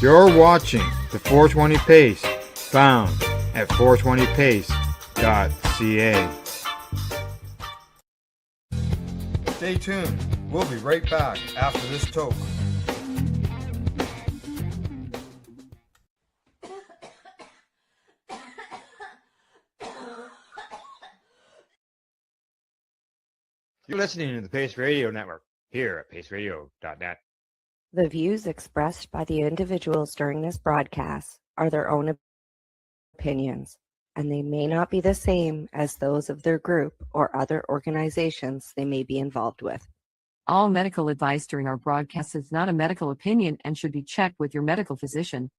You're watching the 420 Pace, found at 420pace.ca. Stay tuned. We'll be right back after this toke. You're listening to the Pace Radio Network here at paceradio.net. The views expressed by the individuals during this broadcast are their own opinions, and they may not be the same as those of their group or other organizations they may be involved with. All medical advice during our broadcast is not a medical opinion and should be checked with your medical physician.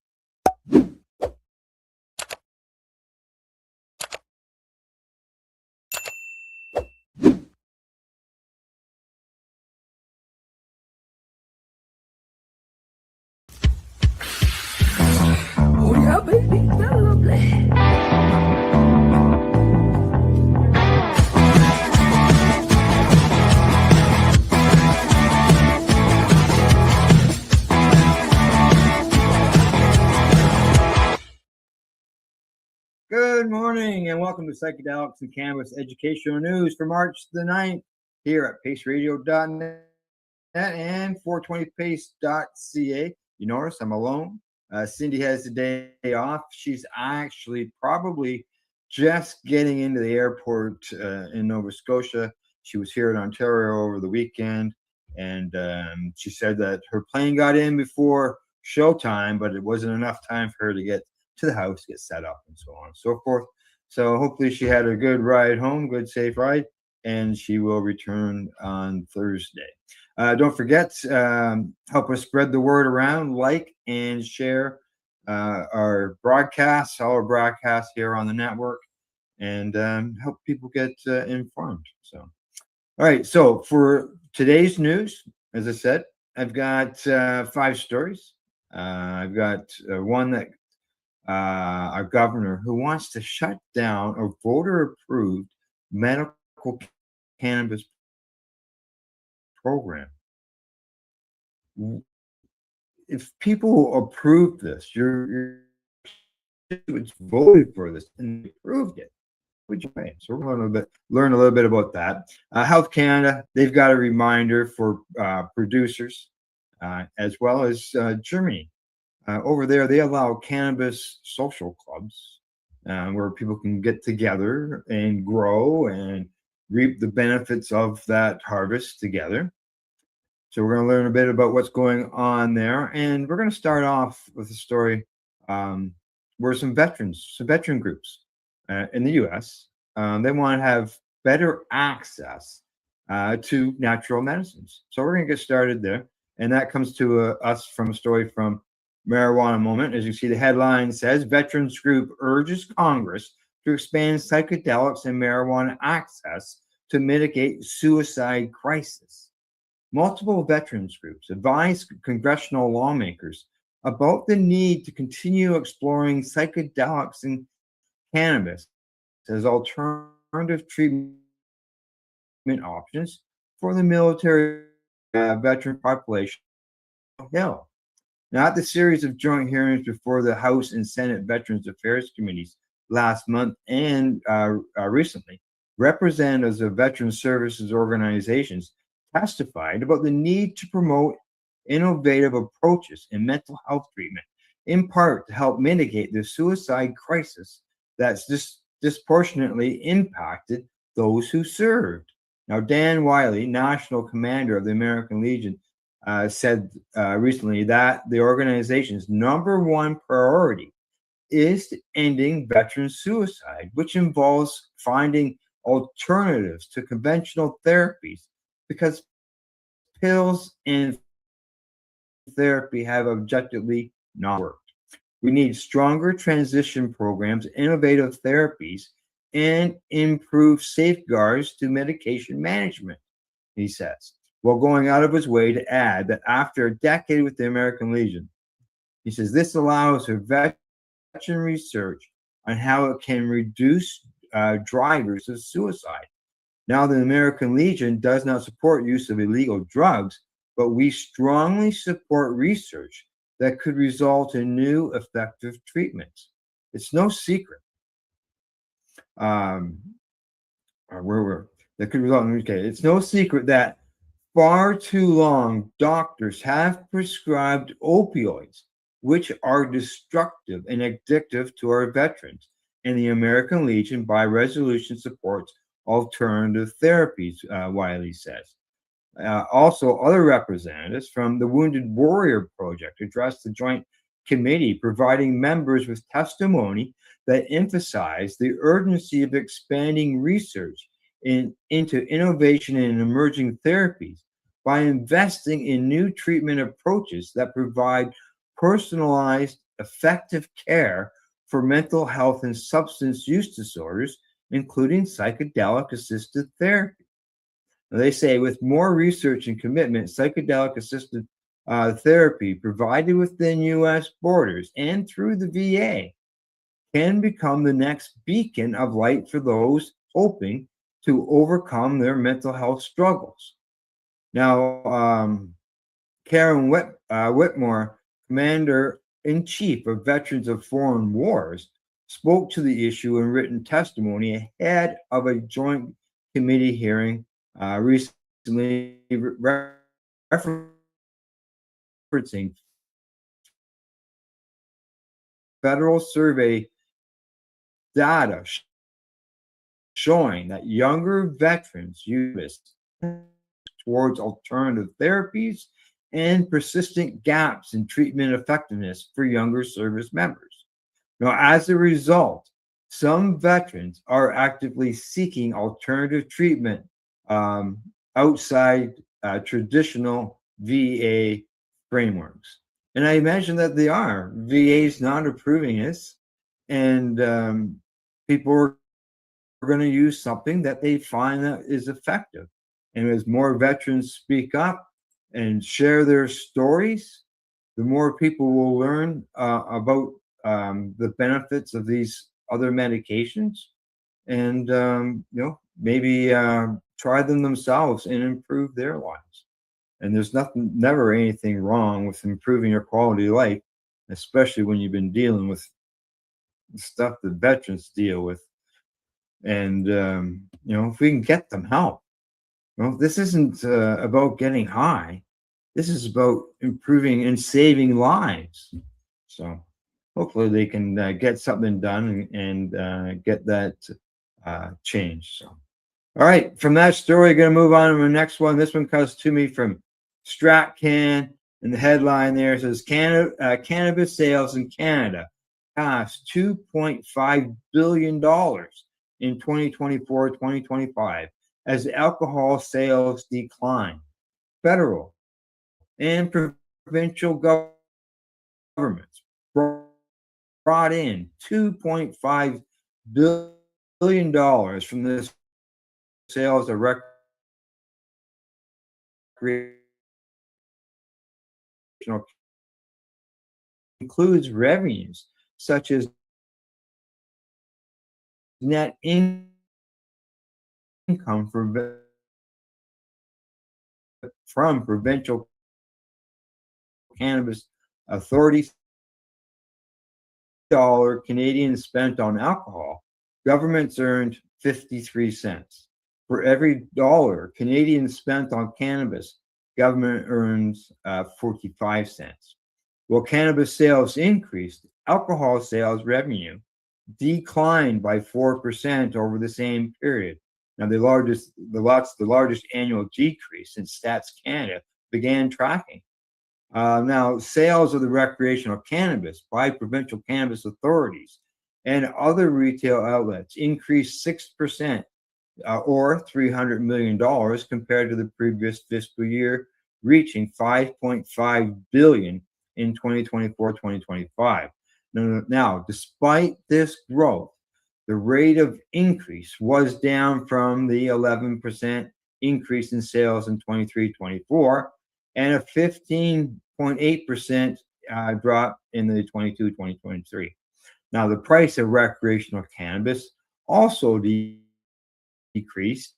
Oh yeah, baby, that's lovely. Good morning and welcome to Psychedelics and Cannabis Educational News for March the 9th here at paceradio.net and 420pace.ca. You notice I'm alone. Cindy has the day off. She's actually probably just getting into the airport in Nova Scotia. She was here in Ontario over the weekend, and she said that her plane got in before showtime, but it wasn't enough time for her to get to the house, get set up, and so on and so forth. So hopefully she had a good ride home, good safe ride, and she will return on Thursday. Don't forget, help us spread the word around, like and share our broadcasts, all our broadcasts here on the network, and help people get informed. So, all right. So for today's news, as I said, I've got 5 stories. I've got one that our governor who wants to shut down a voter-approved medical cannabis program. If people approve this, it's voted for this and they approved it. Would you pay? So we're going to learn a little bit about that. Health Canada, they've got a reminder for producers as well as Germany. Over there, they allow cannabis social clubs where people can get together and grow and reap the benefits of that harvest together. So we're going to learn a bit about what's going on there. And we're going to start off with a story where some veteran groups in the U.S., they want to have better access to natural medicines. So we're going to get started there. And that comes to us from a story from Marijuana Moment. As you see, the headline says, Veterans Group urges Congress to expand psychedelics and marijuana access to mitigate suicide crisis. Multiple veterans groups advise congressional lawmakers about the need to continue exploring psychedelics and cannabis as alternative treatment options for the military veteran population of Hill. Now, at the series of joint hearings before the House and Senate Veterans Affairs Committees last month and recently, representatives of veteran services organizations testified about the need to promote innovative approaches in mental health treatment, in part to help mitigate the suicide crisis that's disproportionately impacted those who served. Now, Dan Wiley, National Commander of the American Legion, said recently that the organization's #1 priority is ending veteran suicide, which involves finding alternatives to conventional therapies because pills and therapy have objectively not worked. We need stronger transition programs, innovative therapies, and improved safeguards to medication management, he says, while going out of his way to add that after a decade with the American Legion, he says this allows for veteran research on how it can reduce drivers of suicide. Now, the American Legion does not support use of illegal drugs, but we strongly support research that could result in new effective treatments. It's no secret. Um, where were that could result in okay. It's no secret that far too long doctors have prescribed opioids, which are destructive and addictive to our veterans. And the American Legion by resolution supports alternative therapies, Wiley says. Also, other representatives from the Wounded Warrior Project addressed the Joint Committee, providing members with testimony that emphasized the urgency of expanding research into innovation and emerging therapies by investing in new treatment approaches that provide personalized, effective care for mental health and substance use disorders, including psychedelic assisted therapy. They say with more research and commitment, psychedelic assisted therapy provided within U.S. borders and through the VA can become the next beacon of light for those hoping to overcome their mental health struggles. Now, Karen Whitmore, Commander in Chief of Veterans of Foreign Wars, spoke to the issue in written testimony ahead of a joint committee hearing recently referencing federal survey data showing that younger veterans use towards alternative therapies and persistent gaps in treatment effectiveness for younger service members. Now, as a result, some veterans are actively seeking alternative treatment outside traditional VA frameworks. And I imagine that they are. VA is not approving this, and people are going to use something that they find that is effective. And as more veterans speak up and share their stories, the more people will learn about the benefits of these other medications, and maybe try them themselves and improve their lives. And there's never anything wrong with improving your quality of life, especially when you've been dealing with the stuff that veterans deal with. And if we can get them help. Well, this isn't about getting high. This is about improving and saving lives. So hopefully they can get something done and get that changed. So, all right, from that story, going to move on to the next one. This one comes to me from StratCan, and the headline there says cannabis sales in Canada passed $2.5 billion in 2024-2025 as alcohol sales decline. Federal and provincial governments brought in $2.5 billion from the sales of recreational, includes revenues such as net income from provincial cannabis authorities. Dollar Canadian spent on alcohol, governments earned 53 cents. For every dollar Canadian spent on cannabis, government earns 45 cents. While cannabis sales increased, alcohol sales revenue declined by 4% over the same period. Now, the largest annual decrease since Stats Canada began tracking. Now, sales of the recreational cannabis by provincial cannabis authorities and other retail outlets increased 6%, or $300 million compared to the previous fiscal year, reaching $5.5 billion in 2024-2025. Now, despite this growth, the rate of increase was down from the 11% increase in sales in 23-24 and a 15.8% drop in the 22-2023. Now, the price of recreational cannabis also decreased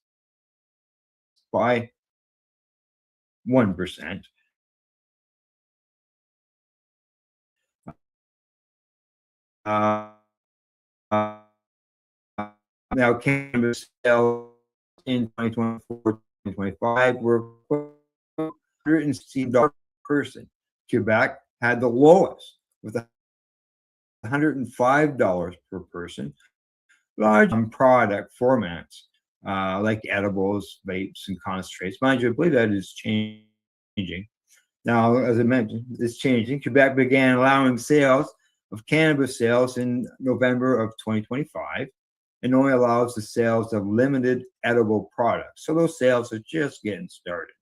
by 1%. Uh, uh, Now, cannabis sales in 2024, 2025 were $160 per person. Quebec had the lowest with $105 per person. Large product formats like edibles, vapes, and concentrates. Mind you, I believe that is changing. Now, as I mentioned, it's changing. Quebec began allowing sales of cannabis sales in November of 2025 and only allows the sales of limited edible products. So those sales are just getting started.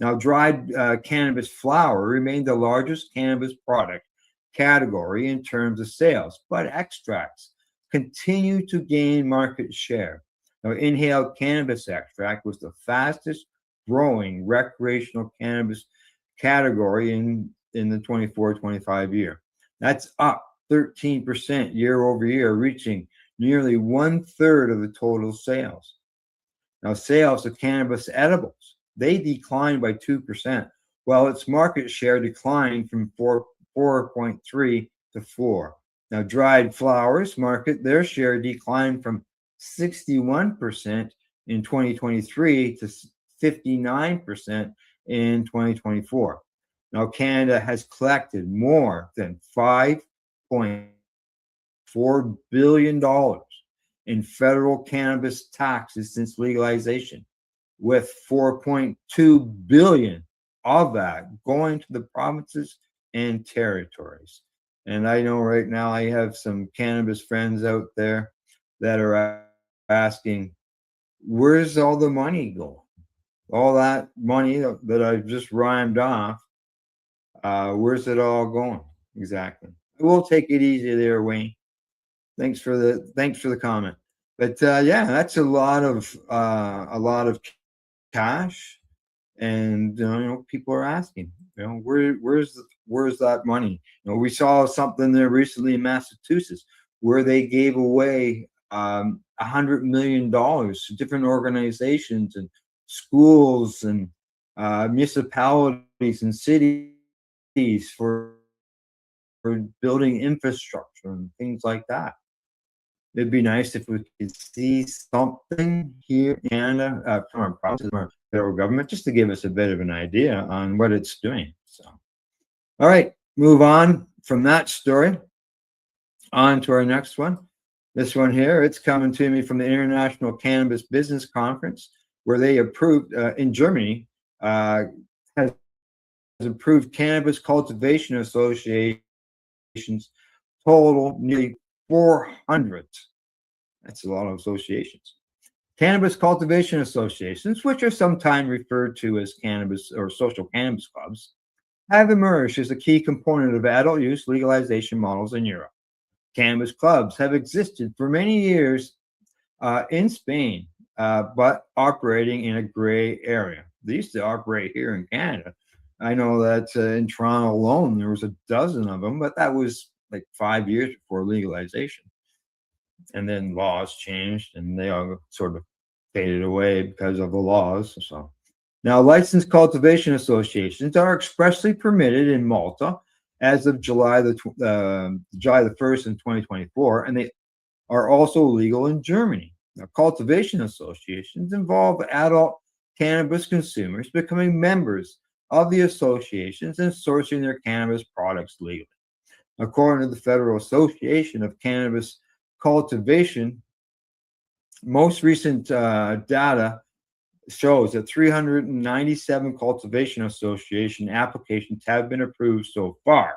Now, dried cannabis flower remained the largest cannabis product category in terms of sales, but extracts continue to gain market share. Now, inhaled cannabis extract was the fastest growing recreational cannabis category in the 24-25 year. That's up 13% year over year, reaching nearly 1/3 of the total sales. Now, sales of cannabis edibles, they declined by 2%, while its market share declined from 4.3 to 4. Now, dried flowers market, their share declined from 61% in 2023 to 59% in 2024. Now, Canada has collected more than $5.4 billion in federal cannabis taxes since legalization, with 4.2 billion of that going to the provinces and territories. And I know right now I have some cannabis friends out there that are asking, where's all the money going? All that money that I've just rhymed off, where's it all going? Exactly. We'll take it easy there, Wayne. Thanks for the comment. But yeah, that's a lot of cash, and people are asking, where's that money? We saw something there recently in Massachusetts where they gave away $100 million to different organizations and schools and municipalities and cities for building infrastructure and things like that. It'd be nice if we could see something here in Canada from our provinces, from our federal government, just to give us a bit of an idea on what it's doing. So, all right, move on from that story on to our next one. This one here, it's coming to me from the International Cannabis Business Conference, where they approved in Germany, has approved cannabis cultivation associations total nearly 400. That's a lot of associations. Cannabis cultivation associations, which are sometimes referred to as cannabis or social cannabis clubs, have emerged as a key component of adult use legalization models in Europe. Cannabis clubs have existed for many years in Spain, but operating in a gray area. They used to operate here in Canada. I know that in Toronto alone, there was a dozen of them, but that was like 5 years before legalization. And then laws changed and they all sort of faded away because of the laws. So now licensed cultivation associations are expressly permitted in Malta as of July the 1st in 2024, and they are also legal in Germany. Now, cultivation associations involve adult cannabis consumers becoming members of the associations and sourcing their cannabis products legally. According to the Federal Association of Cannabis Cultivation, most recent data shows that 397 cultivation association applications have been approved so far.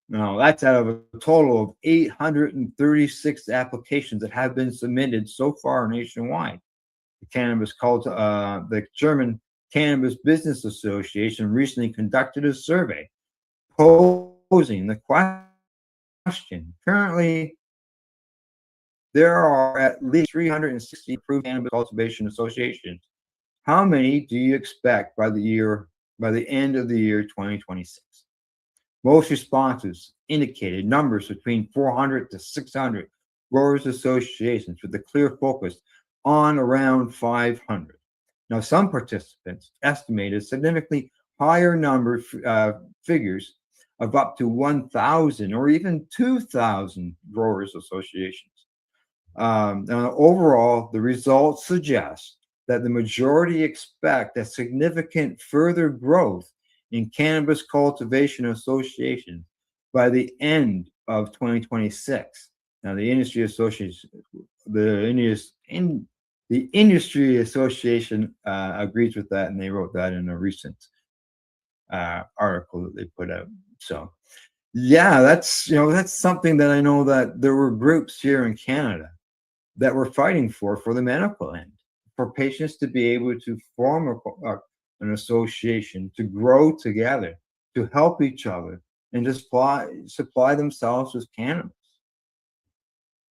Now, that's out of a total of 836 applications that have been submitted so far nationwide. The German Cannabis Business Association recently conducted a survey posing the question. Currently, there are at least 360 approved cannabis cultivation associations. How many do you expect by the end of the year 2026? Most responses indicated numbers between 400 to 600 growers associations, with a clear focus on around 500. Now, some participants estimated significantly higher figures of up to 1,000 or even 2,000 growers associations. Now, overall, the results suggest that the majority expect a significant further growth in cannabis cultivation associations by the end of 2026. Now, the industry association, the industry association agrees with that, and they wrote that in a recent article that they put out. So, yeah, that's something that I know that there were groups here in Canada that were fighting for the medical end, for patients to be able to form an association, to grow together, to help each other, and to supply themselves with cannabis.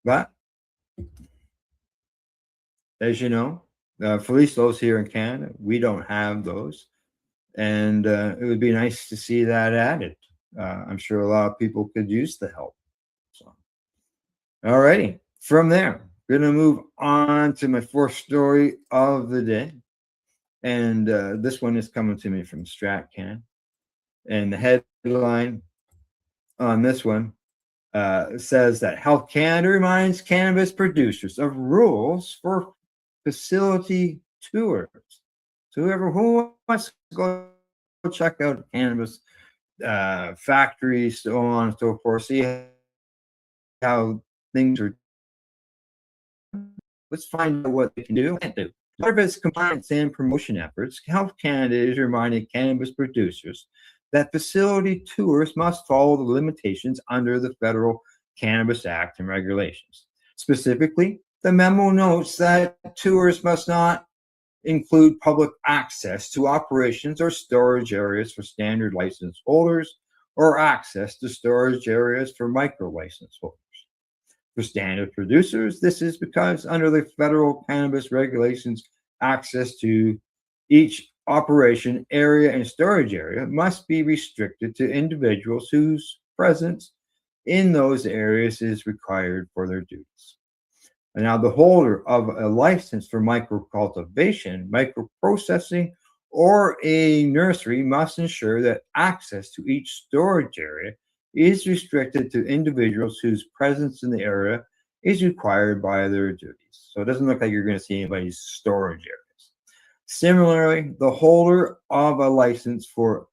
But as you know, for at least those here in Canada, we don't have those, and it would be nice to see that added. I'm sure a lot of people could use the help. So, all righty. From there, we're going to move on to my fourth story of the day. And this one is coming to me from StratCan. And the headline on this one says that Health Canada reminds cannabis producers of rules for facility tours. So who wants to go check out cannabis factories, so on and so forth, see how things are. Let's find out what they can do and can't do. Part of its compliance and promotion efforts, Health Canada is reminding cannabis producers that facility tours must follow the limitations under the Federal Cannabis Act and regulations. Specifically, the memo notes that tours must not include public access to operations or storage areas for standard license holders or access to storage areas for micro license holders. For standard producers, this is because under the federal cannabis regulations, access to each operation area and storage area must be restricted to individuals whose presence in those areas is required for their duties. And now the holder of a license for microcultivation, microprocessing, or a nursery must ensure that access to each storage area is restricted to individuals whose presence in the area is required by their duties. So it doesn't look like you're going to see anybody's storage areas. Similarly, the holder of a license for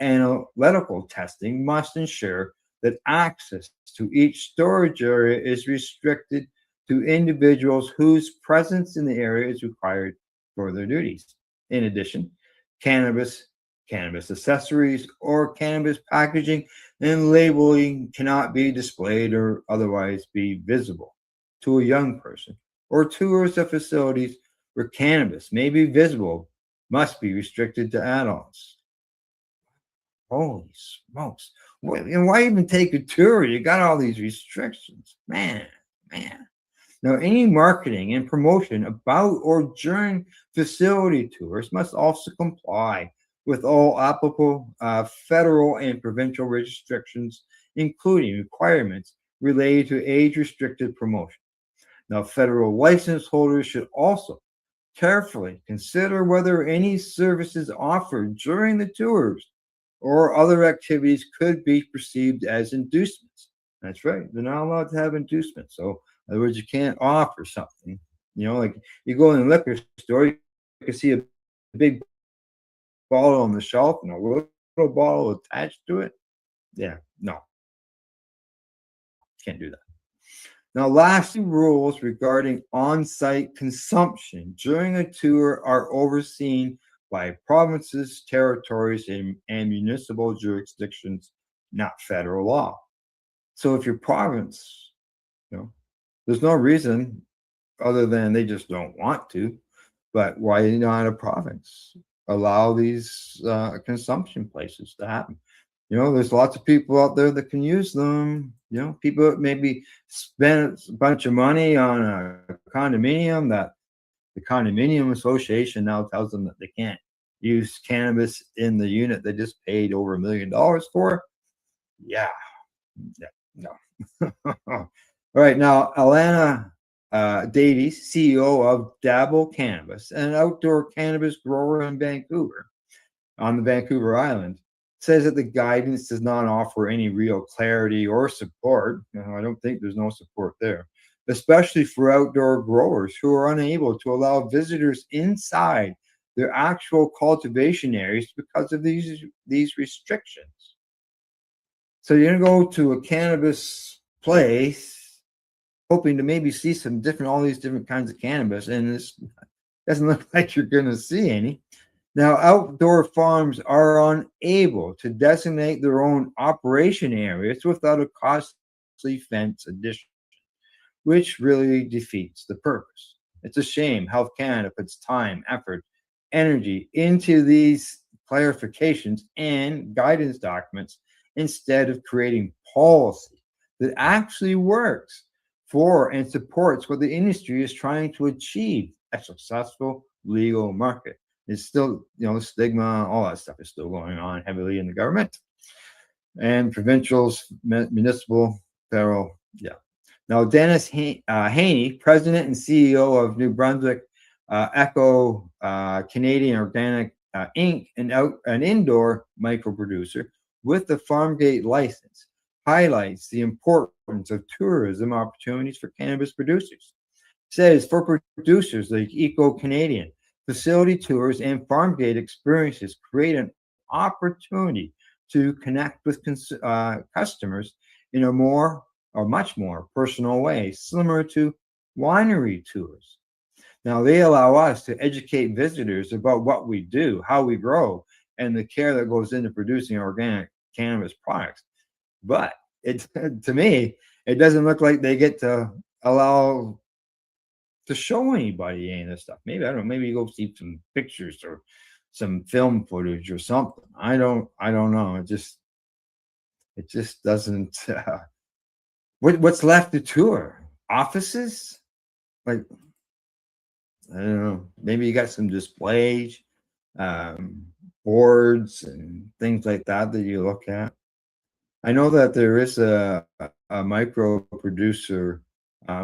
analytical testing must ensure that access to each storage area is restricted to individuals whose presence in the area is required for their duties. In addition, cannabis accessories, or cannabis packaging and labeling cannot be displayed or otherwise be visible to a young person, or tours of facilities where cannabis may be visible must be restricted to adults. Holy smokes. And why even take a tour? You got all these restrictions. Man. Now, any marketing and promotion about or during facility tours must also comply with all applicable federal and provincial restrictions, including requirements related to age-restricted promotion. Now, federal license holders should also carefully consider whether any services offered during the tours or other activities could be perceived as inducements. That's right. They're not allowed to have inducements. So, in other words, you can't offer something. Like you go in the liquor store, you can see a big bottle on the shelf and a little bottle attached to it. Yeah, no. Can't do that. Now, lastly, rules regarding on-site consumption during a tour are overseen by provinces, territories, and municipal jurisdictions, not federal law. So if your province, there's no reason other than they just don't want to, but why not a province allow these consumption places to happen? There's lots of people out there that can use them. People that maybe spend a bunch of money on a condominium that the condominium association now tells them that they can't use cannabis in the unit they just paid over $1 million for. Yeah, no. All right, now Alana Davies, CEO of Dabble Cannabis, an outdoor cannabis grower in Vancouver, on the Vancouver Island, says that the guidance does not offer any real clarity or support. I don't think there's no support there, especially for outdoor growers who are unable to allow visitors inside their actual cultivation areas because of these restrictions. So you're gonna go to a cannabis place hoping to maybe see all these different kinds of cannabis, and this doesn't look like you're gonna see any. Now, outdoor farms are unable to designate their own operation areas without a costly fence addition, which really defeats the purpose. It's a shame Health Canada puts time, effort, energy into these clarifications and guidance documents instead of creating policy that actually works for and supports what the industry is trying to achieve, a successful legal market. It's still, stigma, all that stuff is still going on heavily in the government and provincials, municipal, federal. Yeah. Now, Dennis Haney, president and CEO of New Brunswick Echo Canadian Organic Inc., an indoor micro producer with the Farmgate license, highlights the importance of tourism opportunities for cannabis producers. Says for producers like Eco Canadian, facility tours and Farmgate experiences create an opportunity to connect with customers in a much more personal way, similar to winery tours. Now, they allow us to educate visitors about what we do, how we grow, and the care that goes into producing organic cannabis products. But to me, it doesn't look like they get to allow to show anybody any of this stuff. Maybe, I don't know, maybe you go see some pictures or some film footage or something. I don't know. It just doesn't. What's left to tour? Offices? Like, I don't know. Maybe you got some displays, boards, and things like that you look at. I know that there is a micro producer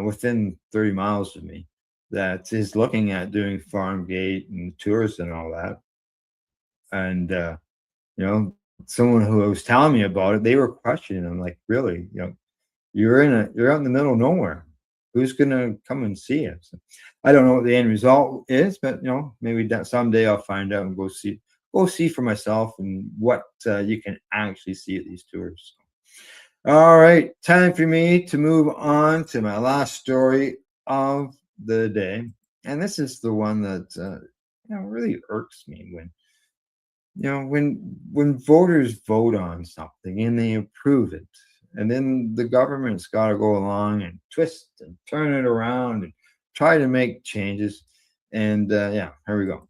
within 30 miles of me that is looking at doing farm gate and tours and all that. And someone who was telling me about it, they were questioning. I'm like, really? You're out in the middle of nowhere. Who's gonna come and see it? So, I don't know what the end result is, but maybe someday I'll find out and go see for myself and what you can actually see at these tours. All right, time for me to move on to my last story of the day, and this is the one that really irks me when voters vote on something and they approve it, and then the government's got to go along and twist and turn it around and try to make changes. And here we go.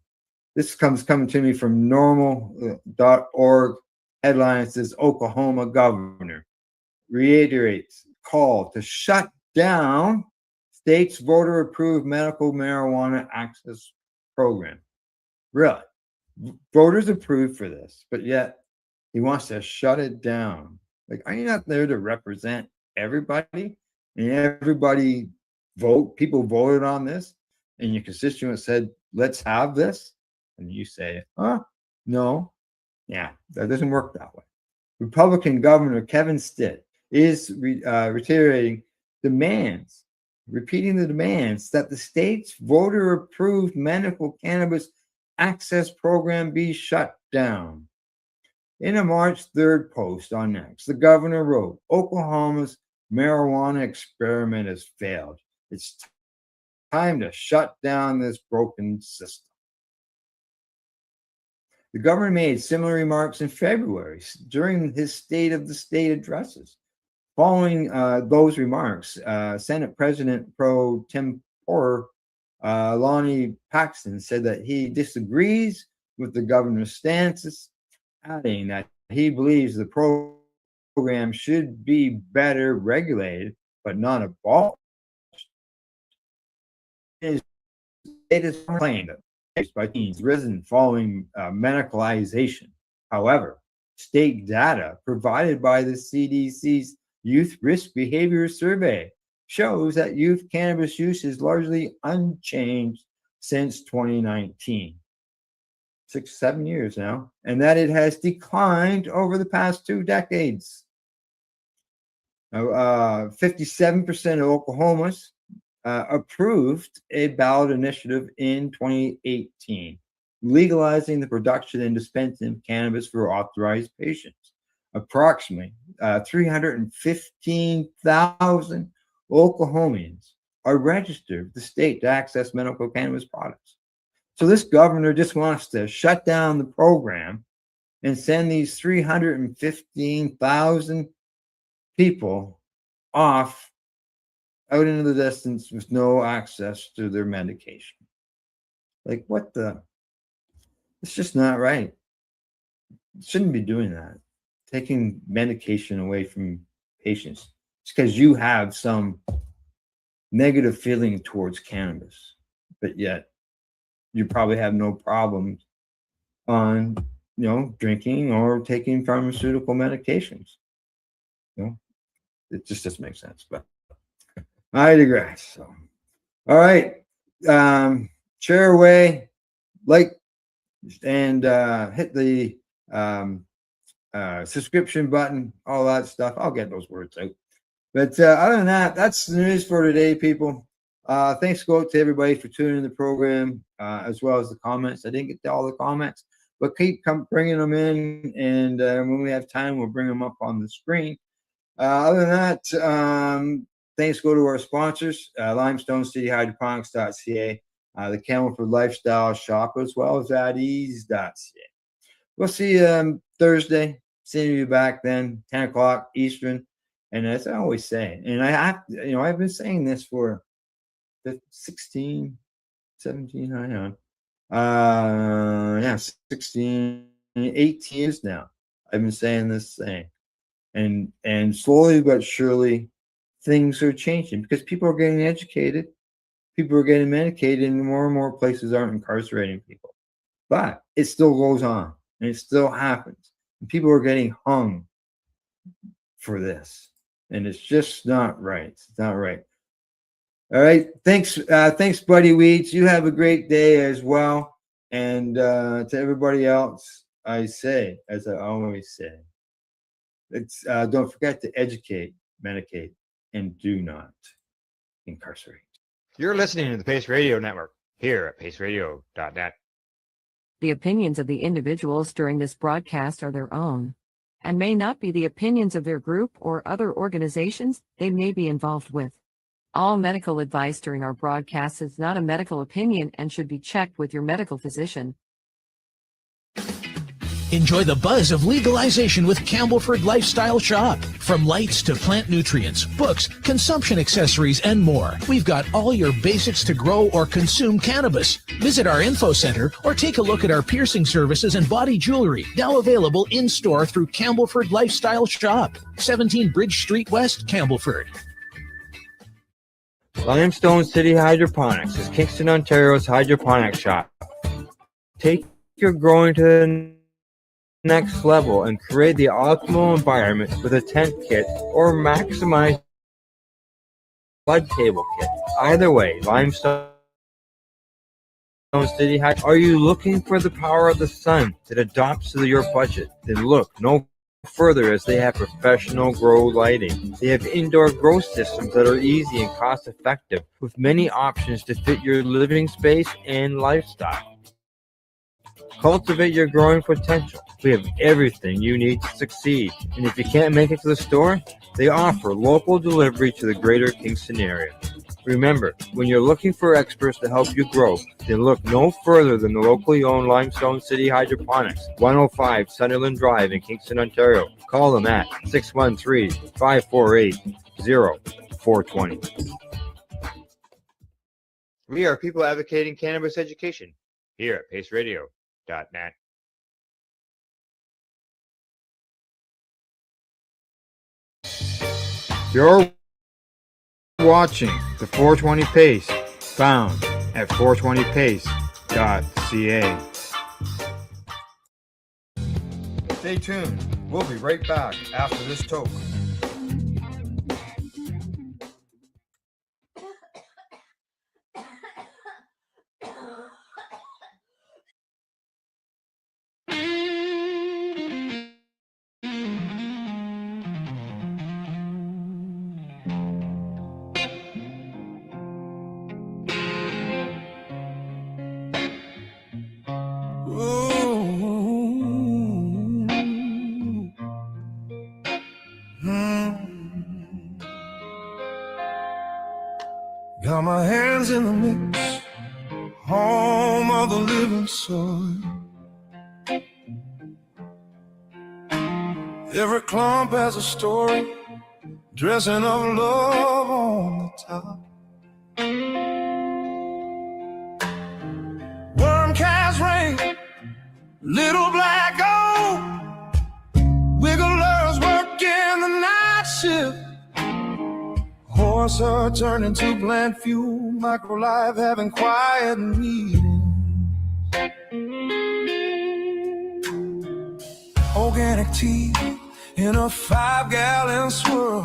This coming to me from normal.org. Headline says Oklahoma governor reiterates call to shut down state's voter-approved medical marijuana access program. Really? Voters approved for this, but yet he wants to shut it down. Like, are you not there to represent everybody? And everybody people voted on this, and your constituents said, let's have this. And you say, no. Yeah, that doesn't work that way. Republican Governor Kevin Stitt is reiterating repeating the demands that the state's voter-approved medical cannabis access program be shut down. In a March 3rd post on X, the governor wrote, Oklahoma's marijuana experiment has failed. It's time to shut down this broken system. The governor made similar remarks in February during his State of the State addresses. Following those remarks, Senate President pro tempore Lonnie Paxton said that he disagrees with the governor's stances, adding that he believes the program should be better regulated, but not abolished. It is claimed that by teens risen following medicalization. However, state data provided by the CDC's Youth Risk Behavior Survey shows that youth cannabis use is largely unchanged since 2019. 6, 7 years now, and that it has declined over the past 2 decades. 57% of Oklahomans approved a ballot initiative in 2018, legalizing the production and dispensing of cannabis for authorized patients. Approximately 315,000 Oklahomans are registered with the state to access medical cannabis products. So this governor just wants to shut down the program and send these 315,000 people off out into the distance with no access to their medication. Like, what the? It's just not right. Shouldn't be doing that. Taking medication away from patients just because you have some negative feeling towards cannabis, but yet you probably have no problems on, drinking or taking pharmaceutical medications. It just doesn't make sense, but I digress. So, all right. Share away, like, and hit the subscription button, all that stuff. I'll get those words out. But other than that, that's the news for today, people. Thanks go out to everybody for tuning in the program, as well as the comments. I didn't get to all the comments, but keep bringing them in, and when we have time, we'll bring them up on the screen. Other than that, thanks go to our sponsors, limestonecityhydroponics.ca, the Campbellford Lifestyle Shop, as well as at ease.ca. We'll see you Thursday. Seeing you back then, 10 o'clock Eastern. And as I always say, and I've been saying this for 16, 17, hang on. 16, 18 years now. I've been saying this thing. And slowly but surely, things are changing because people are getting educated, people are getting medicated, and more and more places aren't incarcerating people. But it still goes on, and it still happens. And people are getting hung for this, and it's just not right. It's not right. All right, thanks, Buddy Weeds. You have a great day as well. And to everybody else, I say, as I always say, don't forget to educate, medicate, and do not incarcerate. You're listening to the Pace Radio Network here at paceradio.net. The opinions of the individuals during this broadcast are their own and may not be the opinions of their group or other organizations they may be involved with. All medical advice during our broadcast is not a medical opinion and should be checked with your medical physician. Enjoy the buzz of legalization with Campbellford Lifestyle Shop. From lights to plant nutrients, books, consumption accessories, and more, we've got all your basics to grow or consume cannabis. Visit our info center or take a look at our piercing services and body jewelry, now available in-store through Campbellford Lifestyle Shop, 17 Bridge Street West, Campbellford. Limestone City Hydroponics is Kingston, Ontario's hydroponics shop. Take your growing to the next level and create the optimal environment with a tent kit or maximize flood table kit. Either way, Limestone City High. Are you looking for the power of the sun that adapts to your budget? Then look no further, as they have professional grow lighting. They have indoor grow systems that are easy and cost effective, with many options to fit your living space and lifestyle. Cultivate your growing potential. We have everything you need to succeed. And if you can't make it to the store, they offer local delivery to the greater Kingston area. Remember, when you're looking for experts to help you grow, then look no further than the locally owned Limestone City Hydroponics, 105 Sunderland Drive in Kingston, Ontario. Call them at 613-548-0420. We are people advocating cannabis education here at paceradio.net. You're watching the 420 Pace, found at 420pace.ca. Stay tuned. We'll be right back after this toke. Got my hands in the mix, home of the living soil. Every clump has a story, dressing up love on the top. Worm cast rain, little black gold, wigglers working the night shift. Horse are turning to plant fuel, microlife having quiet meetings. Organic tea in a 5-gallon swirl,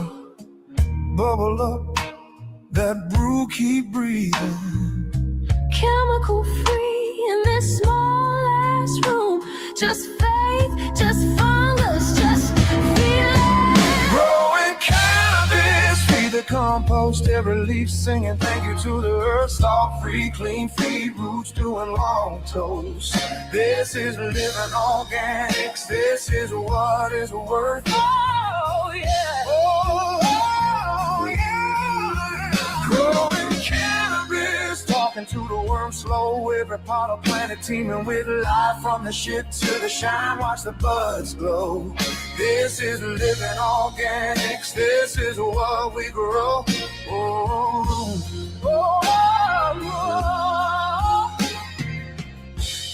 bubble up, that brew keep breathing. Chemical free in this small ass room. Just faith, just fungus, just feel it. Growing cannabis, feed the compost, every leaf singing thank you to the earth. Salt free, clean feed, roots doing long toast. This is living organics, this is what is worth. Oh yeah. Oh yeah. Growing cannabis, talking to the worm slow. Every pot of planet teeming with life, from the shit to the shine. Watch the buds glow. This is living organics. This is what we grow. Oh, oh, oh, oh.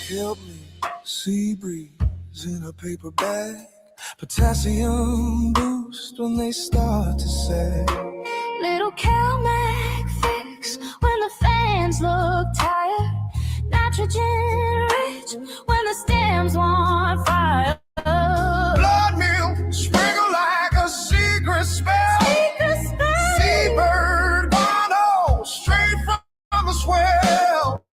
Help me, sea breeze in a paper bag. Potassium boost when they start to sag. Little CalMag fix when the fans look tired. Nitrogen rich when the stems want fire. Blood meal, sprinkle like a secret spell. Secret spell. Seabird guano, straight from the swell.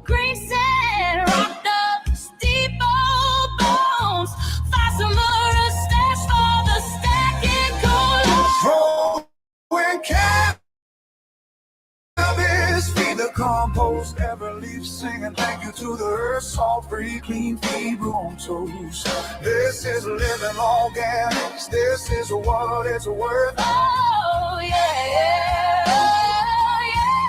Green sand, rocked up, steeple bones. Phosphor stash for the stacking cola. Growing cannabis, feed the compost, every leaf singing thank you to the earth. Salt free, clean feed, room toast. This is living organics. This is what it's worth. Oh yeah, oh, yeah.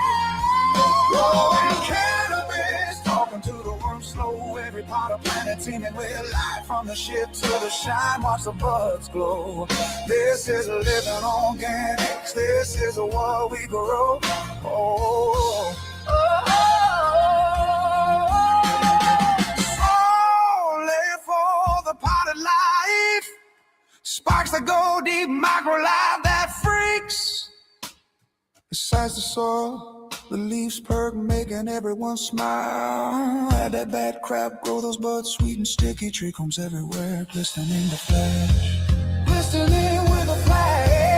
Growing cannabis, talking to the worm slow. Every part of planet teeming with life, from the shit to the shine. Watch the buds glow. This is living organics. This is what we grow. Oh, oh, oh. Lay for the potted life. Sparks that go deep, microlife that freaks. Besides the soil, the leaves perk, making everyone smile. Add that bad crap, grow those buds sweet and sticky. Trichomes everywhere, glistening the flash. Glistening with a flash.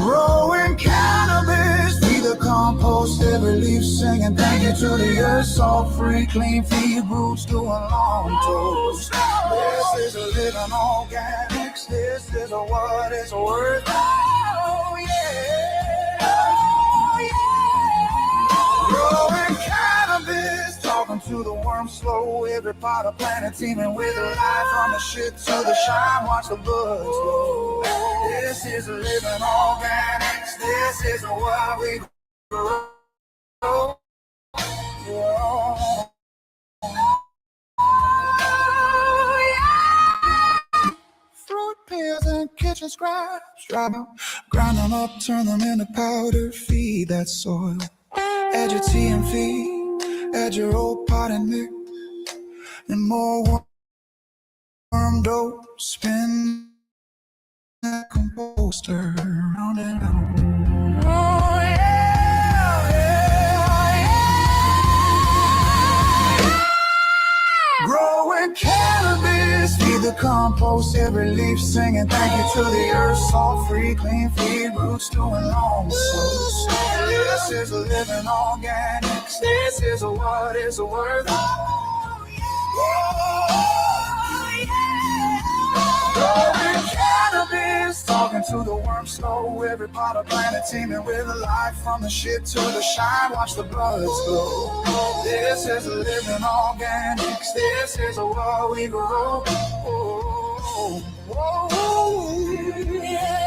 Growing cannabis, feed the compost, every leaf singing thank you to the earth. Salt free, clean feed, roots doing long toast. This is living organics. This is what it's worth. Oh yeah, oh yeah. Growing cannabis, talking to the worm slow. Every part of planet teeming with life, from the shit to the shine. Watch the buds glow. This is living organics. This is what we grow. Oh, yeah. Fruit peels and kitchen scraps, dry them, grind them up, turn them into powder, feed that soil. Add your tea and feed, add your old pot and mix, and more worm dope, spin that composter round and round. Oh yeah, yeah, yeah. Growing cannabis, feed the compost, every leaf singing thank you to the earth. Salt free, clean feed, roots doing long toast. This is living organics. This is what is worth. Oh yeah. Oh, yeah. Growing cannabis, Talking to the worm slow, every part of planet teeming with life, from the shit to the shine, watch the blood flow. This is a living organics, this is a world we grow. Oh, oh, oh, yeah.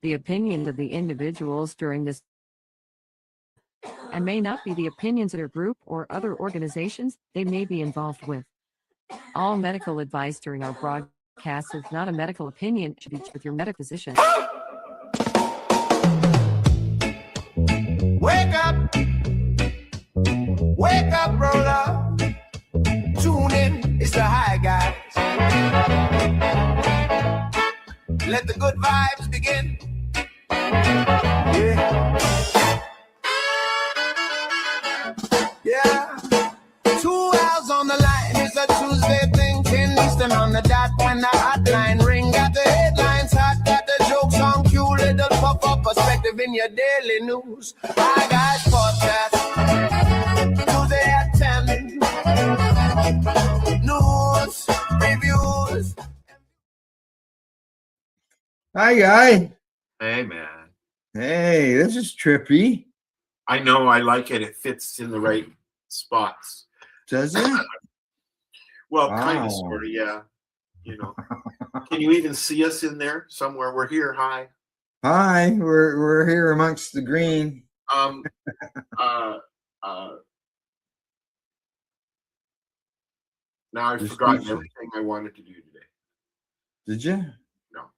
The opinions of the individuals during this and may not be the opinions of their group or other organizations they may be involved with. All medical advice during our broadcast is not a medical opinion. It should be with your medical physician. Wake up, roller. Tune in, it's the high guys. Let the good vibes begin. Yeah. 2 hours on the line. It's a Tuesday thing. 10 Eastern on the dot. When the hotline ring, got the headlines hot, got the jokes on cue. Little pop up perspective in your daily news. High guys podcast. Tuesday at 10. News, reviews. Hi, guy. Hey, man. Hey, this is trippy. I know, I like it. It fits in the right spots. Does it? Well, kind Wow. of, sort of, yeah. You know. Can you even see us in there somewhere? We're here. Hi. Hi, we're here amongst the green. Now I've You're forgotten speechless. everything I wanted to do today. Did you? No.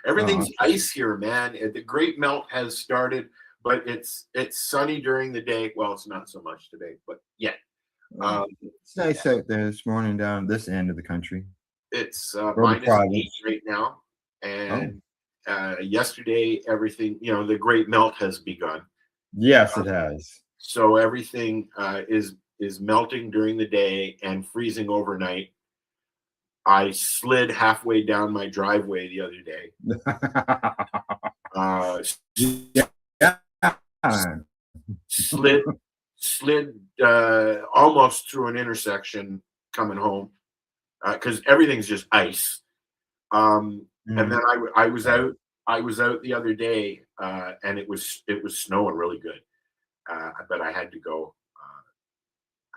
Everything's ice here, man. The great melt has started, but it's sunny during the day. Well, it's not so much today, but yeah. It's nice out there this morning down this end of the country. It's Province. -8 right now, and yesterday everything, the great melt has begun. Yes, it has. So everything is melting during the day and freezing overnight. I slid halfway down my driveway the other day. Slid almost through an intersection coming home because everything's just ice. And then I was out the other day and it was snowing really good. But I had to go.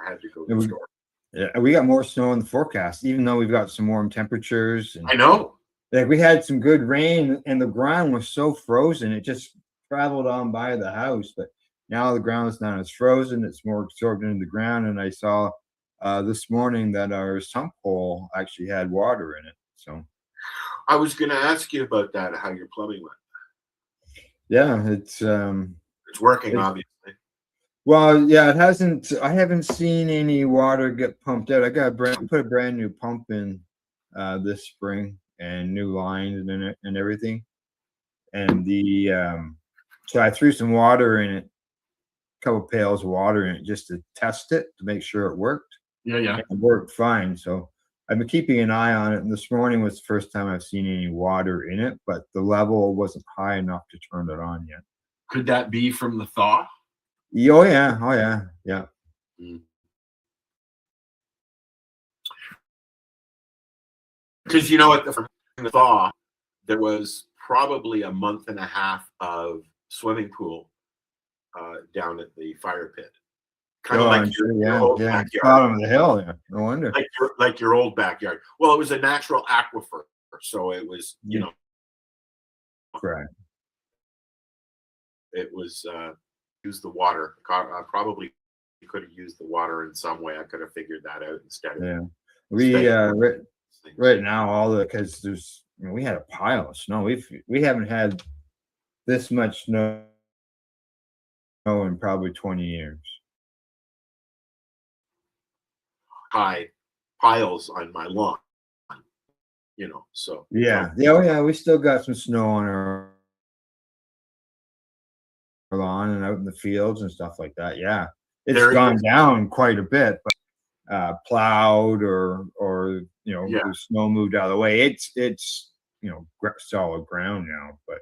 To the store. Yeah, we got more snow in the forecast, even though we've got some warm temperatures. And I know. like we had some good rain, and the ground was so frozen it just traveled on by the house. But now the ground is not as frozen; it's more absorbed into the ground. And I saw this morning that our sump hole actually had water in it. So I was going to ask you about that. How your plumbing went? yeah, it's working, obviously. Well, yeah, it hasn't. I haven't seen any water get pumped out. I put a brand new pump in this spring and new lines in it and everything. And so I threw some water in it, a couple pails of water in it just to test it to make sure it worked. Yeah. It worked fine. So I've been keeping an eye on it. And this morning was the first time I've seen any water in it, but the level wasn't high enough to turn it on yet. Could that be from the thaw? Oh yeah. Because at the thaw, there was probably a month and a half of swimming pool down at the fire pit kind of Oh, like I'm sure, your yeah, old yeah. backyard, Bottom of the hill, yeah. No wonder. like your old backyard. Well, it was a natural aquifer, so it was, Correct. it was use the water. Probably could have used the water in some way. I could have figured that out instead of Yeah. We right, things. right now all the because there's we had a pile of snow. We haven't had this much snow in probably 20 years. High piles on my lawn, so Yeah. Yeah. Oh, yeah. We still got some snow on our lawn and out in the fields and stuff like that. Yeah. It's There gone is- down quite a bit, but plowed or Yeah. the snow moved out of the way. It's solid ground now, but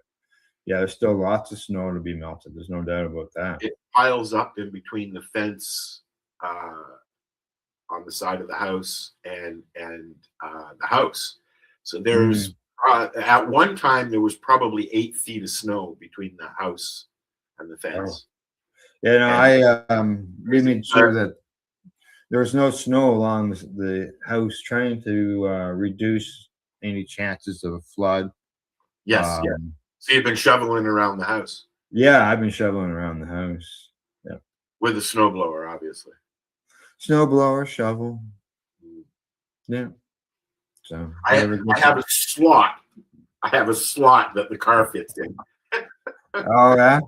yeah, there's still lots of snow to be melted. There's no doubt about that. it piles up in between the fence on the side of the house and the house. So there's at one time there was probably 8 feet of snow between the house and the fence. Yeah, no, we made sure uh, that there was no snow along the house, trying to reduce any chances of a flood. Yes, yeah. So you've been shoveling around the house Yeah, I've been shoveling around the house. Yeah, with a snowblower, obviously. snow blower, shovel. Yeah. So I have a slot. I have a slot that the car fits in, oh yeah.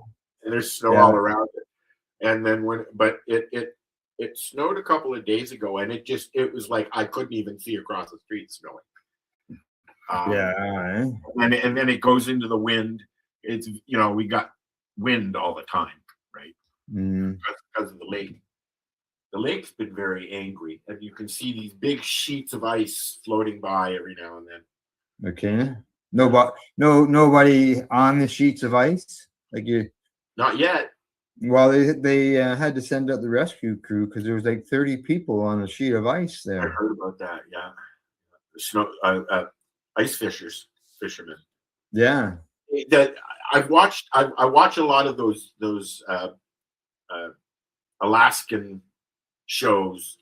and there's snow Yeah. all around it. And then it snowed a couple of days ago, and it was like I couldn't even see across the street snowing. Yeah. And then it goes into the wind. It's we got wind all the time, right? Because of the lake. The lake's been very angry, and you can see these big sheets of ice floating by every now and then. Okay. Nobody on the sheets of ice like you. Not yet. Well, they had to send out the rescue crew because there was like 30 people on a sheet of ice I there. heard about that. Yeah, the snow ice fishermen. Yeah. That I've watched. I watch a lot of those Alaskan shows,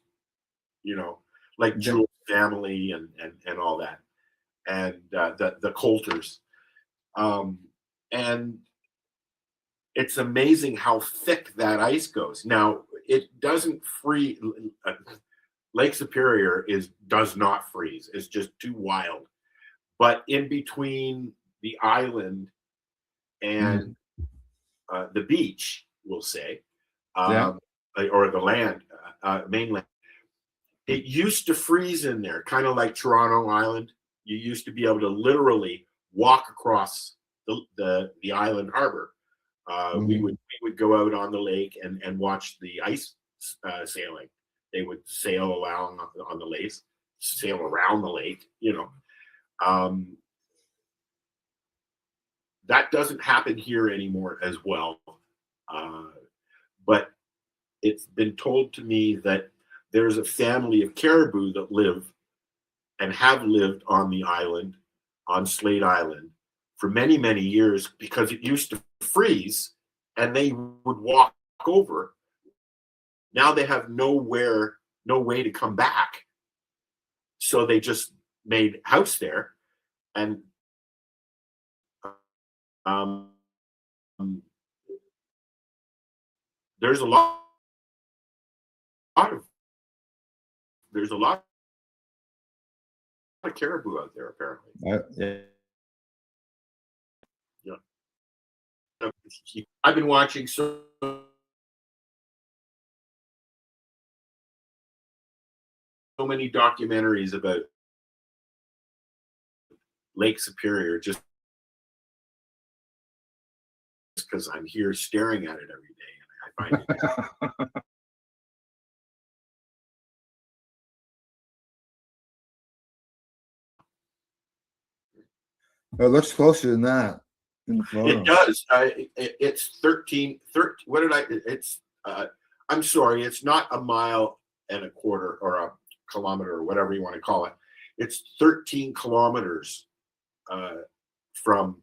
like Jewel Family and all that, and the Coulters, and it's amazing how thick that ice goes. Now it doesn't freeze. Lake Superior does not freeze. It's just too wild. But in between the island and the beach, we'll say, or the land, mainland, it used to freeze in there, kind of like Toronto Island. You used to be able to literally walk across the island harbor. We would go out on the lake and watch the ice sailing. They would sail around on the lake, sail around the lake. That doesn't happen here anymore as well. But it's been told to me that there's a family of caribou that live and have lived on the island, on Slate Island, for many, many years because it used to freeze and they would walk over. Now they have no way to come back. So they just made house there. And there's a lot of caribou out there apparently. Yeah. I've been watching so many documentaries about Lake Superior just because I'm here staring at it every day, and I find it. It looks closer than that in the photo. It does. It's 13. What did I? It's. I'm sorry. It's not a mile and a quarter or a kilometer or whatever you want to call it. It's 13 kilometers from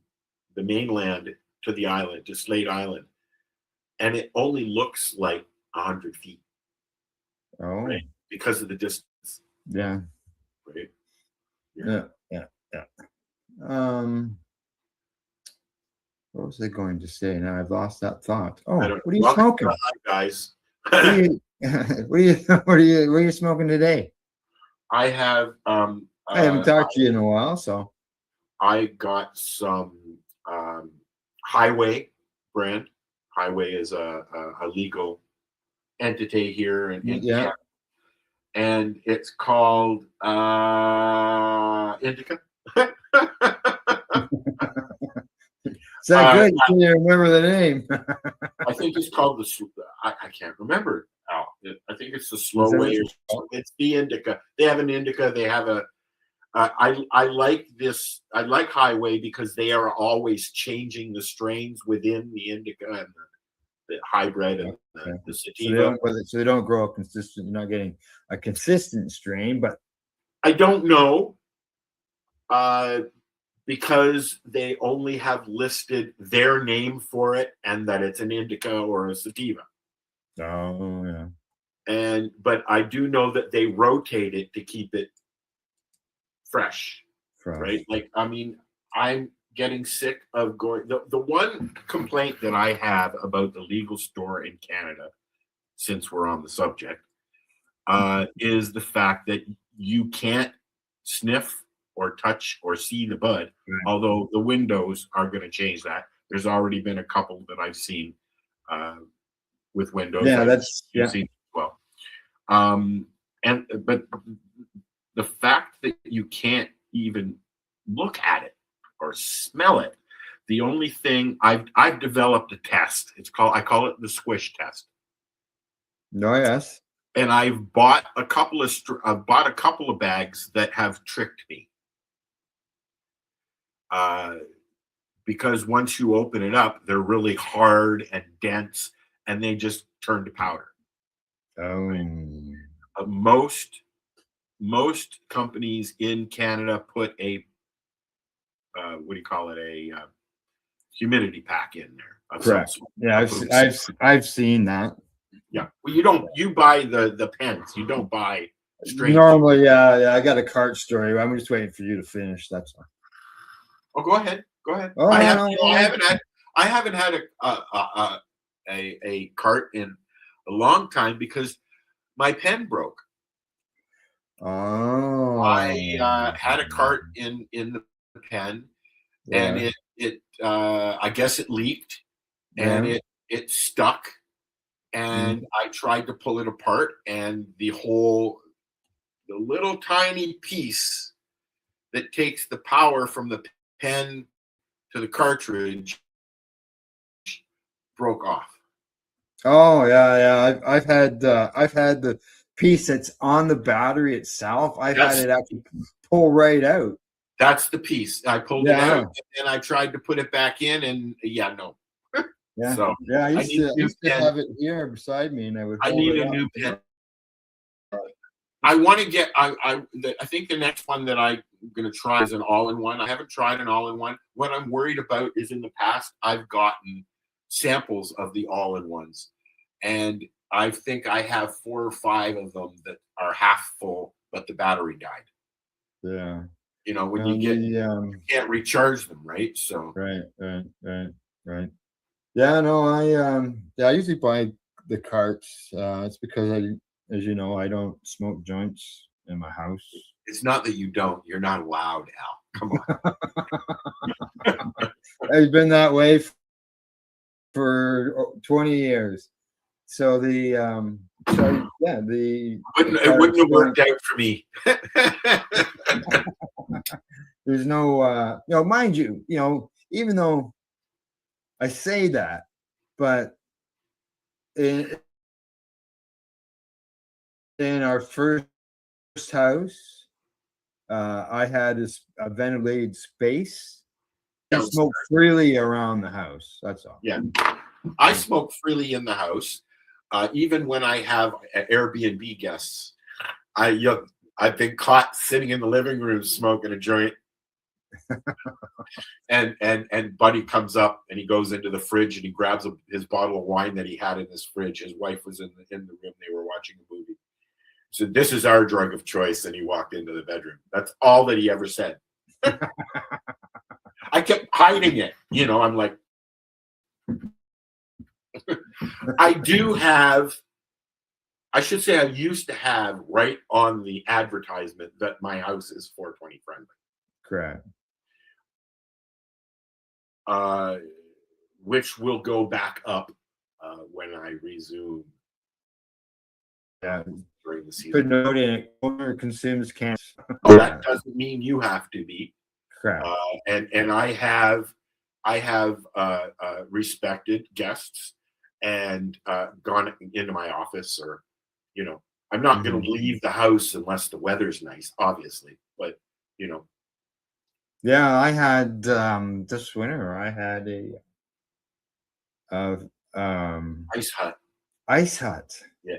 the mainland to the island, to Slate Island, and it only looks like 100 feet. Oh, right? Because of the distance, yeah. right? Yeah. What was I going to say? Now I've lost that thought. Oh, I don't. what are you Welcome smoking? to Hi, guys. What are you, what are you smoking today? I have I haven't talked to you in a while, so I got some Highway brand. Highway is a legal entity here in yeah. Canada, and it's called Indica. Is that good? You can't remember the name. I think it's called I can't remember. Al. I think it's the Is slow that what way. it's called? It's the Indica. They have an Indica. They have a. I like this. I like Highway because they are always changing the strains within the Indica and the hybrid and Okay. the So sativa. they don't grow a consistent. You're not getting a consistent strain, but I don't know because they only have listed their name for it and that it's an indica or a sativa. oh yeah. But I do know that they rotate it to keep it fresh, right? Like, I mean, I'm getting sick of going. The one complaint that I have about the legal store in Canada, since we're on the subject, is the fact that you can't sniff or touch or see the bud, although the windows are going to change that. There's already been a couple that I've seen with windows. Yeah, that's seen as well. But the fact that you can't even look at it or smell it, the only thing I've developed a test. I call it the squish test. No, yes. And I've bought a couple of bags that have tricked me. Because once you open it up, they're really hard and dense, and they just turn to powder. Oh, right? Most companies in Canada put a what do you call it? A humidity pack in there. correct. Yeah, I've seen that. Yeah, well, you buy the pens. You don't buy straight. Normally, yeah. I got a cart story. I'm just waiting for you to finish. That's all. Oh, go ahead. Oh, I haven't had a cart in a long time because my pen broke. Oh, I had a cart in the pen, and it I guess it leaked, and it stuck, and I tried to pull it apart, and the little tiny piece that takes the power from the pen to the cartridge broke off. Oh yeah. I've had the piece that's on the battery itself. I've had it actually pull right out. That's the piece. I pulled it out and I tried to put it back in, and no. Yeah. So I used to have it here beside me, and I need a new pen. I want to get. I think the next one that I'm going to try is an all-in-one. I haven't tried an all-in-one. What I'm worried about is in the past I've gotten samples of the all-in-ones, and I think I have 4 or 5 of them that are half full, but the battery died. Yeah. When you can't recharge them, right? So right. Yeah, no, I usually buy the carts. It's because as you know, I don't smoke joints in my house. It's not that you don't. You're not allowed, Al. Come on. It's been that way for 20 years. So it wouldn't have worked out for me. There's no, mind you, even though I say that, but in our first house, I had a ventilated space. I smoke freely around the house. That's all. Yeah, I smoke freely in the house, even when I have Airbnb guests. I've been caught sitting in the living room smoking a joint, and Buddy comes up and he goes into the fridge and he grabs his bottle of wine that he had in his fridge. His wife was in the room; they were watching a movie, So this is our drug of choice, and he walked into the bedroom. That's all that he ever said. I kept hiding it. You know, I'm like, I should say I used to have right on the advertisement that my house is 420 friendly. Correct. Which will go back up when I resume Yeah. during the season. Put note in it. Owner consumes cannabis. That doesn't mean you have to be. Correct. And I have respected guests and gone into my office, or you know, I'm not going to leave the house unless the weather's nice, obviously. But you know, Yeah, I had this winter. I had a ice hut. ice hut Yeah.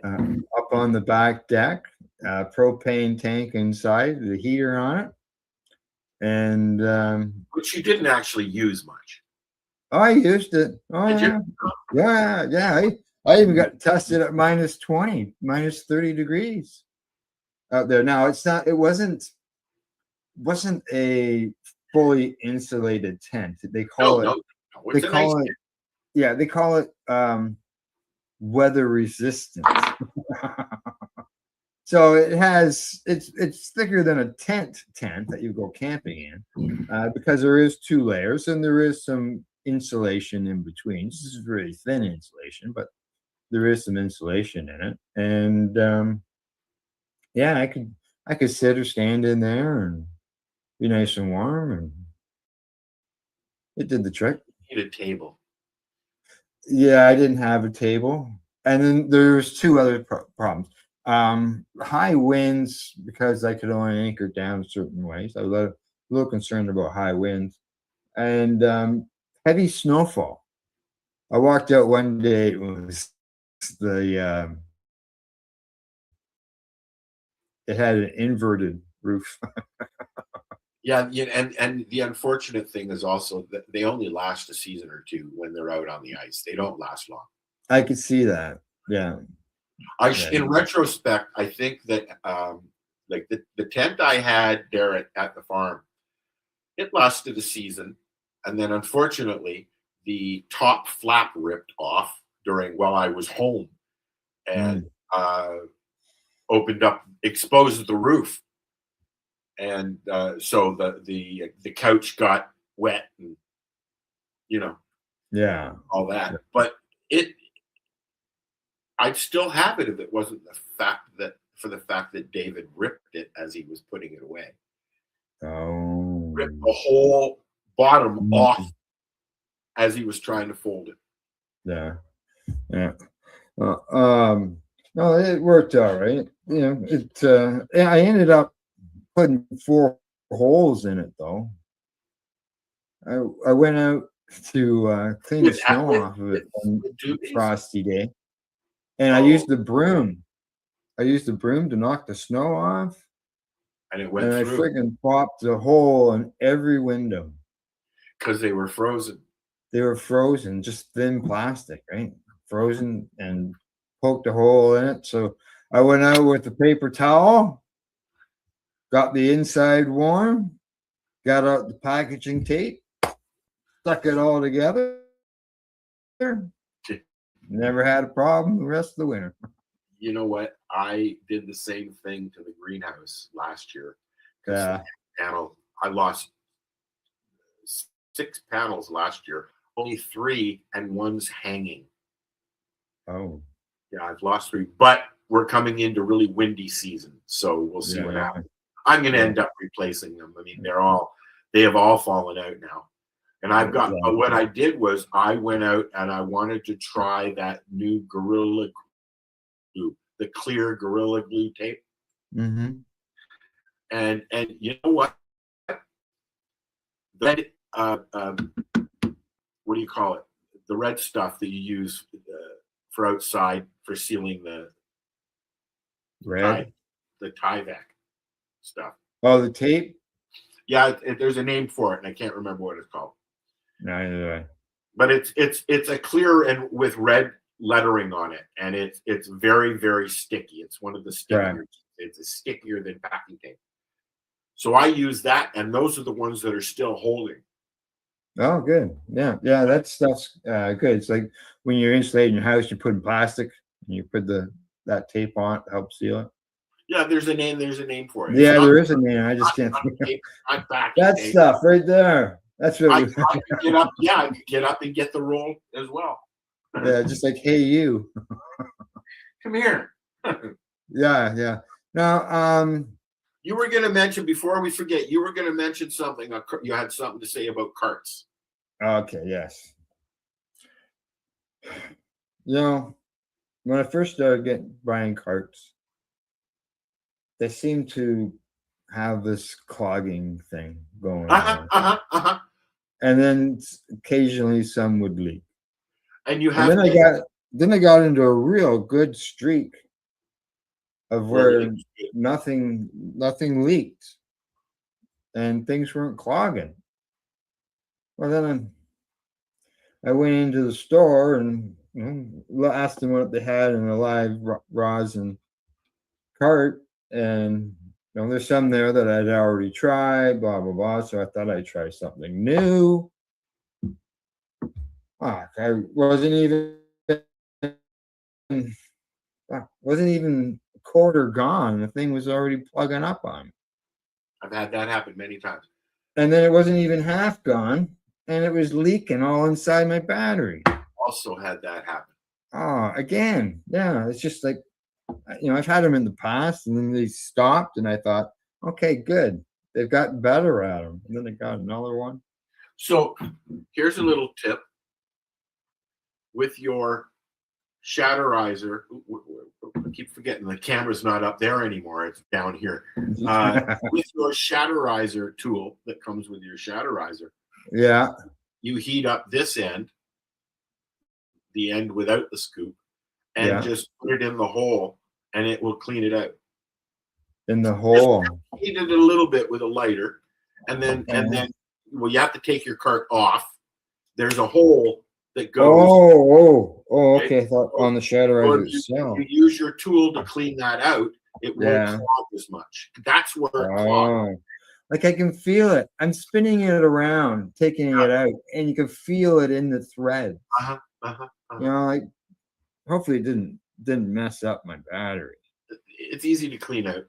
up on the back deck, propane tank inside, the heater on it, and Which you didn't actually use much. I used it. Oh Did yeah, you? yeah. I even got tested at minus 20, minus 30 degrees out there. Now it wasn't a fully insulated tent. They call No. It's they a call nice it yeah, they call it weather resistant. So it's thicker than a tent that you go camping in, because there is 2 layers and there is some insulation in between. This is really thin insulation, but there is some insulation in it. And yeah, I could sit or stand in there and be nice and warm, and it did the trick. You need a table. Yeah, I didn't have a table. And then there's 2 other problems. High winds, because I could only anchor down certain ways. I was a little concerned about high winds, and heavy snowfall. I walked out one day. It was the it had an inverted roof. Yeah, and the unfortunate thing is also that they only last a season or 2 when they're out on the ice. They don't last long. I could see that. Yeah. In retrospect, I think that like the tent I had there at the farm, it lasted a season, and then unfortunately the top flap ripped off while I was home, and exposed the roof, and so the couch got wet, and you know, Yeah. all that. But I'd still have it if it wasn't for the fact that David ripped it as he was putting it away. Oh. Ripped the whole bottom off as he was trying to fold it. Yeah. Yeah. No, it worked all right. You know, I ended up putting 4 holes in it though. I went out to clean the snow off of it on a frosty day, and I used the broom. I used the broom to knock the snow off, and it went and through. I freaking popped a hole in every window because they were frozen. They were frozen, just thin plastic, right? Frozen, and poked a hole in it. So I went out with the paper towel, got the inside warm, got out the packaging tape, stuck it all together. Never had a problem the rest of the winter. You know what? I did the same thing to the greenhouse last year. Yeah. I lost 6 panels last year. Only 3, and one's hanging. Oh. Yeah, I've lost 3. But we're coming into really windy season, so we'll see what happens. I'm going to end up replacing them. I mean, they have all fallen out now. And but what I did was I went out and I wanted to try that new Gorilla Glue, the clear Gorilla Glue tape. Mm-hmm. And you know what? That what do you call it? The red stuff that you use for outside for sealing the Tyvek stuff. Oh, the tape? Yeah, there's a name for it, and I can't remember what it's called. No. But it's a clear and with red lettering on it, and it's very, very sticky. It's one of the stickier it's stickier than packing tape. So I use that, and those are the ones that are still holding. Oh, good. Yeah, yeah, that stuff's good. It's like when you're insulating your house, you put in plastic and you put that tape on it to help seal it. Yeah, there's a name. There's a name for it. Yeah, there is a name. I just can't. Not packing That tape. stuff right there. That's what. I could get up. Yeah, I could get up and get the roll as well. Yeah, just like, hey, you. Come here. Yeah, yeah. Now, You were going to mention, before we forget, you were going to mention something. You had something to say about carts. okay, yes. You know, when I first started buying carts, they seem to have this clogging thing going on. And then occasionally some would leak. And you And have then I got into a real good streak of where nothing leaked and things weren't clogging. Well, then I went into the store and asked them what they had in a live rosin cart, and there's some there that I'd already tried, blah blah blah. So I thought I'd try something new. I wasn't even a quarter gone. The thing was already plugging up on me. I've had that happen many times. And then it wasn't even half gone, and it was leaking all inside my battery. Also had that happen. Oh, again, yeah. It's just like, I've had them in the past, and then they stopped, and I thought, okay, good. They've gotten better at them. And then they got another one. So here's a little tip. With your shatterizer, I keep forgetting the camera's not up there anymore. It's down here. With your shatterizer tool that comes with your shatterizer, yeah, you heat up this end, the end without the scoop, and just put it in the hole, and it will clean it out. In the hole. Just heat it a little bit with a lighter, and then you have to take your cart off. There's a hole that goes. Okay. I thought on the shatterizer itself. You use your tool to clean that out. It won't clog as much. That's where it clogs. Like I can feel it. I'm spinning it around, taking it out, and you can feel it in the thread. Like hopefully it didn't mess up my battery. It's easy to clean out.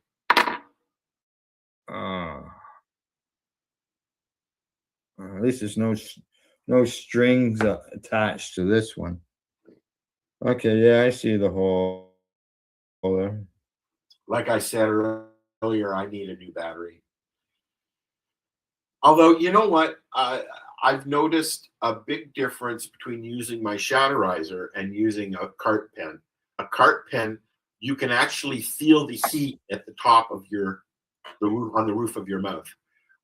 At least there's no strings attached to this one. Okay, yeah, I see the hole there. Like I said earlier, I need a new battery. Although, you know what? I've noticed a big difference between using my shatterizer and using a cart pen. A cart pen, you can actually feel the heat at the top of on the roof of your mouth.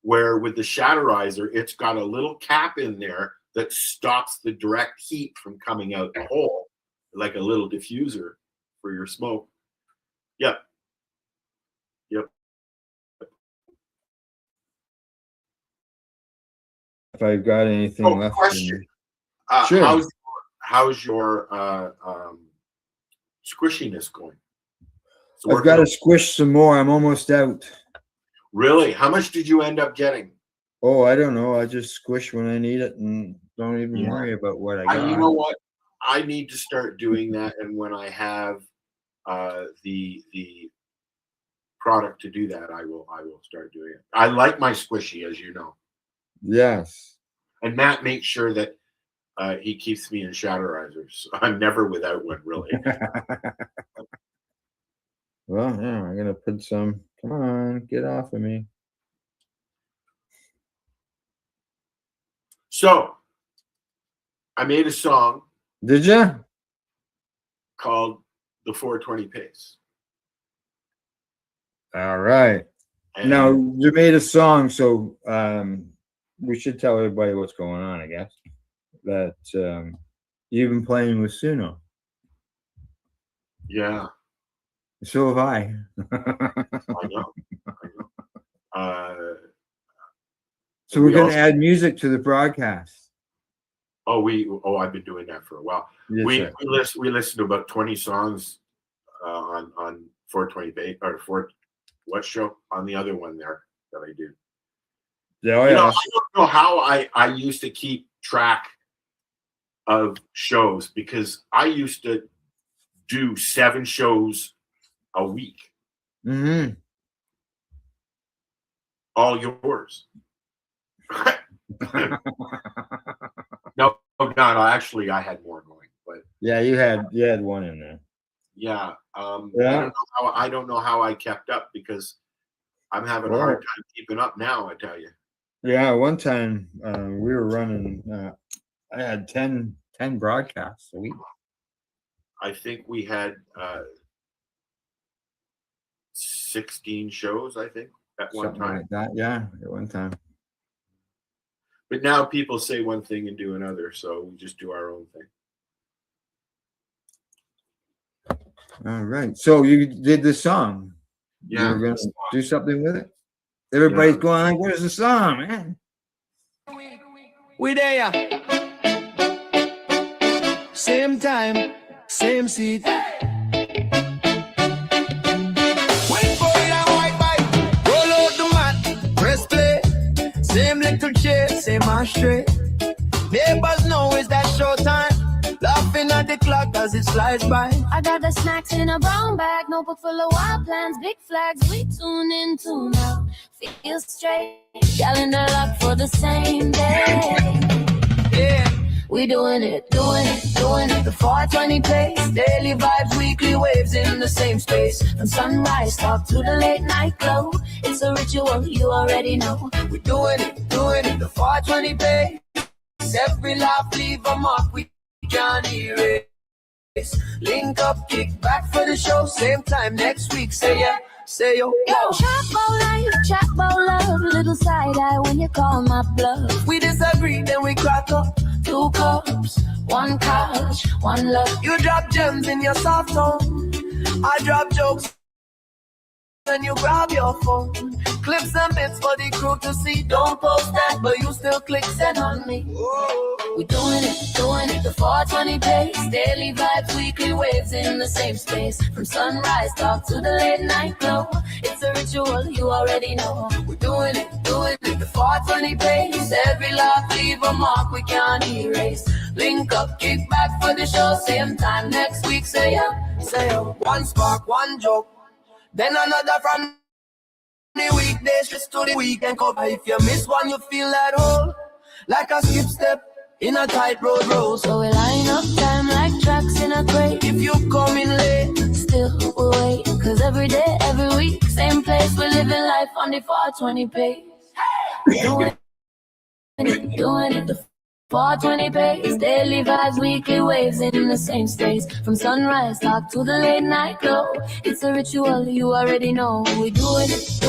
Where with the shatterizer, it's got a little cap in there that stops the direct heat from coming out the hole, like a little diffuser for your smoke. Yep. If I've got anything left. Question. Sure. How's your squishiness going? I've got to squish some more. I'm almost out. Really? How much did you end up getting? Oh, I don't know. I just squish when I need it and don't even worry about what I got. You know what? I need to start doing that, and when I have the product to do that, I will start doing it. I like my squishy, as you know. Yes. And Matt makes sure that he keeps me in shatterizers. I'm never without one, really. Well, yeah, I'm gonna put some. Come on, get off of me. So, I made a song. Did you? Called the 420 Pace. All right. And now you made a song, so we should tell everybody what's going on. I guess that you've been playing with Suno. Yeah. So have I. I know. So we're going to add music to the broadcast. I've been doing that for a while. We listen to about 20 songs on 420 Pace or What show? On the other one there that I do. Yeah, You know, I don't know how I used to keep track of shows because I used to do 7 shows a week. Mm-hmm. All yours. No, actually I had more going, but Yeah, you had one in there. yeah. Yeah. I don't know how I kept up because I'm having a hard time keeping up now, I tell you. Yeah, one time we were running. I had 10 broadcasts a week. I think we had 16 shows, I think, at one Something time. like that. Yeah, at one time. But now people say one thing and do another, so we just do our own thing. All right. So you did the song. Yeah. You're gonna do something with it. Everybody's going like, "Where's the song, man?" We there. Same time, same seat. Wait for it and white bike. Roll out the mat, press play. Same little chair, same ashtray. Neighbors know it's that showtime. Laughing at the clock as it slides by. I got the snacks in a brown bag, notebook full of wild plans, big flags. We tune in, tune out, feel straight. Calendar lock for the same day. Yeah. We doing it, doing it. The 420 pace, daily vibes, weekly waves in the same space. From sunrise talk to the late night glow. It's a ritual, you already know. We doing it. The 420 pace. Every laugh leave a mark we can't erase. Link up, kick back for the show. Same time next week. Say yeah, say yo. Chat about life, chat about love. Little side eye when you call my bluff. We disagree, then we crack up. 2 cups, 1 couch, 1 love. You drop gems in your soft tone. I drop jokes when you grab your phone. Clips and bits for the crew to see. Don't post that, but you still click send on me. We doing it, the 420 pace. Daily vibes, weekly waves in the same space. From sunrise talk to the late night glow. It's a ritual, you already know. We doing it, the 420 pace. Every laugh leave a mark we can't erase. Link up, kick back for the show. Same time next week, say yeah, say yo. One spark, one joke. Then another from the weekdays just to the weekend cover. If you miss one, you feel that hole. Like a skip step in a tight road road. So we line up time like tracks in a crate. If you come in late, still we'll wait. Cause every day, every week, same place. We're living life on the 420 pace. Doing it, the 420 pace. Daily vibes, weekly waves in the same space. From sunrise talk to the late night glow. It's a ritual, you already know. We doing it,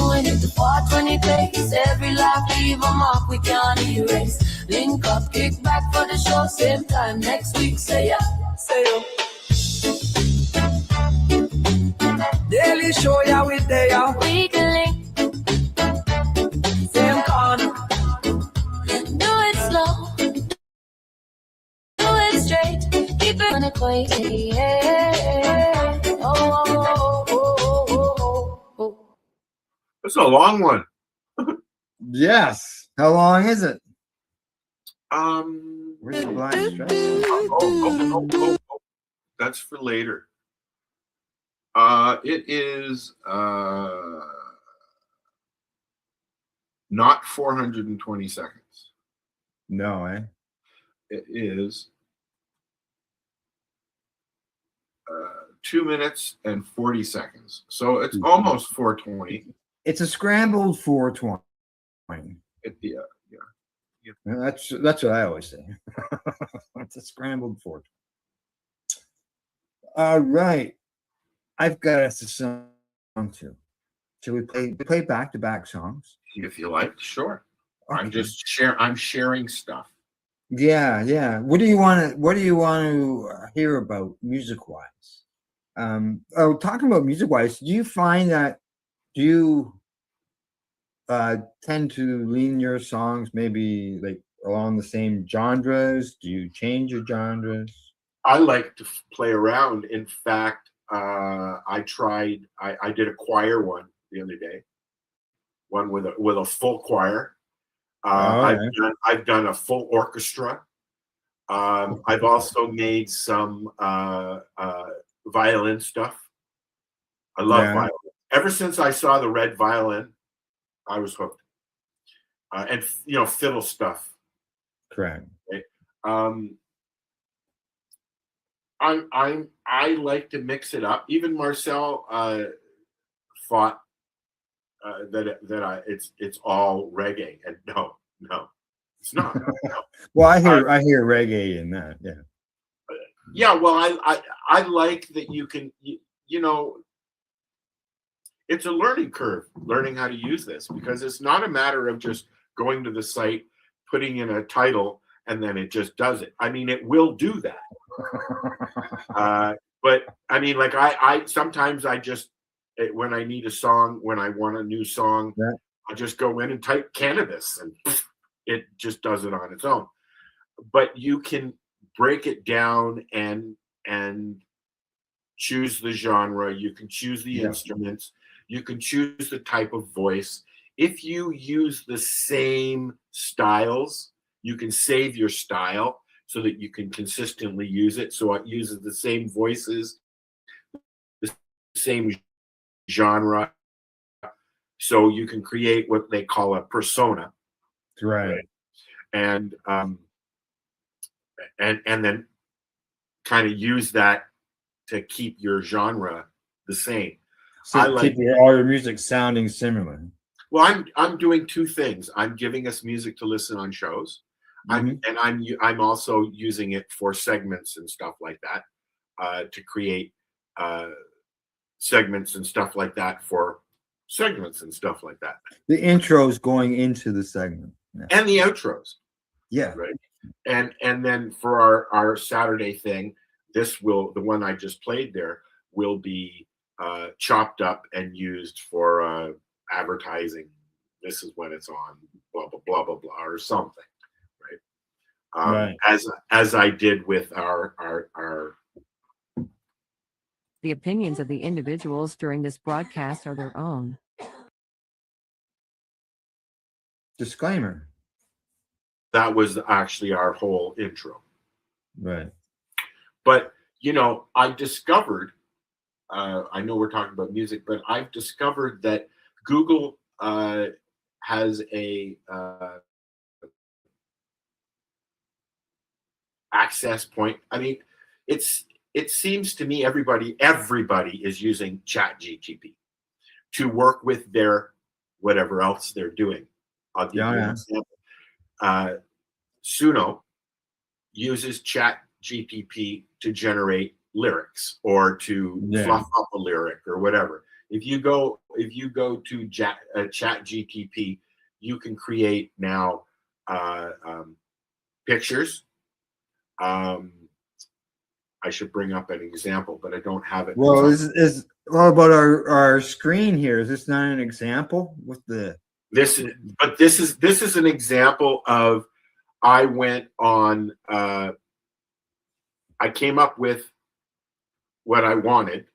the 420 pace. Every laugh leave a mark we can't erase. Link up, kick back for the show. Same time next week, say yeah, say yo. Daily show, yeah, we there. we can link. Same corner. Do it slow, do it straight. Keep it on the equate. Yeah. Oh. It's a long one. Yes. How long is it? Where's the black strap? Oh. That's for later. It is not 420 seconds. No, eh? It is 2 minutes and 40 seconds. So it's almost 420. It's a scrambled 420. Yeah. That's what I always say. It's a scrambled 420. All right. I've got us a song too. Should we play back-to-back songs? If you like, sure. Okay. I'm sharing stuff. Yeah. What do you want to hear about music-wise? Talking about music-wise, do you find that you tend to lean your songs maybe like along the same genres? Do you change your genres? I like to play around. In fact, I did a choir one the other day. One with a full choir. Yeah. I've done a full orchestra. I've also made some violin stuff. I love violin. Ever since I saw the red violin, I was hooked. And fiddle stuff. Correct. Right? I like to mix it up. Even Marcel thought that it's all reggae, and no, it's not. No. Well, I hear reggae in that. Yeah. Yeah. Well, I like that you can it's a learning curve, learning how to use this, because it's not a matter of just going to the site, putting in a title, and then it just does it. I mean, it will do that. But I mean, like I sometimes when I need a song, when I want a new song, I just go in and type cannabis, and it just does it on its own. But you can break it down and choose the genre. You can choose the instruments. You can choose the type of voice. If you use the same styles, you can save your style so that you can consistently use it. So it uses the same voices, the same genre. So you can create what they call a persona. Right. And then kind of use that to keep your genre the same. So keep all your music sounding similar. Well, I'm doing two things. I'm giving us music to listen on shows. I'm also using it for segments and stuff like that, to create segments and stuff like that for segments and stuff like that. The intros going into the segment. Yeah. And the outros. Yeah. Right. And then for our Saturday thing, the one I just played there will be chopped up and used for advertising. This is when it's on, blah blah blah blah blah, or something, right? As I did with our. The opinions of the individuals during this broadcast are their own. Disclaimer. That was actually our whole intro. Right. But I discovered. I know we're talking about music, but I've discovered that Google has a access point. I mean, it seems to me everybody is using ChatGPT to work with their whatever else they're doing. I'll give you an example. Suno uses ChatGPT to generate lyrics or to fluff up a lyric or whatever. If you go to ChatGPT, you can create now pictures. I should bring up an example, but I don't have it. Well, is what about our screen here? Is this not an example with the? This is an example of. I went on. I came up with what I wanted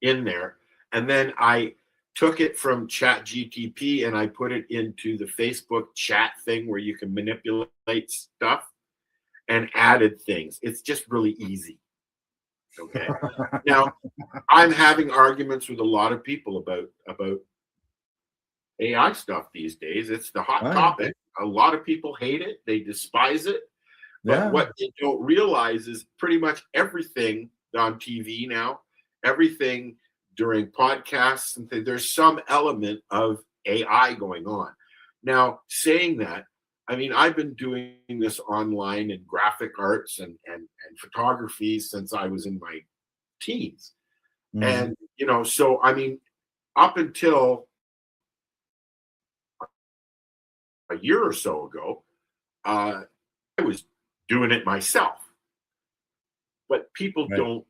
in there, and then I took it from ChatGPT and I put it into the Facebook chat thing where you can manipulate stuff and added things. It's just really easy. Okay. Now, I'm having arguments with a lot of people about AI stuff these days. It's the hot topic. A lot of people hate it. They despise it. But what they don't realize is pretty much everything on TV now, everything during podcasts, and there's some element of AI going on. Now, saying that, I mean, I've been doing this online in graphic arts and photography since I was in my teens. And, so, I mean, up until a year or so ago, I was doing it myself. But people don't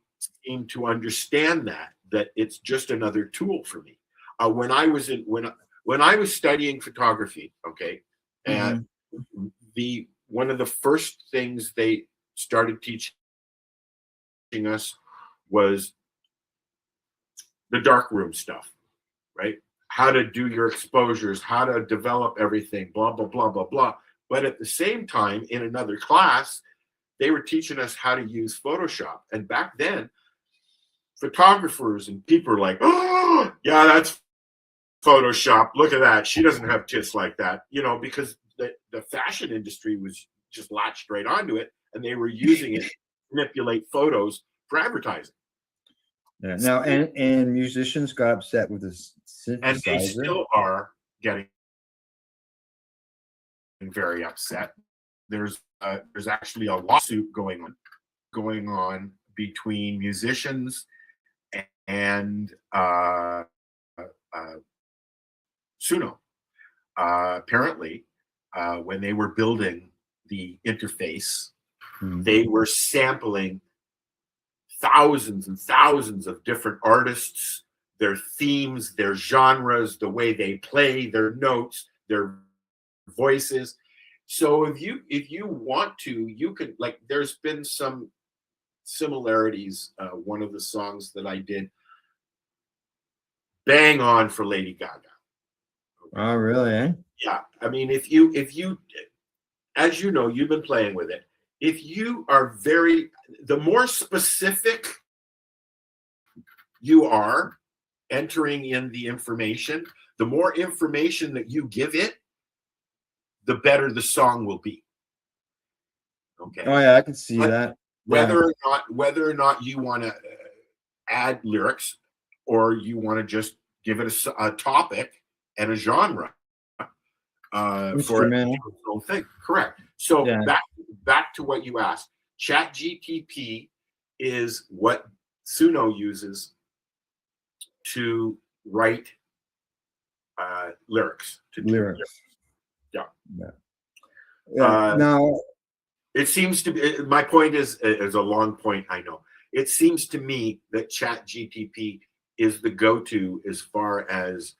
seem to understand that it's just another tool for me. When I was studying photography, okay, and one of the first things they started teaching us was the darkroom stuff, right? how to do your exposures, how to develop everything, blah, blah, blah, blah, blah. But at the same time, in another class, they were teaching us how to use Photoshop. And back then, photographers and people are like, oh, yeah, that's Photoshop. Look at that. She doesn't have tits like that, because the fashion industry was just latched right onto it, and they were using it to manipulate photos for advertising. Yeah. Now, and musicians got upset with this synthesizer. And they still are getting very upset. There's actually a lawsuit going on between musicians and Suno. Apparently, when they were building the interface, they were sampling thousands and thousands of different artists, their themes, their genres, the way they play, their notes, their voices. So if you want to, you could, like, there's been some similarities. One of the songs that I did, bang on for Lady Gaga. Oh, really? Eh? Yeah. I mean, if you, as you know, you've been playing with it. If you are the more specific you are entering in the information, the more information that you give it, the better the song will be. Okay. Oh yeah, I can see that. Whether or not you want to add lyrics, or you want to just give it a topic and a genre for its own thing. Correct. So back to what you asked. ChatGTP is what Suno uses to write lyrics. Yeah. Now, it seems to be, my point is a long point, I know. It seems to me that ChatGTP is the go-to as far as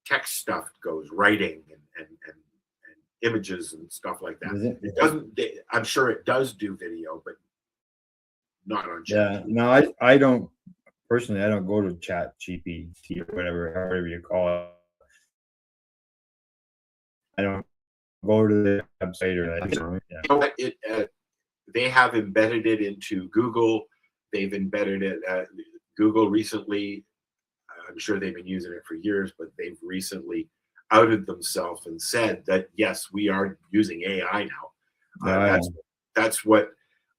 text stuff goes, writing and images and stuff like that. It doesn't. I'm sure it does do video, but not on Chat. Yeah. No, I don't personally. I don't go to Chat GPT or however you call it. I don't go to the website or anything. Yeah. You know what? They have embedded it into Google. They've embedded it. Google recently, I'm sure they've been using it for years, but they've recently outed themselves and said that, yes, we are using AI now. That's what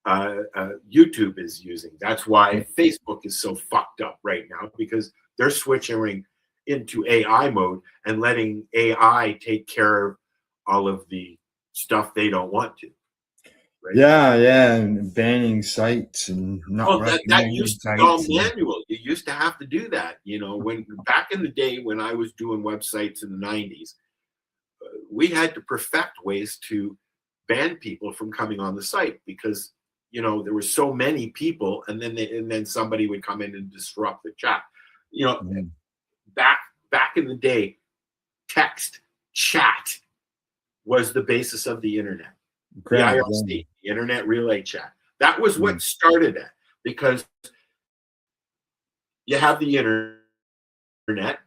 YouTube is using. That's why Facebook is so fucked up right now, because they're switching into AI mode and letting AI take care of all of the stuff they don't want to. Right? Yeah, and banning sites and not that used to be all manual. You used to have to do that. When back in the day when I was doing websites in the 90s, we had to perfect ways to ban people from coming on the site, because there were so many people, and then somebody would come in and disrupt the chat. Back in the day, text chat was the basis of the internet. The IRC, the Internet Relay Chat. That was what started it, because you have the internet,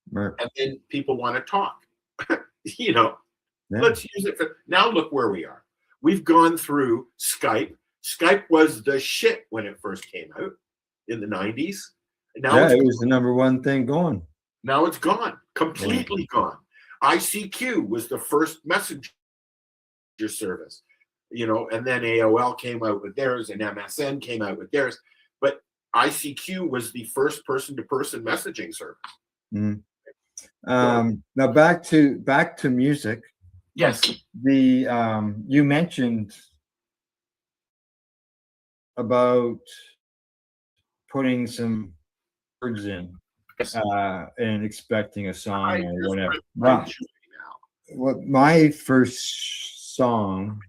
and then people want to talk. Let's use it for. Now look where we are. We've gone through Skype. Skype was the shit when it first came out in the 90s. Now it was the number one thing going. Now it's gone, completely gone. ICQ was the first messenger service, and then AOL came out with theirs, and MSN came out with theirs. But ICQ was the first person-to-person messaging service. Now back to music. Yes. You mentioned about putting some words in and expecting a song or whatever. My first song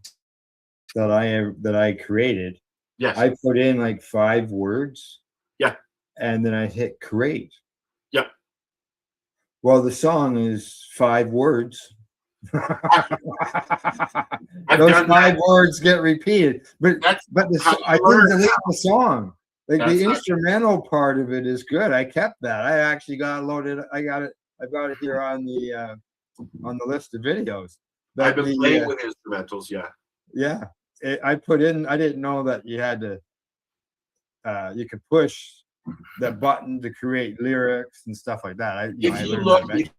that I created, I put in like 5 words. Yeah. And then I hit create. Yep. Well, the song is 5 words. Those 5 words get repeated, but I didn't delete the song. Like That's the not- instrumental part of it is good. I kept that. I actually got loaded. I got it. I've got it here on the list of videos. But I've been playing with instrumentals. Yeah. yeah, I put in. I didn't know that you had to. You could push the button to create lyrics and stuff like that. If I you learned look, that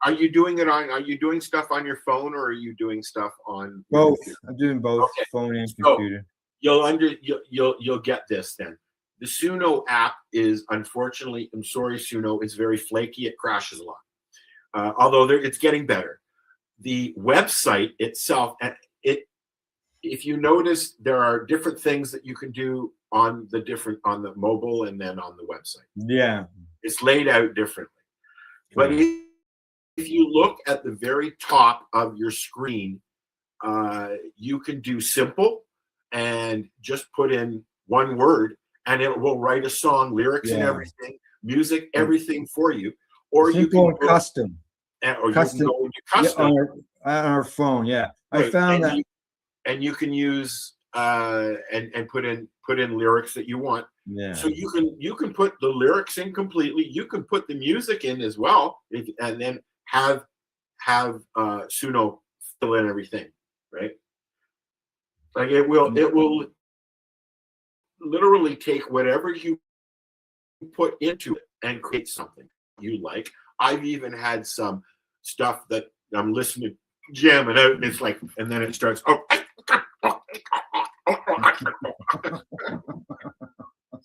are you doing it on? Are you doing stuff on your phone or are you doing stuff on your both. computer? I'm doing both, Okay. phone and So, computer. You'll get this then. The Suno app is, unfortunately, I'm sorry, Suno, it's very flaky. It crashes a lot. Although it's getting better. The website itself, if you notice, there are different things that you can do on the mobile and then on the website. Yeah. It's laid out differently. But if you look at the very top of your screen, you can do simple and just put in one word and it will write a song, lyrics and everything, music, everything for you. Or you can go custom. Or you Custom. can go into custom. On our phone, yeah. I Right. found that. And you can use and put in lyrics that you want. Yeah. So you can put the lyrics in completely. You can put the music in as well, and then have Suno fill in everything, right? Like it will literally take whatever you put into it and create something you like. I've even had some stuff that I'm listening, jamming out, and it's like, and then it starts. Oh.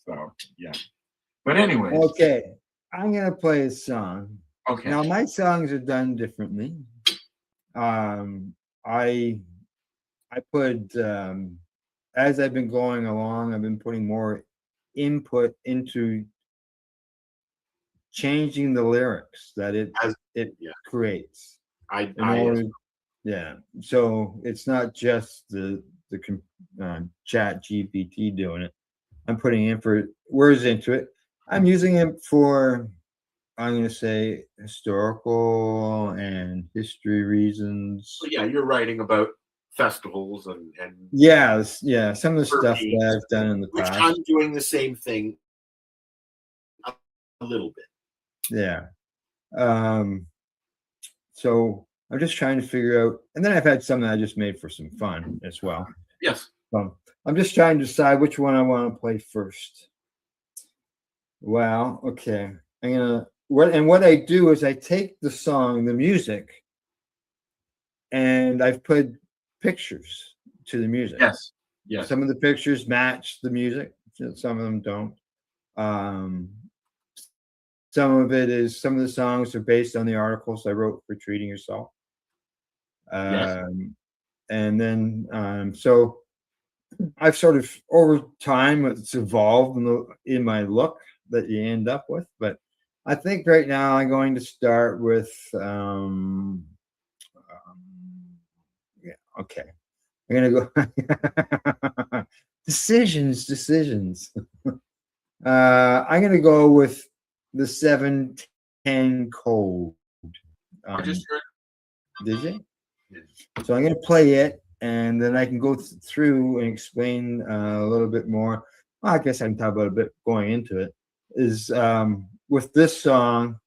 So yeah, but anyway. Okay, I'm gonna play a song. Okay. Now my songs are done differently. I put as I've been going along, I've been putting more input into changing the lyrics that it creates. So it's not just the chat GPT doing it. I'm putting in for words into it. I'm using it for, I'm going to say, historical and history reasons. Yeah, you're writing about festivals and some of the stuff that I've done in the which past. I'm doing the same thing a little bit. Yeah. So I'm just trying to figure out, and then I've had some that I just made for some fun as well. Yes. I'm just trying to decide which one I want to play first. Well, okay. What I do is I take the song, the music, and I've put pictures to the music. Yes. Yes. Some of the pictures match the music. Some of them don't. Some of the songs are based on the articles I wrote for Treating Yourself. And then, so I've sort of, over time, it's evolved in my look that you end up with. But I think right now I'm going to start with, okay. I'm going to go decisions. I'm going to go with the 710 code. I just heard. Did you? So I'm going to play it, and then I can go through and explain a little bit more. Well, I guess I can talk about a bit going into it. Is with this song,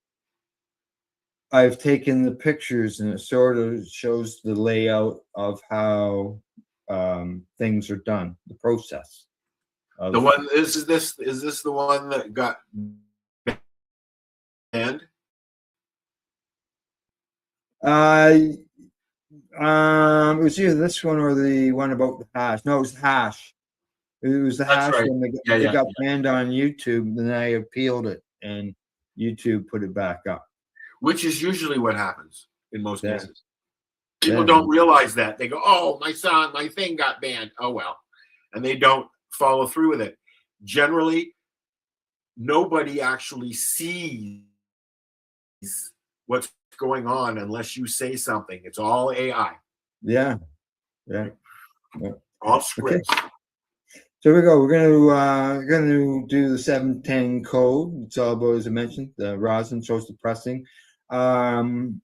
I've taken the pictures, and it sort of shows the layout of how things are done, the process. The one is this the one that got banned? It was either this one or the one about the hash. No, it was the hash. It was the hash right. when they got banned on YouTube. Then I appealed it, and YouTube put it back up. Which is usually what happens in most cases. People don't realize that. They go, "Oh, my thing got banned." Oh well, and they don't follow through with it. Generally, nobody actually sees what's going on unless you say something. It's all AI. Yeah. All scripts. Okay. So we go. We're gonna do the 710 code. It's all about, as I mentioned, the rosin shows the pressing. Most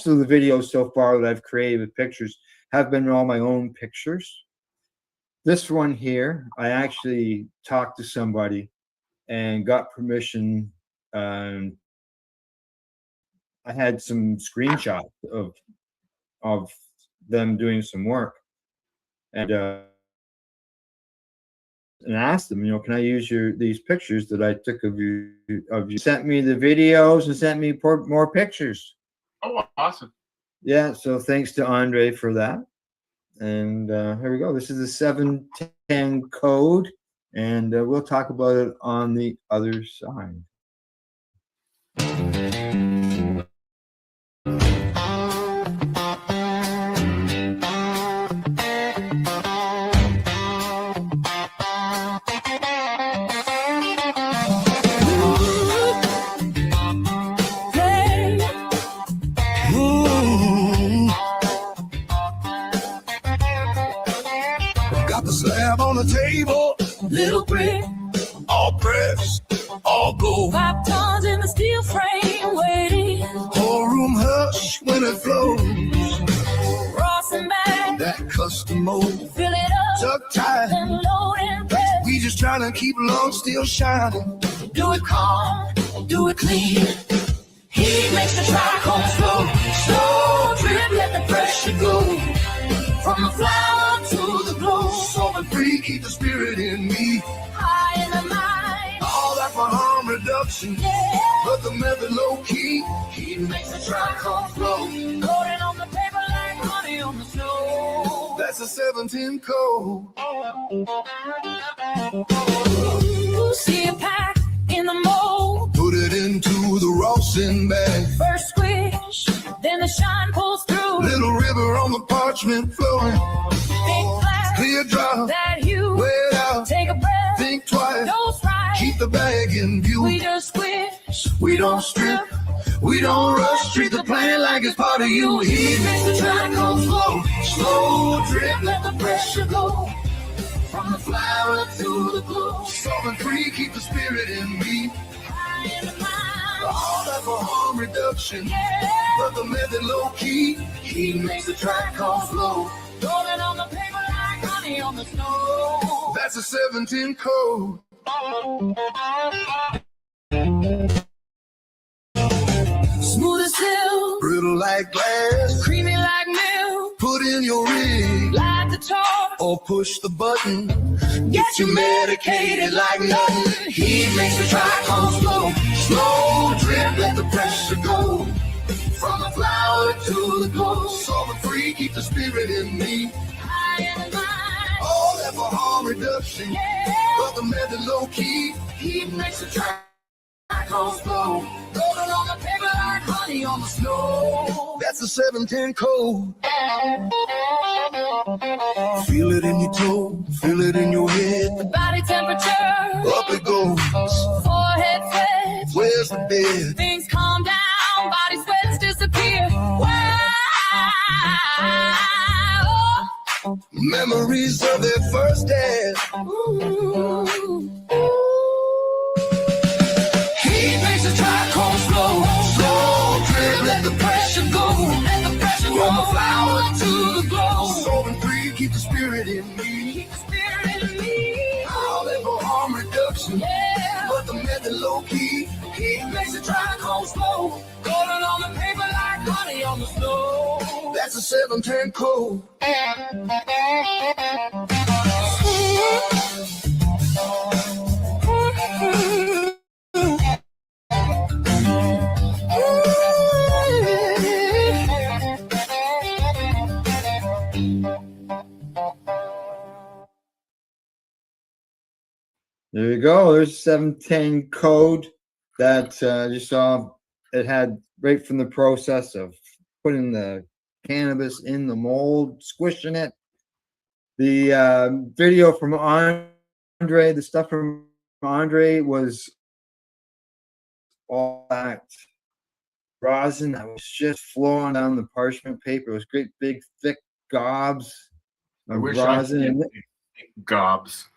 of the videos so far that I've created with pictures have been all my own pictures. This one here, I actually talked to somebody and got permission. I had some screenshots of them doing some work, and asked them, can I use these pictures that I took of you? Sent me the videos and sent me more pictures. Oh, awesome. Yeah, so thanks to Andre for that. And here we go. This is the 710 code, and we'll talk about it on the other side. Got the slab on the table, Little brick, all pressed, all gold. 5 tons in the steel frame waiting. Whole room hush when it flows. Ross and back, That custom mold, fill it up, tuck tight. then load and press. We just trying to keep long still shining. Do it calm, do it clean. He makes the trichome flow. Slow drip, let the pressure go. From the flower to the glow. So and free, keep the spirit in me. High in the mind, All that for harm reduction, yeah. but the method low key. He makes the trichome flow. Loading on the paper like honey on the snow. That's a 710 code. Ooh, see a pack in the mold. Put it into the Rawson bag. First squish, then the shine pulls through. Little river on the parchment flowing. Big flash, Clear drop, that hue. weigh it out, Take a breath, think twice. dose right. Keep the bag in view. We just squish, We don't strip, we don't rush. Treat the plant like it's part of you. He makes the trichome flow. Slow drip, let the pressure go. from the flower to the glow. Soft and free, keep the spirit in me. High in the mind, All that for harm reduction, yeah. but the method low key. He makes the trichome flow. Rolling on the paper like honey on the snow. That's a 710 code. Smooth as silk, Brittle like glass. creamy like milk. Put in your rig Light the torch, or push the button. Get you medicated like nothing. He makes the trichome flow. Slow drip, let the pressure go. from the flower to the glow. Soft and free, keep the spirit in me. High in the mind, All that for harm reduction, yeah. but the method low key. He makes the trichome flow. Rolling on the paper like honey on the snow. That's a 710 code. Feel it in your toe, feel it in your head. Body temperature, Up it goes. forehead sweat. Where's the bed? Things calm down, body sweats disappear. Wow. Memories of their first dance. Ooh. He makes the trichome flow. Slow drip, let the pressure go. Let the pressure From go. the flower to the glow. Soul and free, keep the spirit in me. Keep the spirit in me. All that for harm reduction, Yeah. but the method low key. He makes the trichome flow. Rolling on the paper like honey on the snow. That's a 710 code. There you go. There's 710 code that you saw. It had right from the process of putting the cannabis in the mold, squishing it. The video from Andre, the stuff from Andre was all that rosin that was just flowing down the parchment paper. It was great big thick gobs I of wish I rosin. could gobs.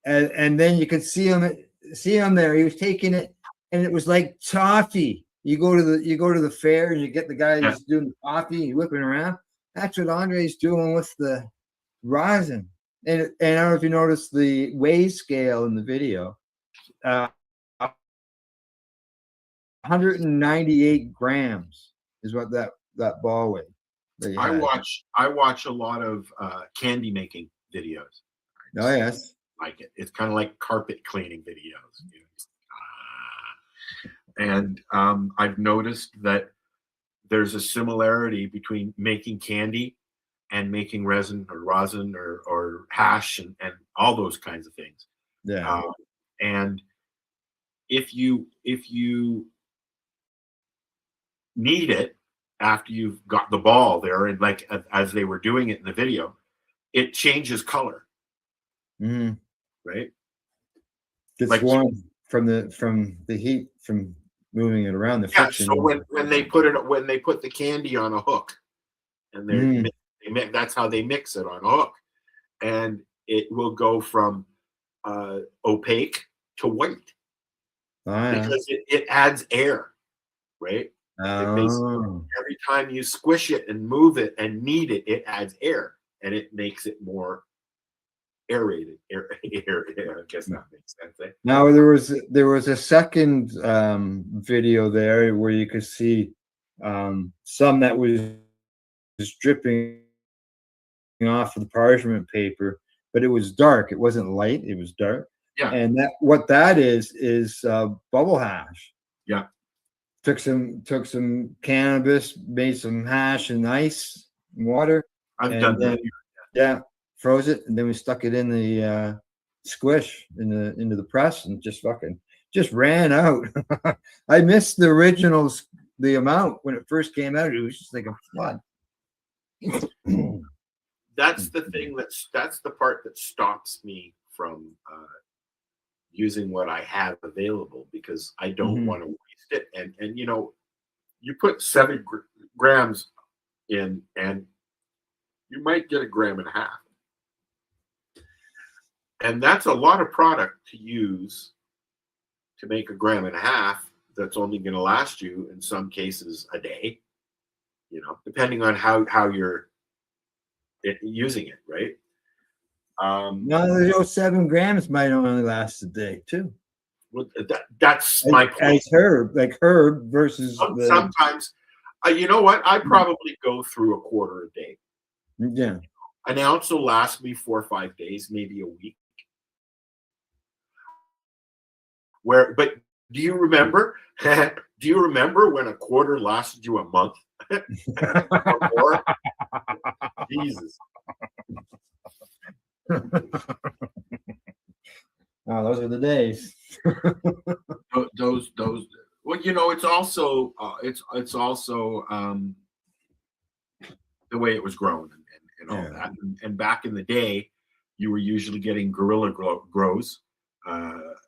And then you could see him there. He was taking it, and it was like toffee. You go to the fair and you get the guy who's doing the toffee, whipping around. That's what Andre's doing with the rosin. and I don't know if you noticed the weigh scale in the video. 198 grams is what that ball weighed. I watch a lot of candy making videos. Oh yes. Like it. It's kind of like carpet cleaning videos. And I've noticed that there's a similarity between making candy and making resin or hash and all those kinds of things. Yeah. And if you knead it after you've got the ball there, and like as they were doing it in the video, it changes color. Mm. Right? Gets Like, warm from the heat from moving it around the friction. So when they put the candy on a hook, and that's how they mix it on a hook, and it will go from opaque to white because it adds air, right? Every time you squish it and move it and knead it, it adds air, and it makes it more aerated. Air, I guess that makes sense. Eh? Now there was a second video there where you could see some that was dripping off of the parchment paper, but it was dark. It wasn't light. It was dark. Yeah. And what that is bubble hash. Yeah. Took some cannabis, made some hash and ice and water. I've done that. Yeah. Froze it, and then we stuck it in the squish into the press, and just ran out. I missed the originals, the amount when it first came out. It was just like a flood. That's the thing that's the part that stops me from using what I have available, because I don't want to waste it. And you put 7 grams in, and you might get 1.5 grams. And that's a lot of product to use to make 1.5 grams that's only going to last you, in some cases, a day, depending on how you're using it, right? No, 7 grams might only last a day, too. Well, that's my point. As herb versus sometimes, you know what? I probably go through 1/4 a day. Yeah. An ounce will last me 4 or 5 days, maybe a week. But do you remember? Do you remember when 1/4 lasted you a month? Or more? Jesus. Oh, those are the days. those. Well, it's also the way it was grown and all that. And back in the day, you were usually getting guerrilla grows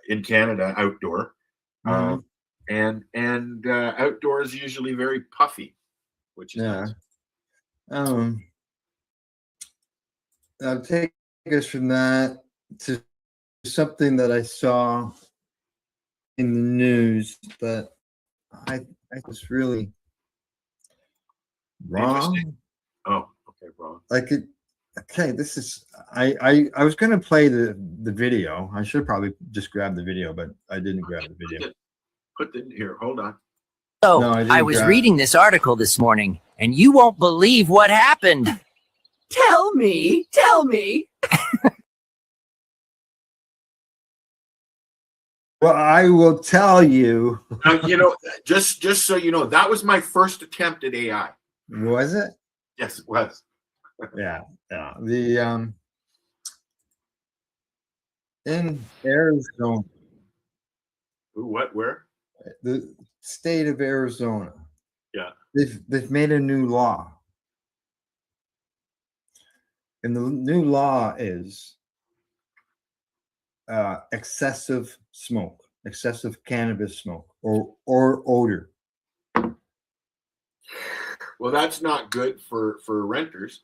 in Canada outdoor, and outdoor is usually very puffy, which is nice. I'll take us from that to something that I saw in the news that I was really wrong. Oh, okay, wrong. Okay, this is I was going to play the video. I should probably just grab the video, but I didn't grab the video. Put it here. Hold on. So I was reading this article this morning, and you won't believe what happened. Tell me. Well, I will tell you. Just so you know, that was my first attempt at AI. Was it? Yes, it was. Yeah. The in Arizona. What? Where? The state of Arizona. Yeah. They've made a new law. And the new law is excessive smoke, excessive cannabis smoke, or odor. Well, that's not good for renters.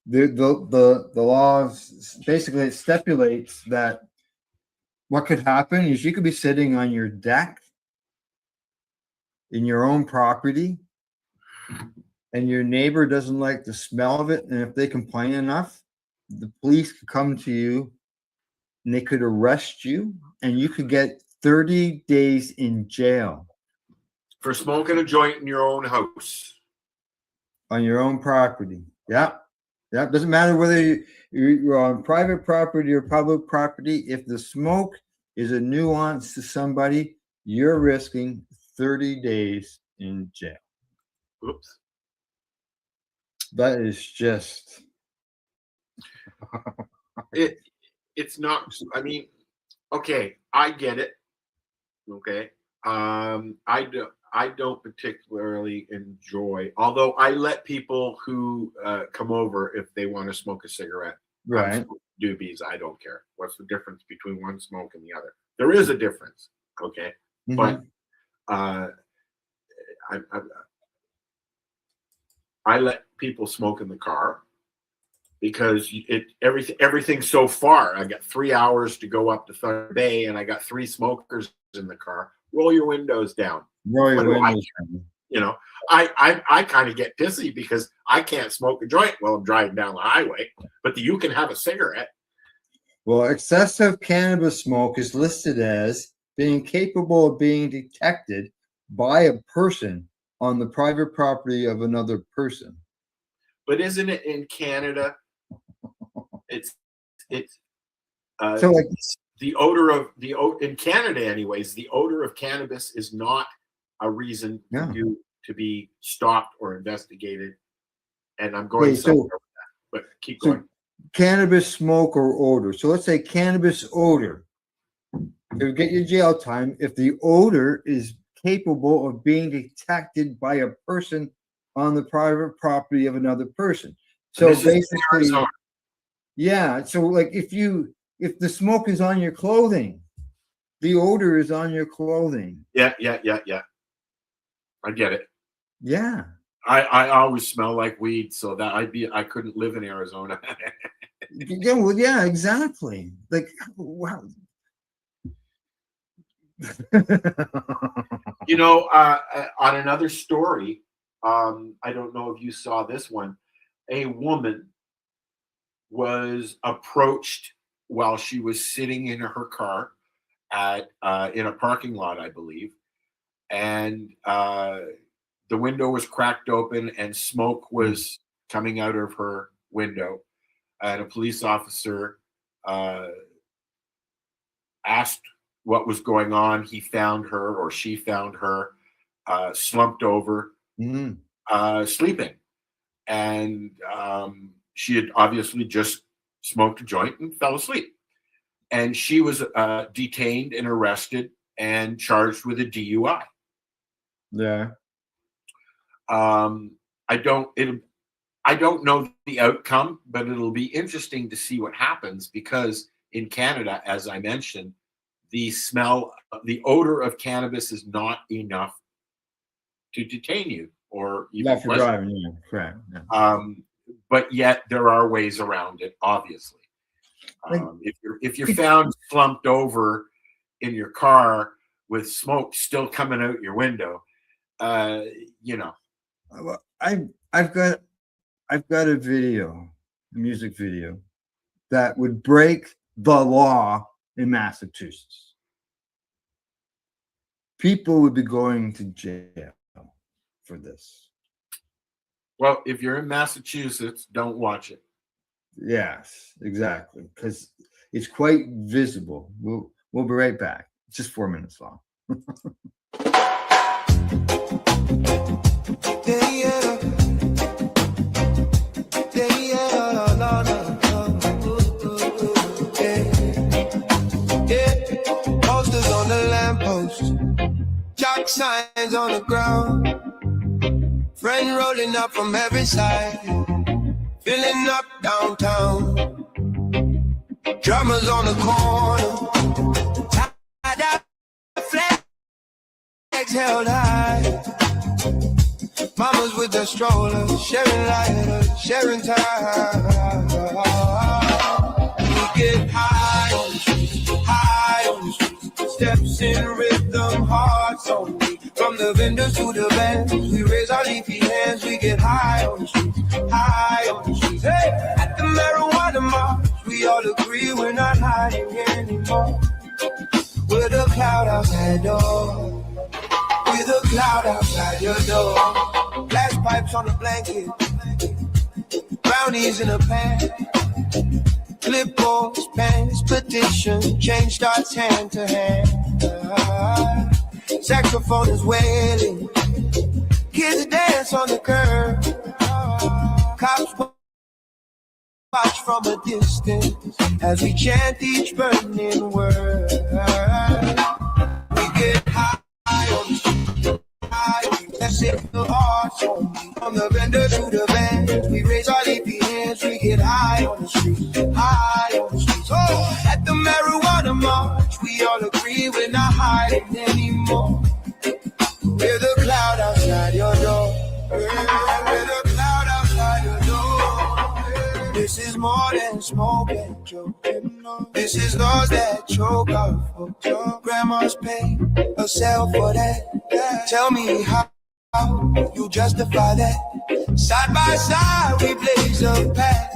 The law basically stipulates that what could happen is you could be sitting on your deck in your own property, and your neighbor doesn't like the smell of it, and if they complain enough, the police could come to you and they could arrest you, and you could get 30 days in jail For smoking a joint in your own house. on your own property. Yeah. Yeah. Doesn't matter whether you're on private property or public property. If the smoke is a nuance to somebody, you're risking 30 days in jail. Oops. That is just It's not, I mean, okay, I get it. Okay. I don't particularly enjoy, although I let people who come over if they want to smoke a cigarette. right. Doobies, I don't care. What's the difference between one smoke and the other? There is a difference. Okay. Mhm. But I let people smoke in the car because everything's so far. I got 3 hours to go up to Thunder Bay, and I got 3 smokers in the car. Roll your windows down. Roll your What do I windows care? down. You know, I kind of get pissy because I can't smoke a joint while I'm driving down the highway, but you can have a cigarette. Well, excessive cannabis smoke is listed as being capable of being detected by a person on the private property of another person. But isn't it in Canada? It's So, like, the odor of in Canada, anyways. The odor of cannabis is not a reason Yeah. for you to be stopped or investigated. And I'm okay, going somewhere so, with that. But keep so going. cannabis smoke or odor. So let's say cannabis odor. It would get you jail time if the odor is capable of being detected by a person on the private property of another person. So This is in basically, Arizona. yeah. So like if the smoke is on your clothing, the odor is on your clothing. Yeah. I get it. Yeah. I always smell like weed, so that I couldn't live in Arizona. Yeah, well, yeah, exactly. Like, wow. You know, on another story, I don't know if you saw this one. A woman was approached while she was sitting in her car at in a parking lot, I believe, and the window was cracked open and smoke was coming out of her window. And a police officer asked what was going on. He found her, or she found her, slumped over, sleeping. And she had obviously just smoked a joint and fell asleep. And she was detained and arrested and charged with a DUI. Yeah. I don't know the outcome, but it'll be interesting to see what happens, because in Canada, as I mentioned, the odor of cannabis is not enough to detain you or even Not for driving, yeah, correct. Yeah. But yet there are ways around it, obviously. If you're found slumped over in your car with smoke still coming out your window, you know. Well, I've got a music video that would break the law in Massachusetts. People would be going to jail for this. Well, if you're in Massachusetts, don't watch it. Yes, exactly, because it's quite visible. We'll be right back. It's just 4 minutes long. Posters on the lamppost, chalk signs on the ground. Friend rolling up from every side, filling up downtown. Drummers on the corner, tied up, flags held high. Mamas with the stroller, sharing light, sharing time. We get high on the streets, high on the streets. Steps in rhythm, hearts on me. From the vendors to the bands, we raise our leafy hands. We get high on the streets, high on the streets. Hey, at the marijuana market. we all agree we're not hiding anymore. With a cloud outside door. With a cloud outside your door. Glass pipes on the blanket. Brownies in a pan. Clipboards, pens, petition. Change starts hand to hand. Saxophone is wailing. Kids dance on the curb. Cops watch from a distance as we chant each burning word. We get high on the street, high, let's hit the hearts on. From the vendor to the van, we raise our leafy hands. We get high on the street, high on the street. Oh, at the marijuana march, we all agree we're not hiding anymore. We're the cloud outside your door. We're the cloud outside your door. This is more than smoke and joking. This is laws that choke our folks. Grandma's pay herself for that. Tell me how you justify that. Side by side we blaze a path.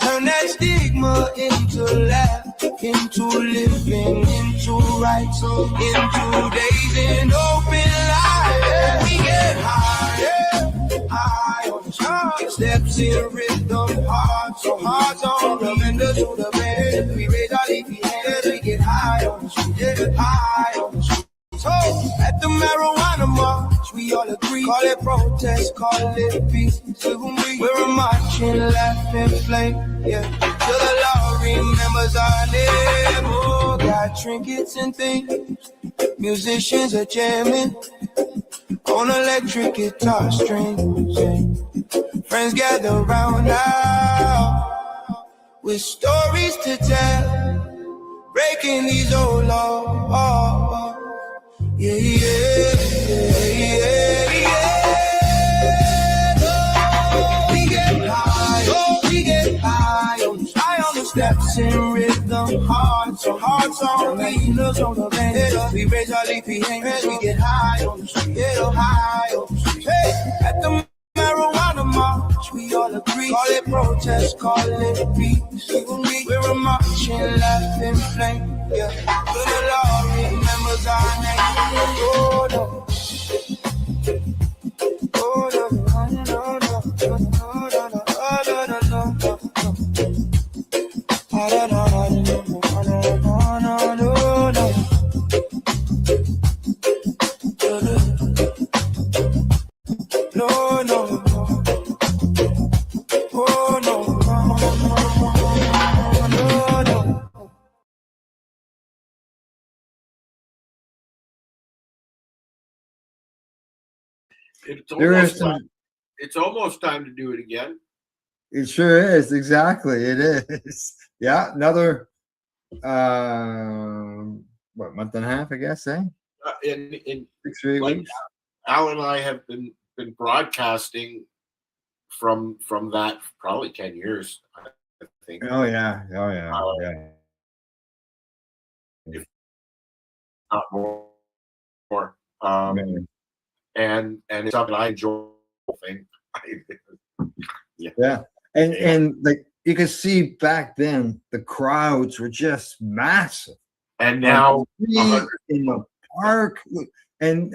Turn that stigma into laugh, into living, into rights, into days in open life. We get higher, high on the charts. Steps in rhythm, hearts on the window to the bed. We raise our leafy hands, we get high on the street, high on the street. So at the marijuana march, we all agree. Call it protest, call it peace. We're a marching, laughing flame, yeah. Till the law remembers our name. Oh, got trinkets and things. Musicians are jamming on electric guitar strings. Yeah. Friends gather round now with stories to tell, breaking these old laws. Yeah, yeah, yeah, yeah. Oh, we get high on the steps in rhythm, hearts on windows on the bend. We raise our leafy hands, we get high on the street, high on the street. Hey, at the marijuana march, we all agree. Call it protest, call it peace. We're a marching, laughing flame. Yeah, to the Lord remembers our name. Oh no, oh no, no, no, no, no, no, no, no, It's almost time to do it again. It sure is. Exactly. It is. Yeah. Another, month and a half, I guess, eh? In 6 or 8 weeks. Al and I have been broadcasting from that probably 10 years, I think. Oh, yeah. Oh, yeah. Yeah. If not more. And it's something I enjoy. Yeah. And like you can see back then, the crowds were just massive. And now in the park, and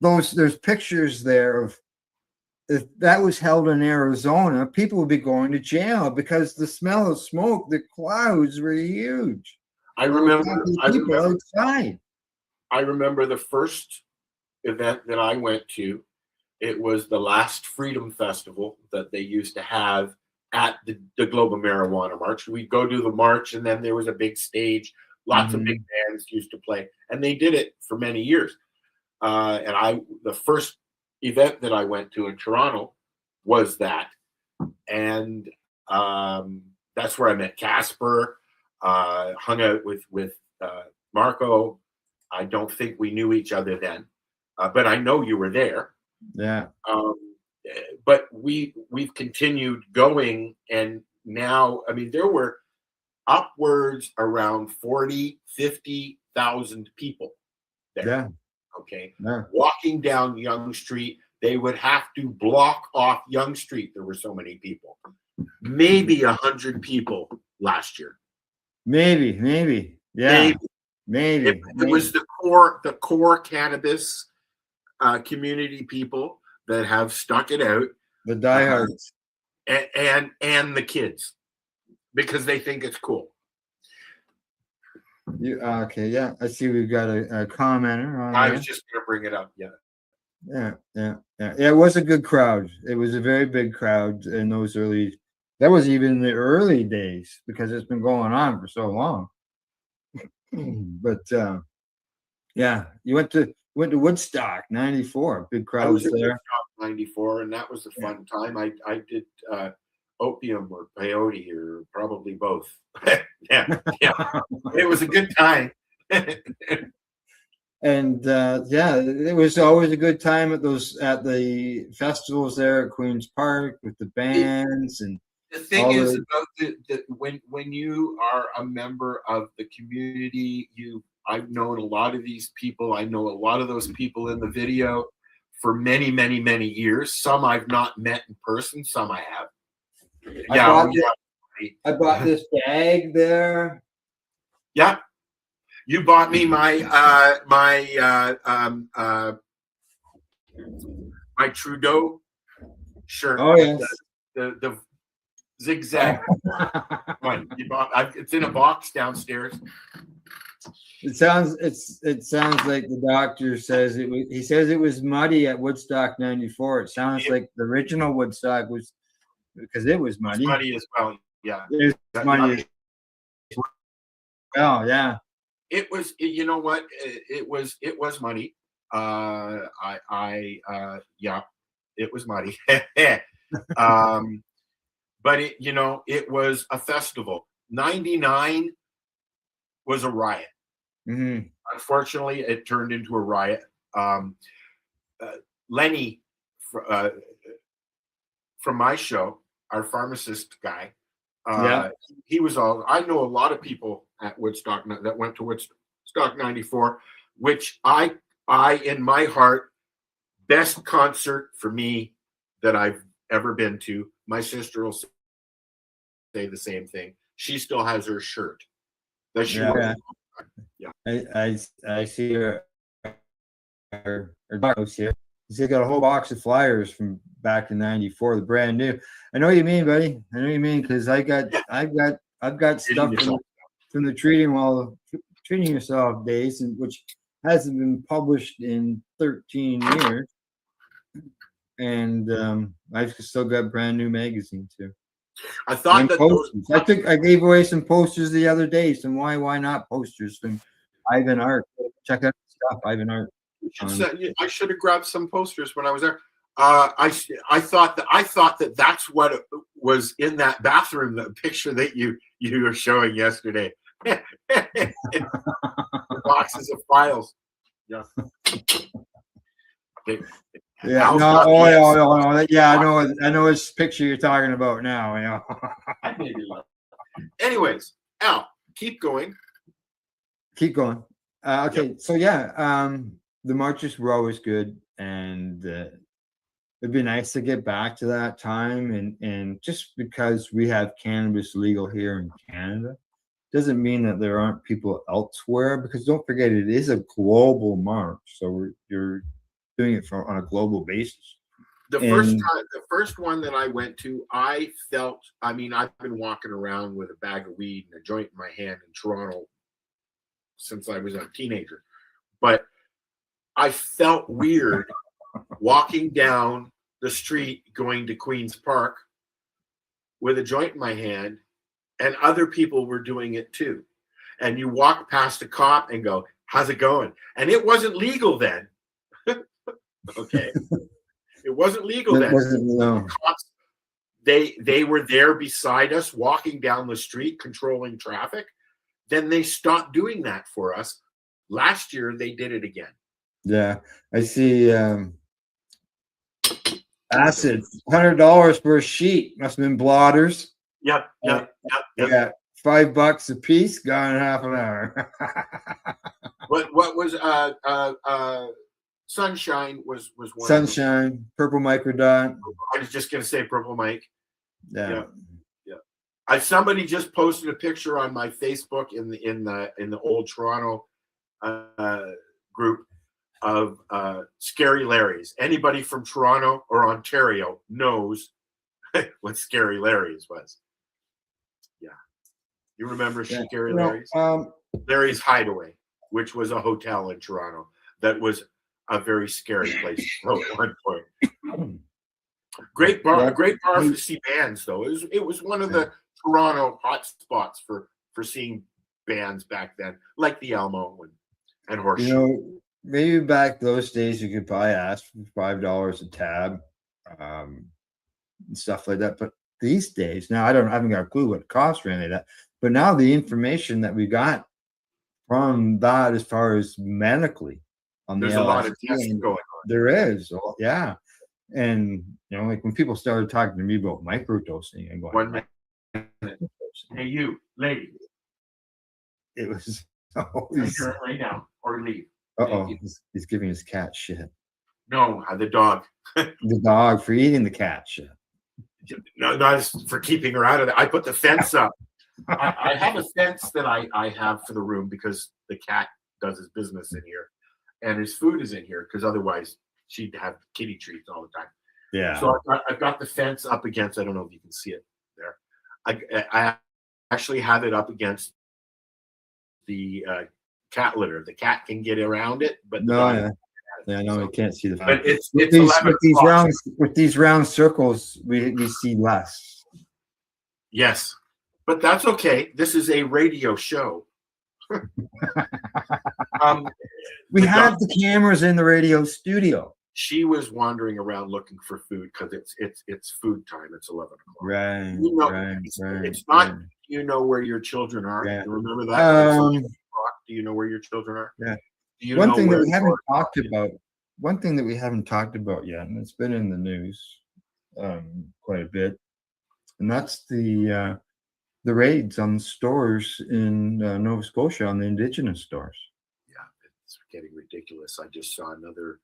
there's pictures there of if that was held in Arizona, people would be going to jail because the smell of smoke, the clouds were huge. I remember outside. I remember the first event that I went to. It was the last Freedom Festival that they used to have at the Global Marijuana March. We'd go to the march, and then there was a big stage. Lots of big bands used to play, and they did it for many years. The first event that I went to in Toronto was that, and that's where I met Casper. Hung out with Marco. I don't think we knew each other then, but I know you were there. Yeah. But we've continued going, and now, I mean, there were upwards around 50,000 people there. Yeah. Okay. Yeah. Walking down Yonge Street, they would have to block off Yonge Street. There were so many people. maybe 100 people last year. Maybe. Yeah. Maybe. It was the core cannabis community people that have stuck it out. The diehards. And the kids, because they think it's cool. Okay, yeah. I see we've got a commenter on I there. was just going to bring it up. Yeah. It was a good crowd. It was a very big crowd in those early. That was even the early days because it's been going on for so long. But yeah, you went to Woodstock '94. Big I was crowds in there. Woodstock '94, and that was a fun time. I did opium or peyote or probably both. yeah. It was a good time. And yeah, it was always a good time at the festivals there at Queen's Park with the bands. And the thing is about when you are a member of the community, I've known a lot of these people. I know a lot of those people in the video for many, many, many years. Some I've not met in person. Some I have. I bought this bag there. Yeah. You bought me my Trudeau shirt. Oh yes, the zigzag one. It's in a box downstairs. It sounds like the doctor says it was. He says it was muddy at Woodstock '94. It sounds like the original Woodstock was because it was muddy. It's muddy as well. Yeah, it was muddy. Oh yeah. It was, you know what? It was muddy. Yeah, it was muddy. But it was a festival. '99 was a riot. Mm-hmm. Unfortunately, it turned into a riot. Lenny from my show, our pharmacist guy, he was I know a lot of people at Woodstock that went to Woodstock '94, which I in my heart, best concert for me that I've ever been to. My sister will say the same thing. She still has her shirt that she wore. Yeah. I see her box here. She's got a whole box of flyers from back in '94, the brand new. I know what you mean, buddy. I know what you mean because I've got stuff from the treating yourself days, which hasn't been published in 13 years, and I've still got brand new magazine too. I thought that I gave away some posters the other day. Some why not posters from Ivan Art. Check out the stuff, Ivan Art. I should have grabbed some posters when I was there. I thought that that's what it was in that bathroom. The picture that you were showing yesterday. Boxes of files. Yeah. Yeah. No. Yeah. I know which picture you're talking about now. Anyways, Al, keep going. Okay. Yep. So yeah, the marches were always good, and it'd be nice to get back to that time. And just because we have cannabis legal here in Canada doesn't mean that there aren't people elsewhere, because don't forget, it is a global march. So you're doing it on a global basis. The first one that I went to, I mean, I've been walking around with a bag of weed and a joint in my hand in Toronto since I was a teenager, but I felt weird walking down the street going to Queen's Park with a joint in my hand, and other people were doing it too. And you walk past a cop and go, "How's it going?" And it wasn't legal then. Okay. It wasn't legal then. No. Cops, they were there beside us walking down the street controlling traffic. Then they stopped doing that for us. Last year they did it again. Yeah, I see. Acid, $100 for a sheet. Must have been blotters. Yep. Yeah, $5 a piece. Gone in half an hour. What was Sunshine was one. Sunshine, Purple Microdot. I was just gonna say Purple Mike. Yeah. Somebody just posted a picture on my Facebook in the old Toronto group of Scary Larry's. Anybody from Toronto or Ontario knows what Scary Larry's was. Yeah. You remember Scary Larry's? Larry's Hideaway, which was a hotel in Toronto that was a very scary place at one point. Great bar for see bands though. It was one of the Toronto hot spots for seeing bands back then, like the Elmo and Horseshoe. Maybe back those days you could buy ass for $5 a tab, and stuff like that. But these days, now I haven't got a clue what it costs or anything like that. But now the information that we got from that, as far as medically, there's a lot of tests going on. There is, yeah. And like when people started talking to me about microdosing and going, 1 minute. Hey, you lady. It was lay down or leave. He's giving his cat shit. No, the dog. The dog for eating the cat shit. No, not for keeping her out of there. I put the fence up. I have a fence that I have for the room because the cat does his business in here, and his food is in here because otherwise she'd have kitty treats all the time. Yeah. So I've got the fence up against. I don't know if you can see it there. I actually have it up against the cat litter. The cat can get around it, but no, we can't see the. But it's with these round circles, we see less. Yes, but that's okay. This is a radio show. We have the cameras in the radio studio. She was wandering around looking for food because it's food time. It's 11 o'clock. Right. It's not. Right. You know where your children are. Yeah. You remember that? Do you know where your children are? Yeah. One thing that we haven't talked about. One thing that we haven't talked about yet, and it's been in the news quite a bit, and that's the raids on stores in Nova Scotia, on the Indigenous stores. Yeah, it's getting ridiculous. I just saw another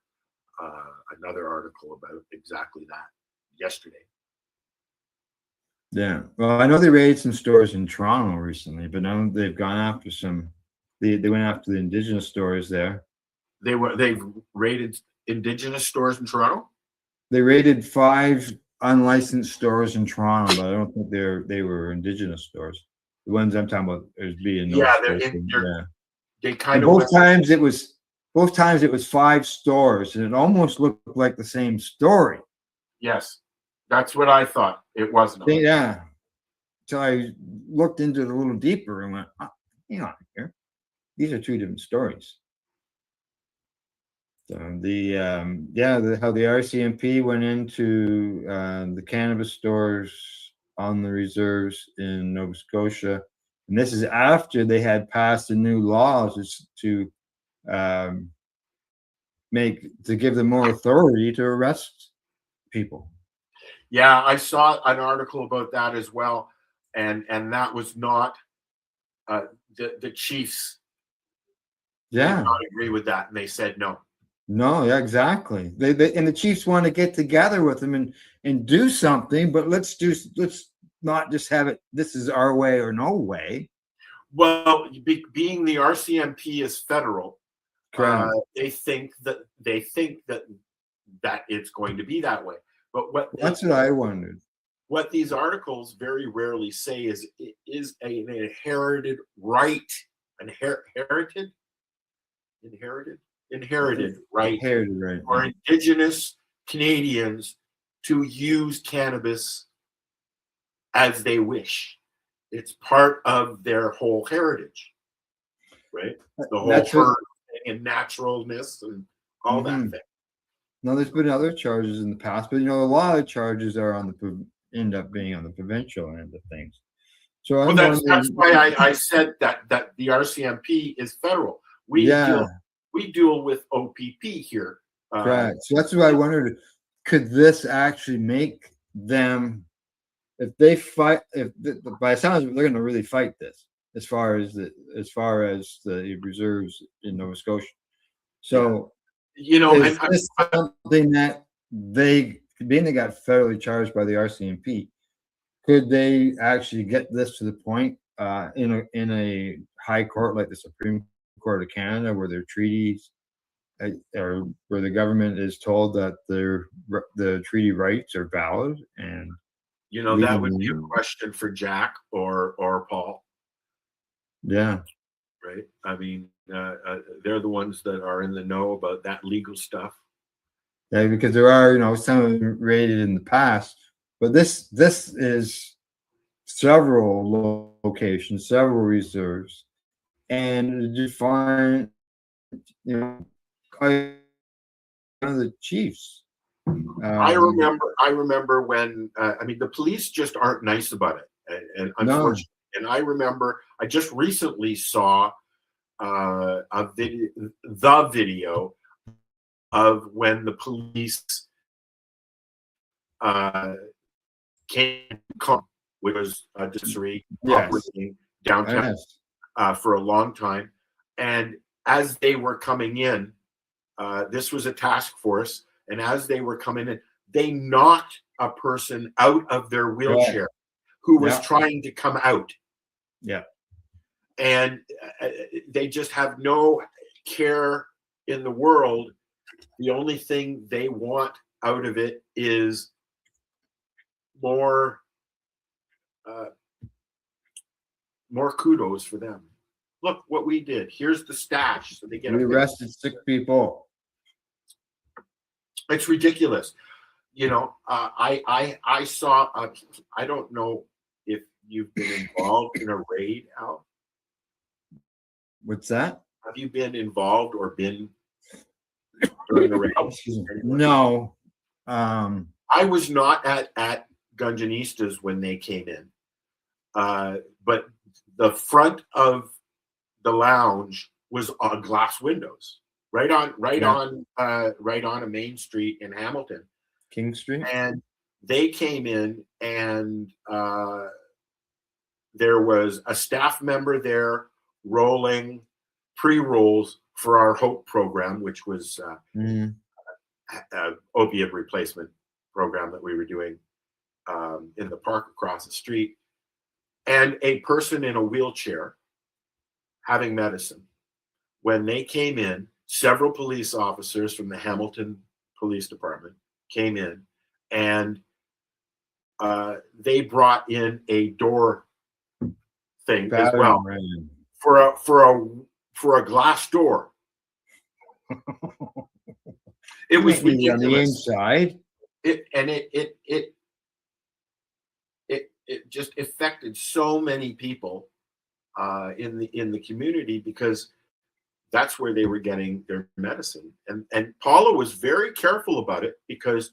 article about exactly that yesterday. Yeah, well, I know they raided some stores in Toronto recently, but now they've gone after some. They went after the Indigenous stores there. They've raided Indigenous stores in Toronto. They raided 5 unlicensed stores in Toronto, but I don't think they were Indigenous stores. The ones I'm talking about is being they kind of both times it was 5 stores, and it almost looked like the same story. Yes, that's what I thought. It wasn't. Yeah. So I looked into it a little deeper and went, hang on here. These are 2 different stories. So how the RCMP went into the cannabis stores on the reserves in Nova Scotia, and this is after they had passed a new law to give them more authority to arrest people. Yeah, I saw an article about that as well, and that was not the chiefs. Yeah, did not agree with that, and they said no. No, yeah, exactly. They and the Chiefs want to get together with them and do something, but let's not just have it. This is our way or no way. Well, being the RCMP is federal, they think that it's going to be that way. But that's what I wondered. What these articles very rarely say is it is an inherited right, inherited right for Indigenous Canadians to use cannabis as they wish. It's part of their whole heritage, right? The whole herd and naturalness and all that thing. Now, there's been other charges in the past, but a lot of charges are end up being on the provincial end of things. So that's why I said that the RCMP is federal. We deal with OPP here. Right. So that's why I wondered, could this actually make them, if they fight, by the sounds of it, they're going to really fight this as far as the reserves in Nova Scotia. So, is this something that they got federally charged by the RCMP? could they actually get this to the point in a high court like the Supreme Court of Canada, where their treaties or where the government is told that the treaty rights are valid? And that would be a question for Jack or Paul. Yeah. Right. I mean, they're the ones that are in the know about that legal stuff. Yeah, because there are, some of them rated in the past, but this is several locations, several reserves, and you find, one of the chiefs. I remember when the police just aren't nice about it, and unfortunately. No. And I remember I just recently saw the video of when the police came, which was a district operating downtown for a long time, and as they were coming in, this was a task force, and as they were coming in, they knocked a person out of their wheelchair who was trying to come out. Yeah. And they just have no care in the world. The only thing they want out of it is more kudos for them. Look what we did. Here's the stash. So they get. We arrested 6 people. It's ridiculous. I saw. I don't know if you've been involved in a raid, Al. What's that? Have you been involved or been during a raid? No. I was not at Gunjanistas when they came in, but the front of the lounge was on glass windows, right on a main street in Hamilton, King Street, and they came in, and there was a staff member there rolling pre-rolls for our HOPE program, which was opiate replacement program that we were doing in the park across the street, and a person in a wheelchair having medicine. When they came in, several police officers from the Hamilton Police Department came in, and they brought in a door thing as well for a glass door. It was ridiculous. On the inside. It just affected so many people in the community, because that's where they were getting their medicine. And Paula was very careful about it, because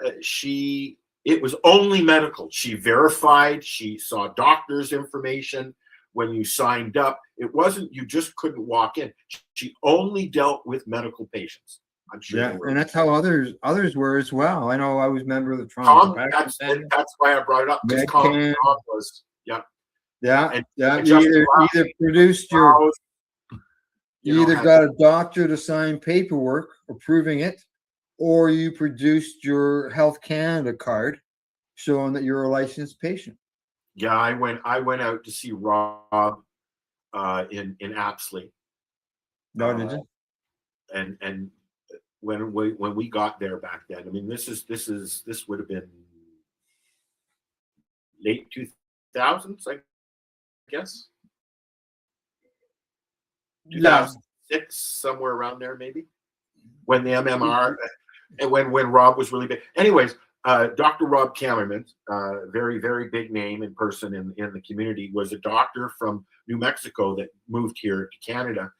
it was only medical. She verified, she saw doctor's information when you signed up. It wasn't, you just couldn't walk in. She only dealt with medical patients. I'm sure. Yeah, and that's how others were as well. I know I was a member of the trauma. That's why I brought it up. Because Tom was, and you either produced you either got a doctor to sign paperwork approving it, or you produced your Health Canada card showing that you're a licensed patient. Yeah, I went out to see Rob in Apsley. No, did you? And when we got there back then, I mean, this would have been late 2000s, I guess. 2006, somewhere around there, maybe, when the MMR and when Rob was really big. Anyways, Dr. Rob Kammerman, very, very big name in person in the community, was a doctor from New Mexico that moved here to Canada.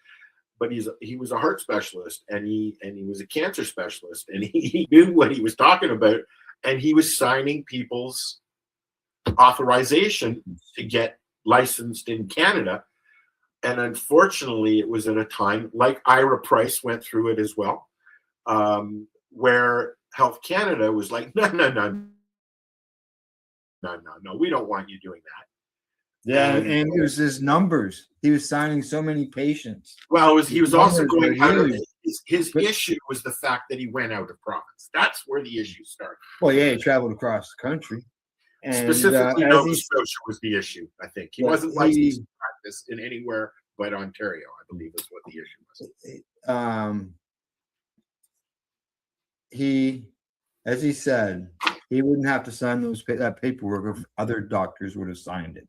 But he was a heart specialist, and he was a cancer specialist, and he knew what he was talking about, and he was signing people's authorization to get licensed in Canada. And unfortunately, it was at a time, like Ira Price went through it as well, where Health Canada was like, no, we don't want you doing that. Yeah, and it was his numbers. He was signing so many patients. Well, he was also going out of his issue was the fact that he went out of province. That's where the issue started. Well, yeah, he traveled across the country. And Specifically, as Nova he, Scotia was the issue. I think he yeah, wasn't licensed to practice in anywhere but Ontario. I believe is what the issue was. He, as he said, he wouldn't have to sign that paperwork if other doctors would have signed it.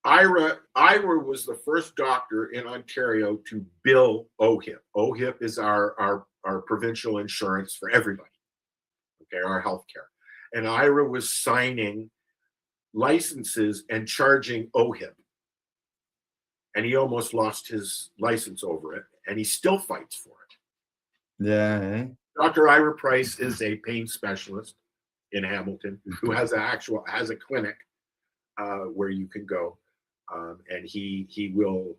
Ira was the first doctor in Ontario to bill OHIP. OHIP is our provincial insurance for everybody. Okay, our healthcare. And Ira was signing licenses and charging OHIP. And he almost lost his license over it, and he still fights for it. Yeah. Dr. Ira Price is a pain specialist in Hamilton who has a clinic where you can go, and he will,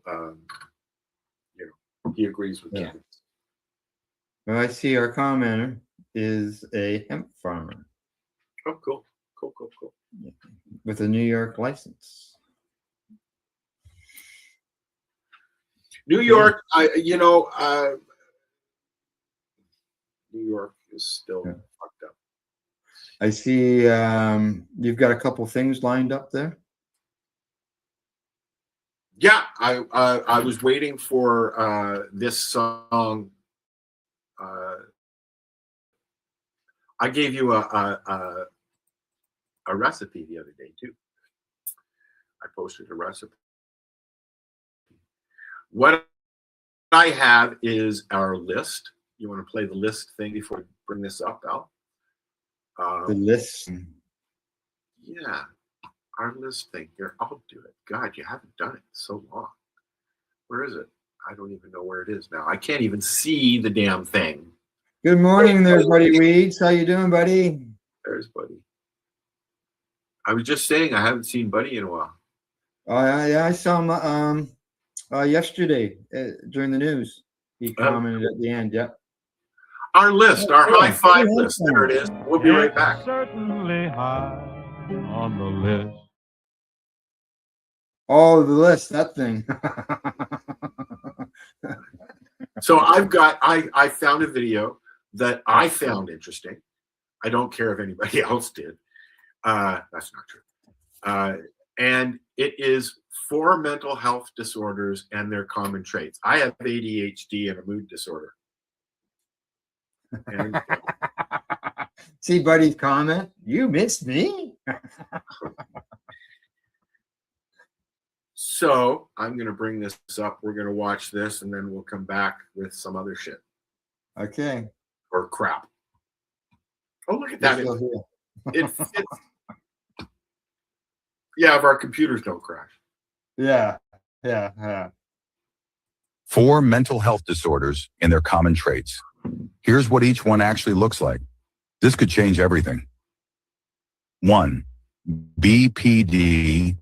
he agrees with cannabis. Well, I see our commenter is a hemp farmer. Oh, cool. With a New York license. New York, New York is still fucked up. I see you've got a couple things lined up there. Yeah, I was waiting for this song. I gave you a recipe the other day too. I posted a recipe. What I have is our list. You want to play the list thing before we bring this up, Al? The list. Yeah, our list thing. Here, I'll do it. God, you haven't done it in so long. Where is it? I don't even know where it is now. I can't even see the damn thing. Good morning there, Buddy Weeds. How you doing, buddy? There's Buddy. I was just saying I haven't seen Buddy in a while. Yeah, I saw him yesterday during the news. He commented at the end. Yep. Our list, our high five list. There it is. We'll be right back. Certainly high on the list. Oh, the list, that thing. So I found a video that I found interesting. I don't care if anybody else did. That's not true. And it is 4 mental health disorders and their common traits. I have ADHD and a mood disorder. And see Buddy's comment. You missed me. So I'm going to bring this up. We're going to watch this, and then we'll come back with some other shit. Okay. Or crap. Oh, look at that. It fits. Yeah, if our computers don't crash. Yeah. 4 mental health disorders and their common traits. Here's what each one actually looks like. This could change everything. 1. BPD,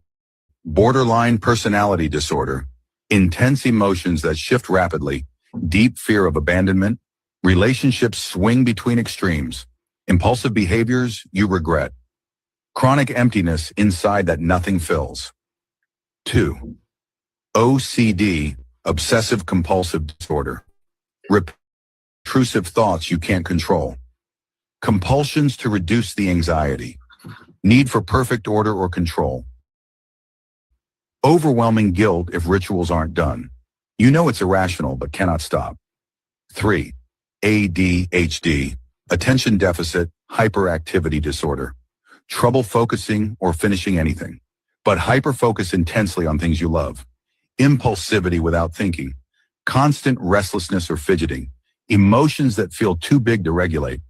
borderline personality disorder, intense emotions that shift rapidly, deep fear of abandonment, relationships swing between extremes, impulsive behaviors you regret, chronic emptiness inside that nothing fills. 2. OCD, obsessive compulsive disorder, intrusive thoughts you can't control, compulsions to reduce the anxiety, need for perfect order or control, overwhelming guilt if rituals aren't done. You know it's irrational but cannot stop. 3. ADHD, attention deficit hyperactivity disorder, trouble focusing or finishing anything, but hyperfocus intensely on things you love, impulsivity without thinking, constant restlessness or fidgeting, emotions that feel too big to regulate.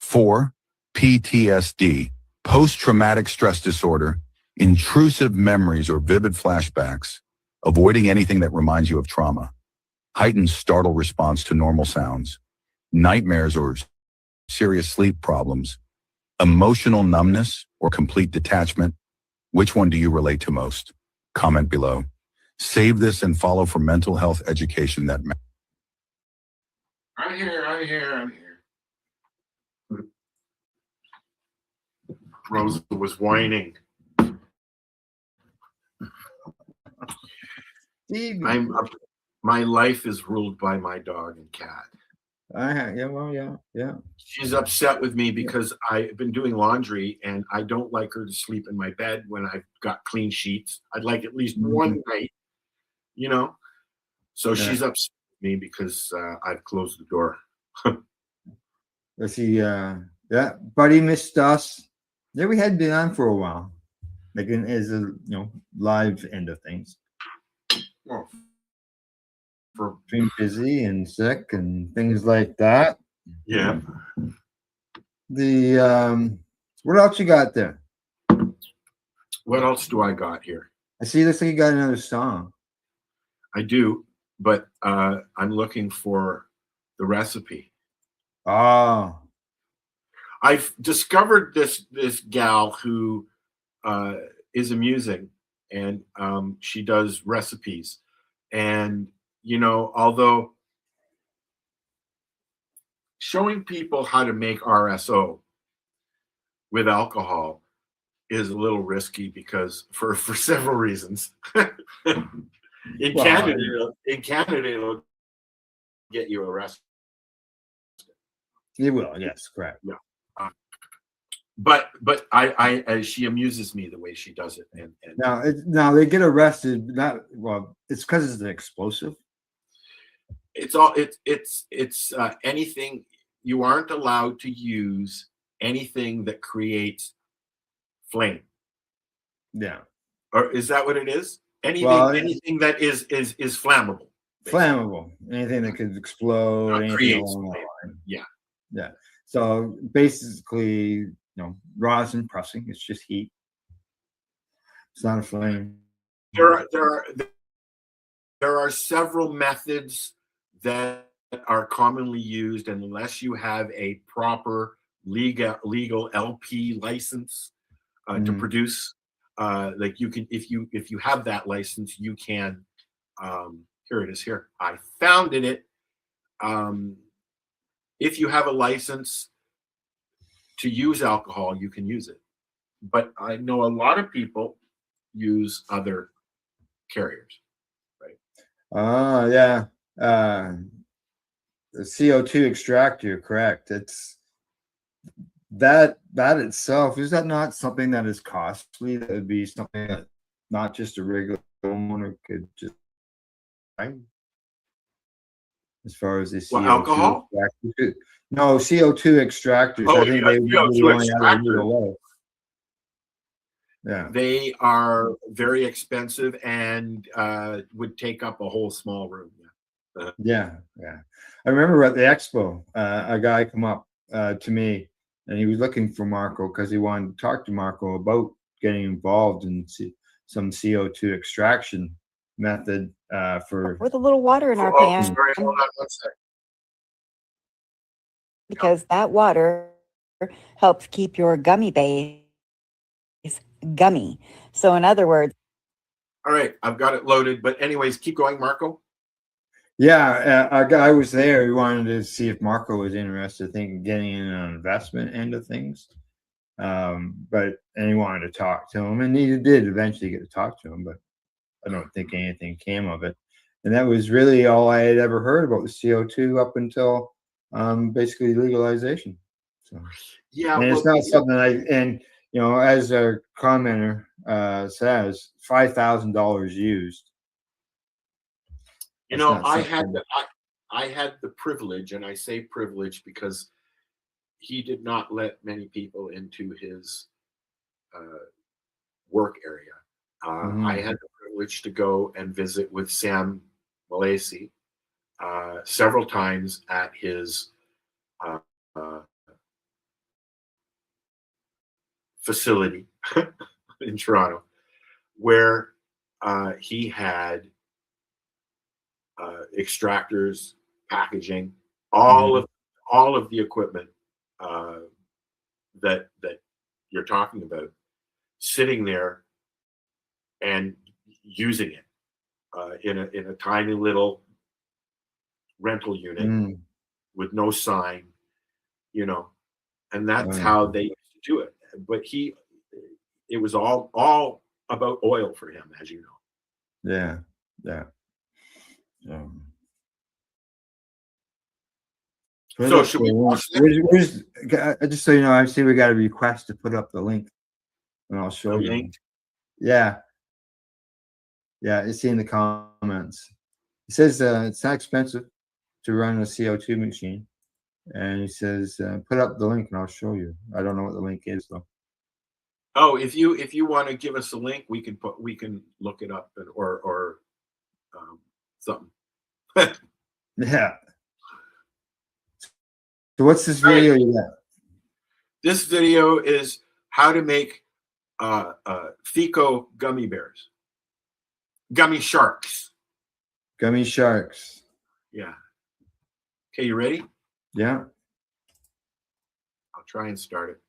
4. PTSD, post-traumatic stress disorder, intrusive memories or vivid flashbacks, avoiding anything that reminds you of trauma, heightened startle response to normal sounds, nightmares or serious sleep problems, emotional numbness or complete detachment. Which one do you relate to most? Comment below. Save this and follow for mental health education that matters. I'm here. Rosa was whining. My life is ruled by my dog and cat. Yeah, well, yeah. She's upset with me because I've been doing laundry and I don't like her to sleep in my bed when I've got clean sheets. I'd like at least one night, you know. So she's upset with me because I've closed the door. Let's see. Yeah, Buddy missed us. Yeah, we had been on for a while, like as a live end of things. Well, being busy and sick and things like that. Yeah. What else you got there? What else do I got here? I see. Looks like you got another song. I do, but I'm looking for the recipe. Oh. I've discovered this gal who is amusing, and she does recipes. And although showing people how to make RSO with alcohol is a little risky because for several reasons. In Canada, it'll get you arrested. It will, yes, correct. Yeah. But she amuses me the way she does it. And now they get arrested. It's because it's an explosive. It's anything. You aren't allowed to use anything that creates flame. Yeah. Or is that what it is? Anything that is flammable. Basically. Flammable. Anything that could explode. Anything along that line. Yeah. Yeah. So basically, rosin pressing. It's just heat. It's not a flame. There are several methods that are commonly used, and unless you have a proper legal LP license to produce, like you can, if you have that license, you can. Here it is. Here I found it. If you have a license to use alcohol, you can use it. But I know a lot of people use other carriers, right? Yeah. The CO2 extractor, correct. It's that itself, is that not something that is costly? That would be something that not just a regular homeowner could just buy? As far as the CO2 alcohol? Extractors. No, CO2 extractors. I think they would be going out of the way. Yeah. They are very expensive and would take up a whole small room. Yeah. I remember at the expo, a guy come up to me and he was looking for Marco because he wanted to talk to Marco about getting involved in some CO2 extraction method with a little water in our pan. Sorry, hold on one sec. Because that water helps keep your gummy base gummy. So in other words, all right, I've got it loaded. But anyways, keep going, Marco. Yeah, a guy was there. He wanted to see if Marco was interested in getting in an investment end of things. But he wanted to talk to him, and he did eventually get to talk to him, but I don't think anything came of it. And that was really all I had ever heard about the CO2 up until basically legalization. So yeah, and it's not something as a commenter says, $5,000 used. I had the privilege, and I say privilege because he did not let many people into his work area. I had the privilege to go and visit with Sam Malasey several times at his facility in Toronto, where he had extractors, packaging, all of the equipment that you're talking about, sitting there and using it in a tiny little rental unit with no sign, and that's how they used to do it. But it was all about oil for him, as you know. Yeah. So should we post it? Just so you know, I see we got a request to put up the link, and I'll show you. Link? Yeah, it's in the comments. It says it's not expensive to run a CO2 machine, and he says put up the link, and I'll show you. I don't know what the link is though. Oh, if you want to give us a link, we can look it up or something. Yeah. So what's this video you got? This video is how to make Fico gummy bears. Gummy sharks. Gummy sharks. Yeah. Okay, you ready? Yeah. I'll try and start it.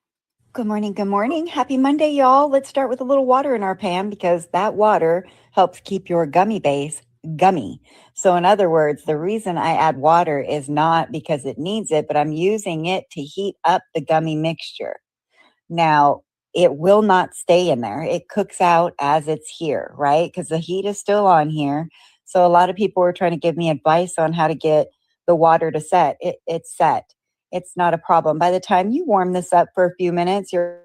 Good morning. Good morning. Happy Monday, y'all. Let's start with a little water in our pan because that water helps keep your gummy base gummy. So in other words, the reason I add water is not because it needs it, but I'm using it to heat up the gummy mixture. Now, it will not stay in there. It cooks out as it's here, right? Because the heat is still on here. So a lot of people were trying to give me advice on how to get the water to set. It's set. It's not a problem. By the time you warm this up for a few minutes, you're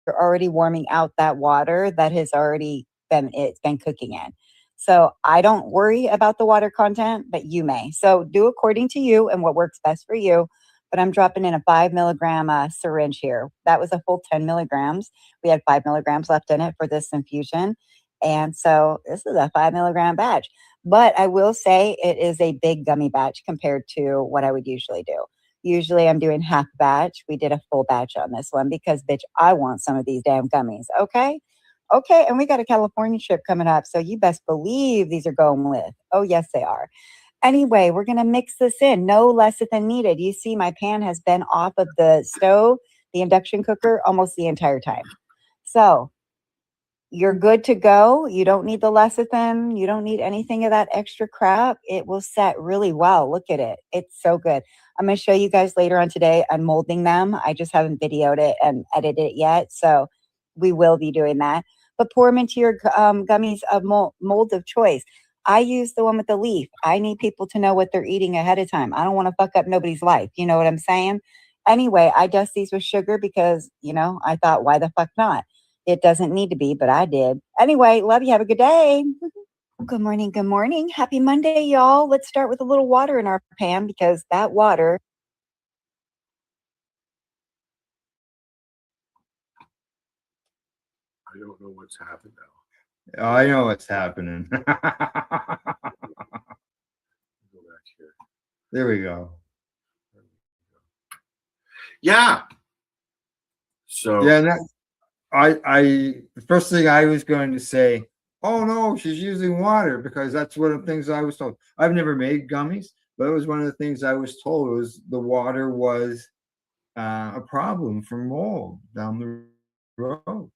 already warming out that water that has already been cooking in. So I don't worry about the water content, but you may. So do according to you and what works best for you. But I'm dropping in a 5 milligram syringe here. That was a full 10 milligrams. We had 5 milligrams left in it for this infusion. And so this is a 5 milligram batch. But I will say it is a big gummy batch compared to what I would usually do. Usually I'm doing half batch. We did a full batch on this one because, bitch, I want some of these damn gummies. Okay. And we got a California trip coming up. So you best believe these are going with. Oh, yes, they are. Anyway, we're going to mix this in. No less than needed. You see my pan has been off of the stove, the induction cooker, almost the entire time. So you're good to go. You don't need the lecithin. You don't need anything of that extra crap. It will set really well. Look at it. It's so good. I'm going to show you guys later on today. I'm molding them. I just haven't videoed it and edited it yet. So we will be doing that. But pour them into your gummies of mold of choice. I use the one with the leaf. I need people to know what they're eating ahead of time. I don't want to fuck up nobody's life. You know what I'm saying? Anyway, I dust these with sugar because, I thought, why the fuck not? It doesn't need to be, but I did. Anyway, love you. Have a good day. Good morning. Good morning. Happy Monday, y'all. Let's start with a little water in our pan because that water. I don't know what's happened now. Oh, I know what's happening. Go back here. There we go. Yeah. So yeah, the first thing I was going to say, oh no, she's using water because that's one of the things I was told. I've never made gummies, but it was one of the things I was told was the water was a problem for mold down the road.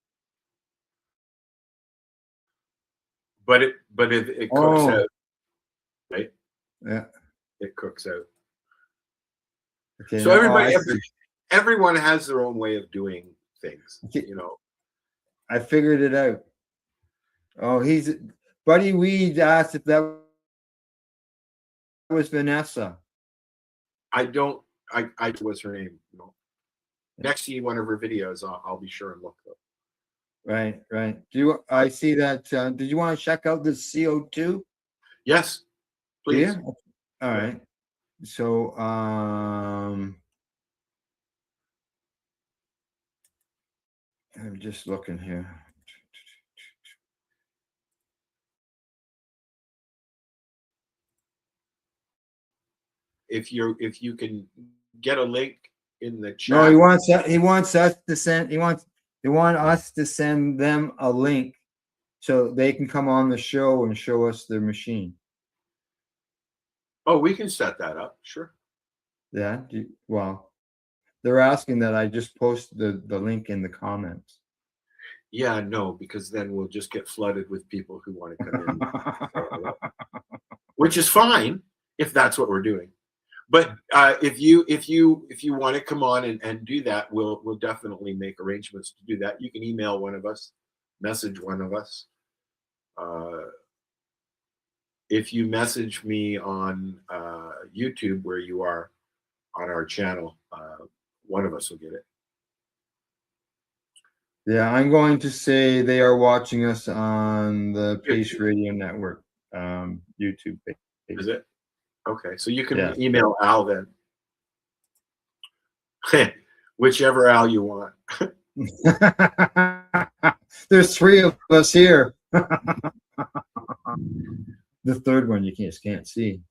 But it cooks out, right? Yeah, it cooks out. Okay, so everyone has their own way of doing things. Okay. I figured it out. Oh, Buddy Weed asked if that was Vanessa. I was her name. No. Next to one of her videos, I'll be sure and look though. Right. I see that? Did you want to check out the CO2? Yes, please. Yeah. All right. So, I'm just looking here. If you can get a link in the chat. No, he wants us to send. They want us to send them a link so they can come on the show and show us their machine. Oh, we can set that up. Sure. Yeah. Well, they're asking that I just post the link in the comments. Yeah, no, because then we'll just get flooded with people who want to come in, which is fine if that's what we're doing. But if you want to come on and do that, we'll definitely make arrangements to do that. You can email one of us, message one of us. If you message me on YouTube where you are, our channel. One of us will get it. Yeah, I'm going to say they are watching us on the Pace Radio Network YouTube page. Is it? Okay, so you can Yeah. email Al then. Whichever Al you want. There's 3 of us here. The third one you can't see.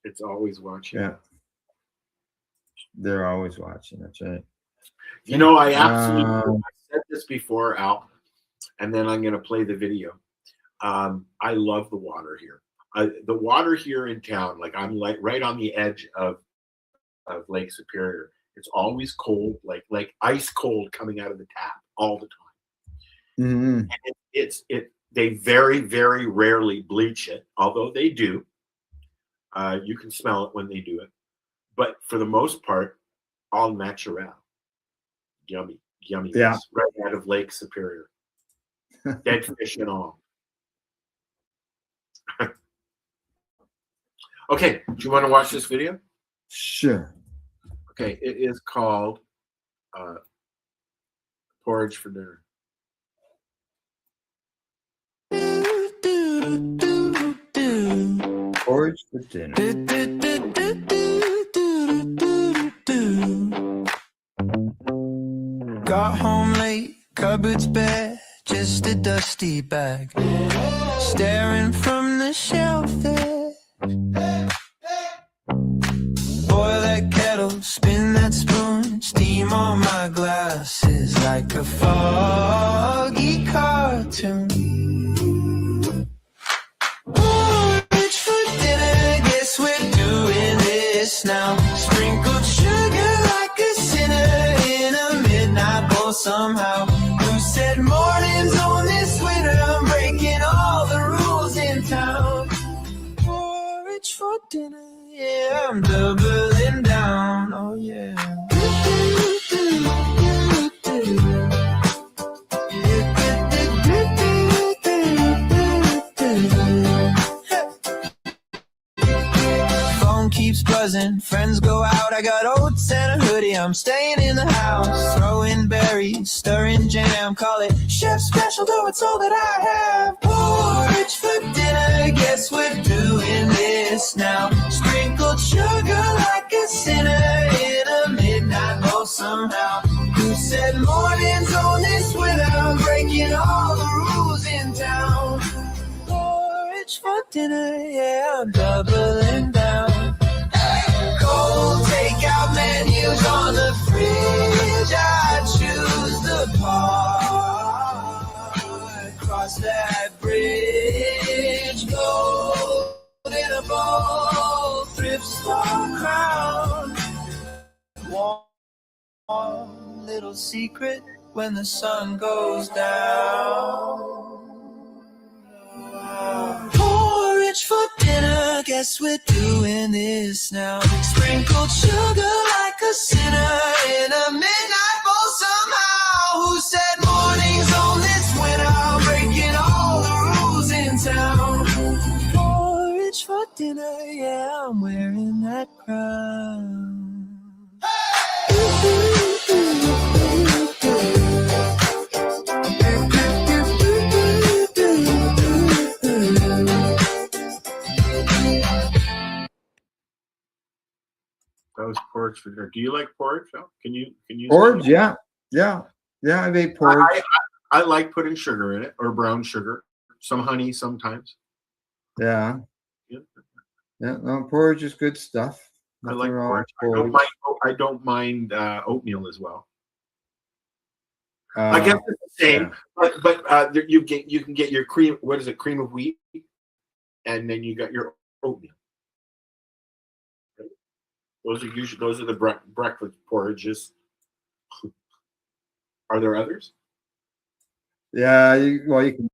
It's always watching. Yeah. They're always watching. That's right. You know, I absolutely I said this before, Al, and then I'm going to play the video. I love the water here. The water here in town, like I'm like right on the edge of Lake Superior. It's always cold, like ice cold coming out of the tap all the time. Mm-hmm. And they very, very rarely bleach it, although they do. You can smell it when they do it. But for the most part, all natural. Yummy. Yeah. Right out of Lake Superior. Dead fish and all. Okay, do you want to watch this video? Sure. Okay, it is called Porridge for Dinner. Porridge for dinner. Got home late, cupboards bare, just a dusty bag. Staring from the shelf there. Boil that kettle, spin that spoon, steam on my glasses like a foggy cartoon. Porridge for dinner, guess we're doing this now. Sprinkled sugar like a sinner in a midnight bowl somehow. Who said mornings on this winter? I'm breaking all the rules in town. Porridge for dinner, yeah, I'm doubling down, oh yeah. Phone keeps buzzing, friends go out, I got oats and a hoodie, I'm staying in the house, throwing berries, stirring jam, call it chef special, though it's all that I have. Porridge for dinner, guess we're doing this now. Sprinkled sugar like a sinner in a midnight bowl somehow. Who said mornings on this winter? I'm breaking all the rules in town. Porridge for dinner, yeah, I'm doubling down. Cold takeout menus on the fridge, I choose the part. Cross that bridge, gold in a bowl, thrift store crown. One little secret when the sun goes down. Porridge for dinner, guess we're doing this now. Sprinkled sugar like a sinner in a midnight bowl somehow. Who said mornings on this winter? I'm breaking all the rules in town. Porridge for dinner, yeah, I'm wearing that crown. That was porridge for dinner. Do you like porridge, Phil? Can you Porridge? Yeah. I've ate porridge. I like putting sugar in it, or brown sugar, some honey sometimes. Yeah. No, porridge is good stuff. I like Nothing porridge. wrong with I don't mind oatmeal as well. porridge. I guess it's the same, yeah. but you can get your cream. What is it? Cream of wheat, and then you got your oatmeal. Those are the breakfast porridges. Are there others? Yeah, you can.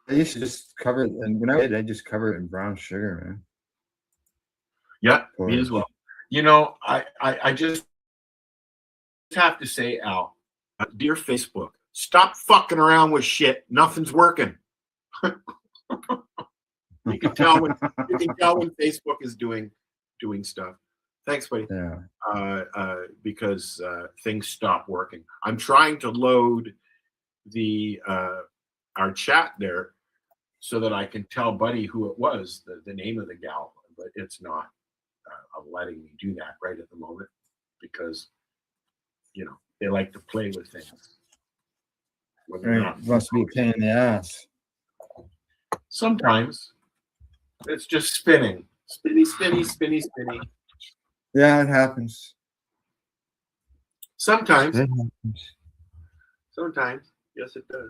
I used to just cover it, and when I did, I just cover it in brown sugar, man. Yeah, me as well. You know, I just have to say, Al, dear Facebook, stop fucking around with shit. Nothing's working. You can tell when Facebook is doing stuff. Thanks, buddy. Yeah. Because things stop working. I'm trying to load the our chat there so that I can tell Buddy who it was, the name of the gal, but it's not letting me do that right at the moment because they like to play with things. When they're not. Must be a pain in the ass. Sometimes it's just spinning. Spinny, spinny, spinny, spinny. Yeah, it happens. Sometimes. It happens. Sometimes. Yes, it does.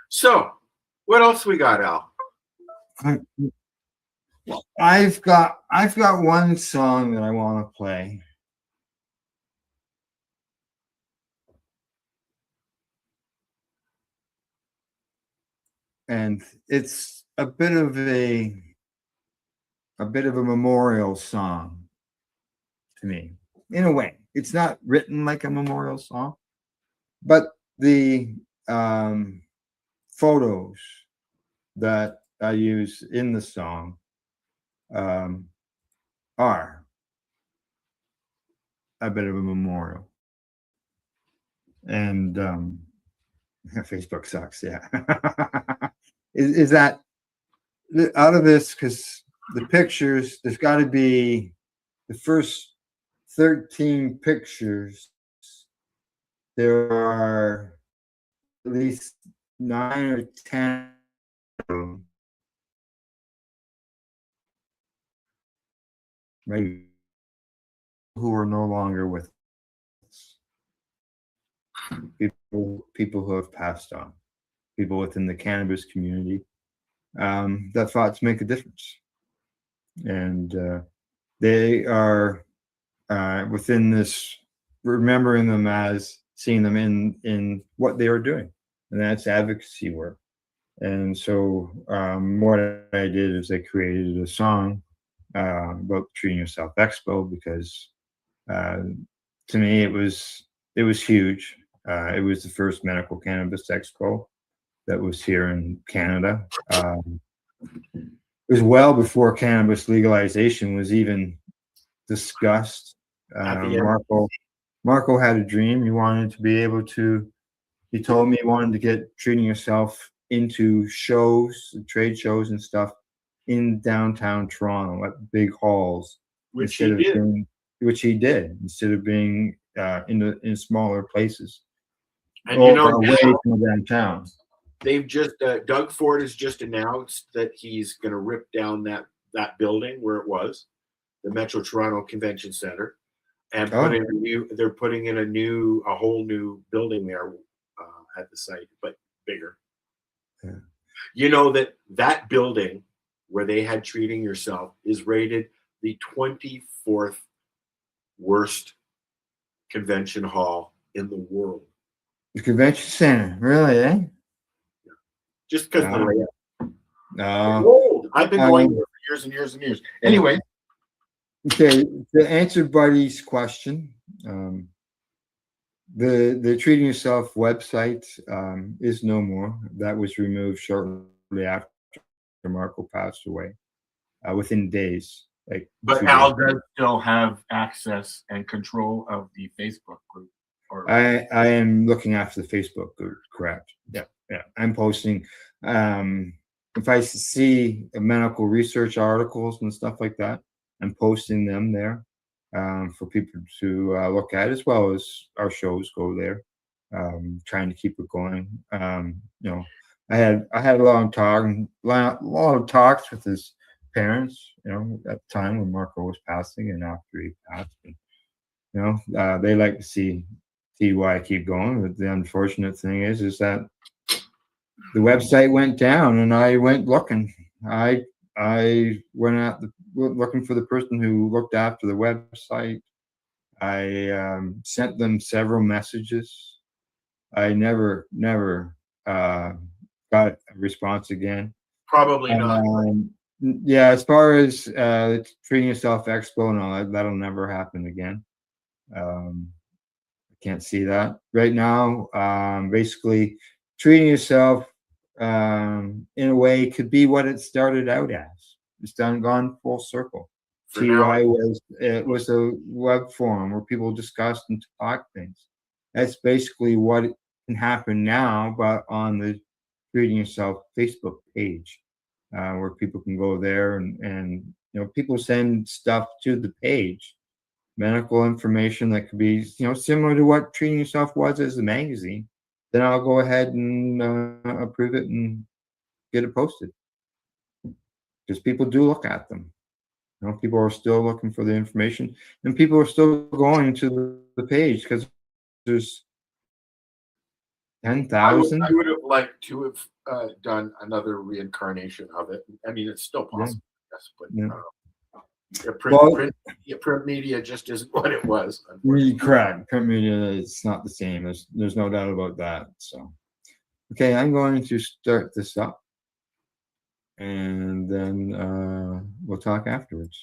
So, what else we got, Al? I've got one song that I want to play. And it's a bit of a memorial song to me, in a way. It's not written like a memorial song, but the photos that I use in the song are a bit of a memorial. And Facebook sucks, yeah. is that out of this, because the pictures, there's got to be the first 13 pictures. There are at least 9 or 10 of them. Maybe who are no longer with us. People who have passed on. People within the cannabis community that thought to make a difference. And they are within this, remembering them as seeing them in what they are doing, and that's advocacy work. And so what I did is I created a song about Treating Yourself Expo, because to me it was huge. It was the first medical cannabis expo that was here in Canada. It was well before cannabis legalization was even discussed. Marco had a dream. He wanted to be able to, he told me he wanted to get Treating Yourself into shows, trade shows and stuff in downtown Toronto at big halls. Which he did. Which he did, instead of being in smaller places. And away from downtown. They've just Doug Ford has just announced that he's going to rip down that building where it was, the Metro Toronto Convention Center, and put in a new. They're putting in a whole new building there at the site, but bigger. Yeah. You know that building where they had Treating Yourself is rated the 24th worst convention hall in the world. The convention center, really, eh? Just because the layout. No. Old. I've been going there for years and years and years. Anyway. Okay, to answer Buddy's question, the Treating Yourself website is no more. That was removed shortly after Marco passed away, within days. But Al does still have access and control of the Facebook group. I am looking after the Facebook group, correct? Yeah. I'm posting. If I see medical research articles and stuff like that, I'm posting them there for people to look at, as well as our shows go there. Trying to keep it going. I had a lot of talks with his parents. At the time when Marco was passing, and after he passed. And, they like to see why I keep going. But the unfortunate thing is that the website went down, and I went looking. I went out looking for the person who looked after the website. I sent them several messages. I never got a response again. Probably not. Yeah, as far as Treating Yourself Expo, no, that'll never happen again. Can't see that right now. Basically, Treating Yourself in a way, could be what it started out as. It's gone full circle. For now, TUI was a web forum where people discussed and talked things. That's basically what can happen now, but on the Treating Yourself Facebook page, where people can go there and people send stuff to the page, medical information that could be similar to what Treating Yourself was as a magazine. Then I'll go ahead and approve it and get it posted, because people do look at them. People are still looking for the information, and people are still going to the page because there's 10,000. I would have liked to have done another reincarnation of it. I mean, it's still possible, yes, but I don't know. Print media just isn't what it was. Really correct. Print media is not the same. There's no doubt about that. So, okay, I'm going to start this up, and then we'll talk afterwards.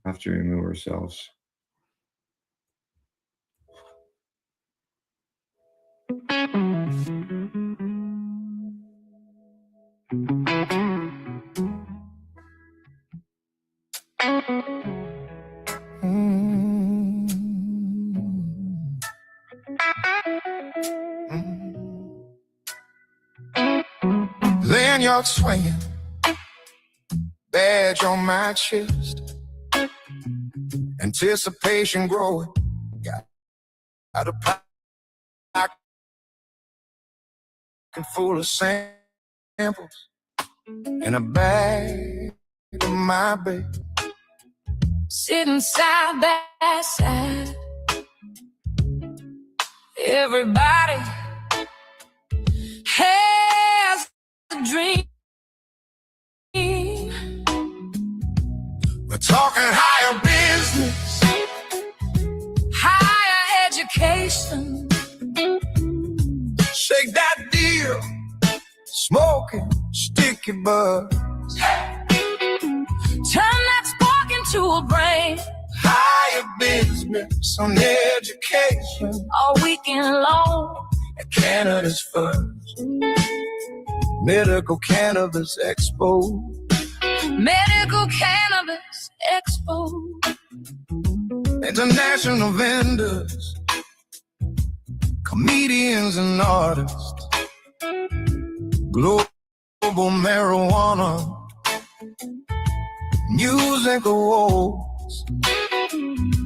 After we remove ourselves. Laying York swinging, badge on my chest, anticipation growing. Got a pocket full of samples and a bag in my bed. Sitting side by side, everybody has a dream. We're talking higher business, higher education. Shake that deal, smoking sticky buds. Turn that spark into a brain. Higher business on education. All weekend long at Canada's first Medical Cannabis Expo. Medical Cannabis Expo. International vendors, comedians and artists. Global marijuana, music awards.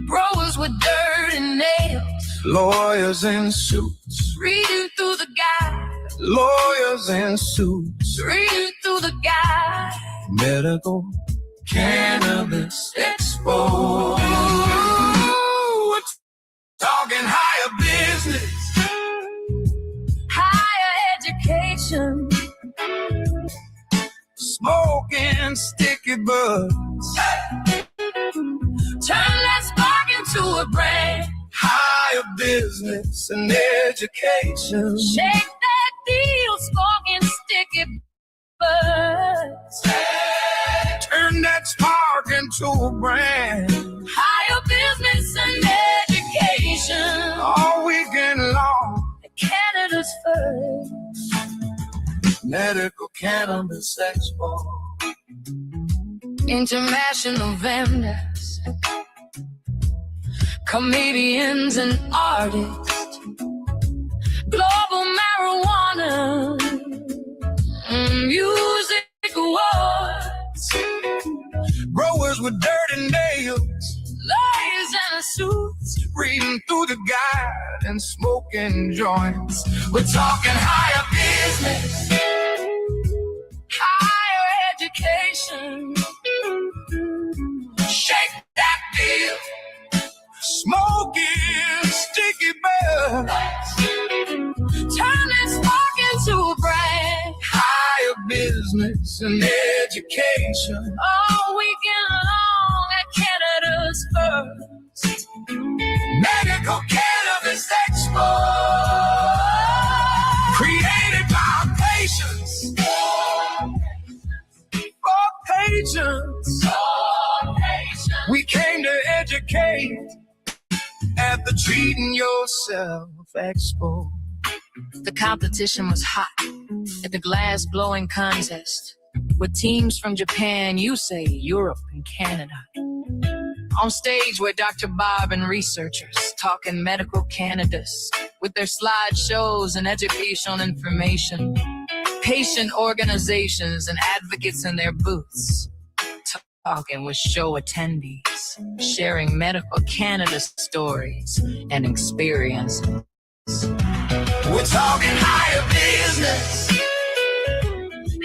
Growers with dirt and nails, lawyers in suits, reading through the guide. Lawyers in suits, reading through the guide. Medical Cannabis Expo. We're talking higher business, higher education. Smoking sticky buds. Turn that spark into a brand. Higher business and education. Shake that deal, smoking sticky buds. Turn that spark into a brand. Higher business and education. All weekend long. Canada's first Medical Cannabis Expo. International vendors, comedians and artists. Global marijuana, music awards. Growers with dirt and nails, lawyers in suits, reading through the guide and smoking joints. We're talking higher business, higher education. Shake that deal, smoking sticky buds. Turn that spark into a brand. Higher business and education. All weekend long at Canada's first Medical Cannabis Expo. Created by patients, for patients. We came to educate at the Treating Yourself Expo. The competition was hot at the glass blowing contest with teams from Japan, USA, Europe, and Canada. On stage were Dr. Bob and researchers talking medical cannabis with their slideshows and educational information. Patient organizations and advocates in their booths talking with show attendees, sharing medical cannabis stories and experiences. We're talking higher business,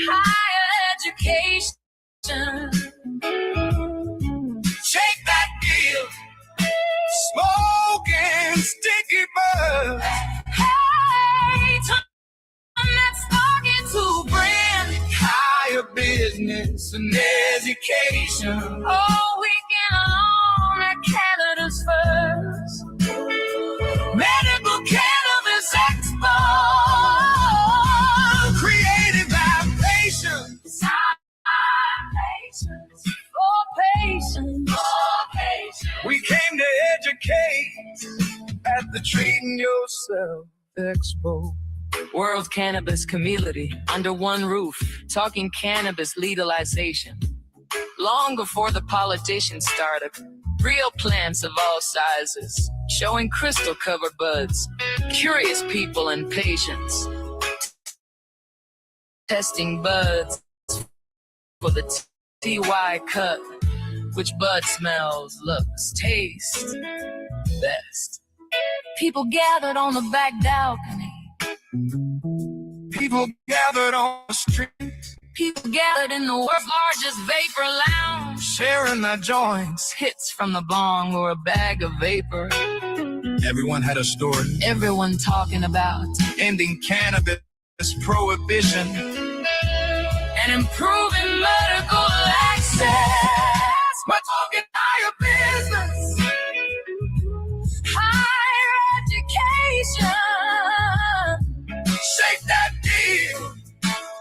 Higher education. shake that deal, smoking sticky bud. Hey, turn that stock into brand. Higher business and education. Oh, we can own at Canada's first Medical Cannabis Expo, created by patients. We came to educate at the Treating Yourself Expo. World Cannabis Community under one roof, talking cannabis legalization. Long before the politicians started, real plants of all sizes, showing crystal covered buds, curious people and patients, testing buds for the TY cut. Which bud smells, looks, tastes best? People gathered on the back balcony. People gathered on the street, People gathered in the world's largest vapor lounge, sharing their joints. hits from the bong or a bag of vapor. Everyone had a story, Everyone talking about ending cannabis prohibition. and improving medical access. We're talking higher business, Higher education. shake that deal,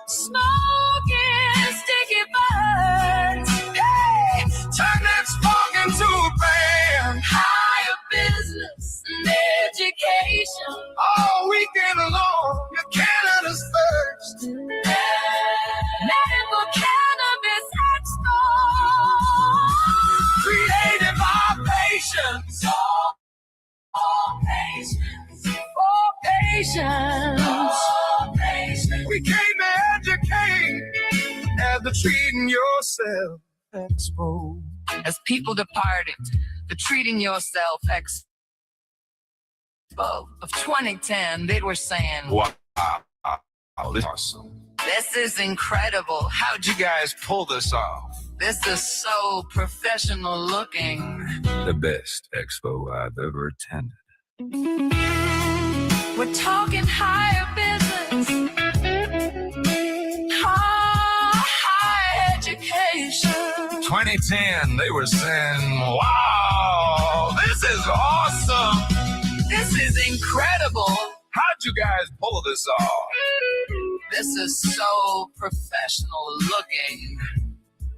Smoking sticky buds. hey, turn that spark into a band. Higher business and education. All weekend long, you're Canada's first. Medical Cannabis Expo. Created by patients. All patients. For patients. All patients. We came to educate at the Treating Yourself Expo. As people departed, the Treating Yourself Expo of 2010, they were saying, Wow, this is awesome. this is incredible. How'd you guys pull this off? This is so professional looking. The best expo I've ever attended. We're talking higher business, higher education. 2010, they were saying, wow, this is awesome. This is incredible. How'd you guys pull this off? This is so professional looking.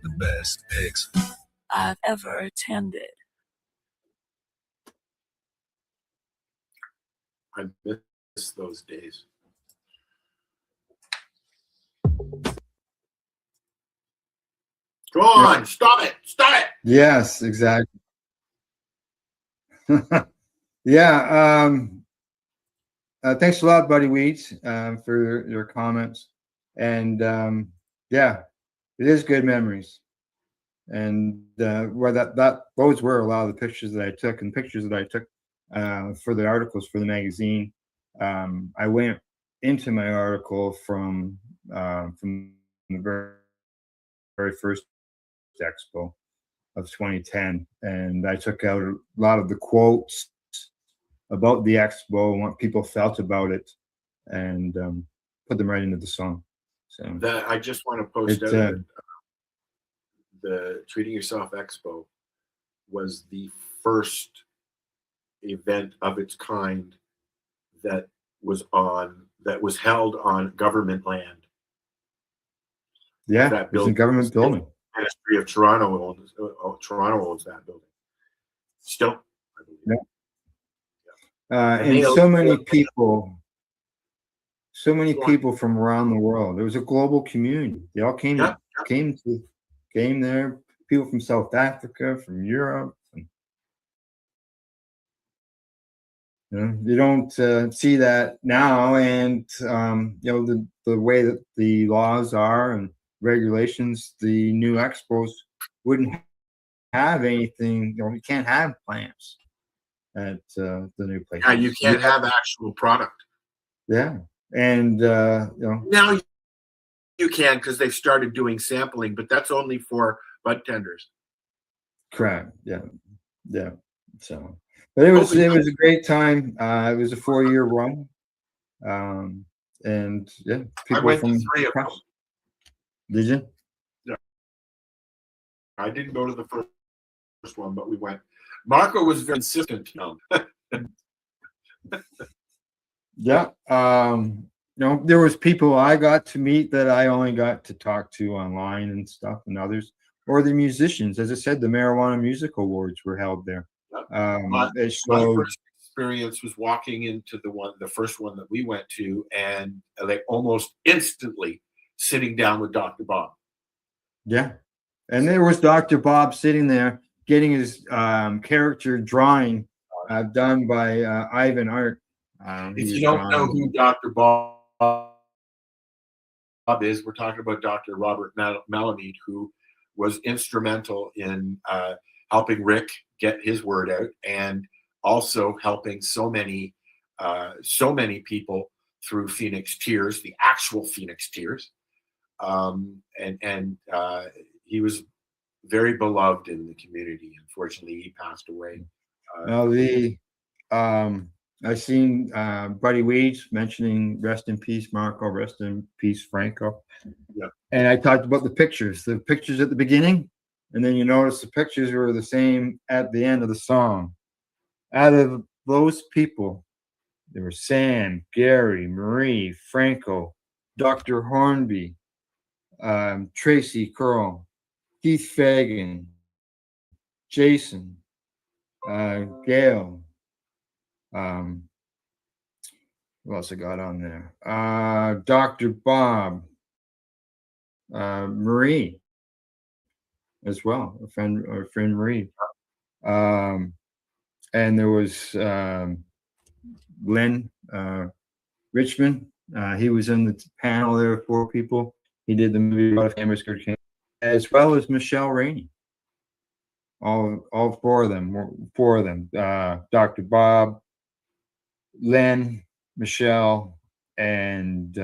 The best expo I've ever attended. I miss those days. Go on, stop it, stop it. Yes, exactly. Yeah. Thanks a lot, Buddy Weeds, for your comments. And yeah, it is good memories. And where those were a lot of the pictures that I took and pictures that I took for the articles for the magazine. I went into my article from the very first expo of 2010, and I took out a lot of the quotes about the expo and what people felt about it, and put them right into the song. So That I just want to post out that the Treating Yourself Expo was the first event of its kind that was held on government land. yeah, That it was a government building. Ministry of Toronto owns that building. Still, I believe. Yeah. And so many people so many people from around the world. It was a global community. They all came came there. People from South Africa, from Europe. You don't see that now, and the way that the laws are and regulations, the new expos wouldn't have anything. You can't have plants at the new places. Yeah, you can't have actual product. Yeah, and now you can, because they've started doing sampling, but that's only for bud tenders. Correct. Yeah. So, but it was a great time. It was a 4-year run, and yeah, I went to 3 of them. Did you? Yeah, I didn't go to the first one, but we went. Marco was very insistent. Yeah. There was people I got to meet that I only got to talk to online and stuff, and others, or the musicians. As I said, the Marijuana Music Awards were held there. My first experience was walking into the first one that we went to, and like almost instantly sitting down with Dr. Bob. Yeah, and there was Dr. Bob sitting there getting his character drawing done by Ivan Art. If you don't know who Dr. Bob is, we're talking about Dr. Robert Malamud, who was instrumental in helping Rick get his word out, and also helping so many people through Phoenix Tears, the actual Phoenix Tears. And he was very beloved in the community. Unfortunately, he passed away. I've seen Buddy Weeds mentioning rest in peace, Marco, rest in peace, Franco. Yeah. And I talked about the pictures at the beginning, and then you notice the pictures were the same at the end of the song. Out of those people, there were Sam, Gary, Marie, Franco, Dr. Hornby, Tracy Curl, Keith Fagan, Jason, Gail. What else I got on there? Dr. Bob, Marie, as well, our friend Marie. And there was Len Richmond. He was in the panel there, 4 people. He did the movie about famous good king, as well as Michelle Rainey. All 4 of them. Dr. Bob, Len, Michelle, and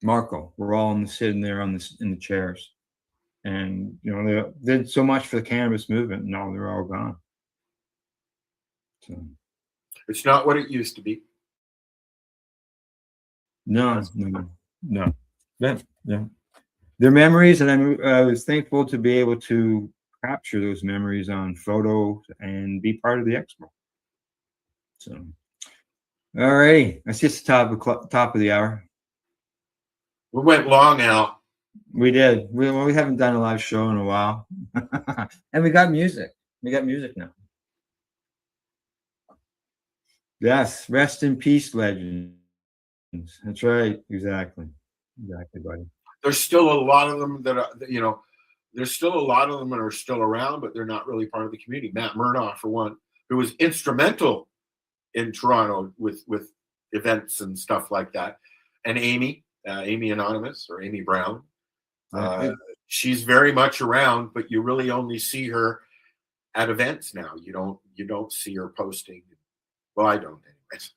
Marco were all sitting there in the chairs, and they did so much for the cannabis movement. And now they're all gone. So it's not what it used to be. No. Yeah. Their memories, and I was thankful to be able to capture those memories on photo and be part of the expo. So, all righty, that's just the top of the hour. We went long, Al. We did. We haven't done a live show in a while, and we got music. We got music now. Yes, rest in peace, legends. That's right. Exactly, buddy. There's still a lot of them that are, there's still a lot of them that are still around, but they're not really part of the community. Matt Murdoch, for one, who was instrumental in Toronto with events and stuff like that, and Amy Anonymous, or Amy Brown. She's very much around, but you really only see her at events now. You don't see her posting. Well, I don't, anyways.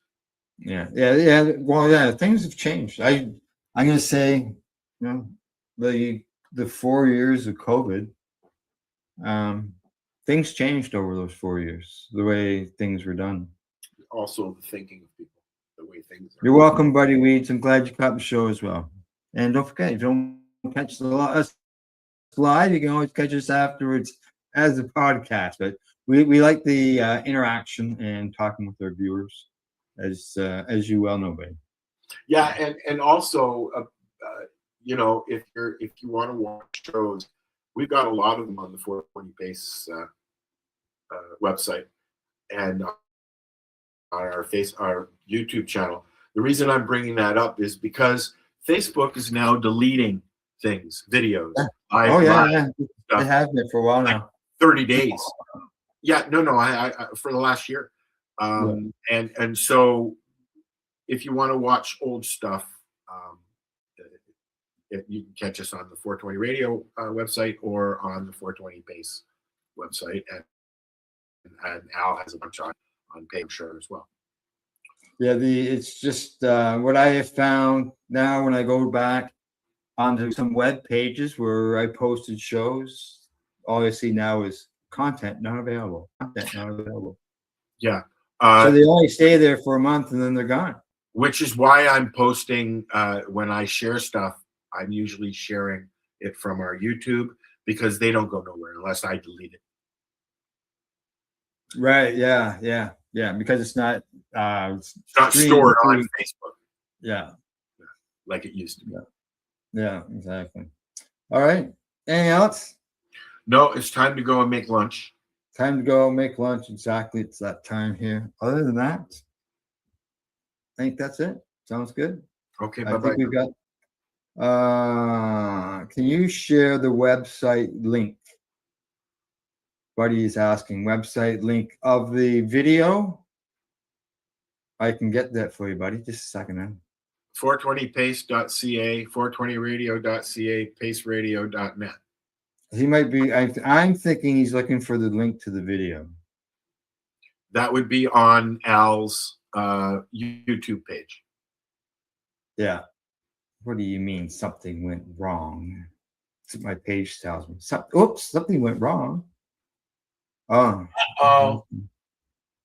Yeah. Well, yeah, things have changed. I'm gonna say, the 4 years of COVID, things changed over those 4 years. The way things were done. Also, the thinking of people, the way things are. You're welcome, Buddy Weeds. I'm glad you caught the show as well. And don't forget, if you don't catch us live, you can always catch us afterwards as a podcast. But we like the interaction and talking with our viewers, as you well know, buddy. Yeah, and also, if you want to watch shows, we've got a lot of them on the 420 Base website and our YouTube channel. The reason I'm bringing that up is because Facebook is now deleting things, videos. Oh yeah, they have been for a while now. 30 days. Yeah, no, I for the last year. And so if you want to watch old stuff, you can catch us on the 420 Radio website or on the 420 Base website, and Al has a bunch on page share as well. Yeah, it's just what I have found now when I go back onto some web pages where I posted shows, all I see now is content not available. Content not available. Yeah. So they only stay there for a month and then they're gone. Which is why I'm posting when I share stuff. I'm usually sharing it from our YouTube because they don't go nowhere unless I delete it. Right. Yeah. Because it's not stored on Facebook. Yeah. Like it used to be. Yeah, exactly. All right. Anything else? No, it's time to go and make lunch. Time to go make lunch. Exactly. It's that time here. Other than that, I think that's it. Sounds good. Okay. I think we've got. Can you share the website link? Buddy is asking website link of the video. I can get that for you, buddy. Just a second now. 420pace.ca, 420radio.ca, paceradio.net. He might be. I'm thinking he's looking for the link to the video. That would be on Al's YouTube page. Yeah. What do you mean something went wrong? That's what my page tells me. Oops, something went wrong. Oh.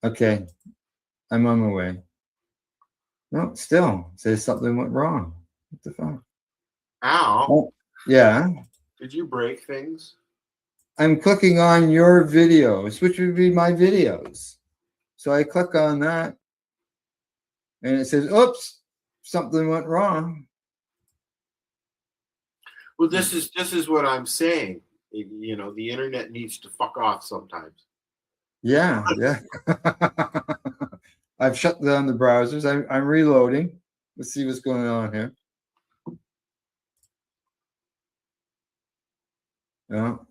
Okay. I'm on my way. No, still it says something went wrong. What the fuck? Al? Oh, yeah. Did you break things? I'm clicking on your videos, which would be my videos. So I click on that and it says, oops, something went wrong. Well, this is what I'm saying. You know, the internet needs to fuck off sometimes. Yeah. I've shut down the browsers. I'm reloading. Let's see what's going on here. No,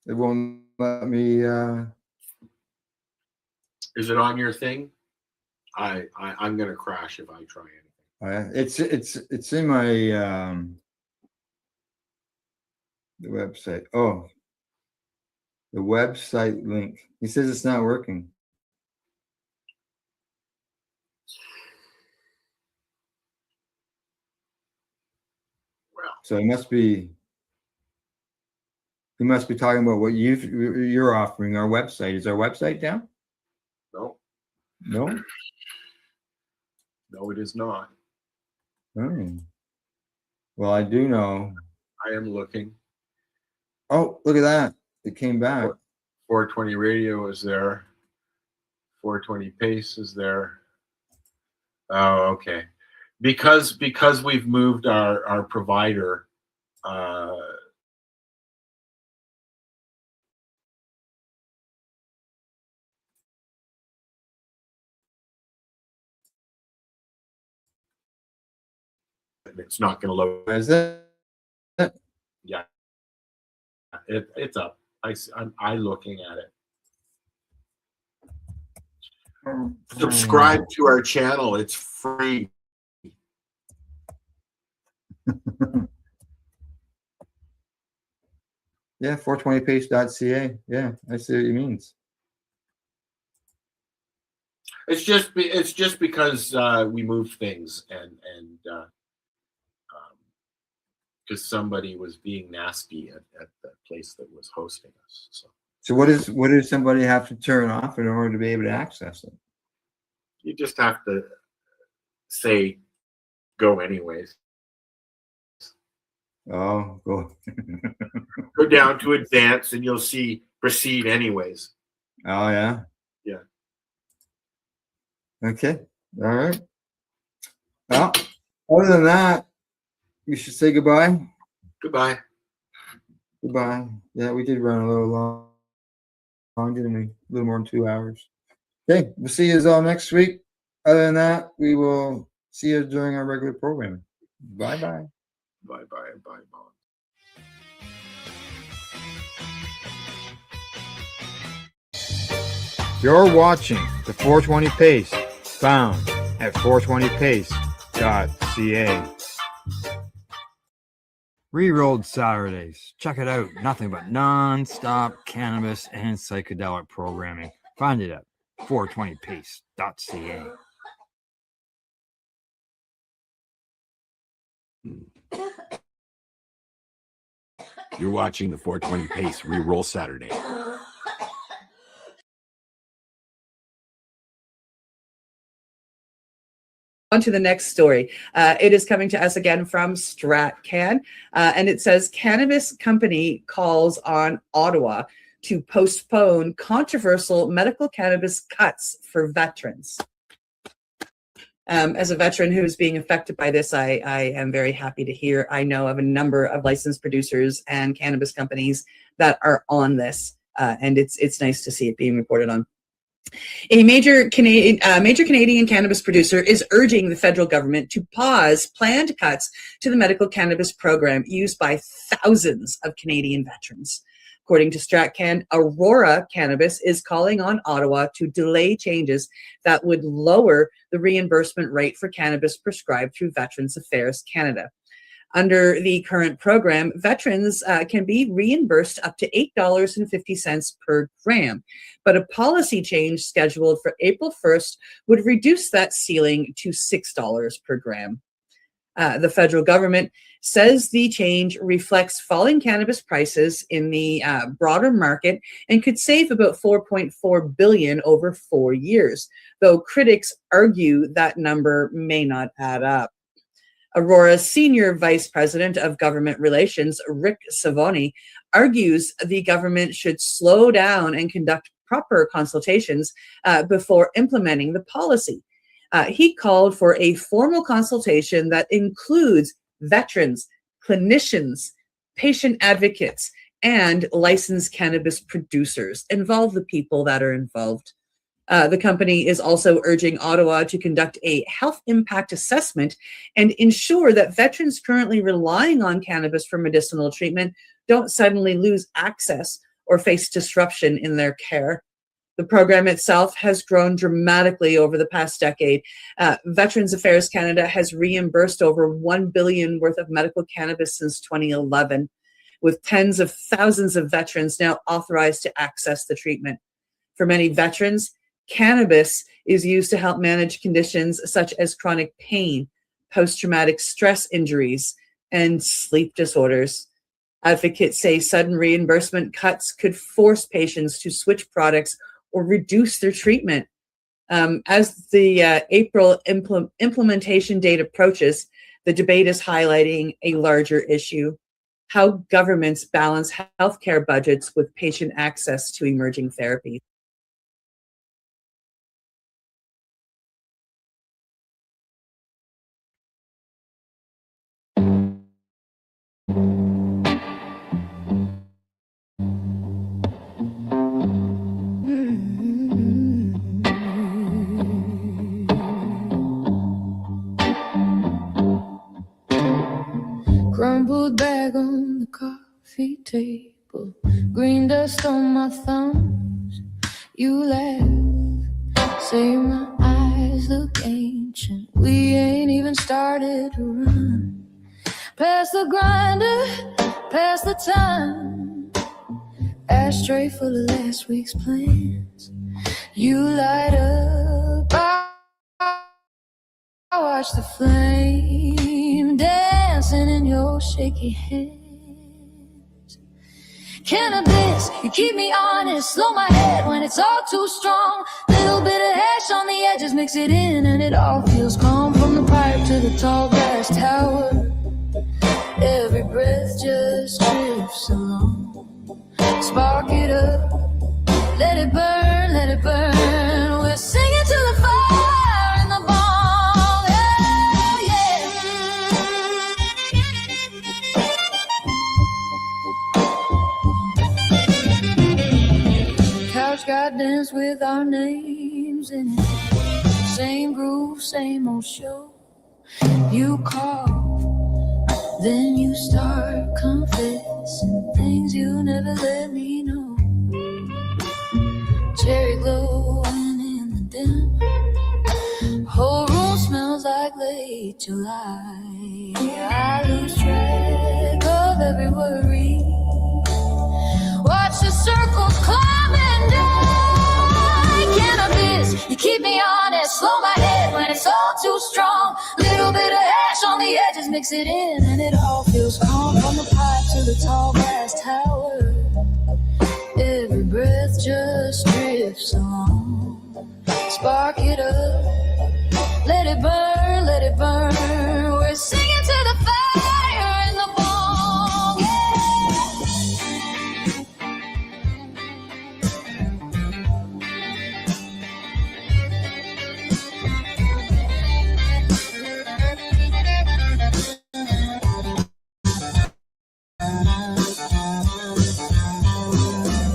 it won't let me. Is it on your thing? I'm gonna crash if I try anything. It's in my the website. Oh, the website link. He says it's not working. Well, so it must be. He must be talking about what you're offering. Our website. Is our website down? No. No. No, it is not. Oh. Well, I do know. I am looking. Oh, look at that. It came back. 420 Radio is there. 420 Pace is there. Oh, okay. Because we've moved our provider. It's not going to load. Is it? Yeah, it's up. I'm looking at it. Subscribe to our channel. It's free. Yeah, 420pace.ca. Yeah, I see what you means. It's just because we moved things and because somebody was being nasty at the place that was hosting us. So what does somebody have to turn off in order to be able to access it? You just have to say go anyways. Oh, go. Go down to advanced and you'll see proceed anyways. Oh yeah. Yeah. Okay. All right. Well, other than that, we should say goodbye. Goodbye. Goodbye. Yeah, we did run a little long, didn't we? A little more than 2 hours. Okay, we'll see you all next week. Other than that, we will see you during our regular programming. Bye-bye. Bye. You're watching the 420 Pace, found at 420pace.ca. Rerolled Saturdays. Check it out. Nothing but non-stop cannabis and psychedelic programming. Find it at 420pace.ca. You're watching the 420 Pace Reroll Saturday. On to the next story. It is coming to us again from StratCan, and it says cannabis company calls on Ottawa to postpone controversial medical cannabis cuts for veterans. As a veteran who is being affected by this, I am very happy to hear. I know of a number of licensed producers and cannabis companies that are on this, and it's nice to see it being reported on. A major Canadian cannabis producer is urging the federal government to pause planned cuts to the medical cannabis program used by thousands of Canadian veterans. According to StratCan, Aurora Cannabis is calling on Ottawa to delay changes that would lower the reimbursement rate for cannabis prescribed through Veterans Affairs Canada. Under the current program, veterans can be reimbursed up to $8.50 per gram, but a policy change scheduled for April 1st would reduce that ceiling to $6 per gram. The federal government says the change reflects falling cannabis prices in the broader market and could save about $4.4 billion over 4 years, though critics argue that number may not add up. Aurora's Senior Vice President of Government Relations, Rick Savoni, argues the government should slow down and conduct proper consultations before implementing the policy. He called for a formal consultation that includes veterans, clinicians, patient advocates, and licensed cannabis producers. Involve the people that are involved. The company is also urging Ottawa to conduct a health impact assessment and ensure that veterans currently relying on cannabis for medicinal treatment don't suddenly lose access or face disruption in their care. The program itself has grown dramatically over the past decade. Veterans Affairs Canada has reimbursed over $1 billion worth of medical cannabis since 2011, with tens of thousands of veterans now authorized to access the treatment. For many veterans, cannabis is used to help manage conditions such as chronic pain, post-traumatic stress injuries, and sleep disorders. Advocates say sudden reimbursement cuts could force patients to switch products or reduce their treatment. As the April implementation date approaches, the debate is highlighting a larger issue: how governments balance healthcare budgets with patient access to emerging therapies. Crumbled bag on the coffee table, green dust on my thumbs. You laugh, say my eyes look ancient. We ain't even started to run. Past the grinder, past the time. Ashtray full of last week's plans. You light up, I watch the flame dancing in your shaky hands. Cannabis, you keep me honest. Slow my head when it's all too strong. Little bit of hash on the edges, mix it in and it all feels calm. From the pipe to the tall glass tower, every breath just drifts along. Spark it up, let it burn, let it burn. We're singing to the fire in the bong. Hell yeah. Couch got dance with our names in it. Same groove, same old show. You call, then you start confessing things you never let me know. Cherry glowing in the dim, whole room smells like late July. I lose track of every worry. Watch the circles climb and die. Cannabis, you keep me honest. Slow my head when it's all too strong. Little bit of ash on the edges, mix it in, and it all feels calm. From the pipe to the tall glass tower, every breath just drifts along. Spark it up, let it burn, let it burn. We're singing to the fire in the bong.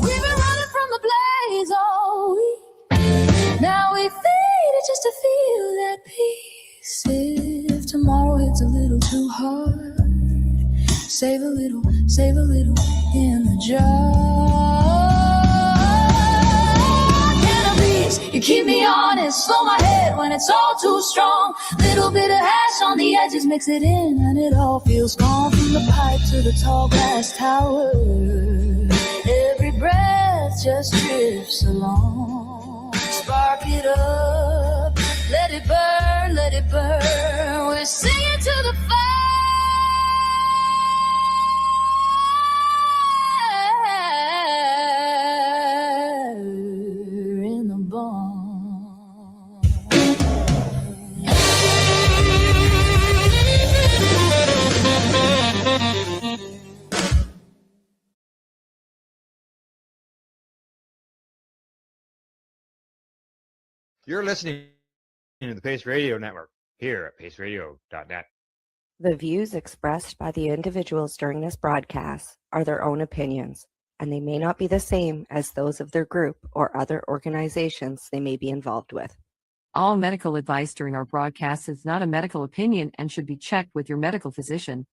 We've been running from the blaze all week. Now we fade it just to feel that peace. If tomorrow hits a little too hard, save a little in the jar. Cannabis, you keep me honest. Slow my head when it's all too strong. Little bit of hash on the edges, mix it in, and it all feels calm. From the pipe to the tall glass tower, every breath just drifts along. Spark it up, let it burn, let it burn. We're singing to the fire in the bong. You're listening to the Pace Radio Network here at paceradio.net. The views expressed by the individuals during this broadcast are their own opinions, and they may not be the same as those of their group or other organizations they may be involved with. All medical advice during our broadcast is not a medical opinion and should be checked with your medical physician.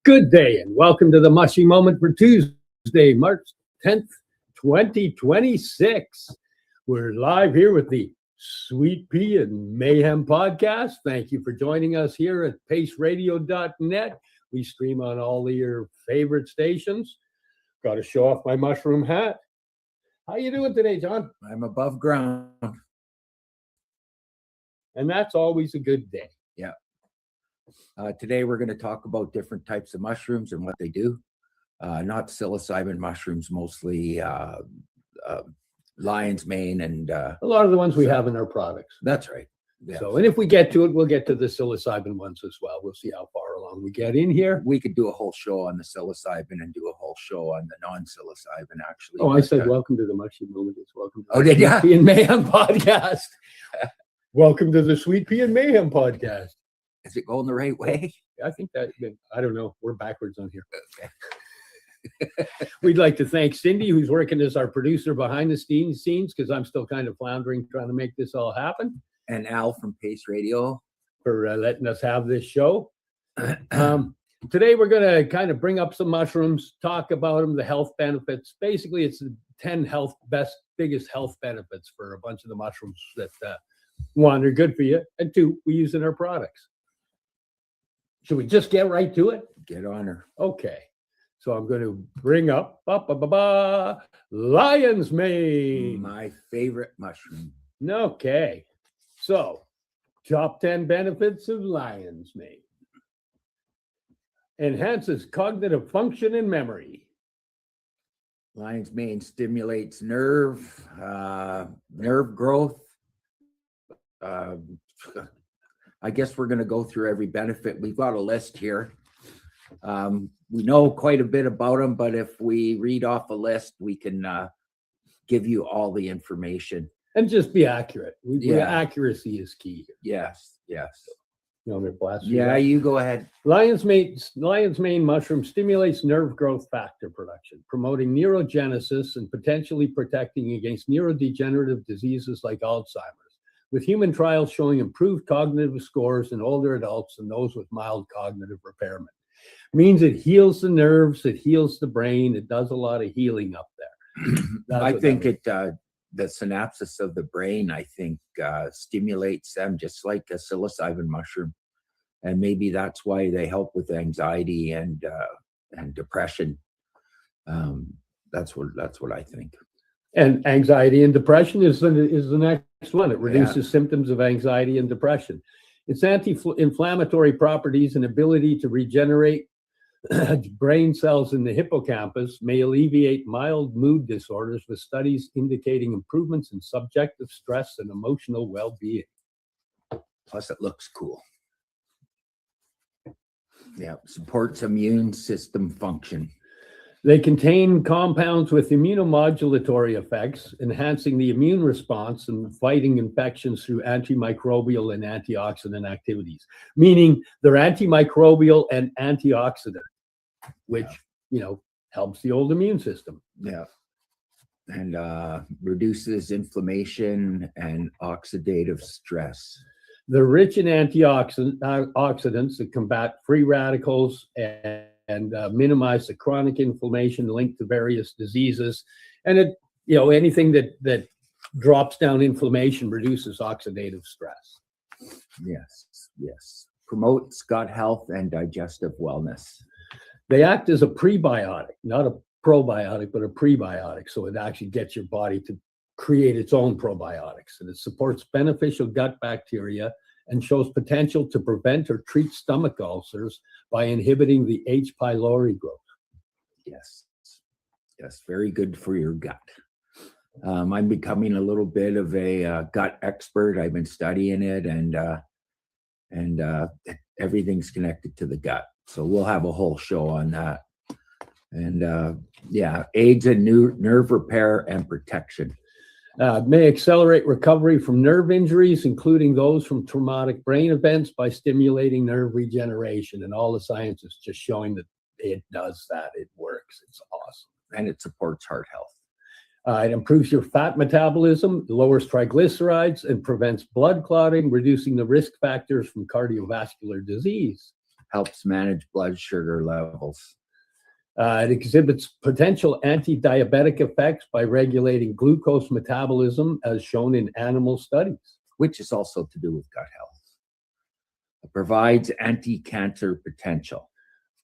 Good day and welcome to the Mushy Moment for Tuesday, March 10th, 2026. We're live here with the Sweet Pea and Mayhem podcast. Thank you for joining us here at paceradio.net. We stream on all of your favorite stations. Got to show off my mushroom hat. How you doing today, John? I'm above ground. And that's always a good day. Yeah. Today we're going to talk about different types of mushrooms and what they do. Not psilocybin mushrooms, mostly lion's mane and a lot of the ones we have in our products. That's right. Yeah. So, and if we get to it, we'll get to the psilocybin ones as well. We'll see how far along we get in here. We could do a whole show on the psilocybin and do a whole show on the non-psilocybin, actually. Oh, I said welcome to the Mushy Moment. It's welcome to the Sweet Pea and Mayhem podcast. Welcome to the Sweet Pea and Mayhem podcast. Is it going the right way? I think that, I don't know. We're backwards on here. Okay. We'd like to thank Cindy, who's working as our producer behind the scenes, because I'm still kind of floundering trying to make this all happen. And Al from Pace Radio for letting us have this show. Today, we're going to kind of bring up some mushrooms, talk about them, the health benefits. Basically, it's the 10 biggest health benefits for a bunch of the mushrooms that, one, are good for you, and two, we use in our products. Should we just get right to it? Get on her. Okay. So I'm going to bring up lion's mane. My favorite mushroom. Okay. So, top 10 benefits of lion's mane. Enhances cognitive function and memory. Lion's mane stimulates nerve growth. I guess we're going to go through every benefit. We've got a list here. We know quite a bit about them, but if we read off a list, we can give you all the information. And just be accurate. Accuracy is key here. Yes, yes. You want me to blast Yeah, you go ahead. Lion's mane mushroom stimulates nerve growth factor production, promoting neurogenesis and potentially protecting against neurodegenerative diseases like Alzheimer's, with human trials showing improved cognitive scores in older adults and those with mild cognitive impairment. Means it heals the nerves, it heals the brain, it does a lot of healing up there. I think the synapses of the brain, I think, stimulates them just like a psilocybin mushroom. And maybe that's why they help with anxiety and depression. That's what I think. And anxiety and depression is the next one. It reduces symptoms of anxiety and depression. Its anti-inflammatory properties and ability to regenerate brain cells in the hippocampus may alleviate mild mood disorders, with studies indicating improvements in subjective stress and emotional well-being. Plus, it looks cool. Yeah, supports immune system function. They contain compounds with immunomodulatory effects, enhancing the immune response and fighting infections through antimicrobial and antioxidant activities, meaning they're antimicrobial and antioxidant, which, helps the old immune system. Yeah. And reduces inflammation and oxidative stress. They're rich in antioxidants that combat free radicals and minimize the chronic inflammation linked to various diseases. And anything that drops down inflammation reduces oxidative stress. Yes. Promotes gut health and digestive wellness. They act as a prebiotic, not a probiotic, but a prebiotic. So it actually gets your body to create its own probiotics. And it supports beneficial gut bacteria and shows potential to prevent or treat stomach ulcers by inhibiting the H. pylori growth. Yes, very good for your gut. I'm becoming a little bit of a gut expert. I've been studying it, and everything's connected to the gut. So we'll have a whole show on that. And aids in nerve repair and protection. May accelerate recovery from nerve injuries, including those from traumatic brain events, by stimulating nerve regeneration. And all the science is just showing that it does that. It works. It's awesome. And it supports heart health. It improves your fat metabolism, lowers triglycerides, and prevents blood clotting, reducing the risk factors from cardiovascular disease. Helps manage blood sugar levels. It exhibits potential anti-diabetic effects by regulating glucose metabolism, as shown in animal studies. Which is also to do with gut health. It provides anti-cancer potential.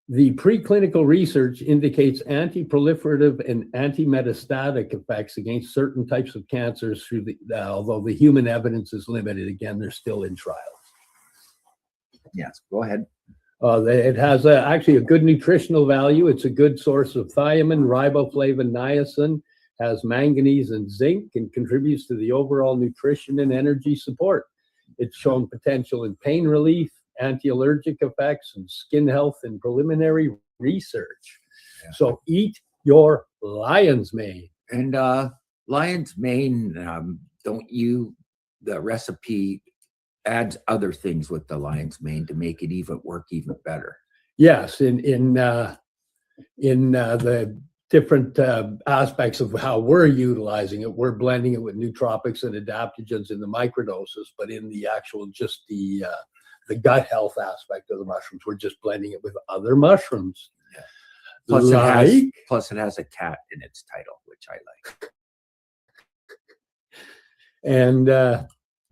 The preclinical research indicates anti-proliferative and anti-metastatic effects against certain types of cancers through although the human evidence is limited. Again, they're still in trials. Yes, go ahead. It has actually a good nutritional value. It's a good source of thiamine, riboflavin, niacin, has manganese and zinc, and contributes to the overall nutrition and energy support. It's shown potential in pain relief, anti-allergic effects, and skin health in preliminary research. Yeah. So eat your lion's mane. And lion's mane, the recipe adds other things with the lion's mane to make it work even better. Yes, in the different aspects of how we're utilizing it, we're blending it with nootropics and adaptogens in the microdoses, but in the actual the gut health aspect of the mushrooms, we're just blending it with other mushrooms. Yeah. Plus, it has a cat in its title, which I like. And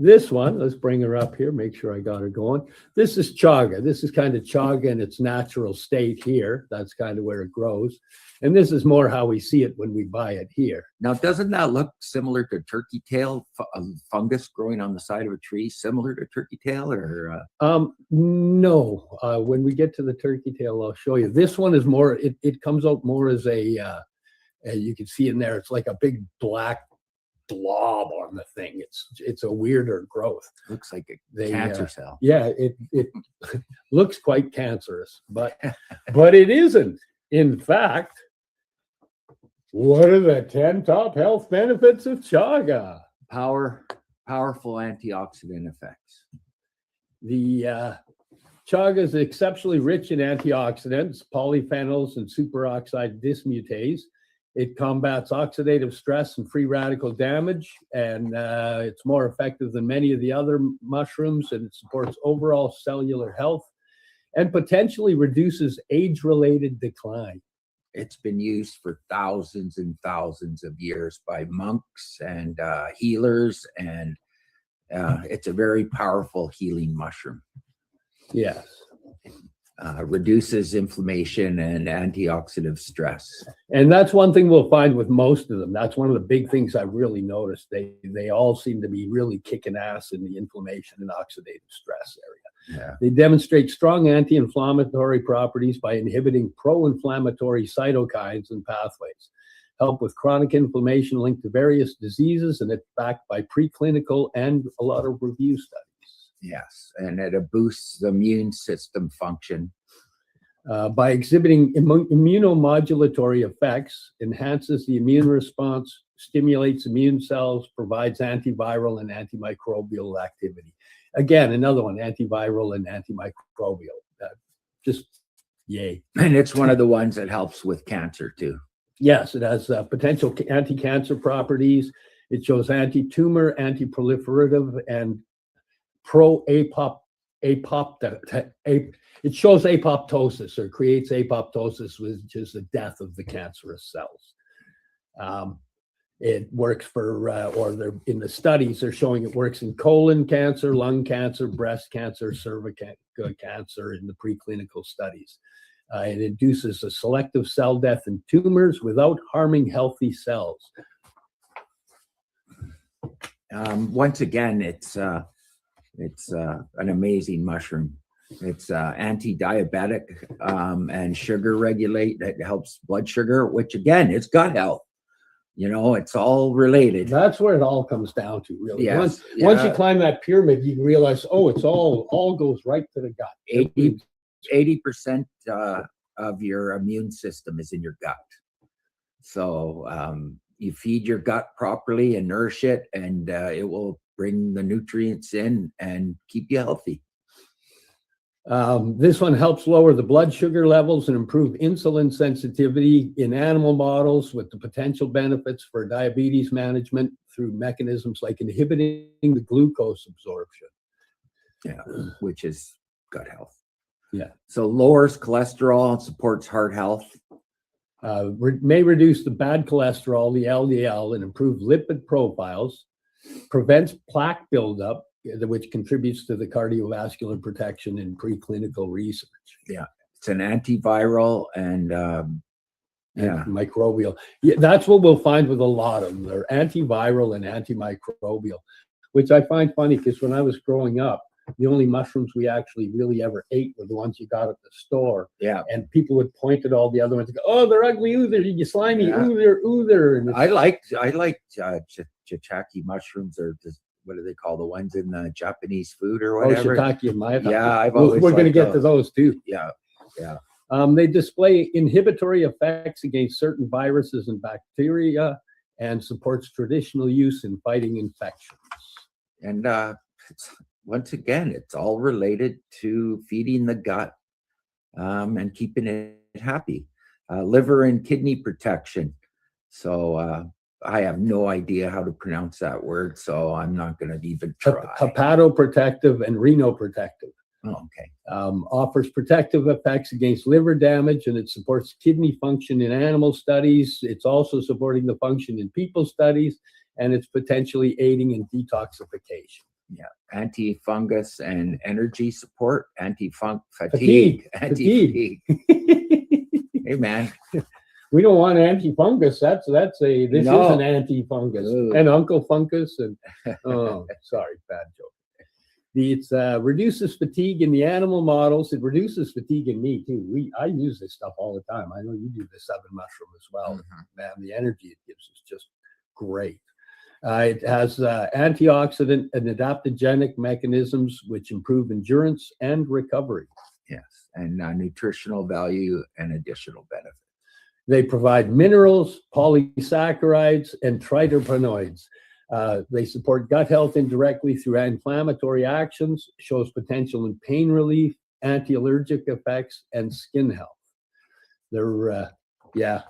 This one, let's bring her up here, make sure I got her going. This is chaga. This is kind of chaga in its natural state here. That's kind of where it grows. And this is more how we see it when we buy it here. Now, doesn't that look similar to turkey tail fungus growing on the side of a tree, similar to turkey tail, or? No. When we get to the turkey tail, I'll show you. This one is more. It comes out more as a. You can see in there. It's like a big black blob on the thing. It's a weirder growth. Looks like a cancer cell. Yeah, it looks quite cancerous, but it isn't. In fact, what are the 10 top health benefits of chaga? Powerful antioxidant effects. The chaga is exceptionally rich in antioxidants, polyphenols, and superoxide dismutase. It combats oxidative stress and free radical damage, and it's more effective than many of the other mushrooms, and it supports overall cellular health and potentially reduces age-related decline. It's been used for thousands and thousands of years by monks and healers, and it's a very powerful healing mushroom. Yes. Reduces inflammation and antioxidant stress. And that's one thing we'll find with most of them. That's one of the big things I've really noticed. They all seem to be really kicking ass in the inflammation and oxidative stress area. Yeah. They demonstrate strong anti-inflammatory properties by inhibiting pro-inflammatory cytokines and pathways, help with chronic inflammation linked to various diseases, and it's backed by preclinical and a lot of review studies. Yes, and it boosts the immune system function. By exhibiting immunomodulatory effects, enhances the immune response, stimulates immune cells, provides antiviral and antimicrobial activity. Again, another one, antiviral and antimicrobial. Just yay. And it's one of the ones that helps with cancer too. Yes, it has potential anti-cancer properties. It shows anti-tumor, anti-proliferative, and it shows apoptosis, or creates apoptosis, which is the death of the cancerous cells. It works for, in the studies, they're showing it works in colon cancer, lung cancer, breast cancer, cervical cancer in the preclinical studies. It induces a selective cell death in tumors without harming healthy cells. Once again, it's an amazing mushroom. It's anti-diabetic and sugar regulate. That helps blood sugar, which again, it's gut health. You know, it's all related. That's where it all comes down to, really. Yes, Once you climb that pyramid, you realize, oh, it's all goes right to the gut. 80% of your immune system is in your gut. So you feed your gut properly and nourish it, and it will bring the nutrients in and keep you healthy. This one helps lower the blood sugar levels and improve insulin sensitivity in animal models, with the potential benefits for diabetes management through mechanisms like inhibiting the glucose absorption. Yeah, which is gut health. Yeah. So lowers cholesterol and supports heart health. May reduce the bad cholesterol, the LDL, and improve lipid profiles. Prevents plaque buildup, which contributes to the cardiovascular protection in preclinical research. Yeah, it's an antiviral and microbial. Yeah, that's what we'll find with a lot of them. They're antiviral and antimicrobial, which I find funny because when I was growing up, the only mushrooms we actually really ever ate were the ones you got at the store. Yeah. And people would point at all the other ones and go, "Oh, they're ugly oother, you slimy oother." And I liked shiitake mushrooms, or just, what do they call the ones in the Japanese food or whatever? Shiitake and maitake. Yeah, we're going to get to those too. Yeah. They display inhibitory effects against certain viruses and bacteria, and supports traditional use in fighting infections. And once again, it's all related to feeding the gut and keeping it happy. Liver and kidney protection. So I have no idea how to pronounce that word, so I'm not going to even try. Hepatoprotective and renoprotective. Oh, okay. Offers protective effects against liver damage, and it supports kidney function in animal studies. It's also supporting the function in people studies, and it's potentially aiding in detoxification. Yeah, anti-fungus and energy support, fatigue. Fatigue. Hey man, we don't want anti-fungus. This is an anti-fungus Ooh. and Uncle Fungus and oh, sorry, bad joke. It reduces fatigue in the animal models. It reduces fatigue in me too. I use this stuff all the time. I know you do the seven mushroom as well. Man, the energy it gives is just great. It has antioxidant and adaptogenic mechanisms which improve endurance and recovery. Yes, and nutritional value and additional benefit. They provide minerals, polysaccharides, and triterpenoids. They support gut health indirectly through inflammatory actions, shows potential in pain relief, anti-allergic effects, and skin health. They're, yeah.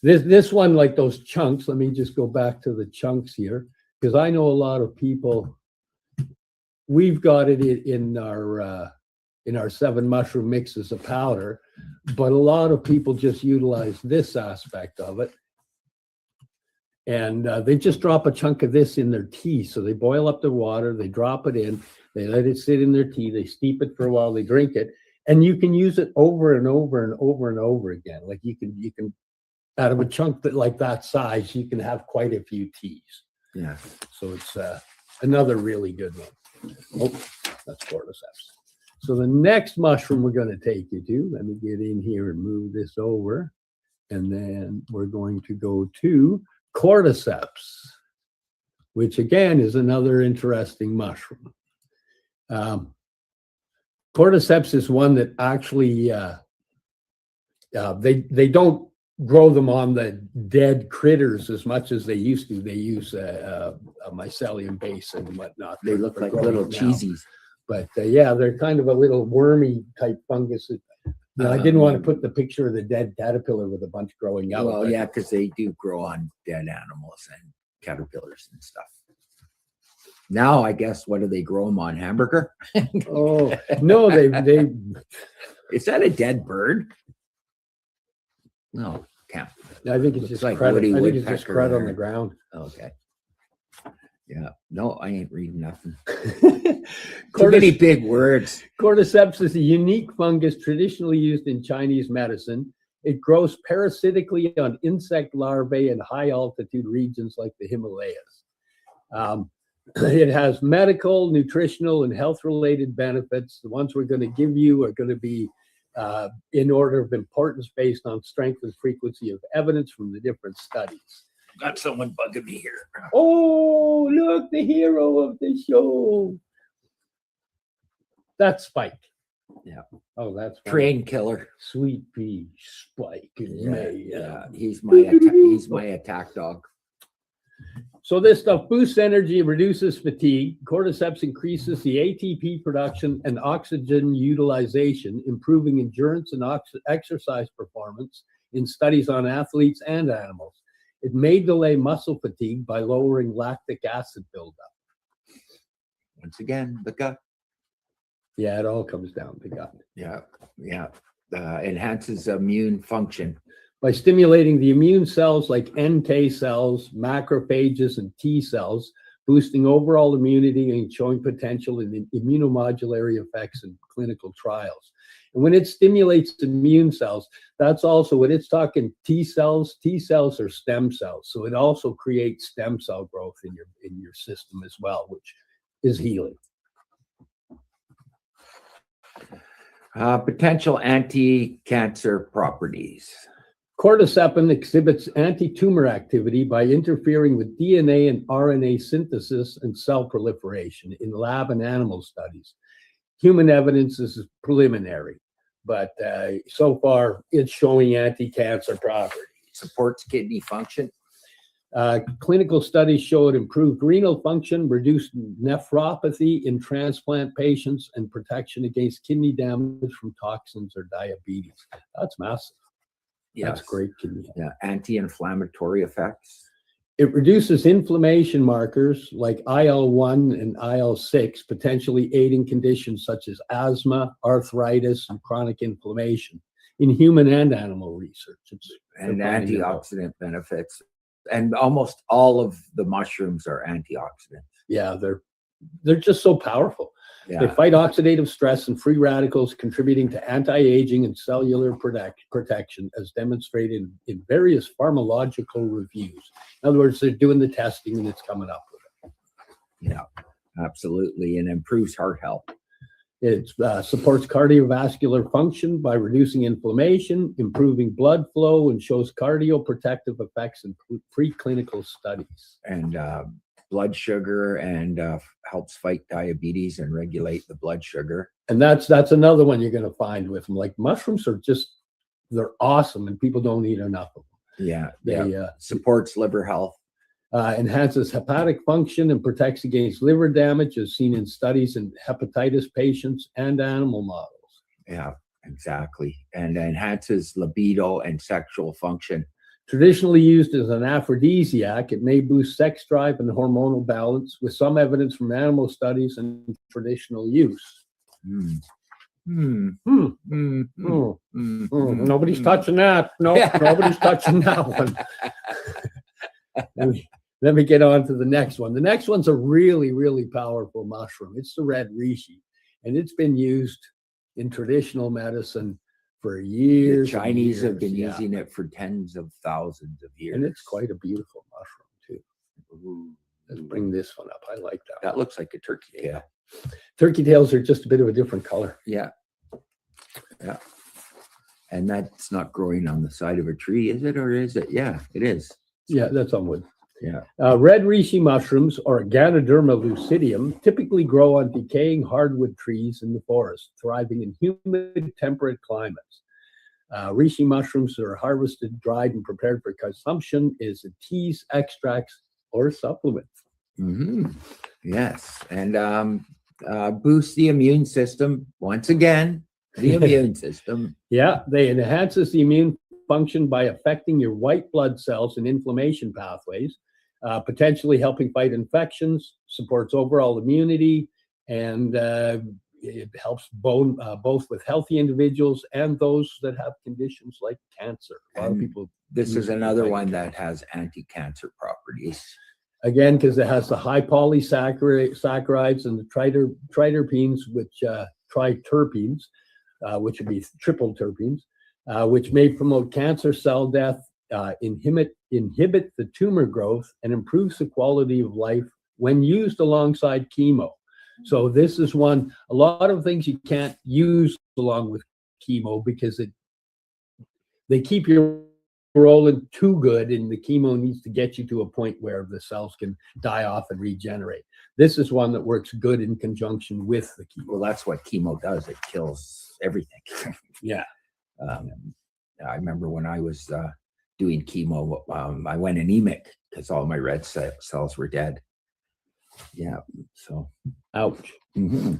This one, like those chunks, let me just go back to the chunks here, because I know a lot of people, we've got it in our seven mushroom mix as a powder, but a lot of people just utilize this aspect of it. And they just drop a chunk of this in their tea. So they boil up the water, they drop it in, they let it sit in their tea, they steep it for a while, they drink it, and you can use it over and over and over and over again. Like you can out of a chunk like that size, you can have quite a few teas. Yeah. So it's another really good one. Oh, that's cordyceps. So the next mushroom we're going to take you to, let me get in here and move this over. And then we're going to go to cordyceps, which again is another interesting mushroom. Cordyceps is one that actually, they don't grow them on the dead critters as much as they used to. They use a mycelium base and whatnot. They look like little cheesies. But yeah, they're kind of a little wormy type fungus. I didn't want to put the picture of the dead caterpillar with a bunch growing out. Well, yeah, because they do grow on dead animals and caterpillars and stuff. Now, I guess, what do they grow them on? Hamburger? Oh, no, they. Is that a dead bird? No, can't. I think it's just like crud. Woody I think it's just Woodpecker crud on there. the ground. Okay. Yeah. No, I ain't reading nothing. Too many big words. Cordyceps is a unique fungus traditionally used in Chinese medicine. It grows parasitically on insect larvae in high altitude regions like the Himalayas. It has medical, nutritional, and health related benefits. The ones we're going to give you are going to be in order of importance based on strength and frequency of evidence from the different studies. Got someone bugging me here. Oh, look, the hero of the show. That's Spike. Yeah. Oh, that's Train killer. Sweet pea Spike. Yeah. He's my attack dog. So this stuff boosts energy, reduces fatigue. Cordyceps increases the ATP production and oxygen utilization, improving endurance and exercise performance in studies on athletes and animals. It may delay muscle fatigue by lowering lactic acid buildup. Once again, the gut. Yeah, it all comes down to gut. Yeah. Enhances immune function. By stimulating the immune cells like NK cells, macrophages, and T cells, boosting overall immunity and showing potential in immunomodulatory effects in clinical trials. And when it stimulates immune cells, that's also when it's talking T cells. T cells are stem cells, so it also creates stem cell growth in your system as well, which is healing. Potential anti-cancer properties. Cordycepin exhibits anti-tumor activity by interfering with DNA and RNA synthesis and cell proliferation in lab and animal studies. Human evidence is preliminary, but so far it's showing anti-cancer properties. Supports kidney function. Clinical studies showed improved renal function, reduced nephropathy in transplant patients, and protection against kidney damage from toxins or diabetes. That's massive. Yes. That's great kidney. Yeah, anti-inflammatory effects. It reduces inflammation markers like IL-1 and IL-6, potentially aiding conditions such as asthma, arthritis, and chronic inflammation in human and animal research. And antioxidant benefits. And almost all of the mushrooms are antioxidants. Yeah, they're they're just so powerful. Yeah. They fight oxidative stress and free radicals, contributing to anti-aging and cellular protection, as demonstrated in various pharmacological reviews. In other words, they're doing the testing and it's coming up with it. Yeah, absolutely. And improves heart health. It supports cardiovascular function by reducing inflammation, improving blood flow, and shows cardioprotective effects in preclinical studies. And blood sugar, and helps fight diabetes and regulate the blood sugar. And that's another one you're going to find with them. Like mushrooms are just, they're awesome, and people don't eat enough of them. Yeah, They supports liver health. Enhances hepatic function and protects against liver damage, as seen in studies in hepatitis patients and animal models. Yeah, exactly. And enhances libido and sexual function. Traditionally used as an aphrodisiac, it may boost sex drive and hormonal balance, with some evidence from animal studies and traditional use. Nobody's touching that. No, nobody's touching that one. Let me get on to the next one. The next one's a really, really powerful mushroom. It's the red reishi, and it's been used in traditional medicine for years. The Chinese have been using it for tens of thousands of years. And it's quite a beautiful mushroom, too. Ooh. Let's bring this one up. I like that. That looks like a turkey tail. Turkey tails are just a bit of a different color. Yeah. Yeah. And that's not growing on the side of a tree, is it? Or is it? Yeah, it is. Yeah, that's on wood. Yeah. Red reishi mushrooms, or Ganoderma lucidium, typically grow on decaying hardwood trees in the forest, thriving in humid, temperate climates. Reishi mushrooms are harvested, dried, and prepared for consumption as teas, extracts, or supplements. Mm-hmm. Yes, and boost the immune system once again. The immune system. Yeah, they enhances the immune function by affecting your white blood cells and inflammation pathways, potentially helping fight infections, supports overall immunity, and it helps both with healthy individuals and those that have conditions like cancer. A lot of people. This is another one that has anti-cancer properties. Again, because it has the high polysaccharides and the triterpenes, which would be triple terpenes, which may promote cancer cell death, inhibit the tumor growth, and improves the quality of life when used alongside chemo. So this is one, a lot of things you can't use along with chemo because they keep you rolling too good, and the chemo needs to get you to a point where the cells can die off and regenerate. This is one that works good in conjunction with the chemo. Well, that's what chemo does. It kills everything. Yeah. I remember when I was doing chemo, I went anemic because all my red cells were dead. Yeah. So, ouch. Mm-hmm.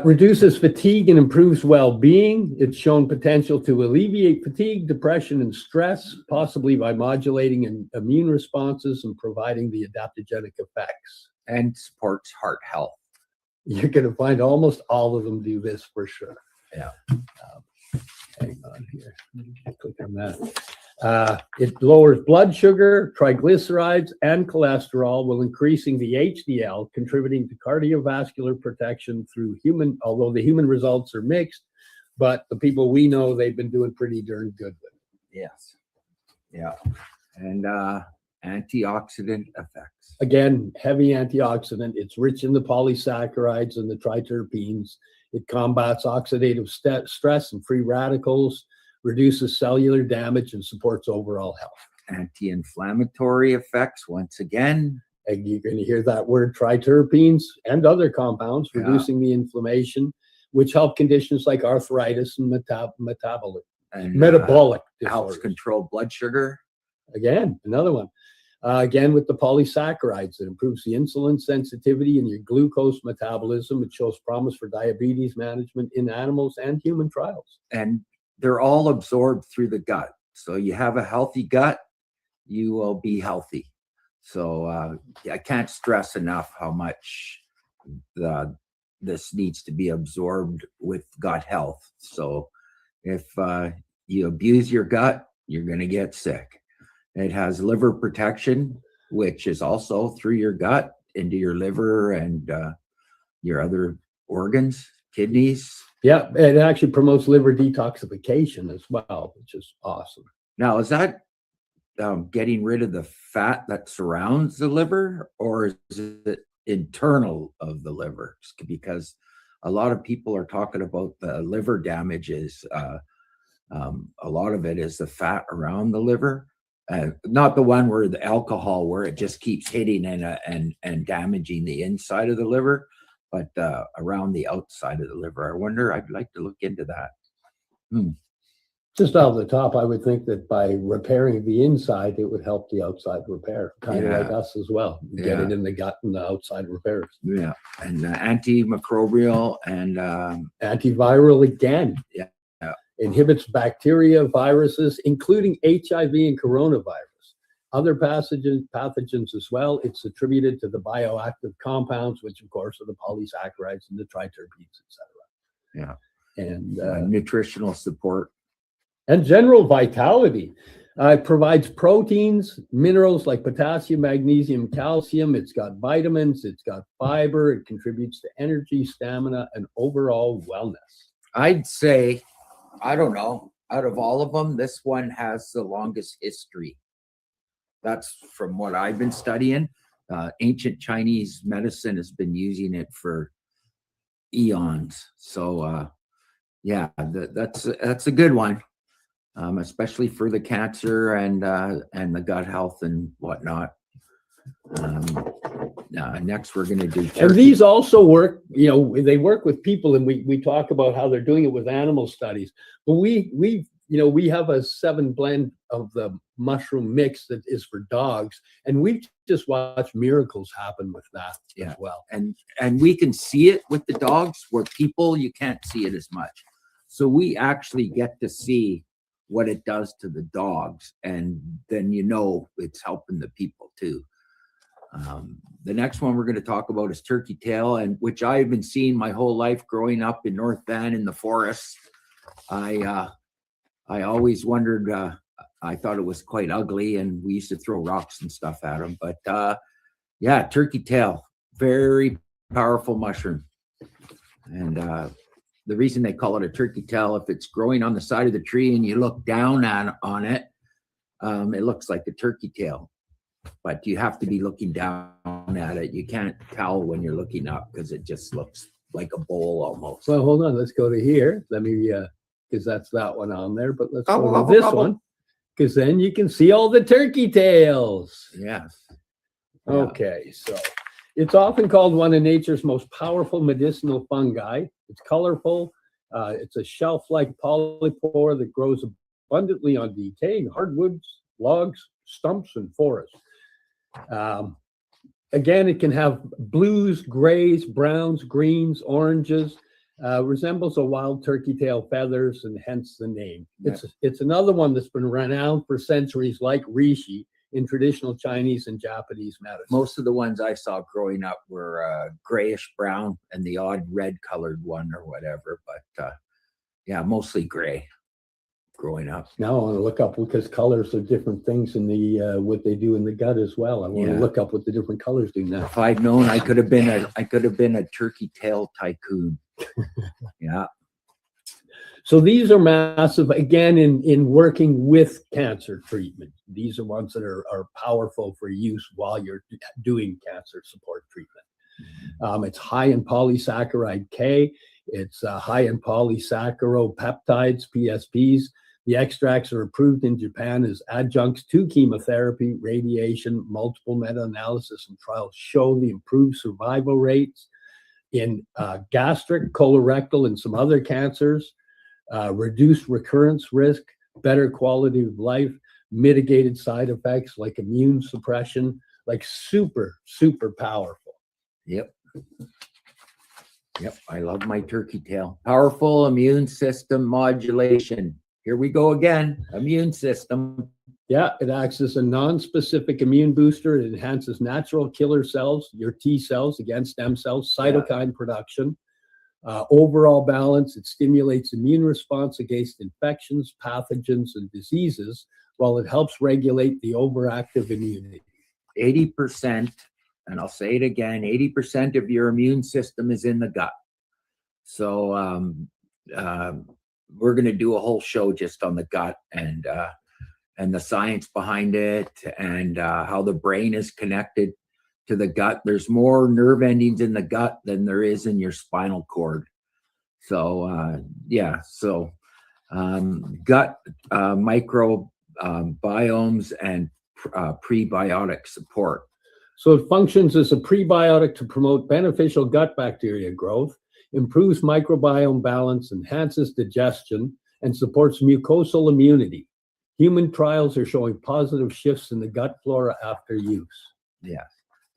Reduces fatigue and improves well-being. It's shown potential to alleviate fatigue, depression, and stress, possibly by modulating immune responses and providing the adaptogenic effects. And supports heart health. You're going to find almost all of them do this for sure. Yeah. Hang on here. Click on that. It lowers blood sugar, triglycerides, and cholesterol while increasing the HDL, contributing to cardiovascular protection through although the human results are mixed, but the people we know, they've been doing pretty darn good with it. Yes. Yeah. And antioxidant effects. Again, heavy antioxidant. It's rich in the polysaccharides and the triterpenes. It combats oxidative stress and free radicals, reduces cellular damage, and supports overall health. Anti-inflammatory effects, once again. And you're going to hear that word, triterpenes and other compounds, reducing the inflammation, which help conditions like arthritis and metabolic disorders. Helps control blood sugar. Again, another one. Again, with the polysaccharides, it improves the insulin sensitivity and your glucose metabolism. It shows promise for diabetes management in animals and human trials. And they're all absorbed through the gut. So you have a healthy gut, you will be healthy. So I can't stress enough how much this needs to be absorbed with gut health. So if you abuse your gut, you're going to get sick. It has liver protection, which is also through your gut. into your liver and your other organs, kidneys. Yeah, it actually promotes liver detoxification as well, which is awesome. Now, is that getting rid of the fat that surrounds the liver, or is it internal of the liver? Because a lot of people are talking about the liver damages. A lot of it is the fat around the liver, not the one where the alcohol, where it just keeps hitting and damaging the inside of the liver, but around the outside of the liver. I wonder, I'd like to look into that. Just off the top, I would think that by repairing the inside, it would help the outside repair, kind of like us as well. Get it in the gut and the outside repairs. Yeah, and antimicrobial and antiviral again. Yeah. Inhibits bacteria, viruses, including HIV and coronavirus. Other pathogens as well. It's attributed to the bioactive compounds, which of course are the polysaccharides and the triterpenes, etc. Yeah. And nutritional support. And general vitality. It provides proteins, minerals like potassium, magnesium, calcium. It's got vitamins, it's got fiber. It contributes to energy, stamina, and overall wellness. I'd say, I don't know, out of all of them, this one has the longest history. That's from what I've been studying. Ancient Chinese medicine has been using it for eons. So, yeah, that's a good one. Especially for the cancer and the gut health and whatnot. Next, we're going to do turkey. And these also work, they work with people, and we talk about how they're doing it with animal studies. But we have a 7 blend of the mushroom mix that is for dogs, and we've just watched miracles happen with that as well. And we can see it with the dogs, where people, you can't see it as much. So we actually get to see what it does to the dogs, and then it's helping the people too. The next one we're going to talk about is turkey tail, and which I've been seeing my whole life growing up in North Van in the forests. I always wondered, I thought it was quite ugly, and we used to throw rocks and stuff at them. But yeah, turkey tail, very powerful mushroom. And the reason they call it a turkey tail, if it's growing on the side of the tree and you look down on it, it looks like a turkey tail. But you have to be looking down at it. You can't tell when you're looking up because it just looks like a bowl almost. Well, hold on. Let's go to here. Let me, because that's that one on there. But let's go to this one, because then you can see all the turkey tails. Yes. Okay, so it's often called one of nature's most powerful medicinal fungi. It's colorful. It's a shelf-like polypore that grows abundantly on decaying hardwoods, logs, stumps, and forests. Again, it can have blues, grays, browns, greens, oranges. Resembles a wild turkey tail feathers, and hence the name. It's another one that's been renowned for centuries, like reishi, in traditional Chinese and Japanese medicine. Most of the ones I saw growing up were grayish brown and the odd red colored one or whatever, but yeah, mostly gray growing up. Now I want to look up, because colors are different things in the what they do in the gut as well. I want to look up what the different colors do now. If I'd known, I could have been a turkey tail tycoon. Yeah. So these are massive, again, in working with cancer treatment. These are ones that are powerful for use while you're doing cancer support treatment. It's high in polysaccharide K. It's high in polysaccharopeptides, PSPs. The extracts are approved in Japan as adjuncts to chemotherapy, radiation. Multiple meta-analysis and trials show the improved survival rates in gastric, colorectal, and some other cancers. Reduced recurrence risk, better quality of life, mitigated side effects like immune suppression, like super, super powerful. Yep. I love my turkey tail. Powerful immune system modulation. Here we go again. Immune system. Yeah, it acts as a non-specific immune booster. It enhances natural killer cells, your T cells against stem cells, cytokine production. Overall balance, it stimulates immune response against infections, pathogens, and diseases, while it helps regulate the overactive immunity. 80% and I'll say it again, 80% of your immune system is in the gut. So we're going to do a whole show just on the gut and the science behind it, and how the brain is connected to the gut. There's more nerve endings in the gut than there is in your spinal cord. So gut microbiomes and prebiotic support. So it functions as a prebiotic to promote beneficial gut bacteria growth, improves microbiome balance, enhances digestion, and supports mucosal immunity. Human trials are showing positive shifts in the gut flora after use. Yeah,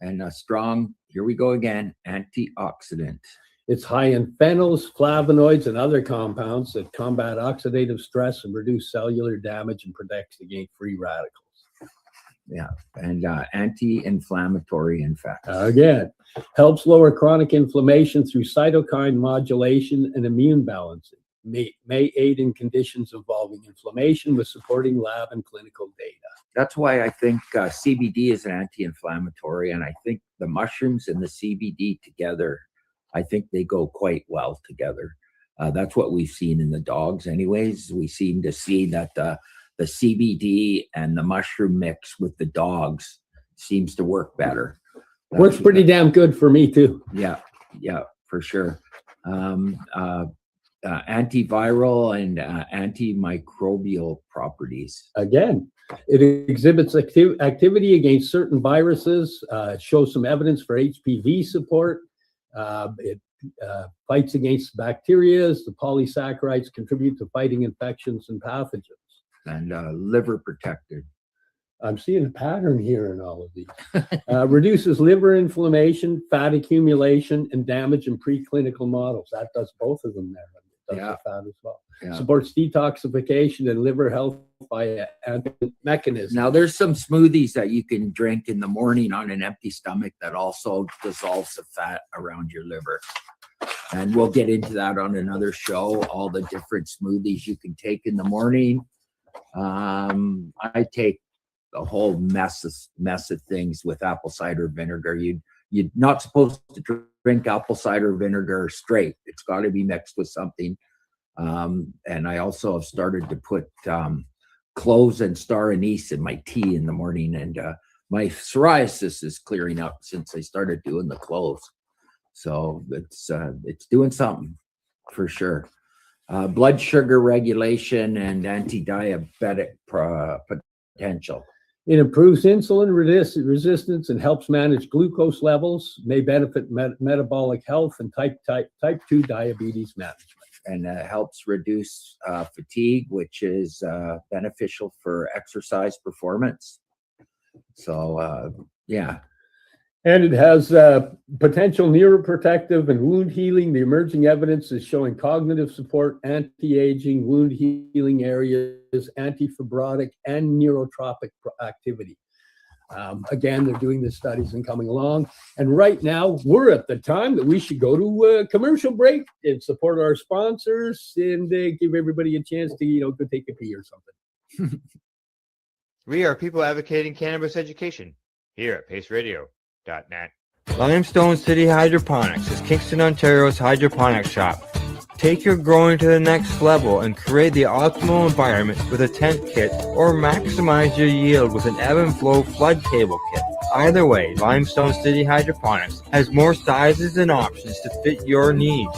and a strong, here we go again, antioxidant. It's high in phenols, flavonoids, and other compounds that combat oxidative stress and reduce cellular damage and protects against free radicals. Yeah, and anti-inflammatory in fact. Again, helps lower chronic inflammation through cytokine modulation and immune balancing. May aid in conditions involving inflammation with supporting lab and clinical data. That's why I think CBD is an anti-inflammatory, and I think the mushrooms and the CBD together, I think they go quite well together. That's what we've seen in the dogs anyways. We seem to see that the CBD and the mushroom mix with the dogs seems to work better. Works pretty damn good for me too. Yeah, for sure. Antiviral and antimicrobial properties. Again, it exhibits activity against certain viruses, shows some evidence for HPV support. It fights against bacteria. The polysaccharides contribute to fighting infections and pathogens. And liver protected. I'm seeing a pattern here in all of these. Reduces liver inflammation, fat accumulation, and damage in preclinical models. That does both of them there. It does the fat as well. Yeah. Supports detoxification and liver health by mechanism. Now, there's some smoothies that you can drink in the morning on an empty stomach that also dissolves the fat around your liver. And we'll get into that on another show, all the different smoothies you can take in the morning. I take a whole mess of things with apple cider vinegar. You're not supposed to drink apple cider vinegar straight. It's got to be mixed with something. And I also have started to put cloves and star anise in my tea in the morning, and my psoriasis is clearing up since I started doing the cloves. So it's doing something for sure. Blood sugar regulation and anti-diabetic potential. It improves insulin resistance and helps manage glucose levels, may benefit metabolic health and type 2 diabetes management. And helps reduce fatigue, which is beneficial for exercise performance. So, yeah. And it has potential neuroprotective and wound healing. The emerging evidence is showing cognitive support, anti-aging, wound healing areas, anti-fibrotic, and neurotropic activity. Again, they're doing the studies and coming along. And right now, we're at the time that we should go to a commercial break and support our sponsors and give everybody a chance to, go take a pee or something. We are people advocating cannabis education here at paceradio.net. Limestone City Hydroponics is Kingston, Ontario's hydroponics shop. Take your growing to the next level and create the optimal environment with a tent kit, or maximize your yield with an ebb and flow flood table kit. Either way, Limestone City Hydroponics has more sizes and options to fit your needs.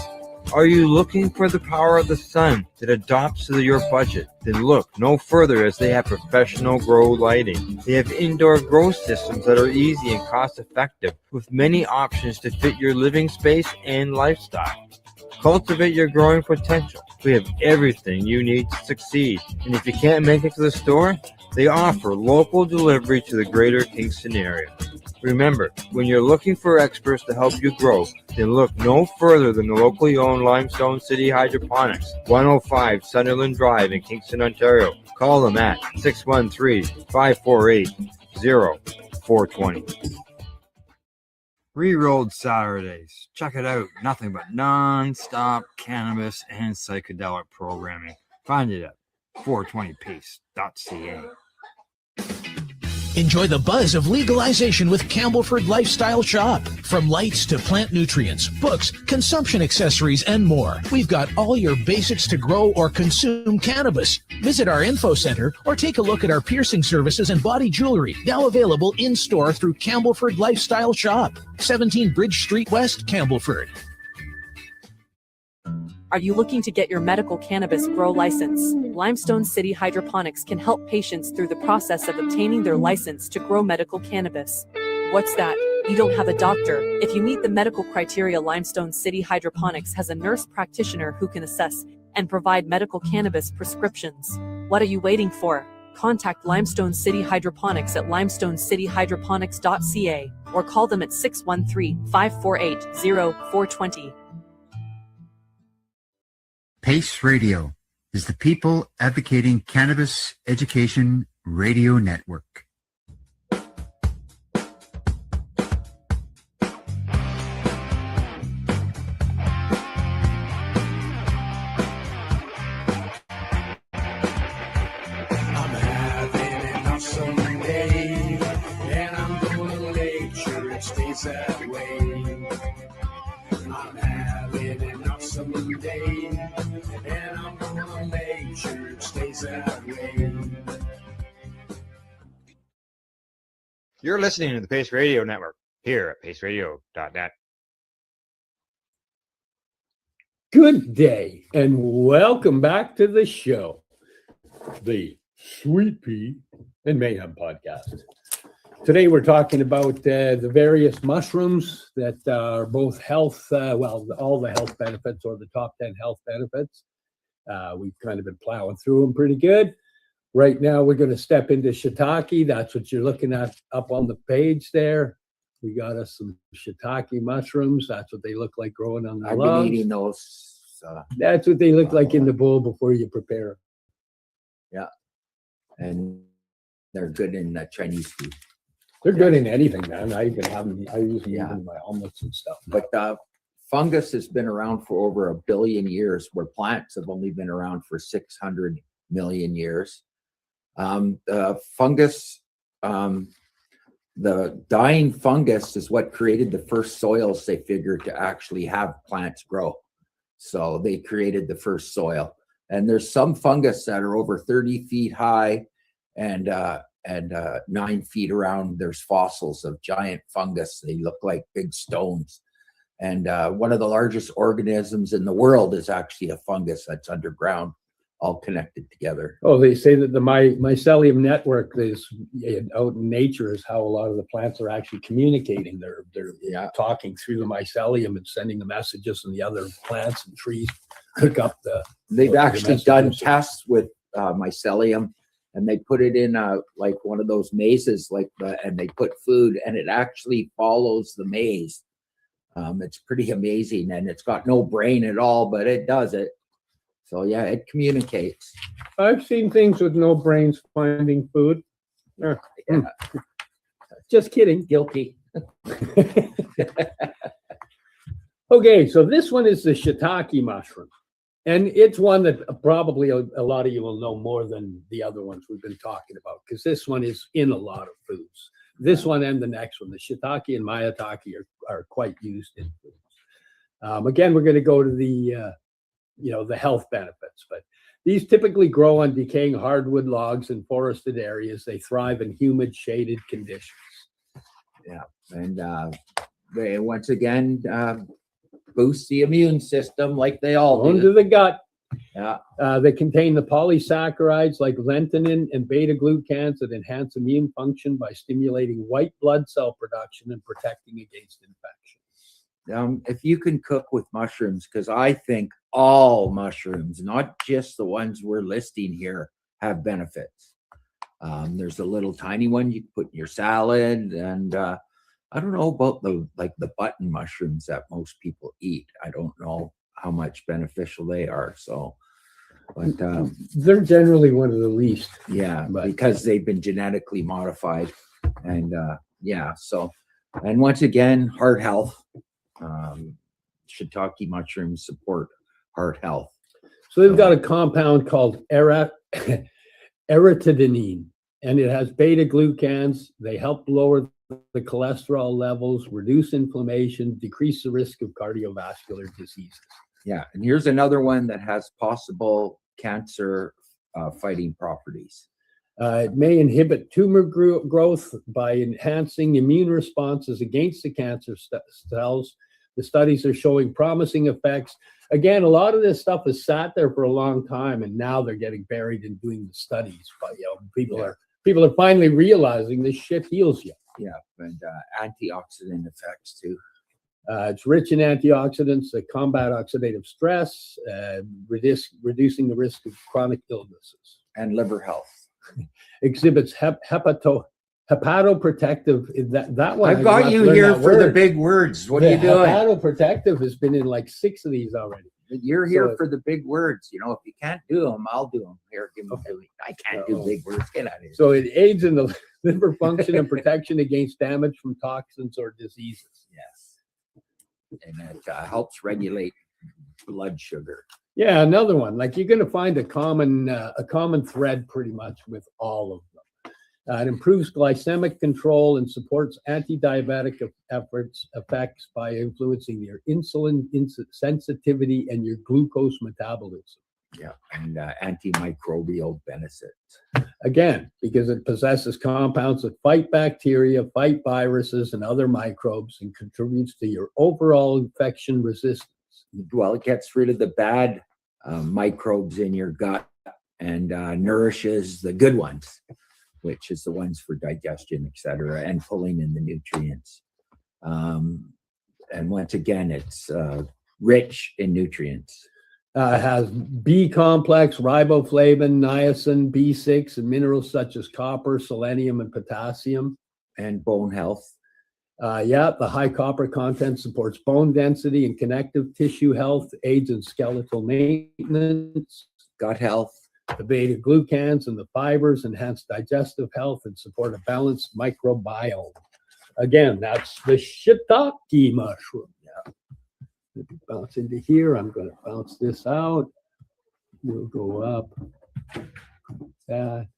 Are you looking for the power of the sun that adapts to your budget? Then look no further, as they have professional grow lighting. They have indoor grow systems that are easy and cost effective, with many options to fit your living space and lifestyle. Cultivate your growing potential. We have everything you need to succeed. And if you can't make it to the store, they offer local delivery to the greater Kingston area. Remember, when you're looking for experts to help you grow, then look no further than the locally owned Limestone City Hydroponics, 105 Sunderland Drive in Kingston, Ontario. Call them at 613-548-0420. Rerolled Saturdays. Check it out. Nothing but non-stop cannabis and psychedelic programming. Find it at 420pace.ca. Enjoy the buzz of legalization with Campbellford Lifestyle Shop. From lights to plant nutrients, books, consumption accessories, and more, we've got all your basics to grow or consume cannabis. Visit our info center or take a look at our piercing services and body jewelry, now available in-store through Campbellford Lifestyle Shop, 17 Bridge Street West, Campbellford. Are you looking to get your medical cannabis grow license? Limestone City Hydroponics can help patients through the process of obtaining their license to grow medical cannabis. What's that? You don't have a doctor. If you meet the medical criteria, Limestone City Hydroponics has a nurse practitioner who can assess and provide medical cannabis prescriptions. What are you waiting for? Contact Limestone City Hydroponics at limestonecityhydroponics.ca or call them at 613-548-0420. PACE Radio is the People Advocating Cannabis Education Radio Network. That way. I'm having an awesome day, and I'm gonna make sure it stays that way. You're listening to the Pace Radio Network here at paceradio.net. Good day, and welcome back to the show, the Sweet Pea and Mayhem Podcast. Today we're talking about the various mushrooms that are both health, all the health benefits or the top 10 health benefits. We've kind of been plowing through them pretty good. Right now we're going to step into shiitake. That's what you're looking at up on the page there. We got us some shiitake mushrooms. That's what they look like growing on the I've logs. been eating those. That's what they look like in the bowl before you prepare them. Yeah. And they're good in Chinese food. They're good in anything, man. I use them in my omelets and stuff. But fungus has been around for over 1 billion years, where plants have only been around for 600 million years. Fungus, the dying fungus is what created the first soils they figured to actually have plants grow. So they created the first soil. And there's some fungus that are over 30 feet high and 9 feet around. There's fossils of giant fungus. They look like big stones. And one of the largest organisms in the world is actually a fungus that's underground, all connected together. Oh, they say that the mycelium network is out in nature is how a lot of the plants are actually communicating. They're talking through the mycelium and sending the messages, and the other plants and trees pick up the. They've actually done tests with mycelium. And they put it in like one of those mazes, and they put food, and it actually follows the maze. It's pretty amazing, and it's got no brain at all, but it does it. So yeah, it communicates. I've seen things with no brains finding food. Just kidding. Guilty. Okay, so this one is the shiitake mushroom. And it's one that probably a lot of you will know more than the other ones we've been talking about, because this one is in a lot of foods. This one and the next one, the shiitake and maitake, are quite used in foods. Again, we're going to go to the health benefits, but these typically grow on decaying hardwood logs in forested areas. They thrive in humid, shaded conditions. Yeah, and they once again boost the immune system like they all do. Into the gut. Yeah. They contain the polysaccharides like lentinin and beta-glucans that enhance immune function by stimulating white blood cell production and protecting against infection. If you can cook with mushrooms, because I think all mushrooms, not just the ones we're listing here, have benefits. There's a little tiny one you can put in your salad, and I don't know about the button mushrooms that most people eat. I don't know how much beneficial they are. So, but they're generally one of the least. Yeah, because they've been genetically modified, and So, and once again, heart health. Shiitake mushrooms support heart health. So they've got a compound called arachidinine, and it has beta glucans. They help lower the cholesterol levels, reduce inflammation, decrease the risk of cardiovascular diseases. Yeah, and here's another one that has possible cancer fighting properties. It may inhibit tumor growth by enhancing immune responses against the cancer cells. The studies are showing promising effects. Again, a lot of this stuff has sat there for a long time, and now they're getting buried in doing the studies. But people are finally realizing this shit heals you. Yeah, and antioxidant effects too. It's rich in antioxidants that combat oxidative stress, reducing the risk of chronic illnesses. And liver health. Exhibits hepatoprotective. That one. I've got you here for the big words. What are you doing? Hepatoprotective has been in like 6 of these already. You're here for the big words. You know, if you can't do them, I'll do them. Here, give me. I can't do big words. Get out of here. So it aids in the liver function and protection against damage from toxins or diseases. Yes. And it helps regulate blood sugar. Yeah, another one. Like you're going to find a common thread pretty much with all of them. It improves glycemic control and supports anti-diabetic effects by influencing your insulin sensitivity and your glucose metabolism. Yeah, and antimicrobial benefits. Again, because it possesses compounds that fight bacteria, fight viruses, and other microbes, and contributes to your overall infection resistance. Well, it gets rid of the bad microbes in your gut and nourishes the good ones, which is the ones for digestion, etc., and pulling in the nutrients. And once again, it's rich in nutrients. It has B complex, riboflavin, niacin, B6, and minerals such as copper, selenium, and potassium. And bone health. The high copper content supports bone density and connective tissue health, aids in skeletal maintenance, gut health. The beta glucans and the fibers enhance digestive health and support a balanced microbiome. Again, that's the shiitake mushroom. Yeah. Let me bounce into here. I'm going to bounce this out. We'll go up. That.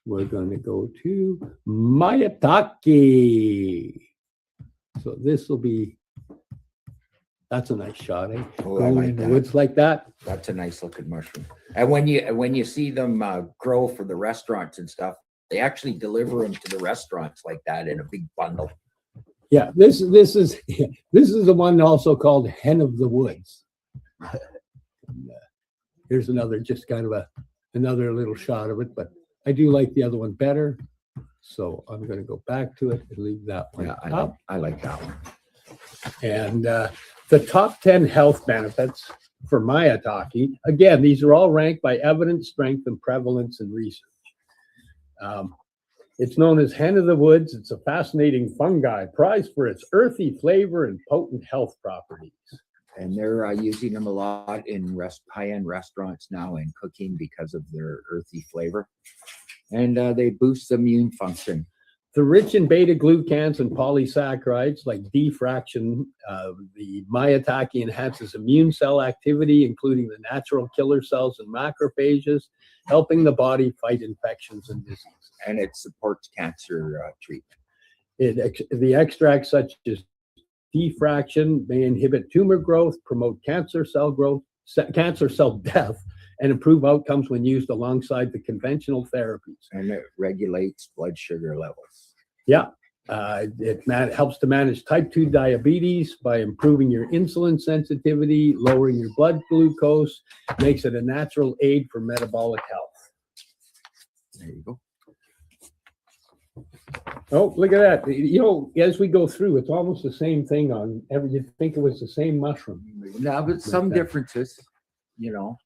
We're going to go to maitake. So this will be, that's a nice shot, eh? Oh, Going I like in the that. woods like that. That's a nice looking mushroom. And when you see them grow for the restaurants and stuff, they actually deliver them to the restaurants like that in a big bundle. Yeah, this is the one also called hen of the woods. Here's another, just kind of another little shot of it, but I do like the other one better. So I'm going to go back to it and leave that one. Yeah, I like that one. And the top 10 health benefits for maitake. Again, these are all ranked by evidence, strength, and prevalence in research. It's known as hen of the woods. It's a fascinating fungi prized for its earthy flavor and potent health properties. And they're using them a lot in high-end restaurants now in cooking because of their earthy flavor. And they boost the immune function. They're rich in beta glucans and polysaccharides like D-fraction. The maitake enhances immune cell activity, including the natural killer cells and macrophages, helping the body fight infections and disease. And it supports cancer treatment. The extracts such as D-fraction may inhibit tumor growth, promote cancer cell death, and improve outcomes when used alongside the conventional therapies. And it regulates blood sugar levels. Yeah. It helps to manage type 2 diabetes by improving your insulin sensitivity, lowering your blood glucose, makes it a natural aid for metabolic health. There you go. Oh, look at that. You know, as we go through, it's almost the same thing on every, you'd think it was the same mushroom. No, but some differences, you know.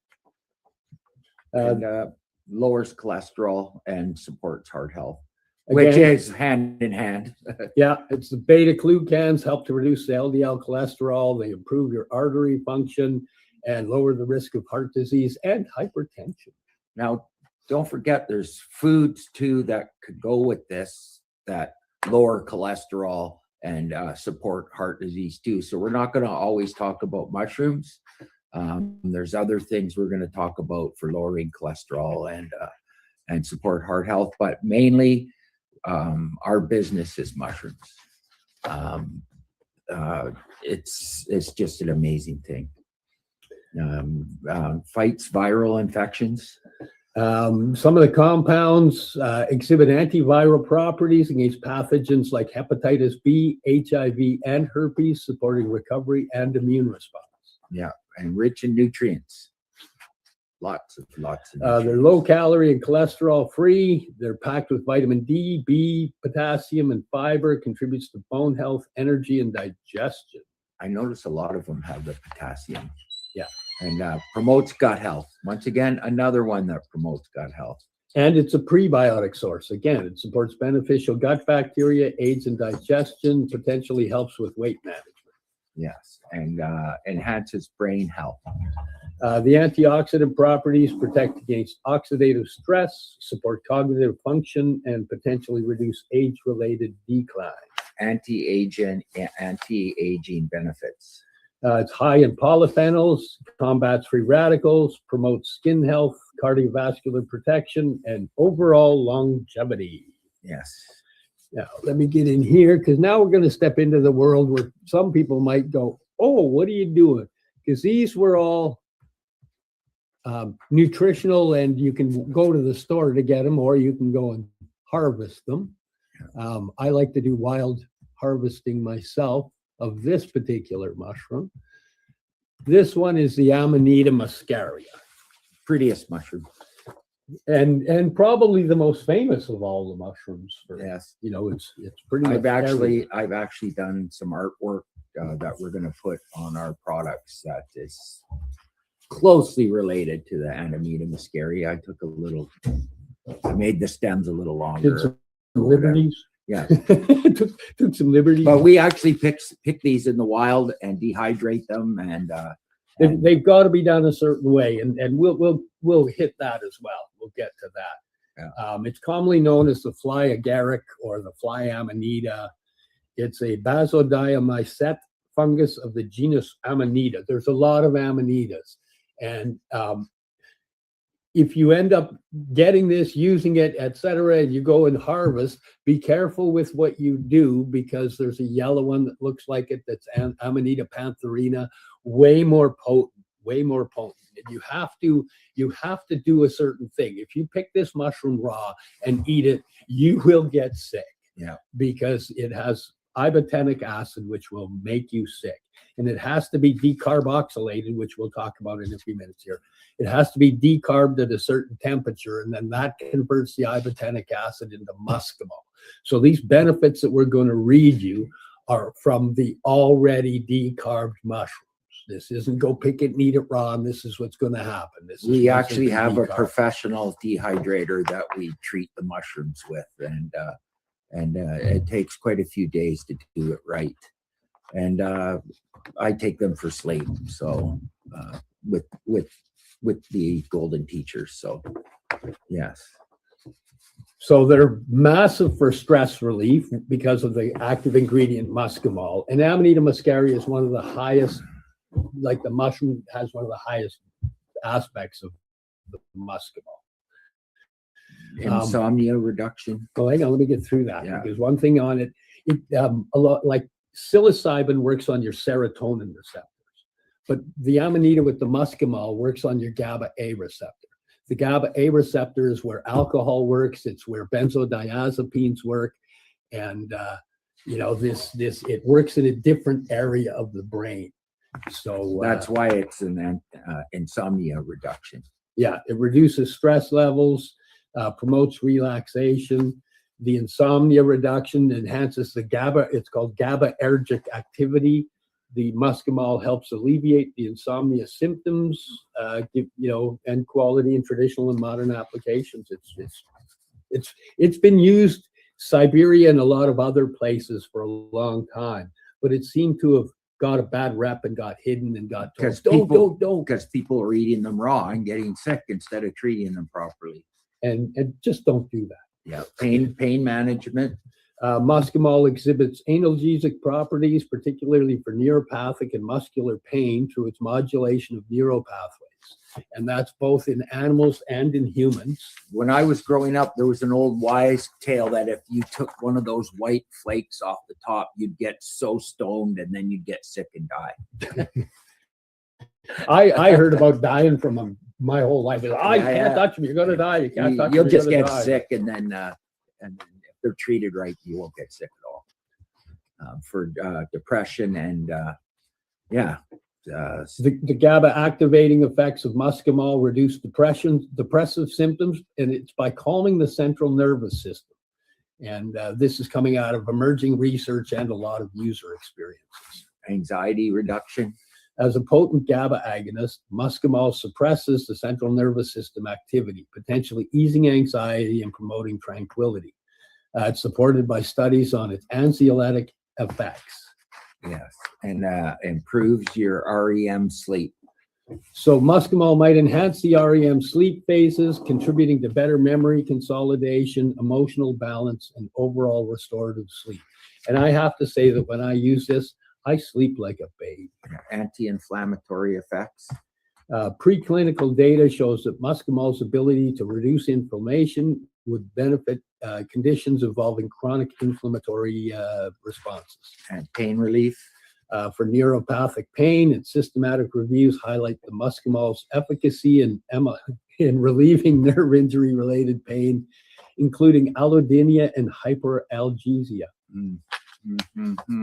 And lowers cholesterol and supports heart health, which is hand in hand. Yeah, it's the beta glucans help to reduce the LDL cholesterol. They improve your artery function and lower the risk of heart disease and hypertension. Now, don't forget there's foods too that could go with this that lower cholesterol and support heart disease too. So we're not going to always talk about mushrooms. There's other things we're going to talk about for lowering cholesterol and support heart health. But mainly, our business is mushrooms. It's just an amazing thing. Fights viral infections. Some of the compounds exhibit antiviral properties against pathogens like hepatitis B, HIV, and herpes, supporting recovery and immune response. Yeah, and rich in nutrients. Lots of nutrients. They're low calorie and cholesterol free. They're packed with vitamin D, B, potassium, and fiber. Contributes to bone health, energy, and digestion. I notice a lot of them have the potassium. Yeah. And promotes gut health. Once again, another one that promotes gut health. And it's a prebiotic source. Again, it supports beneficial gut bacteria, aids in digestion, potentially helps with weight management. Yes, and enhances brain health. The antioxidant properties protect against oxidative stress, support cognitive function, and potentially reduce age-related decline. Anti-aging benefits. It's high in polyphenols, combats free radicals, promotes skin health, cardiovascular protection, and overall longevity. Yes. Now, let me get in here, because now we're going to step into the world where some people might go, oh, what are you doing? Because these were all nutritional, and you can go to the store to get them, or you can go and harvest them. I like to do wild harvesting myself of this particular mushroom. This one is the Amanita muscaria. Prettiest mushroom. And probably the most famous of all the mushrooms. Yes. You know, it's pretty much I've actually done some artwork that we're going to put on our products that is closely related to the Amanita muscaria. I made the stems a little longer. Did some liberties. Yeah. took some liberties. But we actually pick these in the wild and dehydrate them, and they've got to be done a certain way, and we'll hit that as well. We'll get to that. Yeah. It's commonly known as the fly agaric or the fly amanita. It's a basodiamycete fungus of the genus Amanita. There's a lot of amanitas, and if you end up getting this, using it, etc., and you go and harvest, be careful with what you do, because there's a yellow one that looks like it that's Amanita pantherina, way more potent. And you have to do a certain thing. If you pick this mushroom raw and eat it, you will get sick. Yeah. Because it has ibotenic acid, which will make you sick. And it has to be decarboxylated, which we'll talk about in a few minutes here. It has to be decarbed at a certain temperature, and then that converts the ibotenic acid into muscimol. So these benefits that we're going to read you are from the already decarbed mushrooms. This isn't go pick it and eat it raw, and this is what's going to happen. We actually have a professional dehydrator that we treat the mushrooms with, and it takes quite a few days to do it right. And I take them for sleep, so with the golden teachers. So yes. So they're massive for stress relief because of the active ingredient muscimol. And Amanita muscaria is one of the highest, like the mushroom has one of the highest aspects of the muscimol. Insomnia reduction. Well, hang on, let me get through that. Yeah. Because one thing on it, a lot like psilocybin works on your serotonin receptors, but the Amanita with the muscimol works on your GABA A receptor. The GABA A receptor is where alcohol works. It's where benzodiazepines work, and it works in a different area of the brain. So that's why it's an insomnia reduction. Yeah, it reduces stress levels, promotes relaxation. The insomnia reduction enhances the GABA. It's called GABAergic activity. The muscimol helps alleviate the insomnia symptoms, and quality in traditional and modern applications. It's been used Siberia and a lot of other places for a long time, but it seemed to have got a bad rep and got hidden and got told, don't. Because people are eating them raw and getting sick instead of treating them properly. And just don't do that. Yeah, pain management. Muscimol exhibits analgesic properties, particularly for neuropathic and muscular pain through its modulation of neuropathways. and that's both in animals and in humans. When I was growing up, there was an old wise tale that if you took one of those white flakes off the top, you'd get so stoned and then you'd get sick and die. I heard about dying from them my whole life. You can't touch them. You're going to die. You can't touch them. You'll just you're get gonna die. sick, and then if they're treated right, you won't get sick at all. For depression and the GABA activating effects of muscimol reduce depressive symptoms, and it's by calming the central nervous system. And this is coming out of emerging research and a lot of user experiences. Anxiety reduction. As a potent GABA agonist, muscimol suppresses the central nervous system activity, potentially easing anxiety and promoting tranquility. It's supported by studies on its anxiolytic effects. Yes, and improves your REM sleep. So muscimol might enhance the REM sleep phases, contributing to better memory consolidation, emotional balance, and overall restorative sleep. And I have to say that when I use this, I sleep like a babe. Anti-inflammatory effects. Preclinical data shows that muscimol's ability to reduce inflammation would benefit conditions involving chronic inflammatory responses. And pain relief. For neuropathic pain, and systematic reviews highlight the muscimol's efficacy in relieving nerve injury-related pain, including allodynia and hyperalgesia.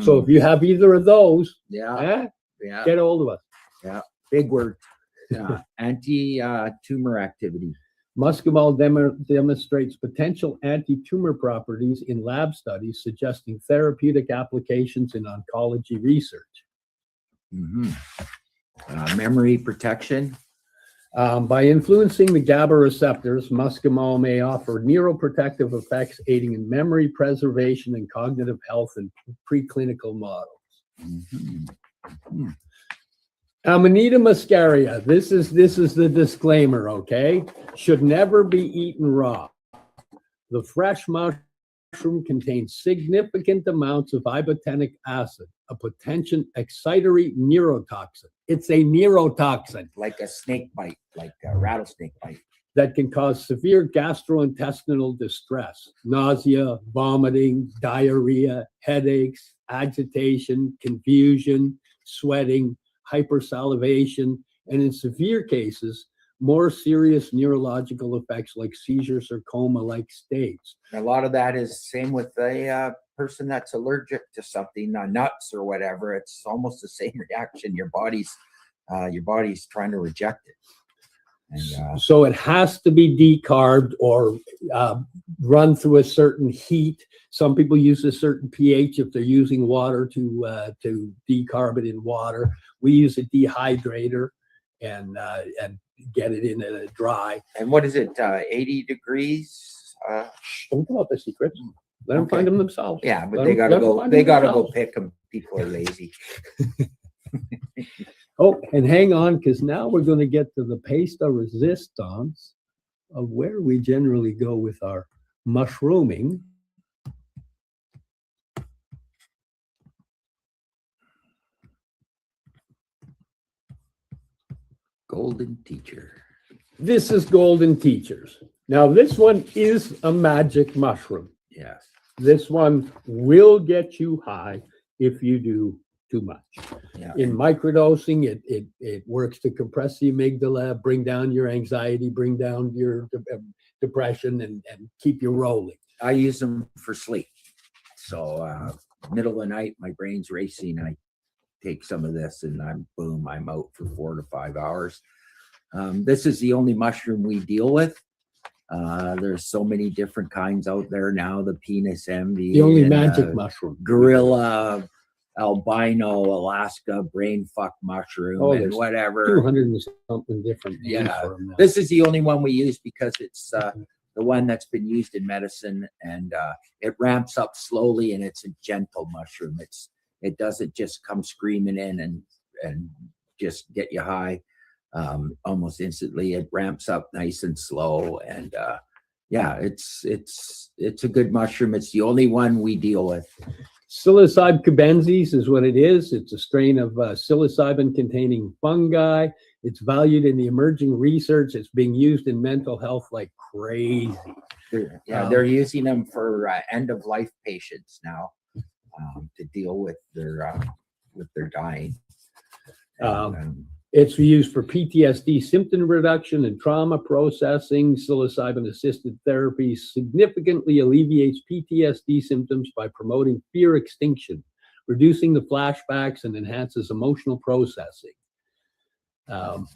So if you have either of those, get a hold of us. Yeah, big word. Yeah, anti-tumor activity. Muscimol demonstrates potential anti-tumor properties in lab studies, suggesting therapeutic applications in oncology research. Memory protection. By influencing the GABA receptors, muscimol may offer neuroprotective effects, aiding in memory preservation and cognitive health in preclinical models. Amanita muscaria. This is the disclaimer, okay? Should never be eaten raw. The fresh mushroom contains significant amounts of ibotenic acid, a potent excitatory neurotoxin. It's a neurotoxin. Like a snake bite, like a rattlesnake bite. That can cause severe gastrointestinal distress, nausea, vomiting, diarrhea, headaches, agitation, confusion, sweating, hypersalivation, and in severe cases, more serious neurological effects like seizures or coma-like states. A lot of that is same with a person that's allergic to something, nuts or whatever. It's almost the same reaction. Your body's trying to reject it. And, so it has to be decarbed or run through a certain heat. Some people use a certain pH if they're using water to decarb it in water. We use a dehydrator and get it in a dry. And what is it? 80 degrees? Don't come up with secrets. Let them find them themselves. Yeah, but they gotta go. They gotta go pick them. People are lazy. Oh, and hang on, because now we're going to get to the pièce de résistance of where we generally go with our mushrooming. Golden Teacher. This is Golden Teachers. Now, this one is a magic mushroom. Yes. This one will get you high if you do too much. Yeah. In microdosing, it works to compress the amygdala, bring down your anxiety, bring down your depression, and keep you rolling. I use them for sleep. So middle of the night, my brain's racing. I take some of this and I'm out for 4 to 5 hours. This is the only mushroom we deal with. There's so many different kinds out there now. The penis envy, the only magic mushroom, gorilla, albino, Alaska brain fuck mushroom, and whatever. 200 and something different. Yeah, this is the only one we use because it's the one that's been used in medicine, and it ramps up slowly, and it's a gentle mushroom. It doesn't just come screaming in and just get you high almost instantly. It ramps up nice and slow, and yeah, it's a good mushroom. It's the only one we deal with. Psilocybe cubensis is what it is. It's a strain of psilocybin-containing fungi. It's valued in the emerging research. It's being used in mental health like crazy. They're using them for end of life patients now to deal with their dying. It's used for PTSD symptom reduction and trauma processing. Psilocybin-assisted therapy significantly alleviates PTSD symptoms by promoting fear extinction, reducing the flashbacks, and enhances emotional processing.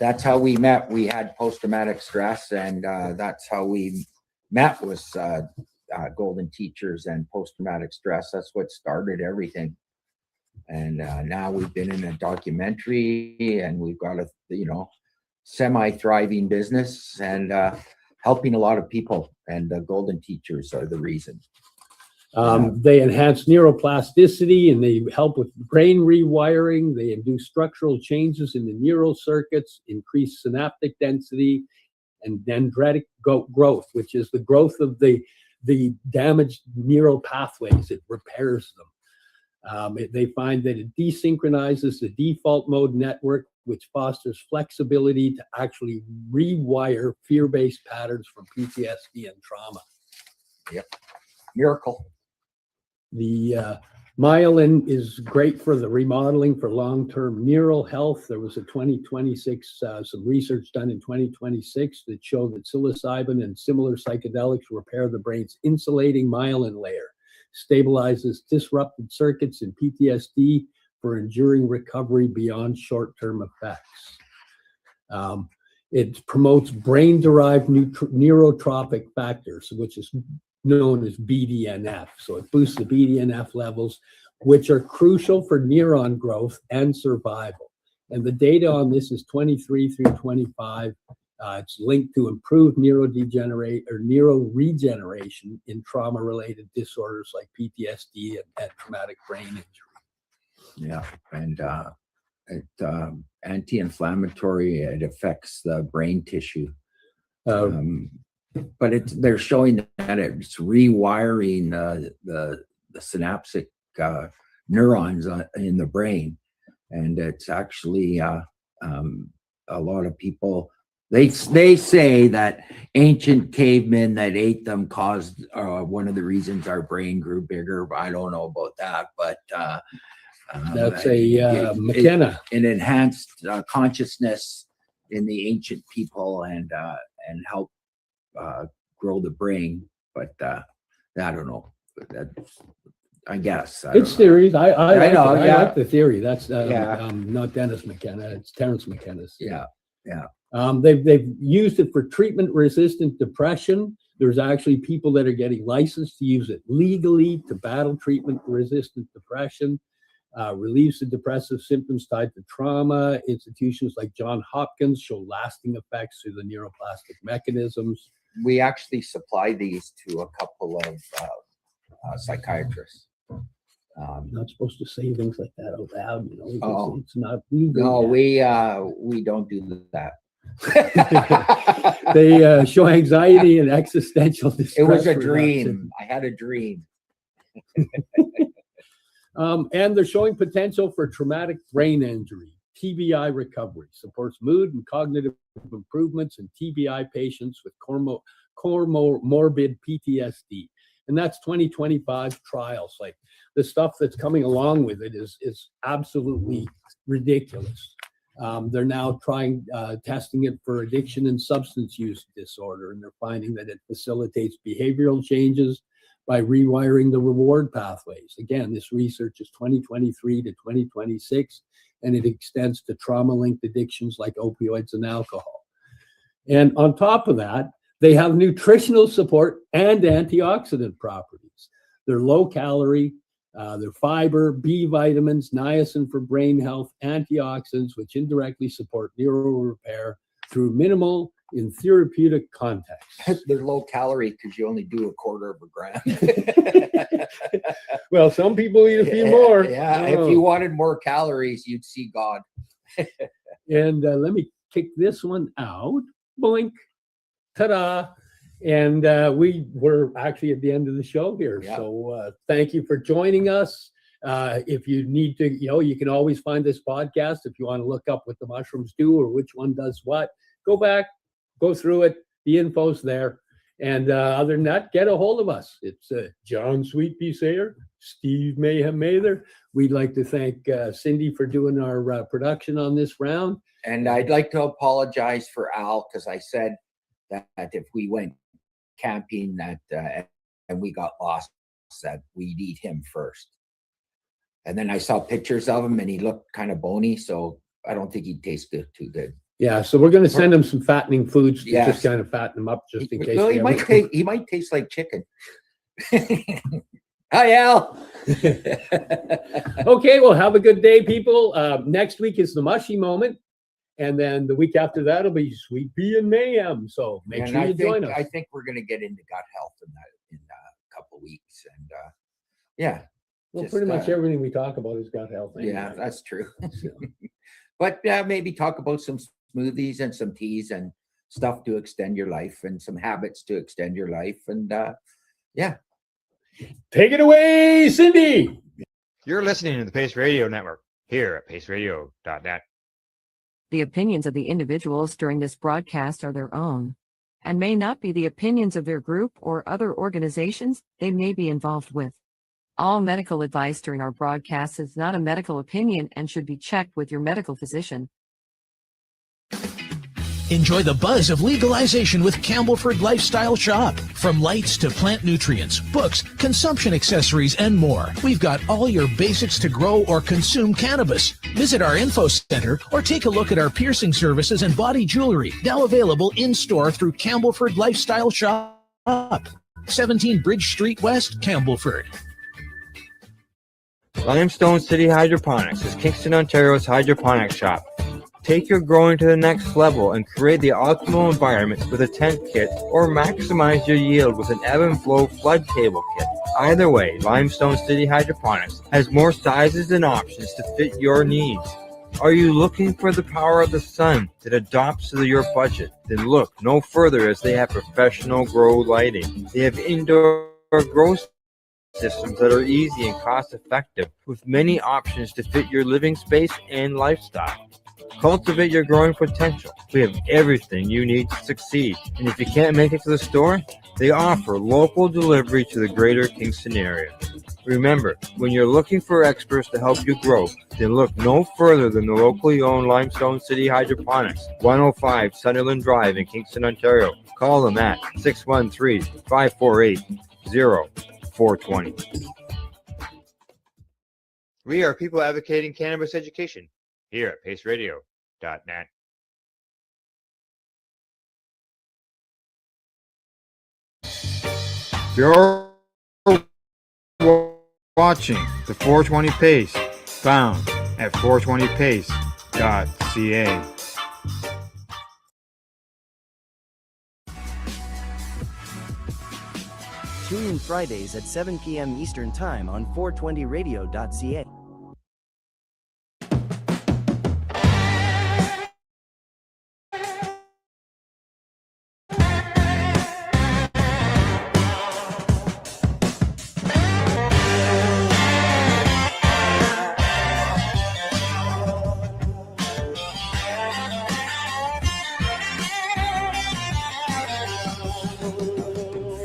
That's how we met. We had post-traumatic stress, and that's how we met, was Golden Teachers and post-traumatic stress. That's what started everything. And now we've been in a documentary, and we've got a semi-thriving business, and helping a lot of people. And the Golden Teachers are the reason. They enhance neuroplasticity, and they help with brain rewiring. They induce structural changes in the neural circuits, increase synaptic density, and dendritic growth, which is the growth of the damaged neural pathways. It repairs them. They find that it desynchronizes the default mode network, which fosters flexibility to actually rewire fear-based patterns from PTSD and trauma. Yep. Miracle. The myelin is great for the remodeling for long-term neural health. There was a 2026, some research done in 2026 that showed that psilocybin and similar psychedelics repair the brain's insulating myelin layer, stabilizes disrupted circuits in PTSD for enduring recovery beyond short-term effects. It promotes brain-derived neurotropic factors, which is known as BDNF. So it boosts the BDNF levels, which are crucial for neuron growth and survival. And the data on this is 23 through 25. It's linked to improved neuroregeneration in trauma-related disorders like PTSD and traumatic brain injury. Yeah, and anti-inflammatory. It affects the brain tissue. But they're showing that it's rewiring the synaptic neurons in the brain, and it's actually a lot of people. They say that ancient cavemen that ate them caused one of the reasons our brain grew bigger. I don't know about that, but that's McKenna. It enhanced consciousness in the ancient people and helped grow the brain, but I don't know. I guess it's theories. I know. I like the theory. That's yeah. Not Dennis McKenna. It's Terence McKenna's. Yeah. They've used it for treatment-resistant depression. There's actually people that are getting licensed to use it legally to battle treatment-resistant depression. Relieves the depressive symptoms tied to trauma. Institutions like Johns Hopkins show lasting effects through the neuroplastic mechanisms. We actually supply these to a couple of psychiatrists. Not supposed to say things like that out loud, Oh, it's not legal. No, we don't do that. They show anxiety and existential distress. It was a dream. I had a dream. And they're showing potential for traumatic brain injury, TBI recovery, supports mood and cognitive improvements in TBI patients with comorbid PTSD. And that's 2025 trials. Like the stuff that's coming along with it is absolutely ridiculous. They're now testing it for addiction and substance use disorder, and they're finding that it facilitates behavioral changes by rewiring the reward pathways. Again, this research is 2023 to 2026, and it extends to trauma-linked addictions like opioids and alcohol. And on top of that, they have nutritional support and antioxidant properties. They're low calorie, they're fiber, B vitamins, niacin for brain health, antioxidants, which indirectly support neural repair through minimal in therapeutic context. They're low calorie because you only do 1/4 of a gram. Well, some people eat a few more. Yeah, if you wanted more calories, you'd see God. And let me kick this one out. Boink. Ta-da. And we were actually at the end of the show here. Yeah. So thank you for joining us. If you need to, you can always find this podcast. If you want to look up what the mushrooms do or which one does what, go back, go through it. The info's there. And other than that, get a hold of us. It's John Sweetpea Sayer, Steve Mayhem Mather. We'd like to thank Cindy for doing our production on this round. And I'd like to apologize for Al, because I said that if we went camping and we got lost, that we'd eat him first. And then I saw pictures of him and he looked kind of bony, so I don't think he'd taste good, too good. Yeah, so we're going to send him some fattening foods to Yes. just kind of fatten him up, just in case. Well, he might taste like chicken. Hi, Al. Okay, well, have a good day, people. Next week is the mushy moment. And then the week after that will be Sweet Pea and Mayhem. So make And sure you join us. I think we're going to get into gut health in a couple of weeks. And yeah. Well, just, pretty much everything we talk about is gut health. Anyway. Yeah, that's true. But maybe talk about some smoothies and some teas and stuff to extend your life and some habits to extend your life. And yeah. Take it away, Cindy. You're listening to the Pace Radio Network here at paceradio.net. The opinions of the individuals during this broadcast are their own and may not be the opinions of their group or other organizations they may be involved with. All medical advice during our broadcast is not a medical opinion and should be checked with your medical physician. Enjoy the buzz of legalization with Campbellford Lifestyle Shop. From lights to plant nutrients, books, consumption accessories, and more, we've got all your basics to grow or consume cannabis. Visit our info center or take a look at our piercing services and body jewelry, now available in-store through Campbellford Lifestyle Shop. 17 Bridge Street West, Campbellford. Limestone City Hydroponics is Kingston, Ontario's hydroponics shop. Take your growing to the next level and create the optimal environment with a tent kit, or maximize your yield with an ebb and flow flood table kit. Either way, Limestone City Hydroponics has more sizes and options to fit your needs. Are you looking for the power of the sun that adapts to your budget? Then look no further, as they have professional grow lighting. They have indoor grow systems that are easy and cost effective, with many options to fit your living space and lifestyle. Cultivate your growing potential. We have everything you need to succeed. And if you can't make it to the store, they offer local delivery to the greater Kingston area. Remember, when you're looking for experts to help you grow, then look no further than the locally owned Limestone City Hydroponics, 105 Sunderland Drive in Kingston, Ontario. Call them at 613-548-0420. We are people advocating cannabis education here at paceradio.net. You're watching the 420 Pace, found at 420pace.ca. Tune in Fridays at 7 p.m. Eastern Time on 420radio.ca.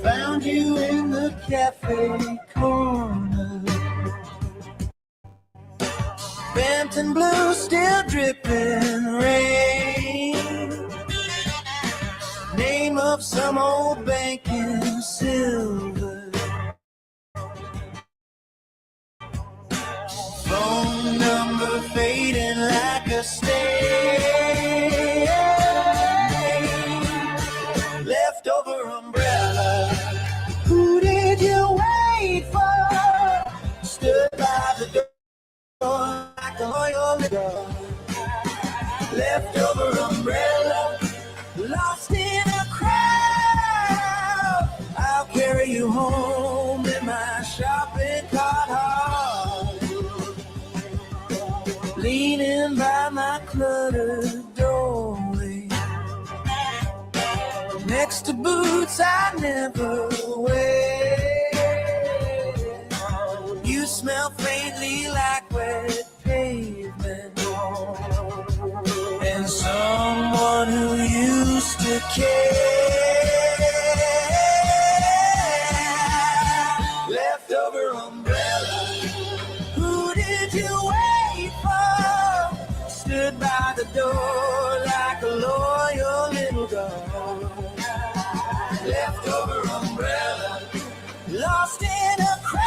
Found you in the cafe corner. Bampton blue still dripping rain. Name of some old bank in silver. Phone number fading like a stain. Leftover umbrella. Who did you wait for? Stood by the door like a loyal nigga. Leftover umbrella. Lost in a crowd. I'll carry you home in my shopping cart. Leaning by my cluttered doorway. Next to boots I never wear. You smell faintly stood by the door like a loyal little girl. Leftover umbrella, lost in a crowd.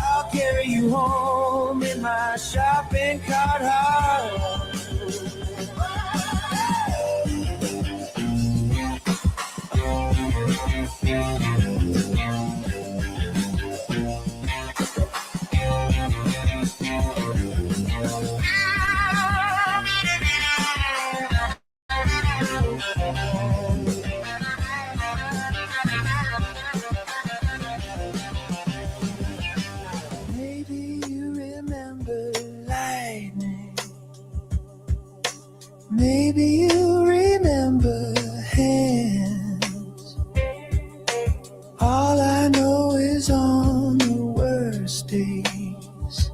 I'll carry you home in my shopping cart. Maybe you remember lightning. Maybe you remember hands. All I know is on the worst days,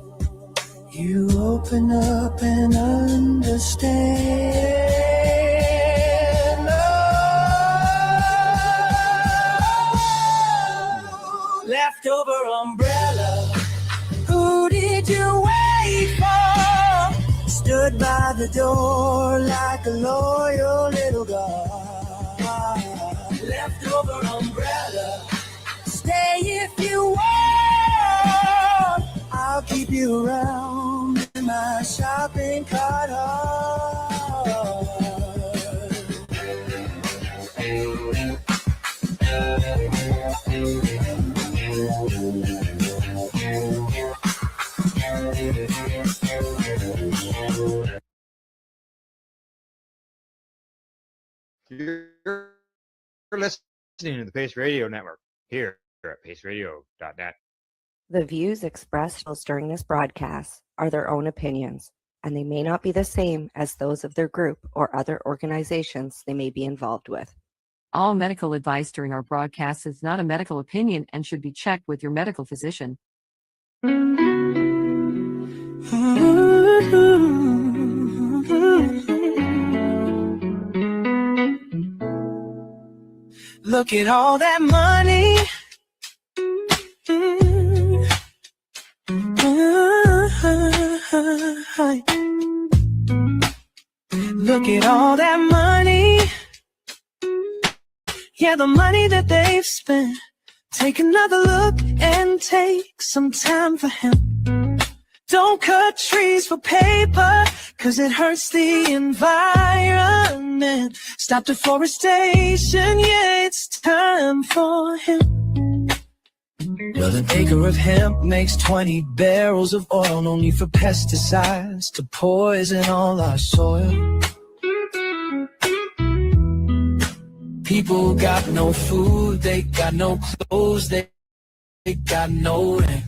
you open up and understand. Oh, leftover umbrella, who did you wait for? Stood by the door like a loyal little girl. Leftover umbrella, stay if you want. I'll keep you around in my shopping cart. You're listening to the Pace Radio Network here at paceradio.net. The views expressed during this broadcast are their own opinions, and they may not be the same as those of their group or other organizations they may be involved with. All medical advice during our broadcast is not a medical opinion and should be checked with your medical physician. Look at all that money. Look at all that money. Yeah, the money that they've spent. Take another look and take some time for him. Don't cut trees for paper, 'cause it hurts the environment. Stop deforestation, yeah, it's time for him. Well, an acre of hemp makes 20 barrels of oil, no need for pesticides to poison all our soil. People got no food, they got no clothes, they got no rent.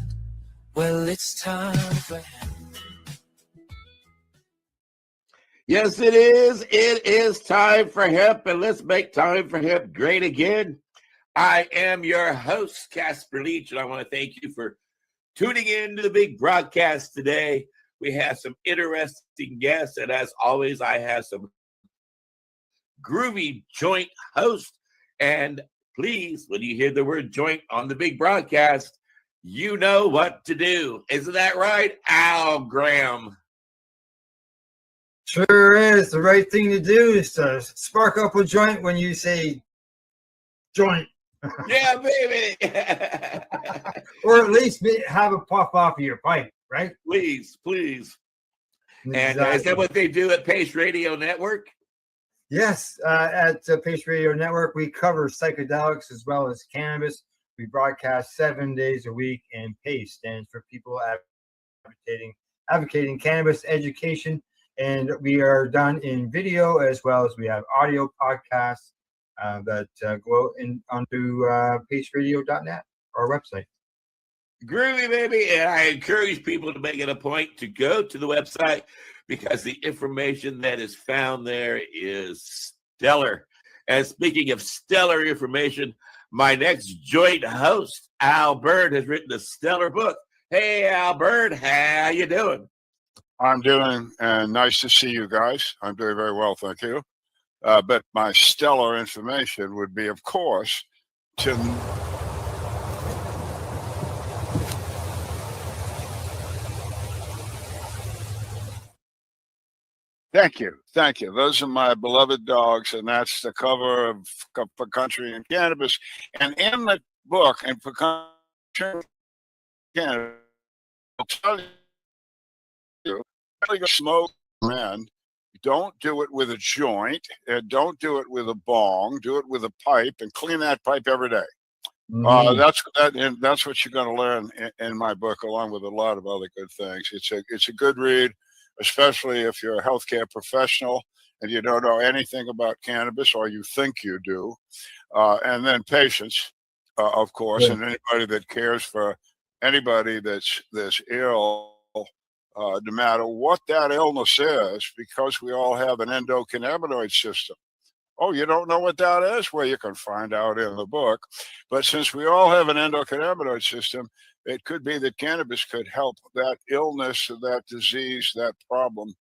Well, it's time for him. Yes, it is. It is time for hemp, and let's make time for hemp great again. I am your host, Casper Leach, and I want to thank you for tuning in to the big broadcast today. We have some interesting guests, and as always, I have some groovy joint hosts. And please, when you hear the word joint on the big broadcast, you know what to do. Isn't that right, Al Graham? Sure is. The right thing to do is to spark up a joint when you say joint. Yeah, baby. Or at least have a puff off of your pipe, right? Please, please. Exactly. And is that what they do at Pace Radio Network? Yes, at Pace Radio Network, we cover psychedelics as well as cannabis. We broadcast 7 days a week, and PACE stands for People Advocating Cannabis Education. And we are done in video as well as we have audio podcasts that go onto paceradio.net, our website. Groovy, baby. And I encourage people to make it a point to go to the website because the information that is found there is stellar. And speaking of stellar information, my next joint host, Al Bird, has written a stellar book. Hey, Al Bird, how you doing? I'm doing, and nice to see you guys. I'm doing very well, thank you. But my stellar information would be, of course, to Thank you. Thank you. Those are my beloved dogs, and that's the cover of For Country and Cannabis. And in the book, and For Country and Cannabis, I'll tell you, really go smoke, man. Don't do it with a joint, and don't do it with a bong. Do it with a pipe, and clean that pipe every day. That's what you're going to learn in my book, along with a lot of other good things. It's a good read, especially if you're a healthcare professional and you don't know anything about cannabis, or you think you do. And then patients, of course, Yeah. and anybody that cares for anybody that's ill, no matter what that illness is, because we all have an endocannabinoid system. Oh, you don't know what that is? Well, you can find out in the book. But since we all have an endocannabinoid system, it could be that cannabis could help that illness, that disease, that problem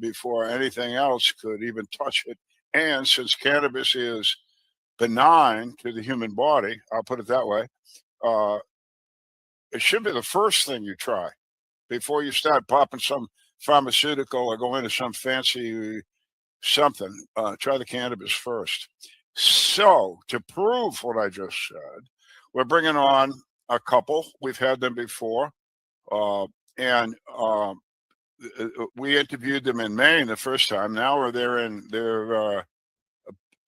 before anything else could even touch it. And since cannabis is benign to the human body, I'll put it that way, it should be the first thing you try before you start popping some pharmaceutical or go into some fancy something. Try the cannabis first. So to prove what I just said, we're bringing on a couple. We've had them before, and we interviewed them in Maine the first time. Now they're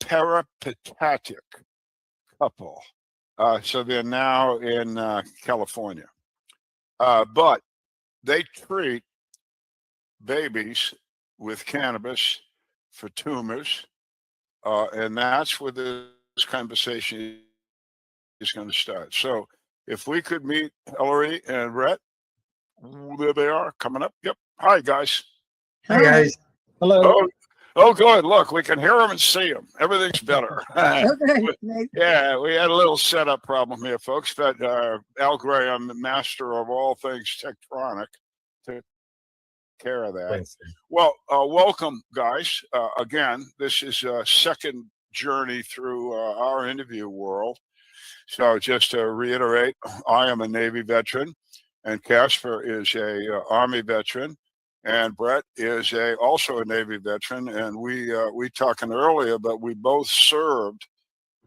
peripatetic couple. So they're now in California, but they treat babies with cannabis for tumors, and that's where this conversation is going to start. So if we could meet Hillary and Brett, there they are coming up. Yep. Hi, guys. Hi, guys. Hello. Oh, good. Look, we can hear them and see them. Everything's better. Okay. Nice. Yeah, we had a little setup problem here, folks, but Al Graham, the master of all things Tektronic, took care of that. Thanks. Well, welcome, guys. Again, this is a second journey through our interview world. So just to reiterate, I am a Navy veteran, and Casper is a Army veteran, and Brett is also a Navy veteran. And we talking earlier, but we both served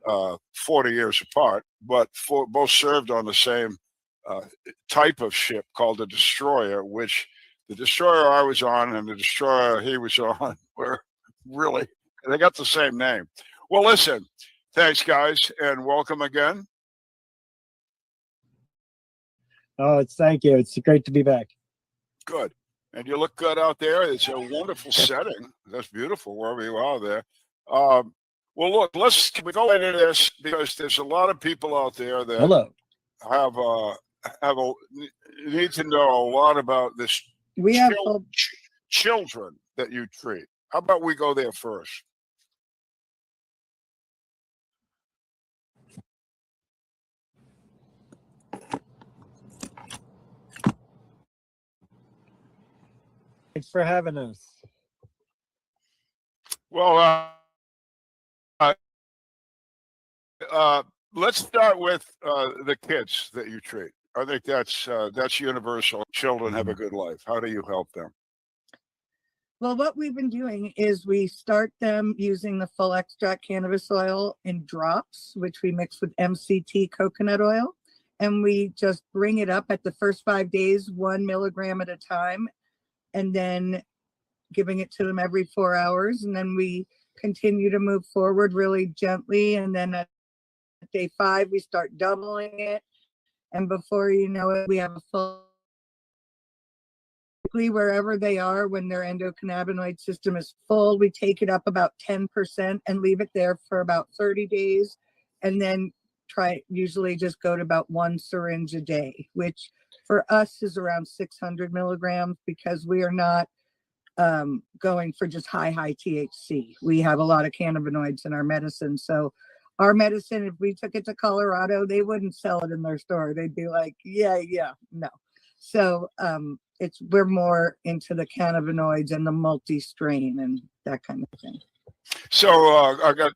40 years apart, but both served on the same type of ship called a destroyer, which the destroyer I was on and the destroyer he was on were really, they got the same name. Well, listen, thanks, guys, and welcome again. Oh, thank you. It's great to be back. Good. And you look good out there. It's a wonderful setting. That's beautiful wherever you are there. Well, look, we go into this because there's a lot of people out there that need to know a lot about this. We have children that you treat. How about we go there first? Thanks for having us. Well, let's start with the kids that you treat. I think that's universal. Children have a good life. How do you help them? Well, what we've been doing is we start them using the full extract cannabis oil in drops, which we mix with MCT coconut oil. And we just bring it up at the first 5 days, 1 milligram at a time, and then giving it to them every 4 hours. And then we continue to move forward really gently. And then at day 5, we start doubling it. And before you know it, we have a full, wherever they are when their endocannabinoid system is full, we take it up about 10% and leave it there for about 30 days. And then usually just go to about 1 syringe a day, which for us is around 600 milligrams, because we are not going for just high THC. We have a lot of cannabinoids in our medicine. So our medicine, if we took it to Colorado, they wouldn't sell it in their store. They'd be like, yeah, no. So we're more into the cannabinoids and the multi-strain and that kind of thing. So I got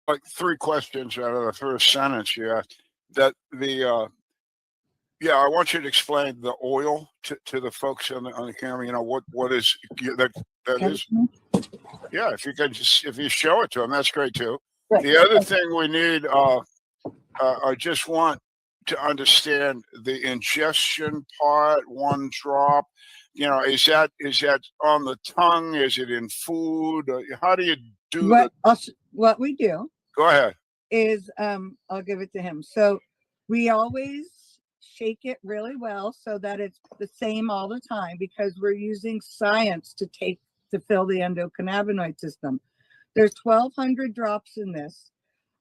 like 3 questions out of the first sentence you asked. That Yeah, I want you to explain the oil to the folks on the camera. You know what is that is. Yeah, if you could if you show it to them, that's great too. Right. The other thing we need, I just want to understand the ingestion part. One drop. You know, is that on the tongue? Is it in food? How do you do what we do? Go ahead. Is I'll give it to him. So we always shake it really well so that it's the same all the time, because we're using science to fill the endocannabinoid system. There's 1,200 drops in this.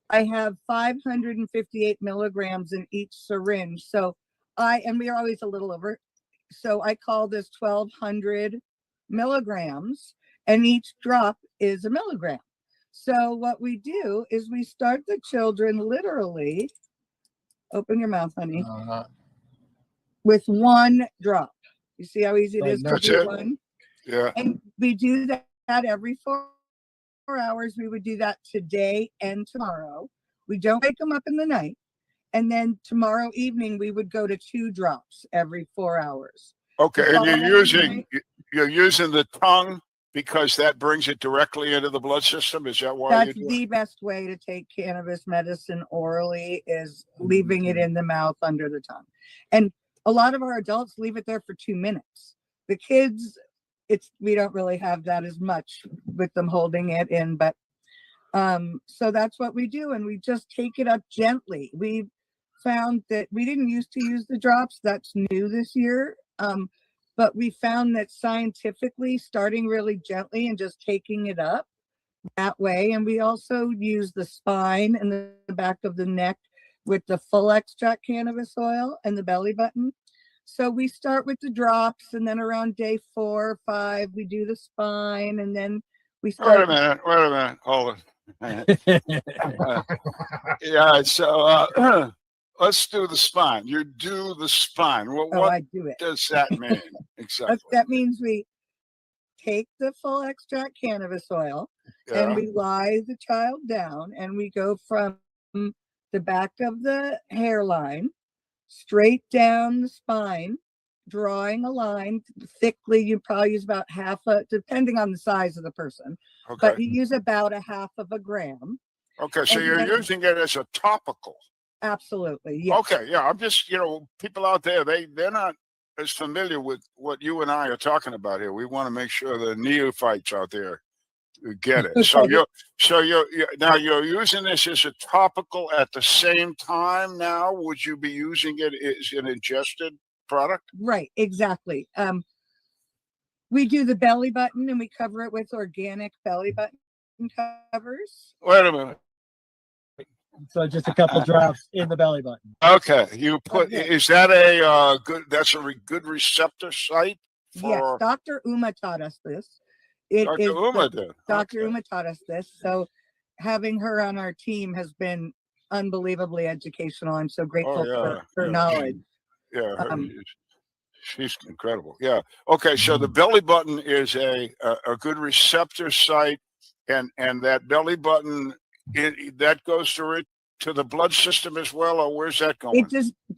I have 558 milligrams in each syringe. So we're always a little over. So I call this 1,200 milligrams, and each drop is a milligram. So what we do is we start the children literally, open your mouth, honey, with one drop. You see how easy it is to do one? Yeah. And we do that every 4 hours. We would do that today and tomorrow. We don't wake them up in the night. And then tomorrow evening, we would go to 2 drops every 4 hours. Okay, and you're using the tongue because that brings it directly into the blood system. Is that why? That's the best way to take cannabis medicine orally, is leaving it in the mouth under the tongue. And a lot of our adults leave it there for 2 minutes. The kids, we don't really have that as much with them holding it in, but so that's what we do, and we just take it up gently. We found that we didn't used to use the drops. That's new this year. But we found that scientifically, starting really gently and just taking it up that way. And we also use the spine and the back of the neck with the full extract cannabis oil and the belly button. So we start with the drops, and then around day 4 or 5, we do the spine, and then we start. Wait a minute. Hold on. Yeah, so let's do the spine. You do the spine. What I do it. does that mean exactly? That means we take the full extract cannabis oil, and we lie the child down, and we go from the back of the hairline straight down the spine, drawing a line thickly. You probably use about depending on the size of the person, but you use about 1/2 gram. Okay, so you're using it as a topical. Absolutely. Yes. Okay, yeah. I'm just, people out there, they're not as familiar with what you and I are talking about here. We want to make sure the neophytes out there get it. So now you're using this as a topical at the same time. Now, would you be using it as an ingested product? Right, exactly. We do the belly button, and we cover it with organic belly button covers. Wait a minute. So just a couple drops in the belly button. Okay, you put. Is that a good? That's a good receptor site. Yes, Dr. Uma taught us this. Dr. Uma did. Dr. Uma taught us this. So having her on our team has been unbelievably educational. I'm so grateful for her knowledge. Yeah, she's incredible. Yeah. Okay, so the belly button is a good receptor site, and that belly button that goes to the blood system as well, or where's that going?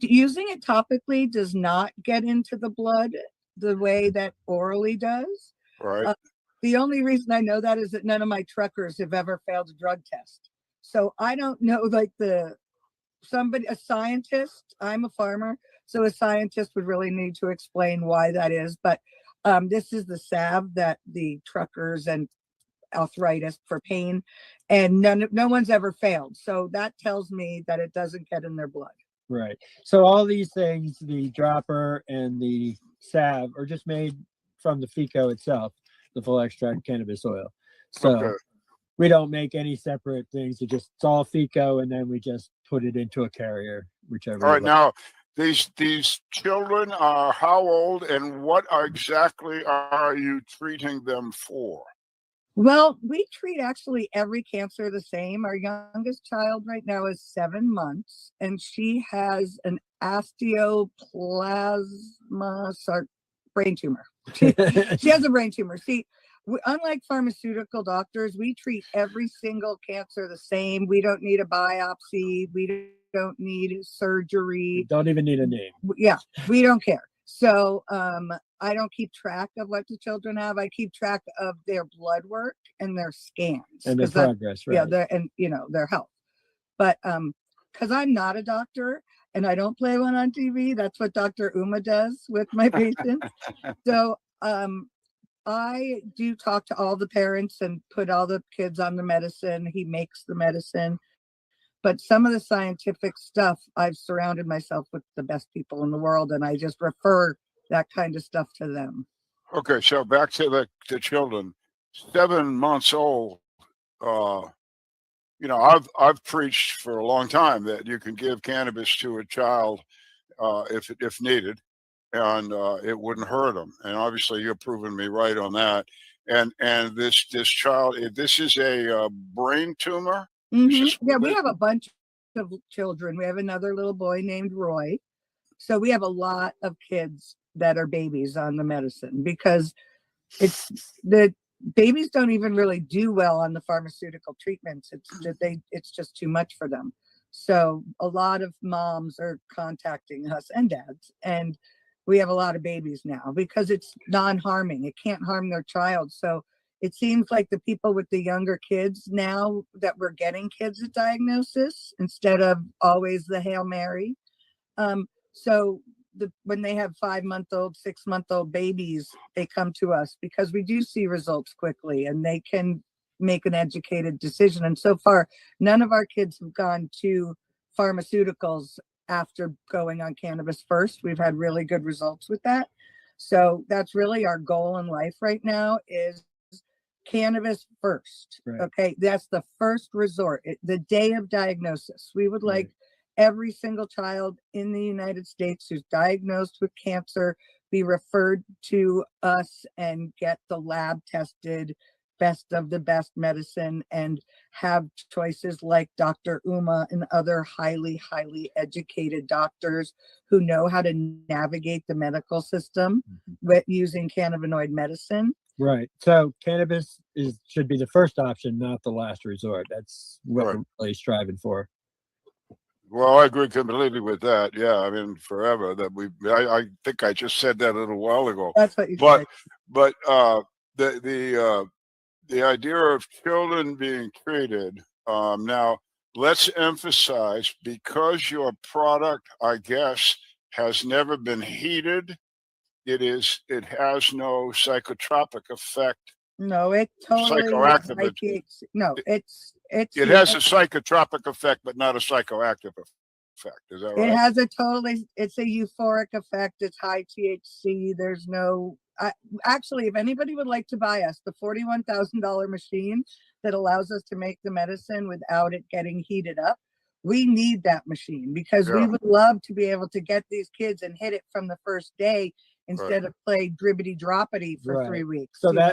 Using it topically does not get into the blood the way that orally does. Right. The only reason I know that is that none of my truckers have ever failed a drug test. So I don't know, like a scientist, I'm a farmer, so a scientist would really need to explain why that is. But this is the salve that the truckers and arthritis for pain, and no one's ever failed. So that tells me that it doesn't get in their blood. Right. So all these things, the dropper and the salve, are just made from the FICO itself, the full extract cannabis oil. So we don't make any separate things. It's all FICO, and then we just put it into a carrier, whichever. All right. Now, these children are how old, and what exactly are you treating them for? Well, we treat actually every cancer the same. Our youngest child right now is 7 months, and she has an osteoplasma brain tumor. She has a brain tumor. See, unlike pharmaceutical doctors, we treat every single cancer the same. We don't need a biopsy. We don't need surgery. Don't even need a name. Yeah, we don't care. So I don't keep track of what the children have. I keep track of their blood work and their scans And their progress, right? Yeah, and their health. But because I'm not a doctor and I don't play one on TV, that's what Dr. Uma does with my patients. So I do talk to all the parents and put all the kids on the medicine. He makes the medicine. But some of the scientific stuff, I've surrounded myself with the best people in the world, and I just refer that kind of stuff to them. Okay, so back to the children, 7 months old. I've preached for a long time that you can give cannabis to a child if needed, and it wouldn't hurt them. And obviously, you're proving me right on that. And this child, this is a brain tumor. Yeah, we have a bunch of children. We have another little boy named Roy. So we have a lot of kids that are babies on the medicine because the babies don't even really do well on the pharmaceutical treatments. It's just too much for them. So a lot of moms are contacting us and dads, and we have a lot of babies now because it's non-harming. It can't harm their child. So it seems like the people with the younger kids now that we're getting kids at diagnosis instead of always the Hail Mary. So when they have 5-month-old, 6-month-old babies, they come to us because we do see results quickly and they can make an educated decision. And so far, none of our kids have gone to pharmaceuticals after going on cannabis first. We've had really good results with that. So that's really our goal in life right now is cannabis first. Right. Okay, that's the first resort. The day of diagnosis, we would like every single child in the United States who's diagnosed with cancer be referred to us and get the lab tested best of the best medicine and have choices like Dr. Uma and other highly educated doctors who know how to navigate the medical system with using cannabinoid medicine. Right. So cannabis should be the first option, not the last resort. That's what we're really striving for. Well, I agree completely with that. Yeah, I mean, forever that I think I just said that a little while ago. That's what you said. But the idea of children being treated now, let's emphasize because your product, I guess, has never been heated. It has no psychotropic effect. No, it totally Psychoactive. No, it has a psychotropic effect, but not a psychoactive effect. Is that right? It has it's a euphoric effect. It's high THC. There's no, actually, if anybody would like to buy us the $41,000 machine that allows us to make the medicine without it getting heated up, we need that machine because we would love to be able to get these kids and hit it from the first day instead of play dribbity droppity for 3 weeks. So you're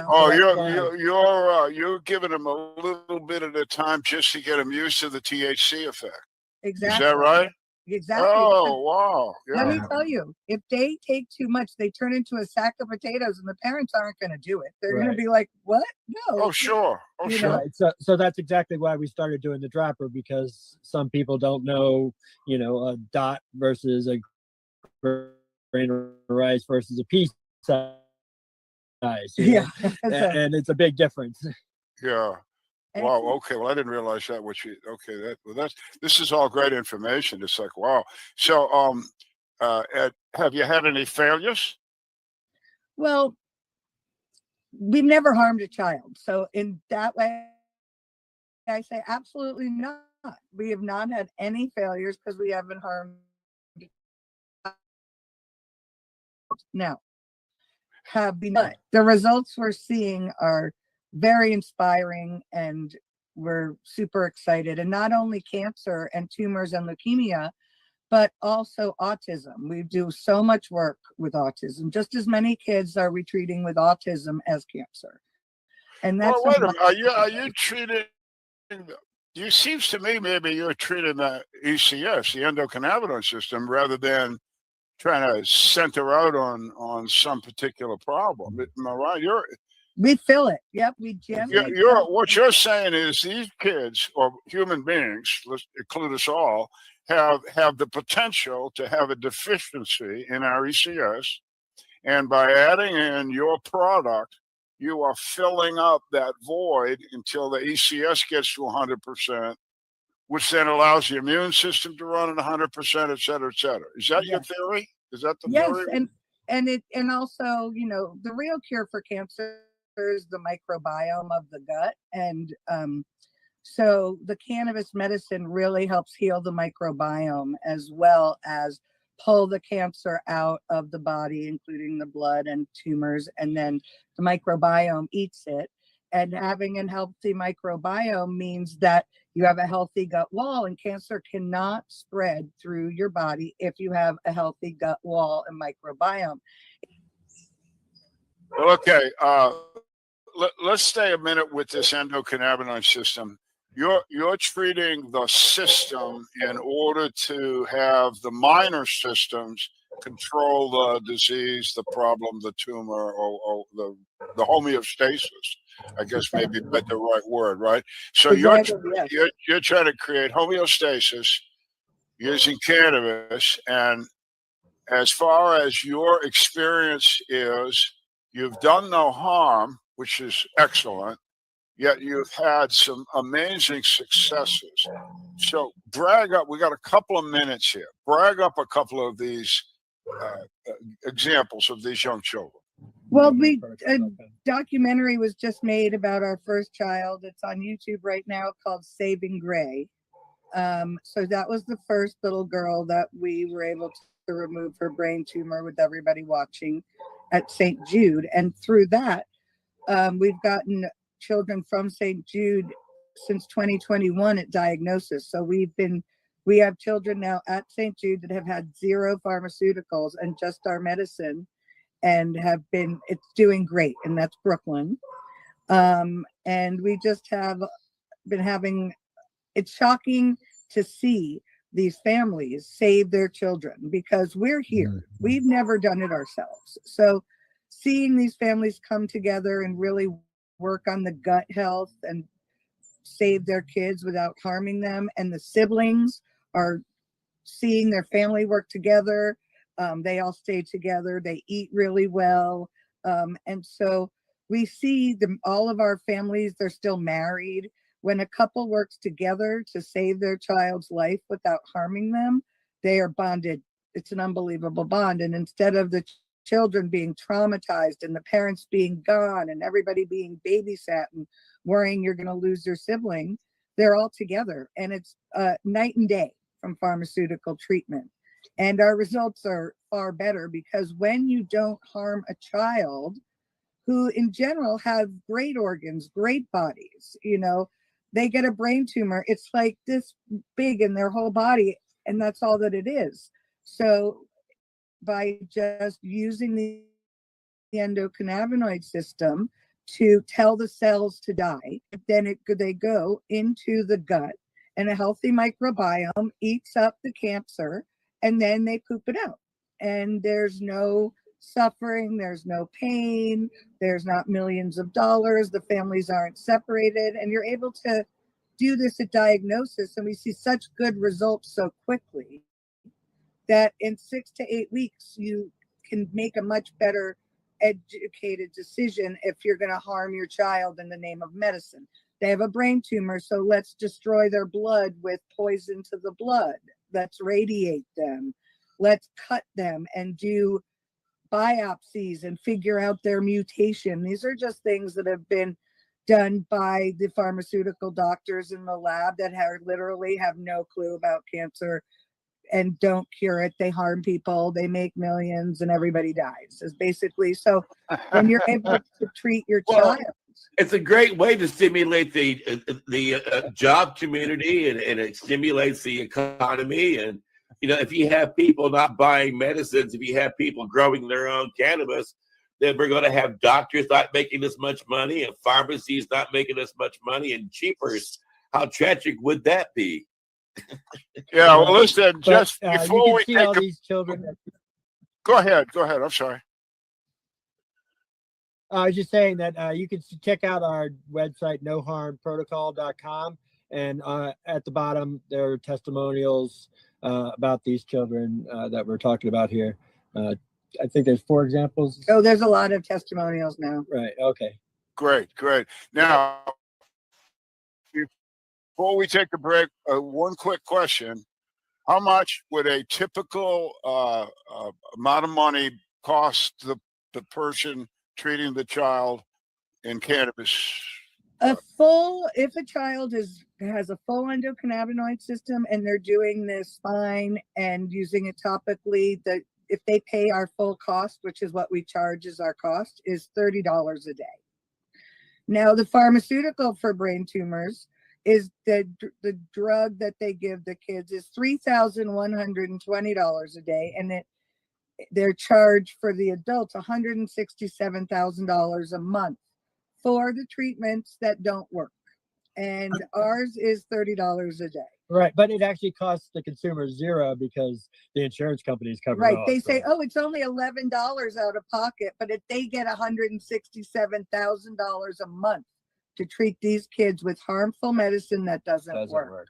giving them a little bit at a time just to get them used to the THC effect. Exactly. Is that right? Exactly. Oh, wow. Yeah. Let me tell you, if they take too much, they turn into a sack of potatoes and the parents aren't going to do it. They're going to be like, what? No. Oh, sure. Oh, sure. Right. So that's exactly why we started doing the dropper, because some people don't know, a dot versus a grain of rice versus a pea size. Yeah. And it's a big difference. Yeah. Wow. Okay. Well, I didn't realize that. This is all great information. It's like, wow. So, have you had any failures? Well, we've never harmed a child. So in that way, I say absolutely not. We have not had any failures because we haven't harmed. Now, the results we're seeing are very inspiring and we're super excited. And not only cancer and tumors and leukemia, but also autism. We do so much work with autism. Just as many kids are we treating with autism as cancer. And that's wait a minute. Are you treating? It seems to me maybe you're treating the ECS, the endocannabinoid system, rather than trying to center out on some particular problem. Am I right? We fill it. Yep, we gently. What you're saying is these kids or human beings, let's include us all, have the potential to have a deficiency in our ECS. And by adding in your product, you are filling up that void until the ECS gets to 100%, which then allows the immune system to run at 100%, et cetera, et cetera. Is that your theory? Is that the theory? And also, you know, the real cure for cancer is the microbiome of the gut. And so the cannabis medicine really helps heal the microbiome as well as pull the cancer out of the body, including the blood and tumors, and then the microbiome eats it. And having a healthy microbiome means that you have a healthy gut wall, and cancer cannot spread through your body if you have a healthy gut wall and microbiome. Well, okay. Let's stay a minute with this endocannabinoid system. You're treating the system in order to have the minor systems control the disease, the problem, the tumor, or the homeostasis. I guess maybe the right word, right? So Exactly, you're trying to create homeostasis using cannabis, and as far as your experience is, you've done no harm, which is excellent. Yet you've had some amazing successes. So brag up. We got a couple of minutes here. Brag up a couple of these examples of these young children. Well, a documentary was just made about our first child. It's on YouTube right now called Saving Gray. So that was the first little girl that we were able to remove her brain tumor with everybody watching at St. Jude. And through that, we've gotten children from St. Jude since 2021 at diagnosis. So we have children now at St. Jude that have had 0 pharmaceuticals and just our medicine, and it's doing great. And that's Brooklyn. And we just have been having, it's shocking to see these families save their children because we're here. We've never done it ourselves. So seeing these families come together and really work on the gut health and save their kids without harming them, and the siblings are seeing their family work together. They all stay together, they eat really well, and so we see all of our families, they're still married. When a couple works together to save their child's life without harming them, they are bonded. It's an unbelievable bond. And instead of the children being traumatized and the parents being gone and everybody being babysat and worrying you're going to lose their sibling, they're all together. And it's night and day from pharmaceutical treatment. And our results are far better because when you don't harm a child who in general have great organs, great bodies, you know, they get a brain tumor, it's like this big in their whole body, and that's all that it is. So by just using the endocannabinoid system to tell the cells to die, then they go into the gut, and a healthy microbiome eats up the cancer, and then they poop it out. And there's no suffering, there's no pain, there's not millions of dollars, the families aren't separated, and you're able to do this at diagnosis. And we see such good results so quickly that in 6 to 8 weeks, you can make a much better educated decision if you're going to harm your child in the name of medicine. They have a brain tumor, so let's destroy their blood with poison to the blood. Let's radiate them. Let's cut them and do biopsies and figure out their mutation. These are just things that have been done by the pharmaceutical doctors in the lab that literally have no clue about cancer and don't cure it. They harm people, they make millions, and everybody dies. Is basically, so when you're able to treat your child. It's a great way to stimulate the job community, and it stimulates the economy. And you know, if you have people not buying medicines, if you have people growing their own cannabis, then we're going to have doctors not making as much money and pharmacies not making as much money and cheapers. How tragic would that be? Yeah, well, listen, just But, before we see take all these children. Go ahead. I'm sorry. I was just saying that you can check out our website, noharmprotocol.com. And at the bottom, there are testimonials about these children that we're talking about here. I think there's 4 examples. Oh, there's a lot of testimonials now. Right. Okay. Great. Now, before we take a break, one quick question. How much would a typical amount of money cost the person treating the child in cannabis? If a child has a full endocannabinoid system and they're doing this fine and using it topically, if they pay our full cost, which is what we charge as our cost, is $30 a day. Now, the pharmaceutical for brain tumors is the drug that they give the kids is $3,120 a day, and they're charged for the adults $167,000 a month for the treatments that don't work, and ours is $30 a day. Right, but it actually costs the consumer $0 because the insurance companies cover it. Right, all, they so. say, oh, it's only $11 out of pocket, but if they get $167,000 a month to treat these kids with harmful medicine that doesn't work.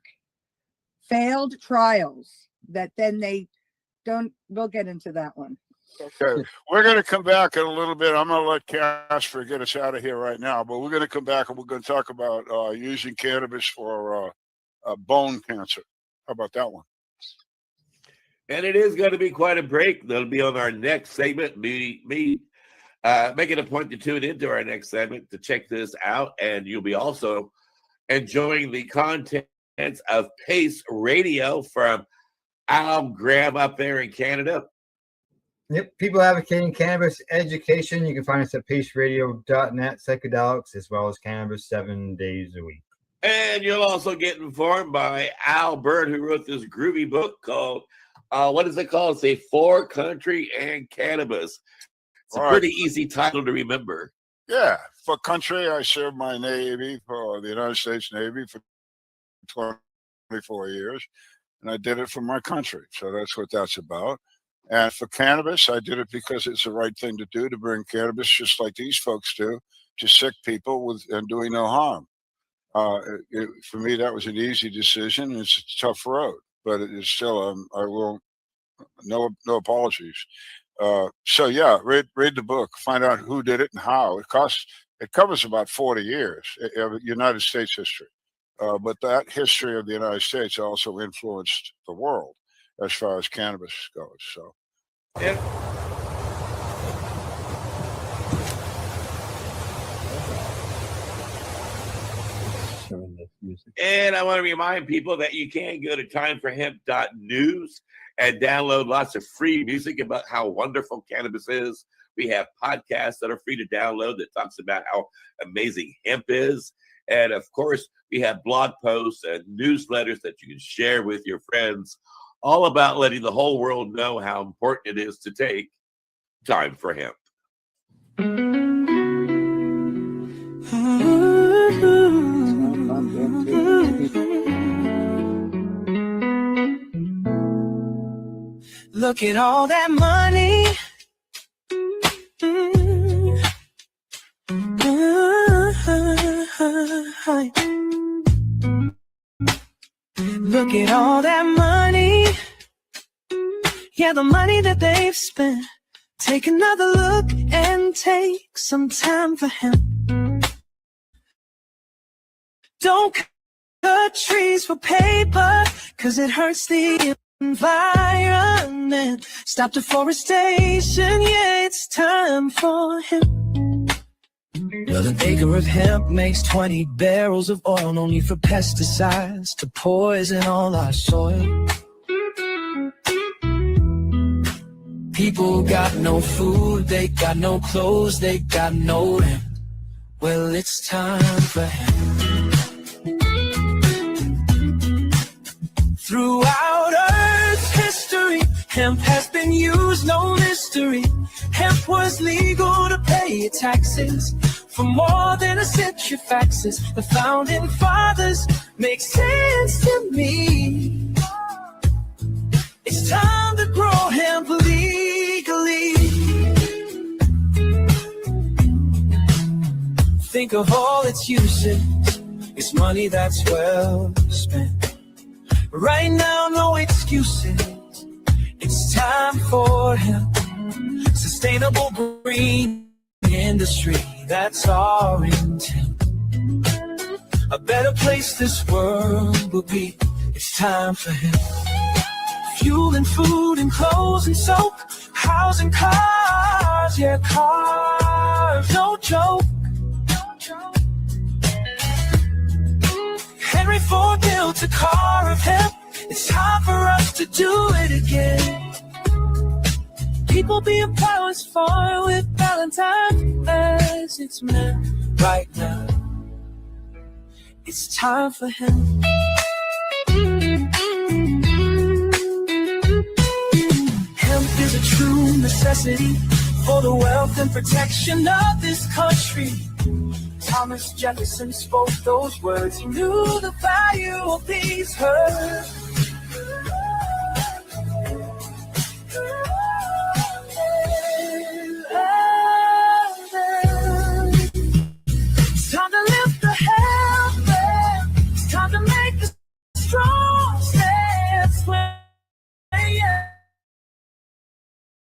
Failed trials that then they don't. We'll get into that one. Okay, we're going to come back in a little bit. I'm going to let Casper get us out of here right now, but we're going to come back and we're going to talk about using cannabis for bone cancer. How about that one? And it is going to be quite a break. That'll be on our next segment. Me making a point to tune into our next segment to check this out, and you'll be also enjoying the contents of Pace Radio from Al Graham up there in Canada. Yep, people advocating cannabis education. You can find us at paceradio.net, psychedelics, as well as cannabis 7 days a week. And you'll also get informed by Al Bird, who wrote this groovy book called, what is it called? It's a For Country and Cannabis. It's a pretty easy title to remember. Yeah, for country, I served my Navy for the United States Navy for 24 years, and I did it for my country. So that's what that's about. And for cannabis, I did it because it's the right thing to do, to bring cannabis, just like these folks do, to sick people and doing no harm. For me, that was an easy decision. It's a tough road, but it is still, no apologies. So yeah, read the book, find out who did it and how. It covers about 40 years of United States history. But that history of the United States also influenced the world as far as cannabis goes. So, yeah. And I want to remind people that you can go to timeforhemp.news and download lots of free music about how wonderful cannabis is. We have podcasts that are free to download that talks about how amazing hemp is. And of course, we have blog posts and newsletters that you can share with your friends, all about letting the whole world know how important it is to take time for hemp. Look at all that money. Look at all that money. Yeah, the money that they've spent. Take another look and take some time for him. Don't cut trees for paper, 'cause it hurts the environment. Stop deforestation, yeah, it's time for him. Well, an acre of hemp makes 20 barrels of oil, no need for pesticides to poison all our soil. People got no food, they got no clothes, they got no rent. Well, it's time for hemp. Throughout Earth's history, hemp has been used, no mystery. Hemp was legal to pay taxes for more than a century. Faxes, the founding fathers make sense to me. It's time to grow hemp legally. Think of all its uses. It's money that's well spent. Right now, no excuses. It's time for him. Sustainable green industry, that's our intent. A better place this world will be. It's time for him. Fuel and food and clothes and soap, housing, cars, yeah, cars, no joke. Henry Ford built a car of hemp. It's time for us to do it again. People being balanced for with Valentine as it's meant right now. It's time for him. Hemp is a true necessity for the wealth and protection of this country. Thomas Jefferson spoke those words. He knew the value of these herbs. It's time to lift the health. It's time to make a strong stance.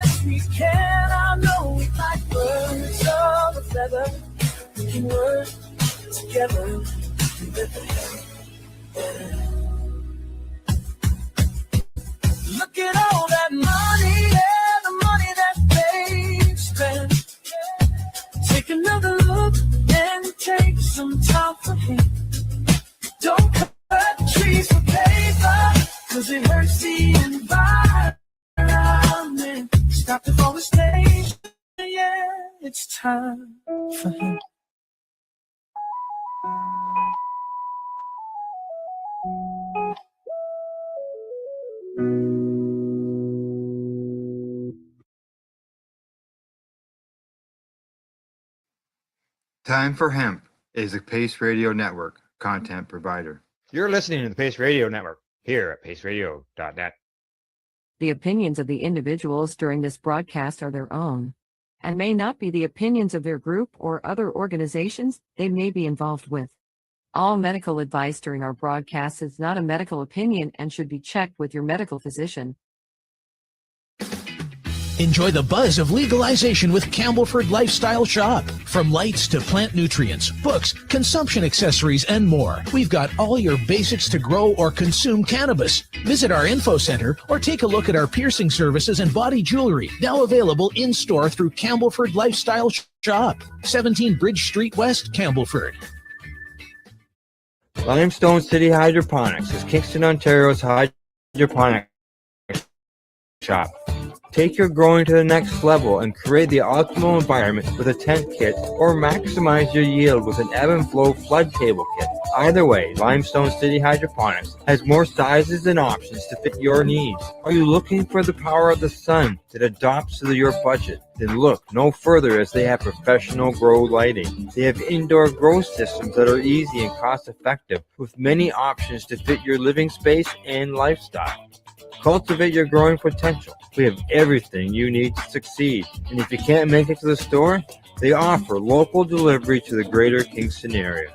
Yes, we can. I know we like birds of a feather. We can work together to lift the health. Look at all that money, yeah, the money that they spend. Take another look and take some time for him. Don't cut trees for paper, cause it hurts the environment. Stop deforestation, yeah, it's time for him. Time for Hemp is a Pace Radio Network content provider. You're listening to the Pace Radio Network here at paceradio.net. The opinions of the individuals during this broadcast are their own and may not be the opinions of their group or other organizations they may be involved with. All medical advice during our broadcast is not a medical opinion and should be checked with your medical physician. Enjoy the buzz of legalization with Campbellford Lifestyle Shop. From lights to plant nutrients, books, consumption accessories, and more, we've got all your basics to grow or consume cannabis. Visit our info center or take a look at our piercing services and body jewelry, now available in-store through Campbellford Lifestyle Shop, 17 Bridge Street West, Campbellford. Limestone City Hydroponics is Kingston, Ontario's hydroponic shop. Take your growing to the next level and create the optimal environment with a tent kit or maximize your yield with an ebb and flow flood table kit. Either way, Limestone City Hydroponics has more sizes and options to fit your needs. Are you looking for the power of the sun that adapts to your budget? Then look no further, as they have professional grow lighting. They have indoor grow systems that are easy and cost effective with many options to fit your living space and lifestyle. Cultivate your growing potential. We have everything you need to succeed. And if you can't make it to the store, they offer local delivery to the greater Kingston area.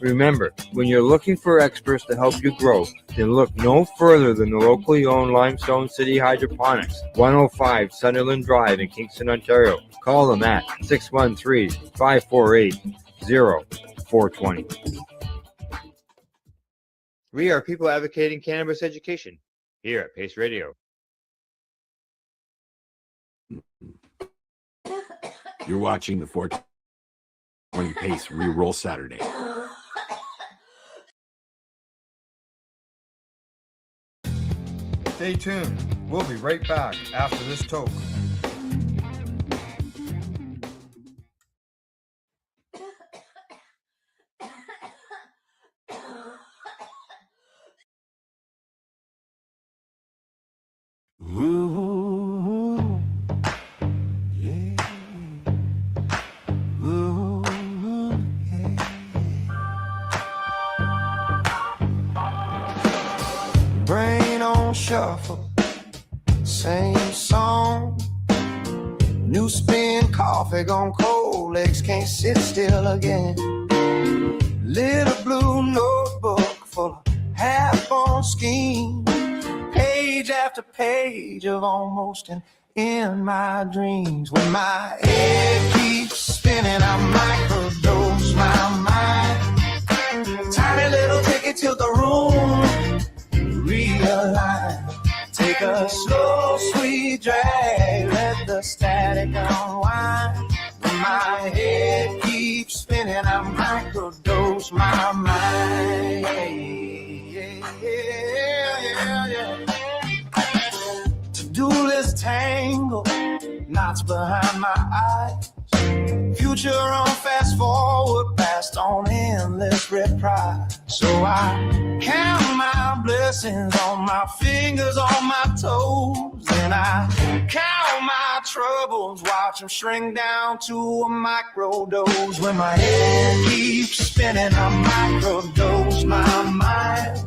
Remember, when you're looking for experts to help you grow, then look no further than the locally owned Limestone City Hydroponics, 105 Sunderland Drive in Kingston, Ontario. Call them at 613-548-0420. We are people advocating cannabis education here at Pace Radio. You're watching the 420 Pace Reroll Saturday. Stay tuned. We'll be right back after this toke. Ooh, yeah. Ooh, yeah. Brain on shuffle, same song. New spin, coffee gone cold, legs can't sit still again. Little blue notebook full of half-born own scheme. Page after page of almost an in my dreams. When my head keeps spinning, I microdose my mind. Tiny little ticket to the room, realign. Take a slow, sweet drag, let the static unwind. When my head keeps spinning, I microdose my mind. Yeah. To-do list tangle, knots behind my eyes. Future on fast forward, past on endless reprise. So I count my blessings on my fingers, on my toes. And I count my troubles, watch them shrink down to a microdose. When my head keeps spinning, I microdose my mind.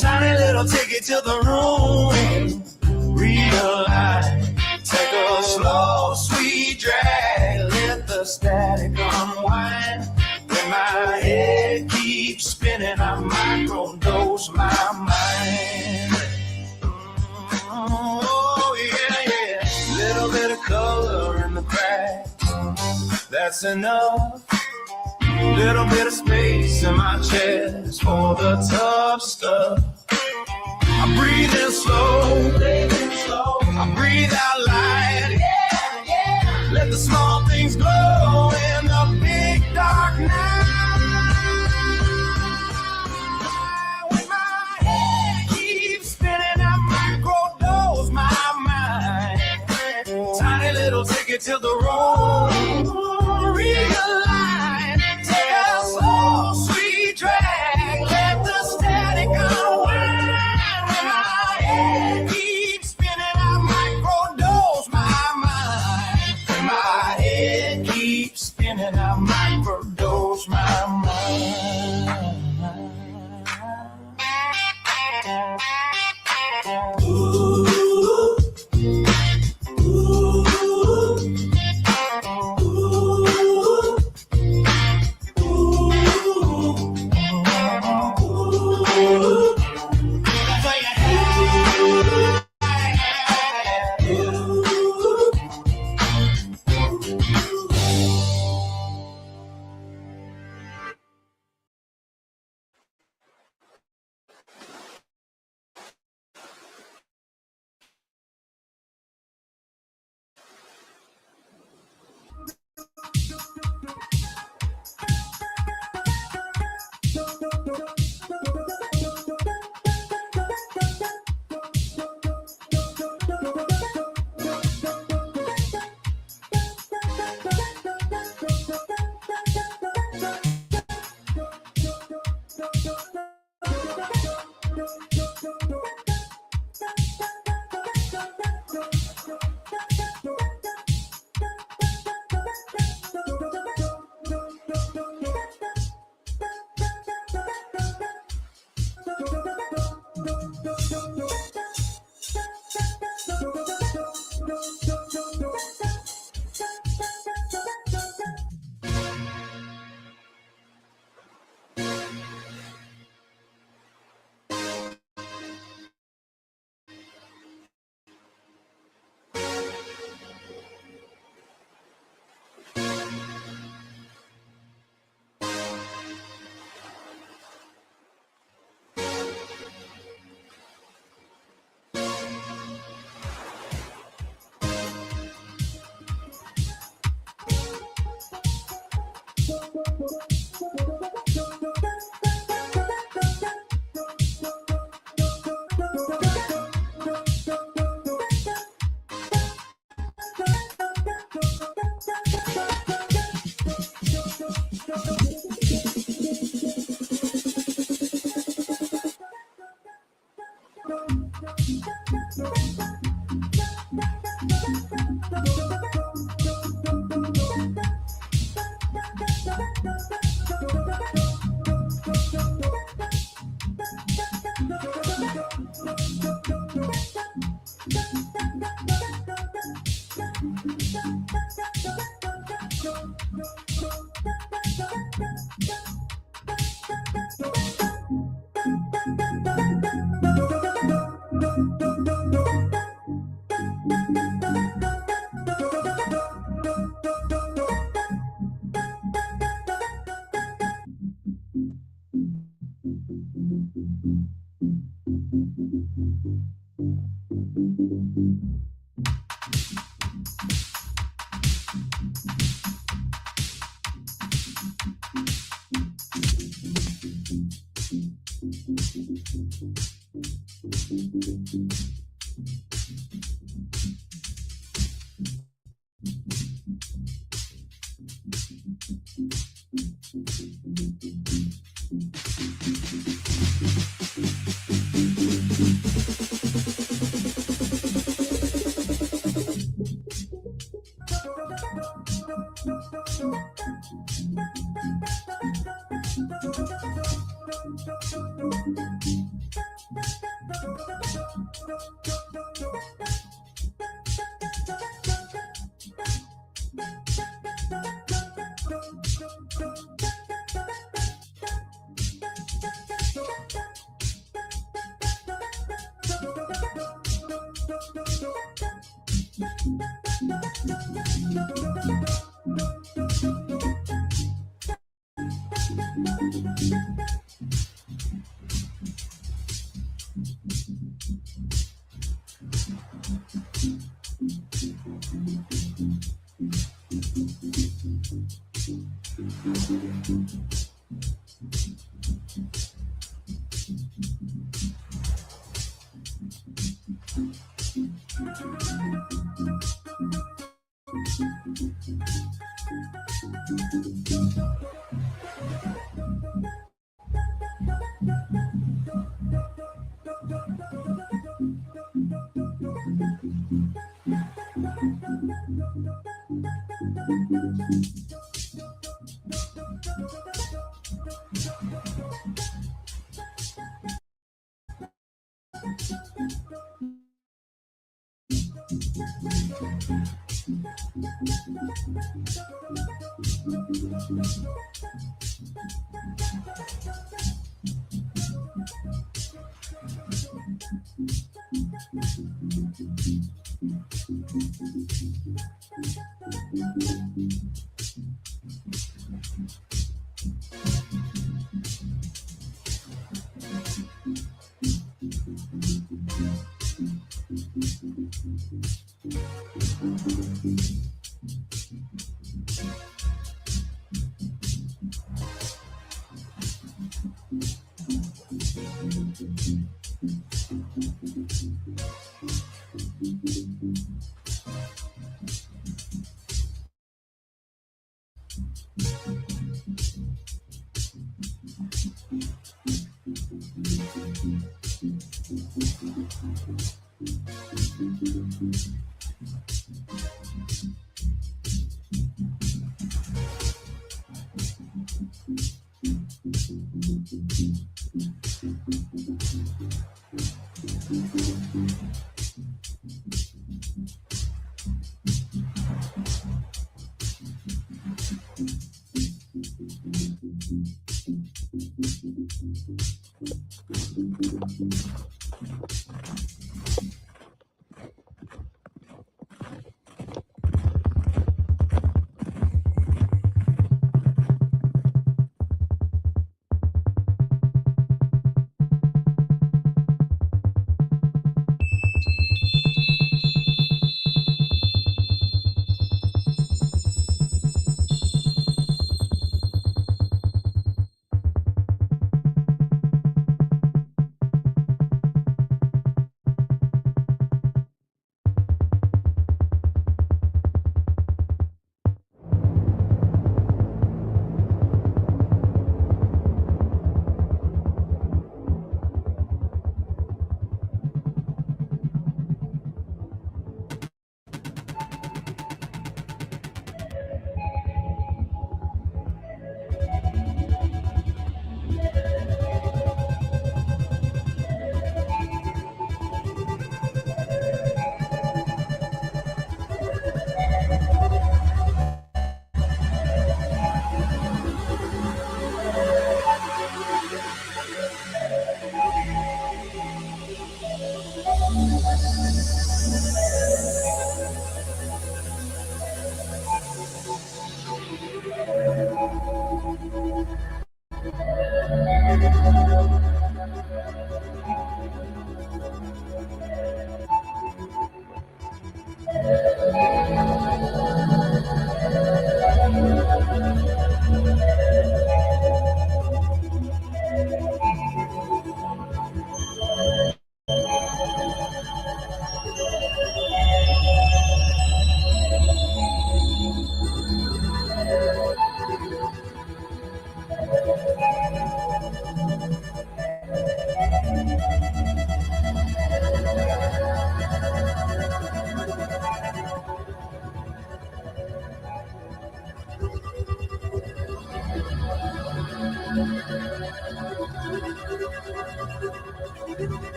Tiny little ticket to the room, realign. Take a slow, sweet drag, let the static unwind. When my head keeps spinning, I microdose my mind. Oh, yeah. Little bit of color in the cracks, that's enough. Little bit of space in my chest for the tough stuff. I'm breathing slow, I breathe out light. Let the small things glow in the big dark night. When my head keeps spinning, I microdose my mind. Tiny little ticket to the road, realign. Take a slow, sweet drag, let the static unwind. When my head keeps spinning, I microdose my mind. When my head keeps spinning, I microdose my mind. Ooh.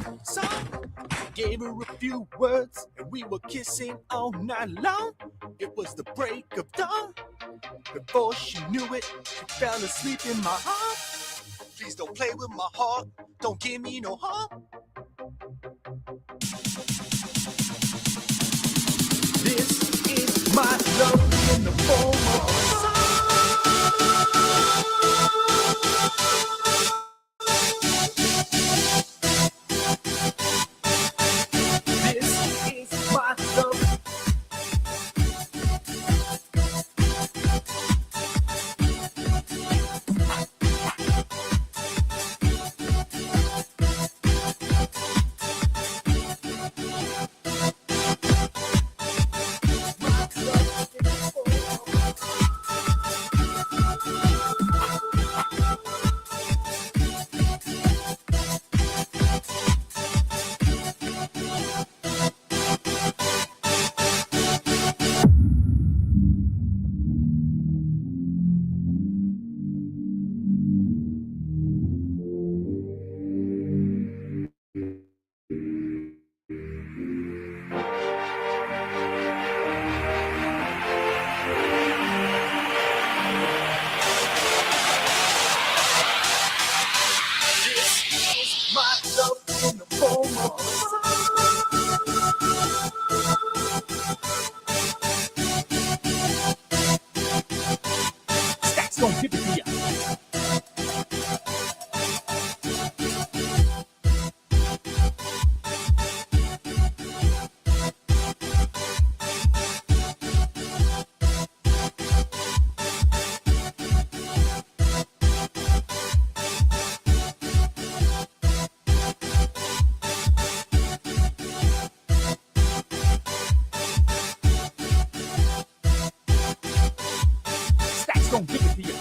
love song. Gave her a few words and we were kissing all night long. It was the break of dawn. Before she knew it, she fell asleep in my arms. Please don't play with my heart. Don't give me no harm. This is my love in the form of a song. This is my love. Stacks gon' give it to ya. Stacks gon' give it to ya.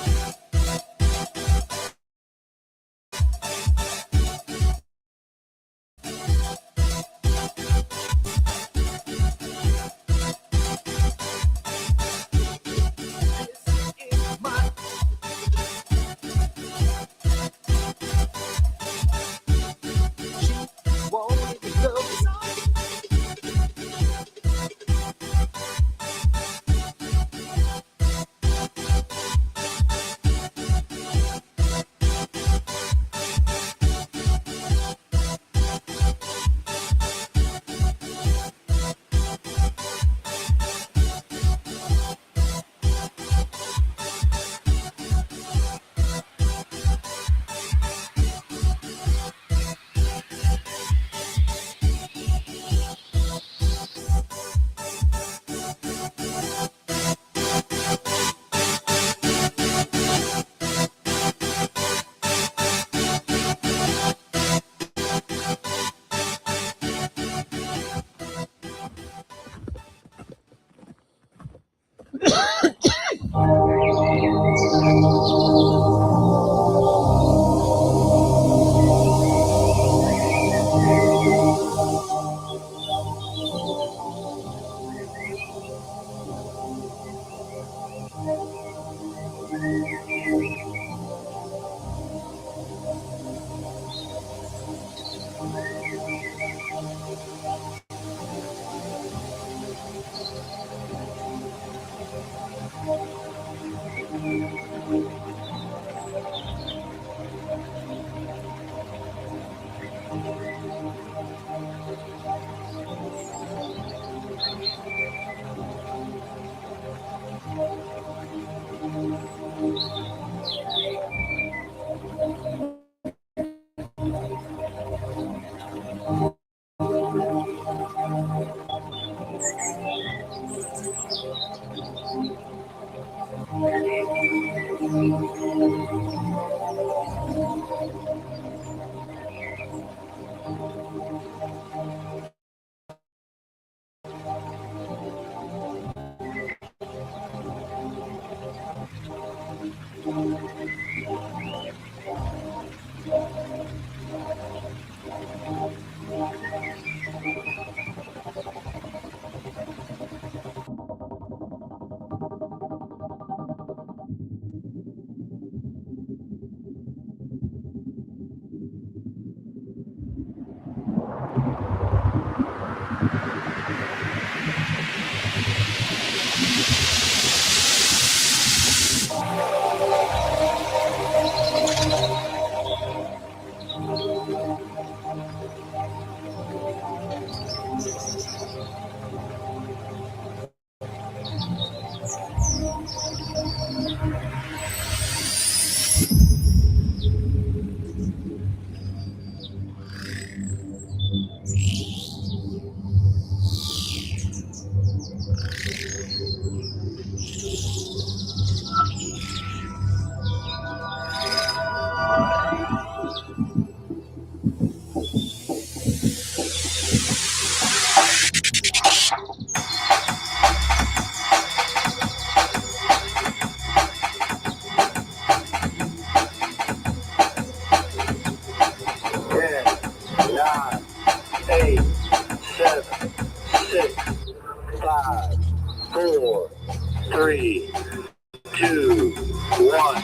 2, 1.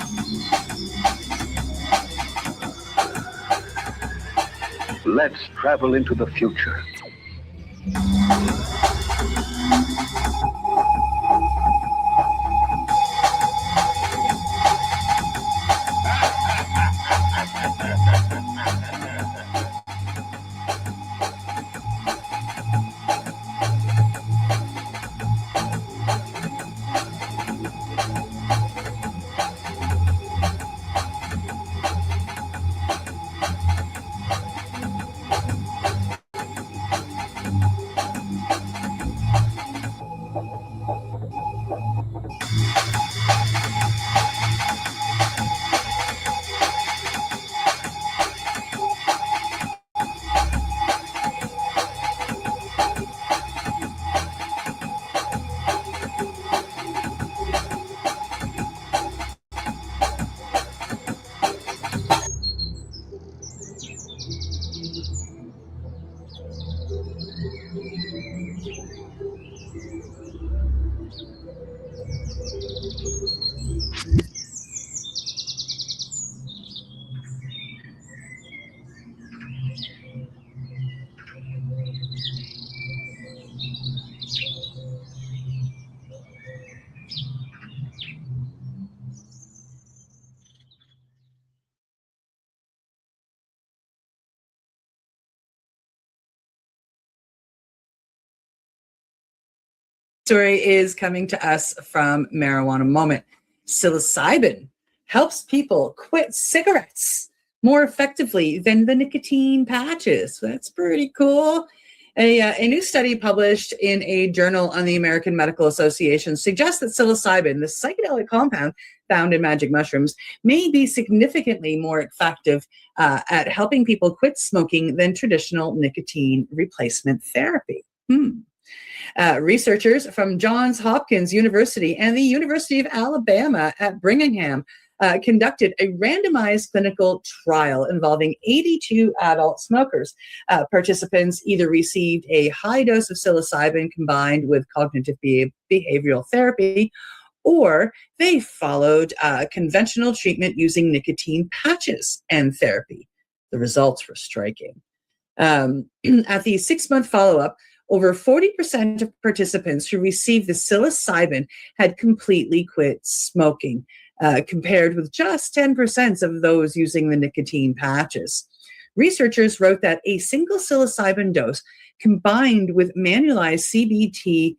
Let's travel into the future. Story is coming to us from Marijuana Moment. Psilocybin helps people quit cigarettes more effectively than the nicotine patches. That's pretty cool. A new study published in a journal on the American Medical Association suggests that psilocybin, the psychedelic compound found in magic mushrooms, may be significantly more effective at helping people quit smoking than traditional nicotine replacement therapy. Researchers from Johns Hopkins University and the University of Alabama at Birmingham conducted a randomized clinical trial involving 82 adult smokers. Participants either received a high dose of psilocybin combined with cognitive behavioral therapy, or they followed conventional treatment using nicotine patches and therapy. The results were striking. At the 6-month follow-up, over 40% of participants who received the psilocybin had completely quit smoking, compared with just 10% of those using the nicotine patches. Researchers wrote that a single psilocybin dose combined with manualized CBT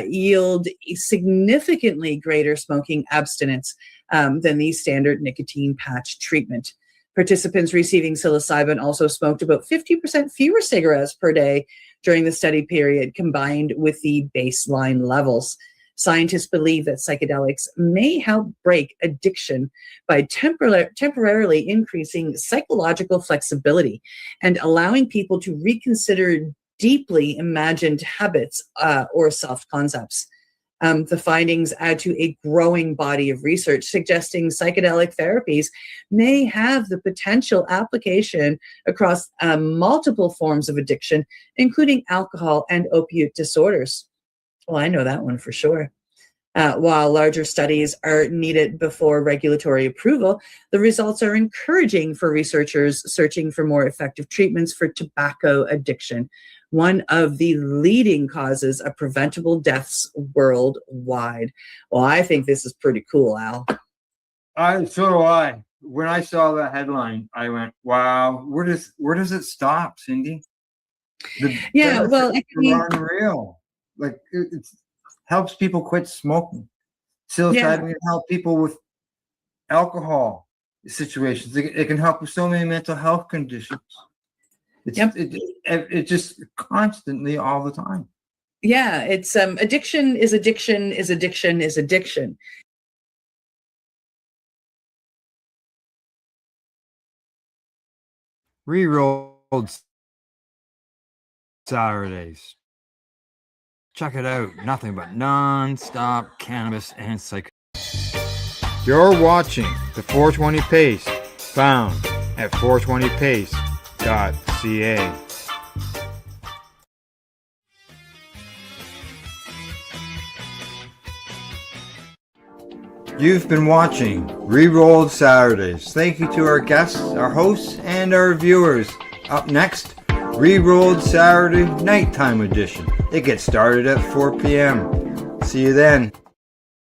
yield a significantly greater smoking abstinence than the standard nicotine patch treatment. Participants receiving psilocybin also smoked about 50% fewer cigarettes per day during the study period, combined with the baseline levels. Scientists believe that psychedelics may help break addiction by temporarily increasing psychological flexibility and allowing people to reconsider deeply imagined habits or self-concepts. The findings add to a growing body of research suggesting psychedelic therapies may have the potential application across multiple forms of addiction, including alcohol and opiate disorders. Well, I know that one for sure. While larger studies are needed before regulatory approval, the results are encouraging for researchers searching for more effective treatments for tobacco addiction, one of the leading causes of preventable deaths worldwide. Well, I think this is pretty cool, Al. So do I. When I saw that headline, I went, "Wow, where does it stop, Cindy?" Well, I mean, are unreal. Like it helps people quit smoking. Psilocybin can help people with alcohol situations. It can help with so many mental health conditions. It just constantly all the time. Yeah, it's addiction is addiction is addiction is addiction. Re-rolled Saturdays. Check it out. Nothing but non-stop cannabis and psych. You're watching the 420 Pace, found at 420pace.ca. You've been watching Rerolled Saturdays. Thank you to our guests, our hosts, and our viewers. Up next, Rerolled Saturday Nighttime Edition. It gets started at 4 p.m. See you then.